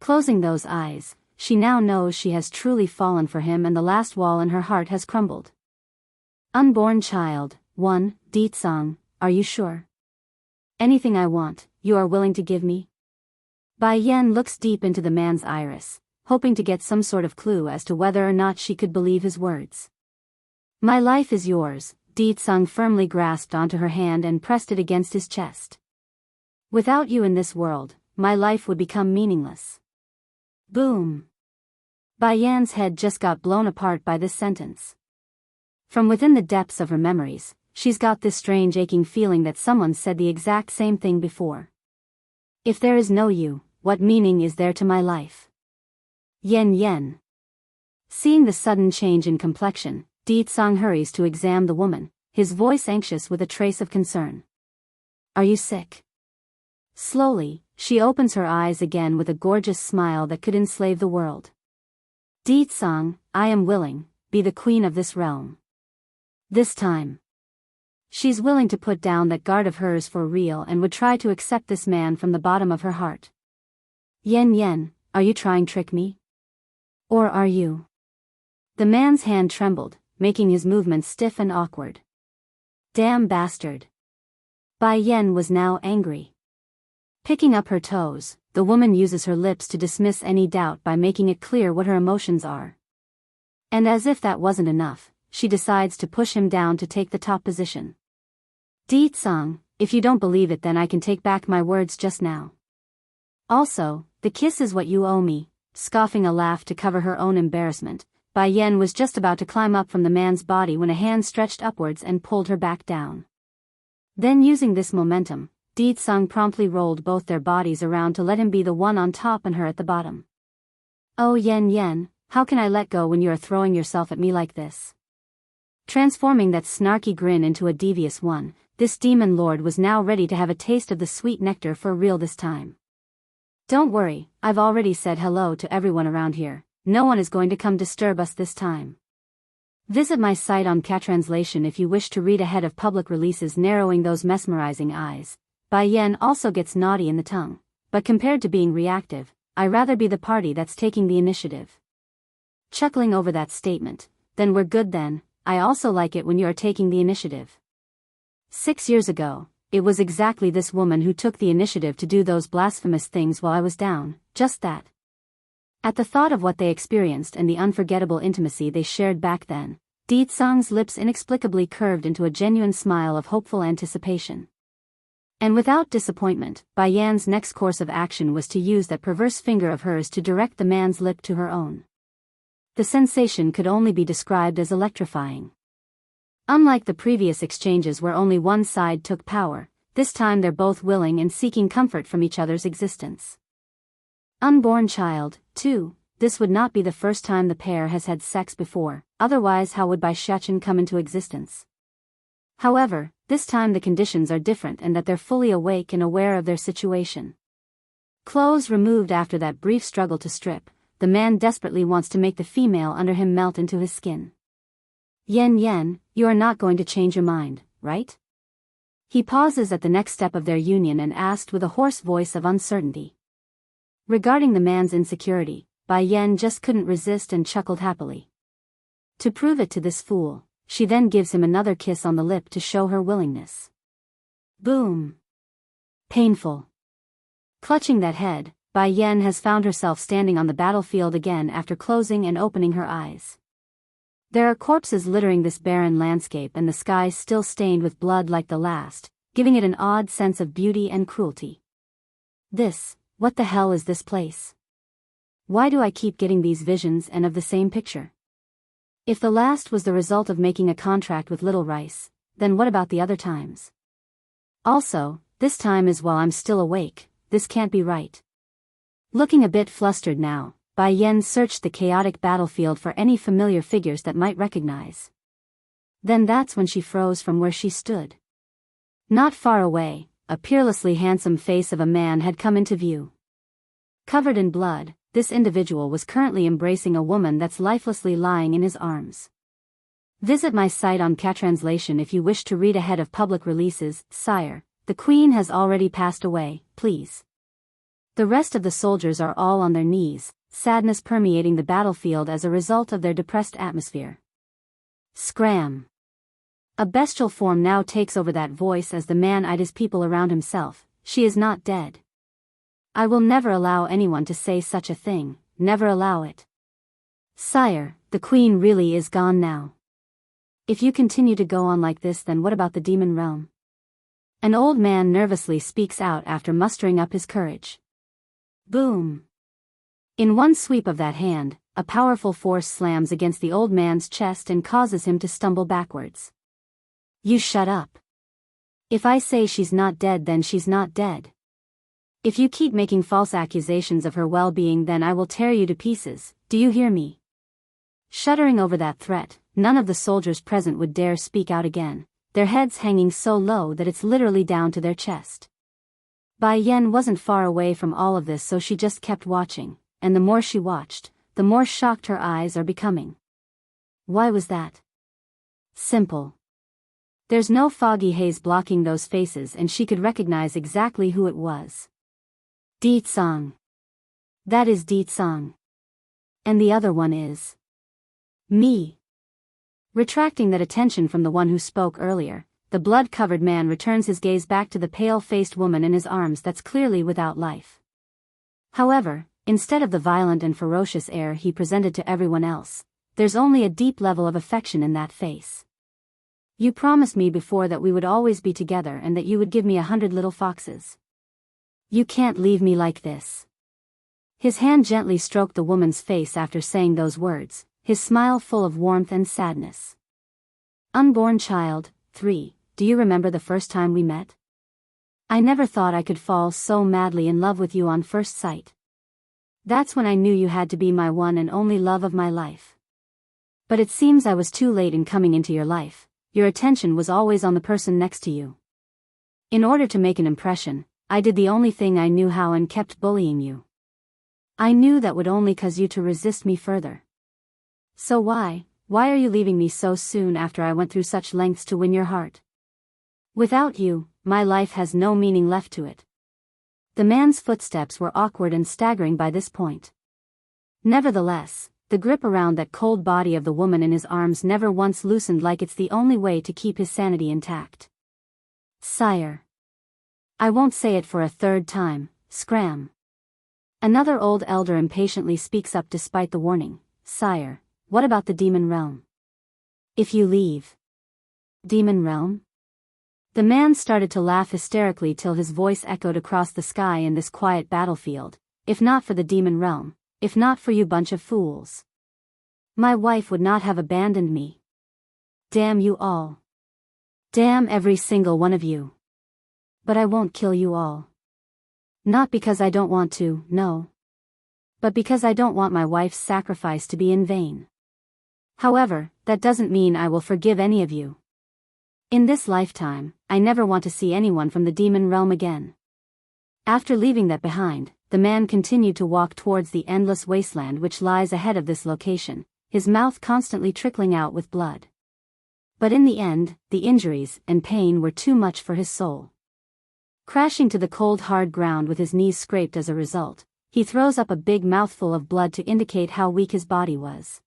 Closing those eyes, she now knows she has truly fallen for him and the last wall in her heart has crumbled. "Unborn child, 1, Ditsang, are you sure? Anything I want, you are willing to give me?" Bai Yan looks deep into the man's iris, hoping to get some sort of clue as to whether or not she could believe his words. "My life is yours," Ditsang firmly grasped onto her hand and pressed it against his chest. "Without you in this world, my life would become meaningless." Boom. Bai Yan's head just got blown apart by this sentence. From within the depths of her memories, she's got this strange aching feeling that someone said the exact same thing before. If there is no you, what meaning is there to my life? Yen. Seeing the sudden change in complexion, Ditsang hurries to examine the woman, his voice anxious with a trace of concern. "Are you sick?" Slowly, she opens her eyes again with a gorgeous smile that could enslave the world. "Ditsang, I am willing, be the queen of this realm. This time." She's willing to put down that guard of hers for real and would try to accept this man from the bottom of her heart. Yen, are you trying to trick me? Or are you?" The man's hand trembled, making his movements stiff and awkward. "Damn bastard." Bai Yan was now angry. Picking up her toes, the woman uses her lips to dismiss any doubt by making it clear what her emotions are. And as if that wasn't enough, she decides to push him down to take the top position. "Ditsang, if you don't believe it then I can take back my words just now. Also, the kiss is what you owe me." Scoffing a laugh to cover her own embarrassment, Bai Yan was just about to climb up from the man's body when a hand stretched upwards and pulled her back down. Then using this momentum, Ditsang promptly rolled both their bodies around to let him be the one on top and her at the bottom. "Oh Yen, how can I let go when you are throwing yourself at me like this?" Transforming that snarky grin into a devious one, this demon lord was now ready to have a taste of the sweet nectar for real this time. "Don't worry, I've already said hello to everyone around here, no one is going to come disturb us this time. Visit my site on Catranslation if you wish to read ahead of public releases narrowing those mesmerizing eyes." Bai Yan also gets naughty in the tongue, but compared to being reactive, I rather be the party that's taking the initiative. Chuckling over that statement, "Then we're good then, I also like it when you are taking the initiative." 6 years ago, it was exactly this woman who took the initiative to do those blasphemous things while I was down, just that. At the thought of what they experienced and the unforgettable intimacy they shared back then, Ditsang's lips inexplicably curved into a genuine smile of hopeful anticipation. And without disappointment, Bai Yan's next course of action was to use that perverse finger of hers to direct the man's lip to her own. The sensation could only be described as electrifying. Unlike the previous exchanges where only one side took power, this time they're both willing and seeking comfort from each other's existence. Unborn child, too, this would not be the first time the pair has had sex before, otherwise how would Bai Shachin come into existence? However, this time the conditions are different and that they're fully awake and aware of their situation. Clothes removed after that brief struggle to strip, the man desperately wants to make the female under him melt into his skin. Yen, you are not going to change your mind, right? He pauses at the next step of their union and asked with a hoarse voice of uncertainty. Regarding the man's insecurity, Bai Yan just couldn't resist and chuckled happily. To prove it to this fool, she then gives him another kiss on the lip to show her willingness. Boom. Painful. Clutching that head, Bai Yan has found herself standing on the battlefield again after closing and opening her eyes. There are corpses littering this barren landscape and the sky still stained with blood like the last, giving it an odd sense of beauty and cruelty. What the hell is this place? Why do I keep getting these visions and of the same picture? If the last was the result of making a contract with Little Rice, then what about the other times? Also, this time is while I'm still awake, this can't be right. Looking a bit flustered now, Bai Yan searched the chaotic battlefield for any familiar figures that might recognize. Then that's when she froze from where she stood. Not far away, a peerlessly handsome face of a man had come into view. Covered in blood, this individual was currently embracing a woman that's lifelessly lying in his arms. Visit my site on Catranslation if you wish to read ahead of public releases. Sire, the queen has already passed away, please. The rest of the soldiers are all on their knees, sadness permeating the battlefield as a result of their depressed atmosphere. Scram. A bestial form now takes over that voice as the man eyed his people around himself. She is not dead. I will never allow anyone to say such a thing, never allow it. Sire, the queen really is gone now. If you continue to go on like this, then what about the demon realm? An old man nervously speaks out after mustering up his courage. Boom. In one sweep of that hand, a powerful force slams against the old man's chest and causes him to stumble backwards. You shut up. If I say she's not dead, then she's not dead. If you keep making false accusations of her well-being, then I will tear you to pieces, do you hear me? Shuddering over that threat, none of the soldiers present would dare speak out again, their heads hanging so low that it's literally down to their chest. Bai Yan wasn't far away from all of this, so she just kept watching, and the more she watched, the more shocked her eyes are becoming. Why was that? Simple. There's no foggy haze blocking those faces and she could recognize exactly who it was. Deet Song. That is Deet Song. And the other one is me. Retracting that attention from the one who spoke earlier, the blood-covered man returns his gaze back to the pale-faced woman in his arms that's clearly without life. However, instead of the violent and ferocious air he presented to everyone else, there's only a deep level of affection in that face. You promised me before that we would always be together and that you would give me 100 little foxes. You can't leave me like this. His hand gently stroked the woman's face after saying those words, his smile full of warmth and sadness. Unborn child, 3, do you remember the first time we met? I never thought I could fall so madly in love with you on first sight. That's when I knew you had to be my one and only love of my life. But it seems I was too late in coming into your life. Your attention was always on the person next to you. In order to make an impression, I did the only thing I knew how and kept bullying you. I knew that would only cause you to resist me further. So why are you leaving me so soon after I went through such lengths to win your heart? Without you, my life has no meaning left to it. The man's footsteps were awkward and staggering by this point. Nevertheless, the grip around that cold body of the woman in his arms never once loosened, like it's the only way to keep his sanity intact. Sire. I won't say it for a third time, scram. Another old elder impatiently speaks up despite the warning. Sire, what about the demon realm? If you leave. Demon realm? The man started to laugh hysterically till his voice echoed across the sky in this quiet battlefield. If not for the demon realm, if not for you bunch of fools, my wife would not have abandoned me. Damn you all. Damn every single one of you. But I won't kill you all. Not because I don't want to, no. But because I don't want my wife's sacrifice to be in vain. However, that doesn't mean I will forgive any of you. In this lifetime, I never want to see anyone from the demon realm again. After leaving that behind, the man continued to walk towards the endless wasteland which lies ahead of this location, his mouth constantly trickling out with blood. But in the end, the injuries and pain were too much for his soul. Crashing to the cold hard ground with his knees scraped as a result, he throws up a big mouthful of blood to indicate how weak his body was.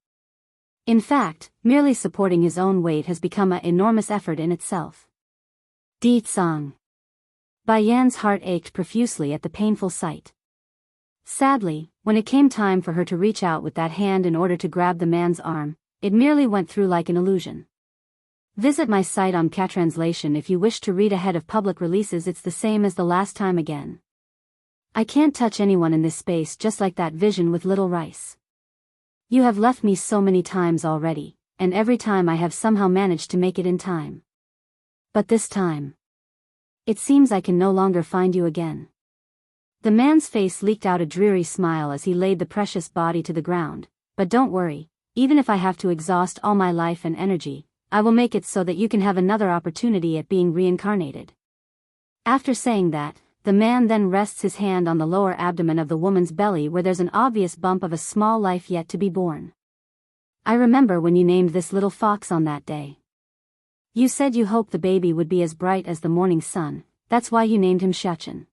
In fact, merely supporting his own weight has become an enormous effort in itself. Deet Song. Bai Yan's heart ached profusely at the painful sight. Sadly, when it came time for her to reach out with that hand in order to grab the man's arm, it merely went through like an illusion. Visit my site on Translation if you wish to read ahead of public releases. It's the same as the last time again. I can't touch anyone in this space just like that vision with Little Rice. You have left me so many times already, and every time I have somehow managed to make it in time. But this time, it seems I can no longer find you again. The man's face leaked out a dreary smile as he laid the precious body to the ground. But don't worry, even if I have to exhaust all my life and energy, I will make it so that you can have another opportunity at being reincarnated. After saying that, the man then rests his hand on the lower abdomen of the woman's belly where there's an obvious bump of a small life yet to be born. I remember when you named this little fox on that day. You said you hoped the baby would be as bright as the morning sun, that's why you named him Xiachen.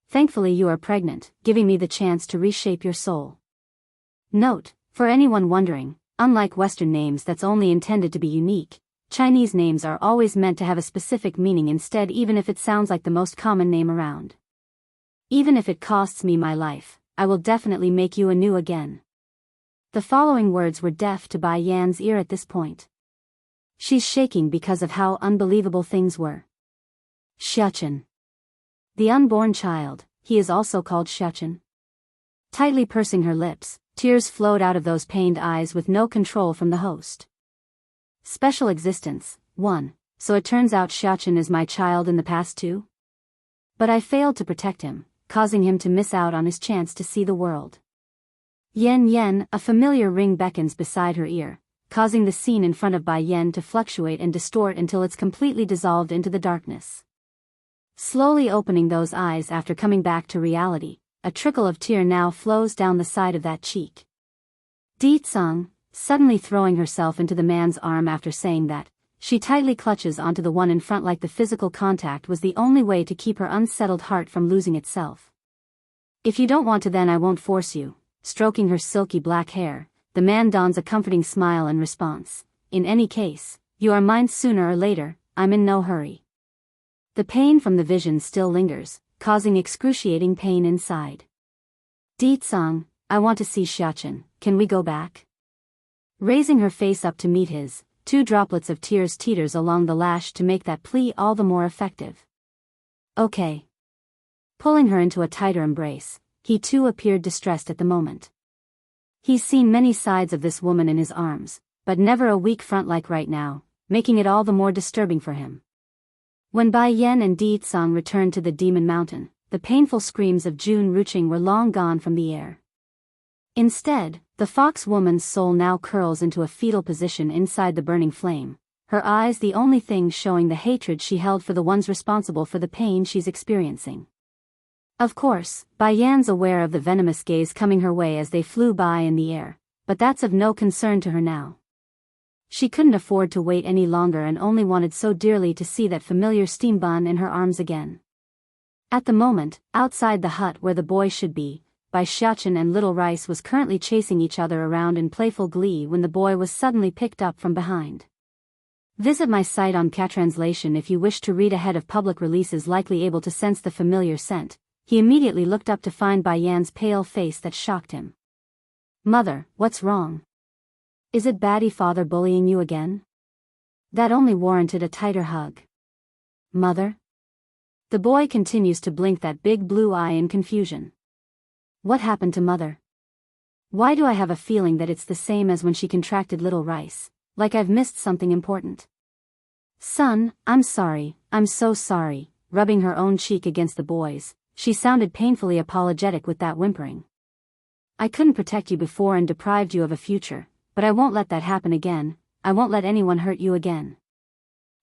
Thankfully you are pregnant, giving me the chance to reshape your soul. Note, for anyone wondering, unlike Western names that's only intended to be unique, Chinese names are always meant to have a specific meaning instead, even if it sounds like the most common name around. Even if it costs me my life, I will definitely make you anew again. The following words were deaf to Bai Yan's ear at this point. She's shaking because of how unbelievable things were. Xiachen. The unborn child, he is also called Xiachen. Tightly pursing her lips, tears flowed out of those pained eyes with no control from the host. Special existence, 1. So it turns out Xiachen is my child in the past too? But I failed to protect him, causing him to miss out on his chance to see the world. Yen Yen, a familiar ring beckons beside her ear, causing the scene in front of Bai Yan to fluctuate and distort until it's completely dissolved into the darkness. Slowly opening those eyes after coming back to reality, a trickle of tear now flows down the side of that cheek. Di Tsang, suddenly throwing herself into the man's arm after saying that, she tightly clutches onto the one in front like the physical contact was the only way to keep her unsettled heart from losing itself. If you don't want to then I won't force you, stroking her silky black hair, the man dons a comforting smile in response. In any case, you are mine sooner or later, I'm in no hurry. The pain from the vision still lingers, causing excruciating pain inside. Di Tsang, I want to see Xiachen, can we go back? Raising her face up to meet his, 2 droplets of tears teeters along the lash to make that plea all the more effective. Okay. Pulling her into a tighter embrace, he too appeared distressed at the moment. He's seen many sides of this woman in his arms, but never a weak front like right now, making it all the more disturbing for him. When Bai Yan and Di Tsang returned to the Demon Mountain, the painful screams of Jun Ruqing were long gone from the air. Instead, the fox woman's soul now curls into a fetal position inside the burning flame, her eyes the only thing showing the hatred she held for the ones responsible for the pain she's experiencing. Of course, Bai Yan's aware of the venomous gaze coming her way as they flew by in the air, but that's of no concern to her now. She couldn't afford to wait any longer and only wanted so dearly to see that familiar steam bun in her arms again. At the moment, outside the hut where the boy should be, Bai Xiachen and Little Rice was currently chasing each other around in playful glee when the boy was suddenly picked up from behind. Visit my site on Translation if you wish to read ahead of public releases. Likely able to sense the familiar scent, he immediately looked up to find Bai Yan's pale face that shocked him. Mother, what's wrong? Is it baddie father bullying you again? That only warranted a tighter hug. Mother? The boy continues to blink that big blue eye in confusion. What happened to mother? Why do I have a feeling that it's the same as when she contracted Little Rice, like I've missed something important? Son, I'm sorry, I'm so sorry. Rubbing her own cheek against the boy's, she sounded painfully apologetic with that whimpering. I couldn't protect you before and deprived you of a future, but I won't let that happen again. I won't let anyone hurt you again.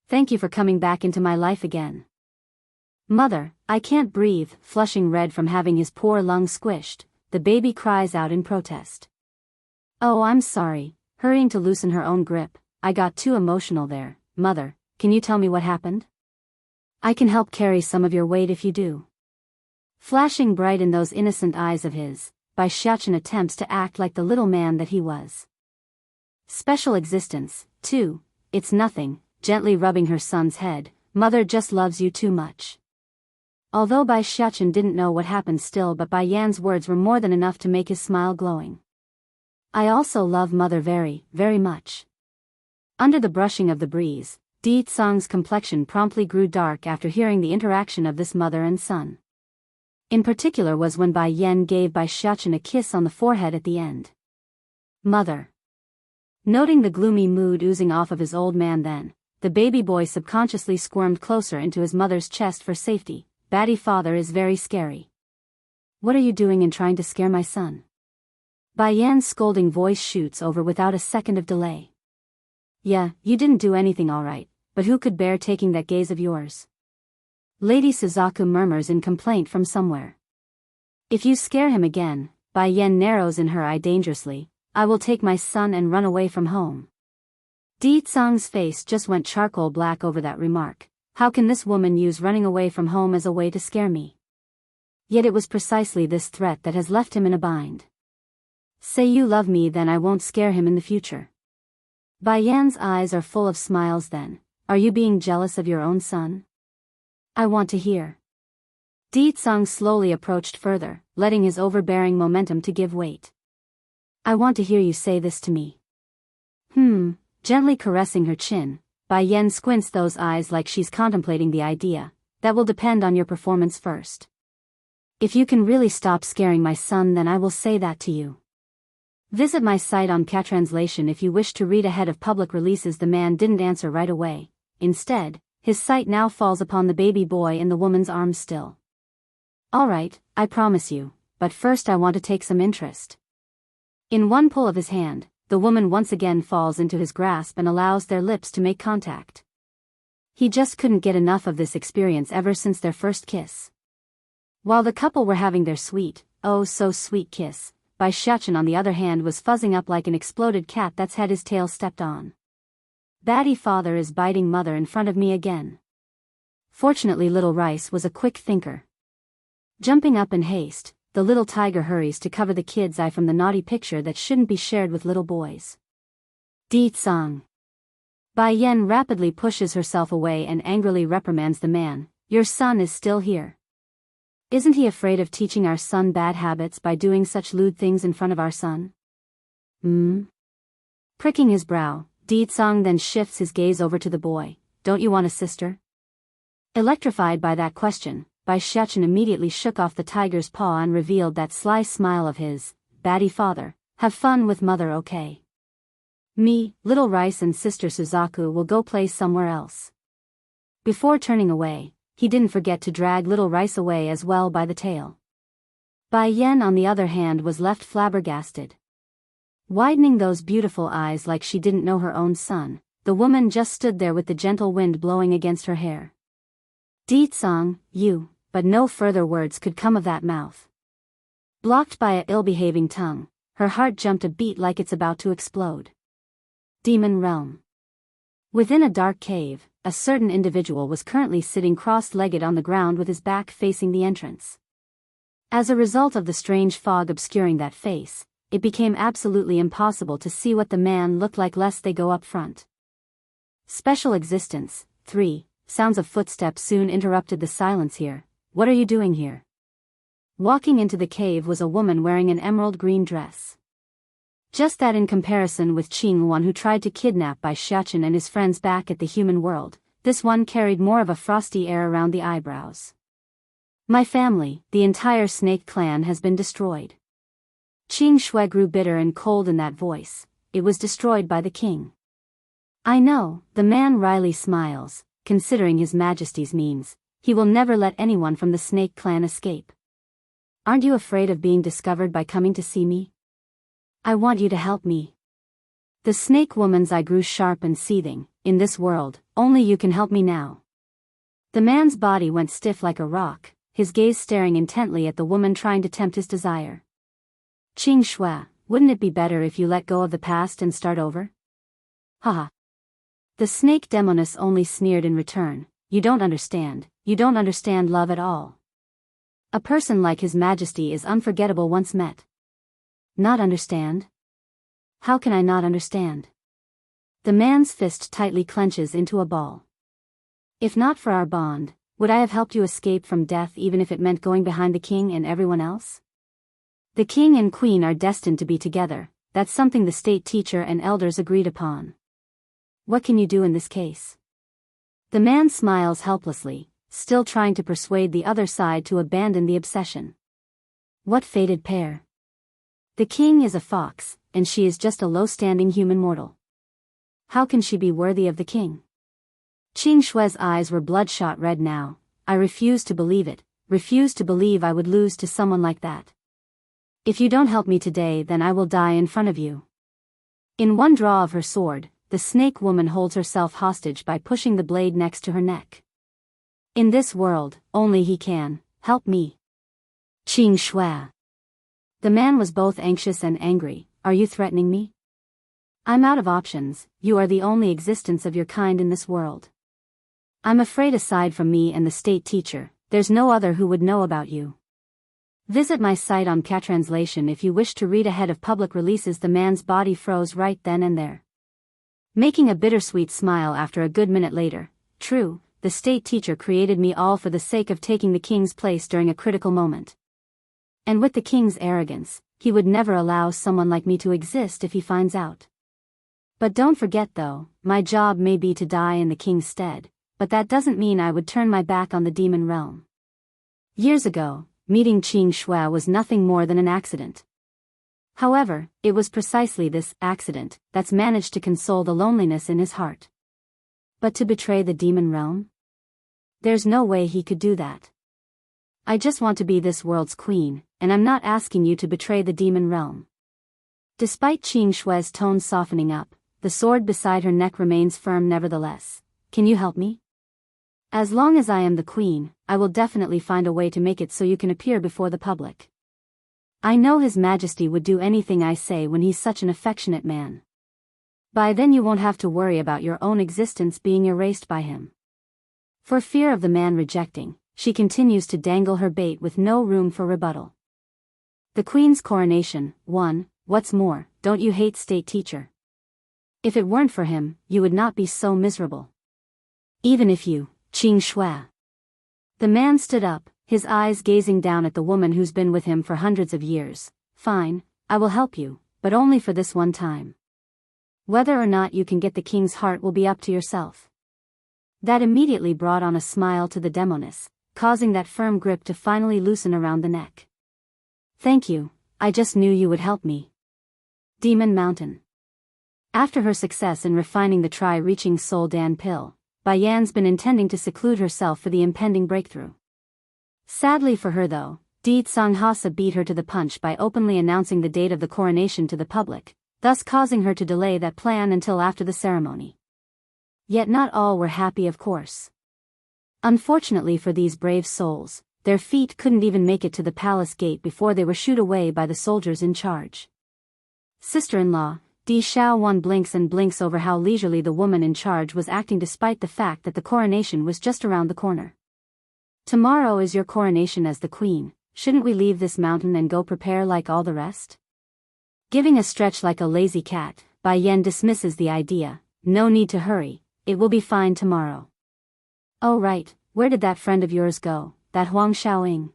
Thank you for coming back into my life again. Mother, I can't breathe. Flushing red from having his poor lung squished, the baby cries out in protest. Oh, I'm sorry. Hurrying to loosen her own grip, I got too emotional there. Mother, can you tell me what happened? I can help carry some of your weight if you do. Flashing bright in those innocent eyes of his, Bai Xiachen attempts to act like the little man that he was. Special existence, 2. It's nothing, gently rubbing her son's head. Mother just loves you too much. Although Bai Xiachen didn't know what happened still, but Bai Yan's words were more than enough to make his smile glowing. I also love mother very, very much. Under the brushing of the breeze, Di Tsang's complexion promptly grew dark after hearing the interaction of this mother and son. In particular was when Bai Yan gave Bai Xiachen a kiss on the forehead at the end. Mother. Noting the gloomy mood oozing off of his old man then, the baby boy subconsciously squirmed closer into his mother's chest for safety. Batty father is very scary. What are you doing in trying to scare my son? Bai Yan's scolding voice shoots over without a second of delay. Yeah, you didn't do anything alright, but who could bear taking that gaze of yours? Lady Suzaku murmurs in complaint from somewhere. If you scare him again, Bai Yan narrows in her eye dangerously, I will take my son and run away from home. Di Tsang's face just went charcoal black over that remark. How can this woman use running away from home as a way to scare me? Yet it was precisely this threat that has left him in a bind. Say you love me, then I won't scare him in the future. Bai Yan's eyes are full of smiles then. Are you being jealous of your own son? I want to hear. Di Tsang slowly approached further, letting his overbearing momentum to give weight. I want to hear you say this to me. Gently caressing her chin, Bai Yan squints those eyes like she's contemplating the idea. That will depend on your performance first. If you can really stop scaring my son, then I will say that to you. Visit my site on Catranslation if you wish to read ahead of public releases. The man didn't answer right away. Instead, his sight now falls upon the baby boy in the woman's arms still. Alright, I promise you, but first I want to take some interest. In one pull of his hand, the woman once again falls into his grasp and allows their lips to make contact. He just couldn't get enough of this experience ever since their first kiss. While the couple were having their sweet, oh so sweet kiss, Bai Xiachen on the other hand was fuzzing up like an exploded cat that's had his tail stepped on. Batty father is biting mother in front of me again. Fortunately little Rice was a quick thinker. Jumping up in haste, the little tiger hurries to cover the kid's eye from the naughty picture that shouldn't be shared with little boys. Di Tsang. Bai Yan rapidly pushes herself away and angrily reprimands the man. Your son is still here. Isn't he afraid of teaching our son bad habits by doing such lewd things in front of our son? Pricking his brow, Di Tsang then shifts his gaze over to the boy. Don't you want a sister? Electrified by that question, Bai Xiachen immediately shook off the tiger's paw and revealed that sly smile of his. Batty father, have fun with mother, okay? Me, little Rice and sister Suzaku will go play somewhere else. Before turning away, he didn't forget to drag little Rice away as well by the tail. Bai Yan on the other hand was left flabbergasted. Widening those beautiful eyes like she didn't know her own son, the woman just stood there with the gentle wind blowing against her hair. Di Tsang, you, but no further words could come of that mouth. Blocked by a ill-behaving tongue, her heart jumped a beat like it's about to explode. Demon Realm. Within a dark cave, a certain individual was currently sitting cross-legged on the ground with his back facing the entrance. As a result of the strange fog obscuring that face, it became absolutely impossible to see what the man looked like lest they go up front. Special Existence, 3, sounds of footsteps soon interrupted the silence here. What are you doing here? Walking into the cave was a woman wearing an emerald green dress. Just that in comparison with Qing Wan who tried to kidnap Bai Xiachen and his friends back at the human world, this one carried more of a frosty air around the eyebrows. My family, the entire snake clan has been destroyed. Qing Shui grew bitter and cold in that voice. It was destroyed by the king. I know, the man wryly smiles, considering his majesty's means. He will never let anyone from the snake clan escape. Aren't you afraid of being discovered by coming to see me? I want you to help me. The snake woman's eye grew sharp and seething. In this world, only you can help me now. The man's body went stiff like a rock, his gaze staring intently at the woman trying to tempt his desire. Qing Shui, wouldn't it be better if you let go of the past and start over? Haha. The snake demoness only sneered in return. You don't understand love at all. A person like His Majesty is unforgettable once met. Not understand? How can I not understand? The man's fist tightly clenches into a ball. If not for our bond, Would I have helped you escape from death even if it meant going behind the king and everyone else? The king and queen are destined to be together, that's something the state teacher and elders agreed upon. What can you do in this case? The man smiles helplessly, still trying to persuade the other side to abandon the obsession. What fated pair? The king is a fox, and she is just a low-standing human mortal. How can she be worthy of the king? Qing Shui's eyes were bloodshot red now. I refuse to believe it, refuse to believe I would lose to someone like that. If you don't help me today, then I will die in front of you. In one draw of her sword, the snake woman holds herself hostage by pushing the blade next to her neck. In this world, only he can help me. Qing Shui. The man was both anxious and angry. Are you threatening me? I'm out of options. You are the only existence of your kind in this world. I'm afraid aside from me and the state teacher, there's no other who would know about you. Visit my site on Catranslation if you wish to read ahead of public releases. The man's body froze right then and there, making a bittersweet smile after a good minute later. True, the state teacher created me all for the sake of taking the king's place during a critical moment. And with the king's arrogance, he would never allow someone like me to exist if he finds out. But don't forget though, my job may be to die in the king's stead, but that doesn't mean I would turn my back on the demon realm. Years ago, meeting Qing Shui was nothing more than an accident. However, it was precisely this accident that's managed to console the loneliness in his heart. But to betray the demon realm? There's no way he could do that. I just want to be this world's queen, and I'm not asking you to betray the demon realm. Despite Qing Shui's tone softening up, the sword beside her neck remains firm nevertheless. Can you help me? As long as I am the queen, I will definitely find a way to make it so you can appear before the public. I know His Majesty would do anything I say when he's such an affectionate man. By then you won't have to worry about your own existence being erased by him. For fear of the man rejecting, she continues to dangle her bait with no room for rebuttal. The queen's coronation, 1. What's more, don't you hate state teacher? If it weren't for him, you would not be so miserable. Even if you, Qing Shui. The man stood up, his eyes gazing down at the woman who's been with him for hundreds of years. Fine, I will help you, but only for this one time. Whether or not you can get the king's heart will be up to yourself. That immediately brought on a smile to the demoness, causing that firm grip to finally loosen around the neck. Thank you, I just knew you would help me. Demon Mountain. After her success in refining the try-reaching Soul Dan pill, Baiyan's been intending to seclude herself for the impending breakthrough. Sadly for her though, Di Tsanghasa beat her to the punch by openly announcing the date of the coronation to the public, thus causing her to delay that plan until after the ceremony. Yet not all were happy, of course. Unfortunately for these brave souls, their feet couldn't even make it to the palace gate before they were shooed away by the soldiers in charge. Sister-in-law, Di Xiaowan blinks and blinks over how leisurely the woman in charge was acting despite the fact that the coronation was just around the corner. Tomorrow is your coronation as the queen, shouldn't we leave this mountain and go prepare like all the rest? Giving a stretch like a lazy cat, Bai Yan dismisses the idea. No need to hurry, it will be fine tomorrow. Oh right, where did that friend of yours go, that Huang Xiaoying?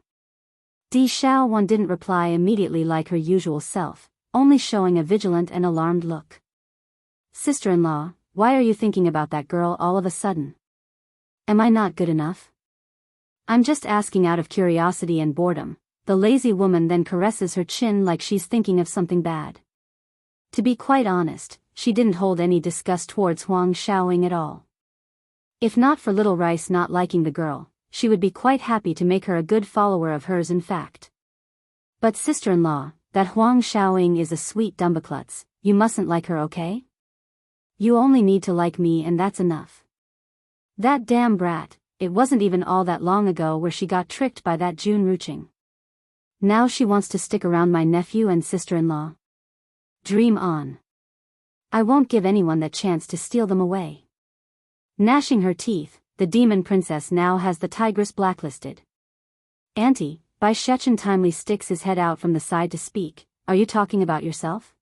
Di Xiaowan didn't reply immediately like her usual self, only showing a vigilant and alarmed look. Sister-in-law, why are you thinking about that girl all of a sudden? Am I not good enough? I'm just asking out of curiosity and boredom. The lazy woman then caresses her chin like she's thinking of something bad. To be quite honest, she didn't hold any disgust towards Huang Xiaoying at all. If not for Little Rice not liking the girl, she would be quite happy to make her a good follower of hers in fact. But sister-in-law, that Huang Xiaoying is a sweet dumbaklutz, you mustn't like her, okay? You only need to like me and that's enough. That damn brat, it wasn't even all that long ago where she got tricked by that Jun Ruching. Now she wants to stick around my nephew and sister-in-law. Dream on. I won't give anyone that chance to steal them away. Gnashing her teeth, the demon princess now has the tigress blacklisted. Auntie, Bai Shechen timely sticks his head out from the side to speak. Are you talking about yourself?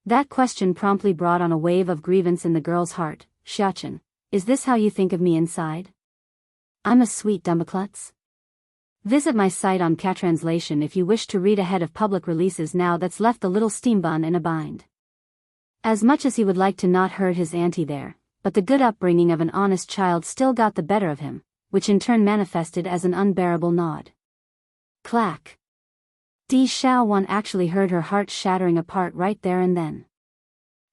That question promptly brought on a wave of grievance in the girl's heart. Shechen, is this how you think of me inside? I'm a sweet dumbaklutz. Visit my site on Catranslation if you wish to read ahead of public releases. Now that's left the little steam bun in a bind. As much as he would like to not hurt his auntie there, but the good upbringing of an honest child still got the better of him, which in turn manifested as an unbearable nod. Clack. Di Xiaowan actually heard her heart shattering apart right there and then.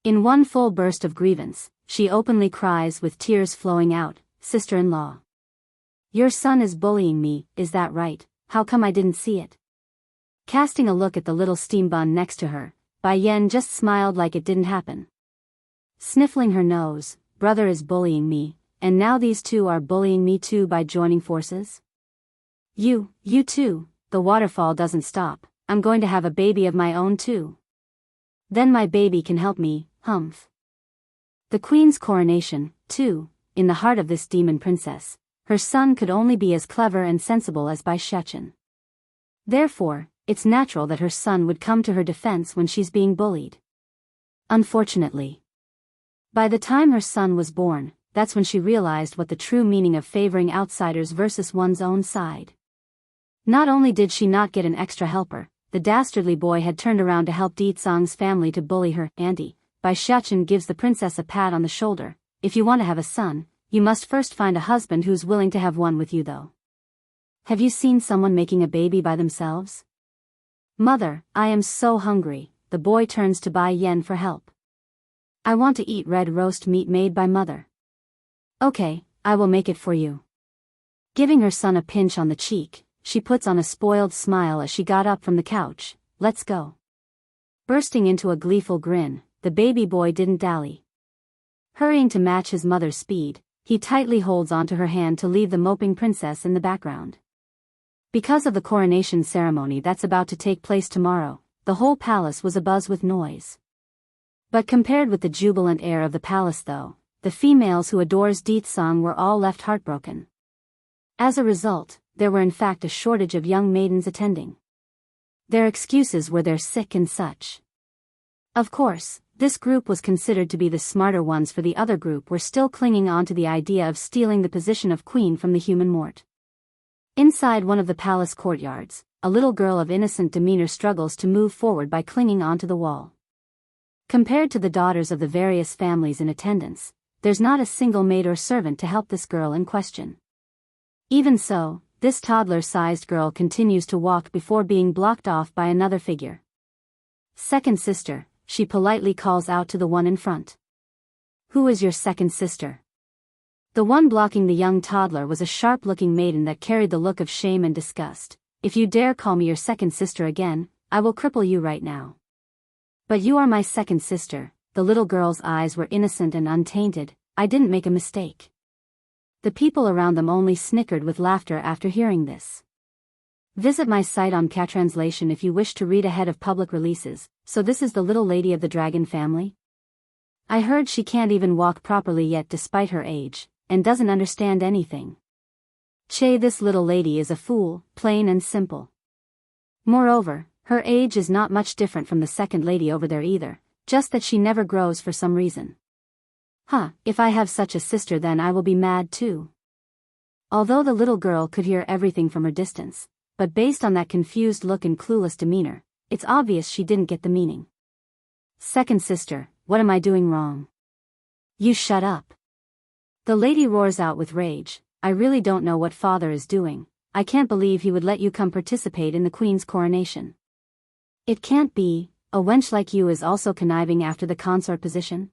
In one full burst of grievance, she openly cries with tears flowing out, "Sister-in-law. Your son is bullying me, is that right? How come I didn't see it?" Casting a look at the little steam bun next to her, Bai Yan just smiled like it didn't happen. Sniffling her nose, "Brother is bullying me, and now these two are bullying me too by joining forces? You too, the waterfall doesn't stop, I'm going to have a baby of my own too. Then my baby can help me, humph." The queen's coronation, too, in the heart of this demon princess, her son could only be as clever and sensible as Bai Shechen. Therefore, it's natural that her son would come to her defense when she's being bullied. Unfortunately, by the time her son was born, that's when she realized what the true meaning of favoring outsiders versus one's own side. Not only did she not get an extra helper, the dastardly boy had turned around to help Di Tsang's family to bully her auntie. Bai Shechen gives the princess a pat on the shoulder. "If you want to have a son, you must first find a husband who's willing to have one with you though. Have you seen someone making a baby by themselves?" "Mother, I am so hungry," the boy turns to Bai Yan for help. "I want to eat red roast meat made by mother." "Okay, I will make it for you." Giving her son a pinch on the cheek, she puts on a spoiled smile as she got up from the couch. "Let's go." Bursting into a gleeful grin, the baby boy didn't dally. Hurrying to match his mother's speed, he tightly holds onto her hand to leave the moping princess in the background. Because of the coronation ceremony that's about to take place tomorrow, the whole palace was abuzz with noise. But compared with the jubilant air of the palace though, the females who adores Di Tsang were all left heartbroken. As a result, there were in fact a shortage of young maidens attending. Their excuses were they're sick and such. Of course, this group was considered to be the smarter ones, for the other group were still clinging on to the idea of stealing the position of queen from the human mort. Inside one of the palace courtyards, a little girl of innocent demeanor struggles to move forward by clinging onto the wall. Compared to the daughters of the various families in attendance, there's not a single maid or servant to help this girl in question. Even so, this toddler-sized girl continues to walk before being blocked off by another figure. "Second sister," she politely calls out to the one in front. "Who is your second sister?" The one blocking the young toddler was a sharp-looking maiden that carried the look of shame and disgust. "If you dare call me your second sister again, I will cripple you right now." "But you are my second sister." The little girl's eyes were innocent and untainted. "I didn't make a mistake." The people around them only snickered with laughter after hearing this. Visit my site on Catranslation if you wish to read ahead of public releases. So this is the little lady of the dragon family? I heard she can't even walk properly yet despite her age, and doesn't understand anything. Che, this little lady is a fool, plain and simple. Moreover, her age is not much different from the second lady over there either, just that she never grows for some reason. If I have such a sister then I will be mad too. Although the little girl could hear everything from her distance, but based on that confused look and clueless demeanor, it's obvious she didn't get the meaning. "Second sister, what am I doing wrong?" "You shut up." The lady roars out with rage. "I really don't know what father is doing. I can't believe he would let you come participate in the queen's coronation. It can't be, a wench like you is also conniving after the consort position."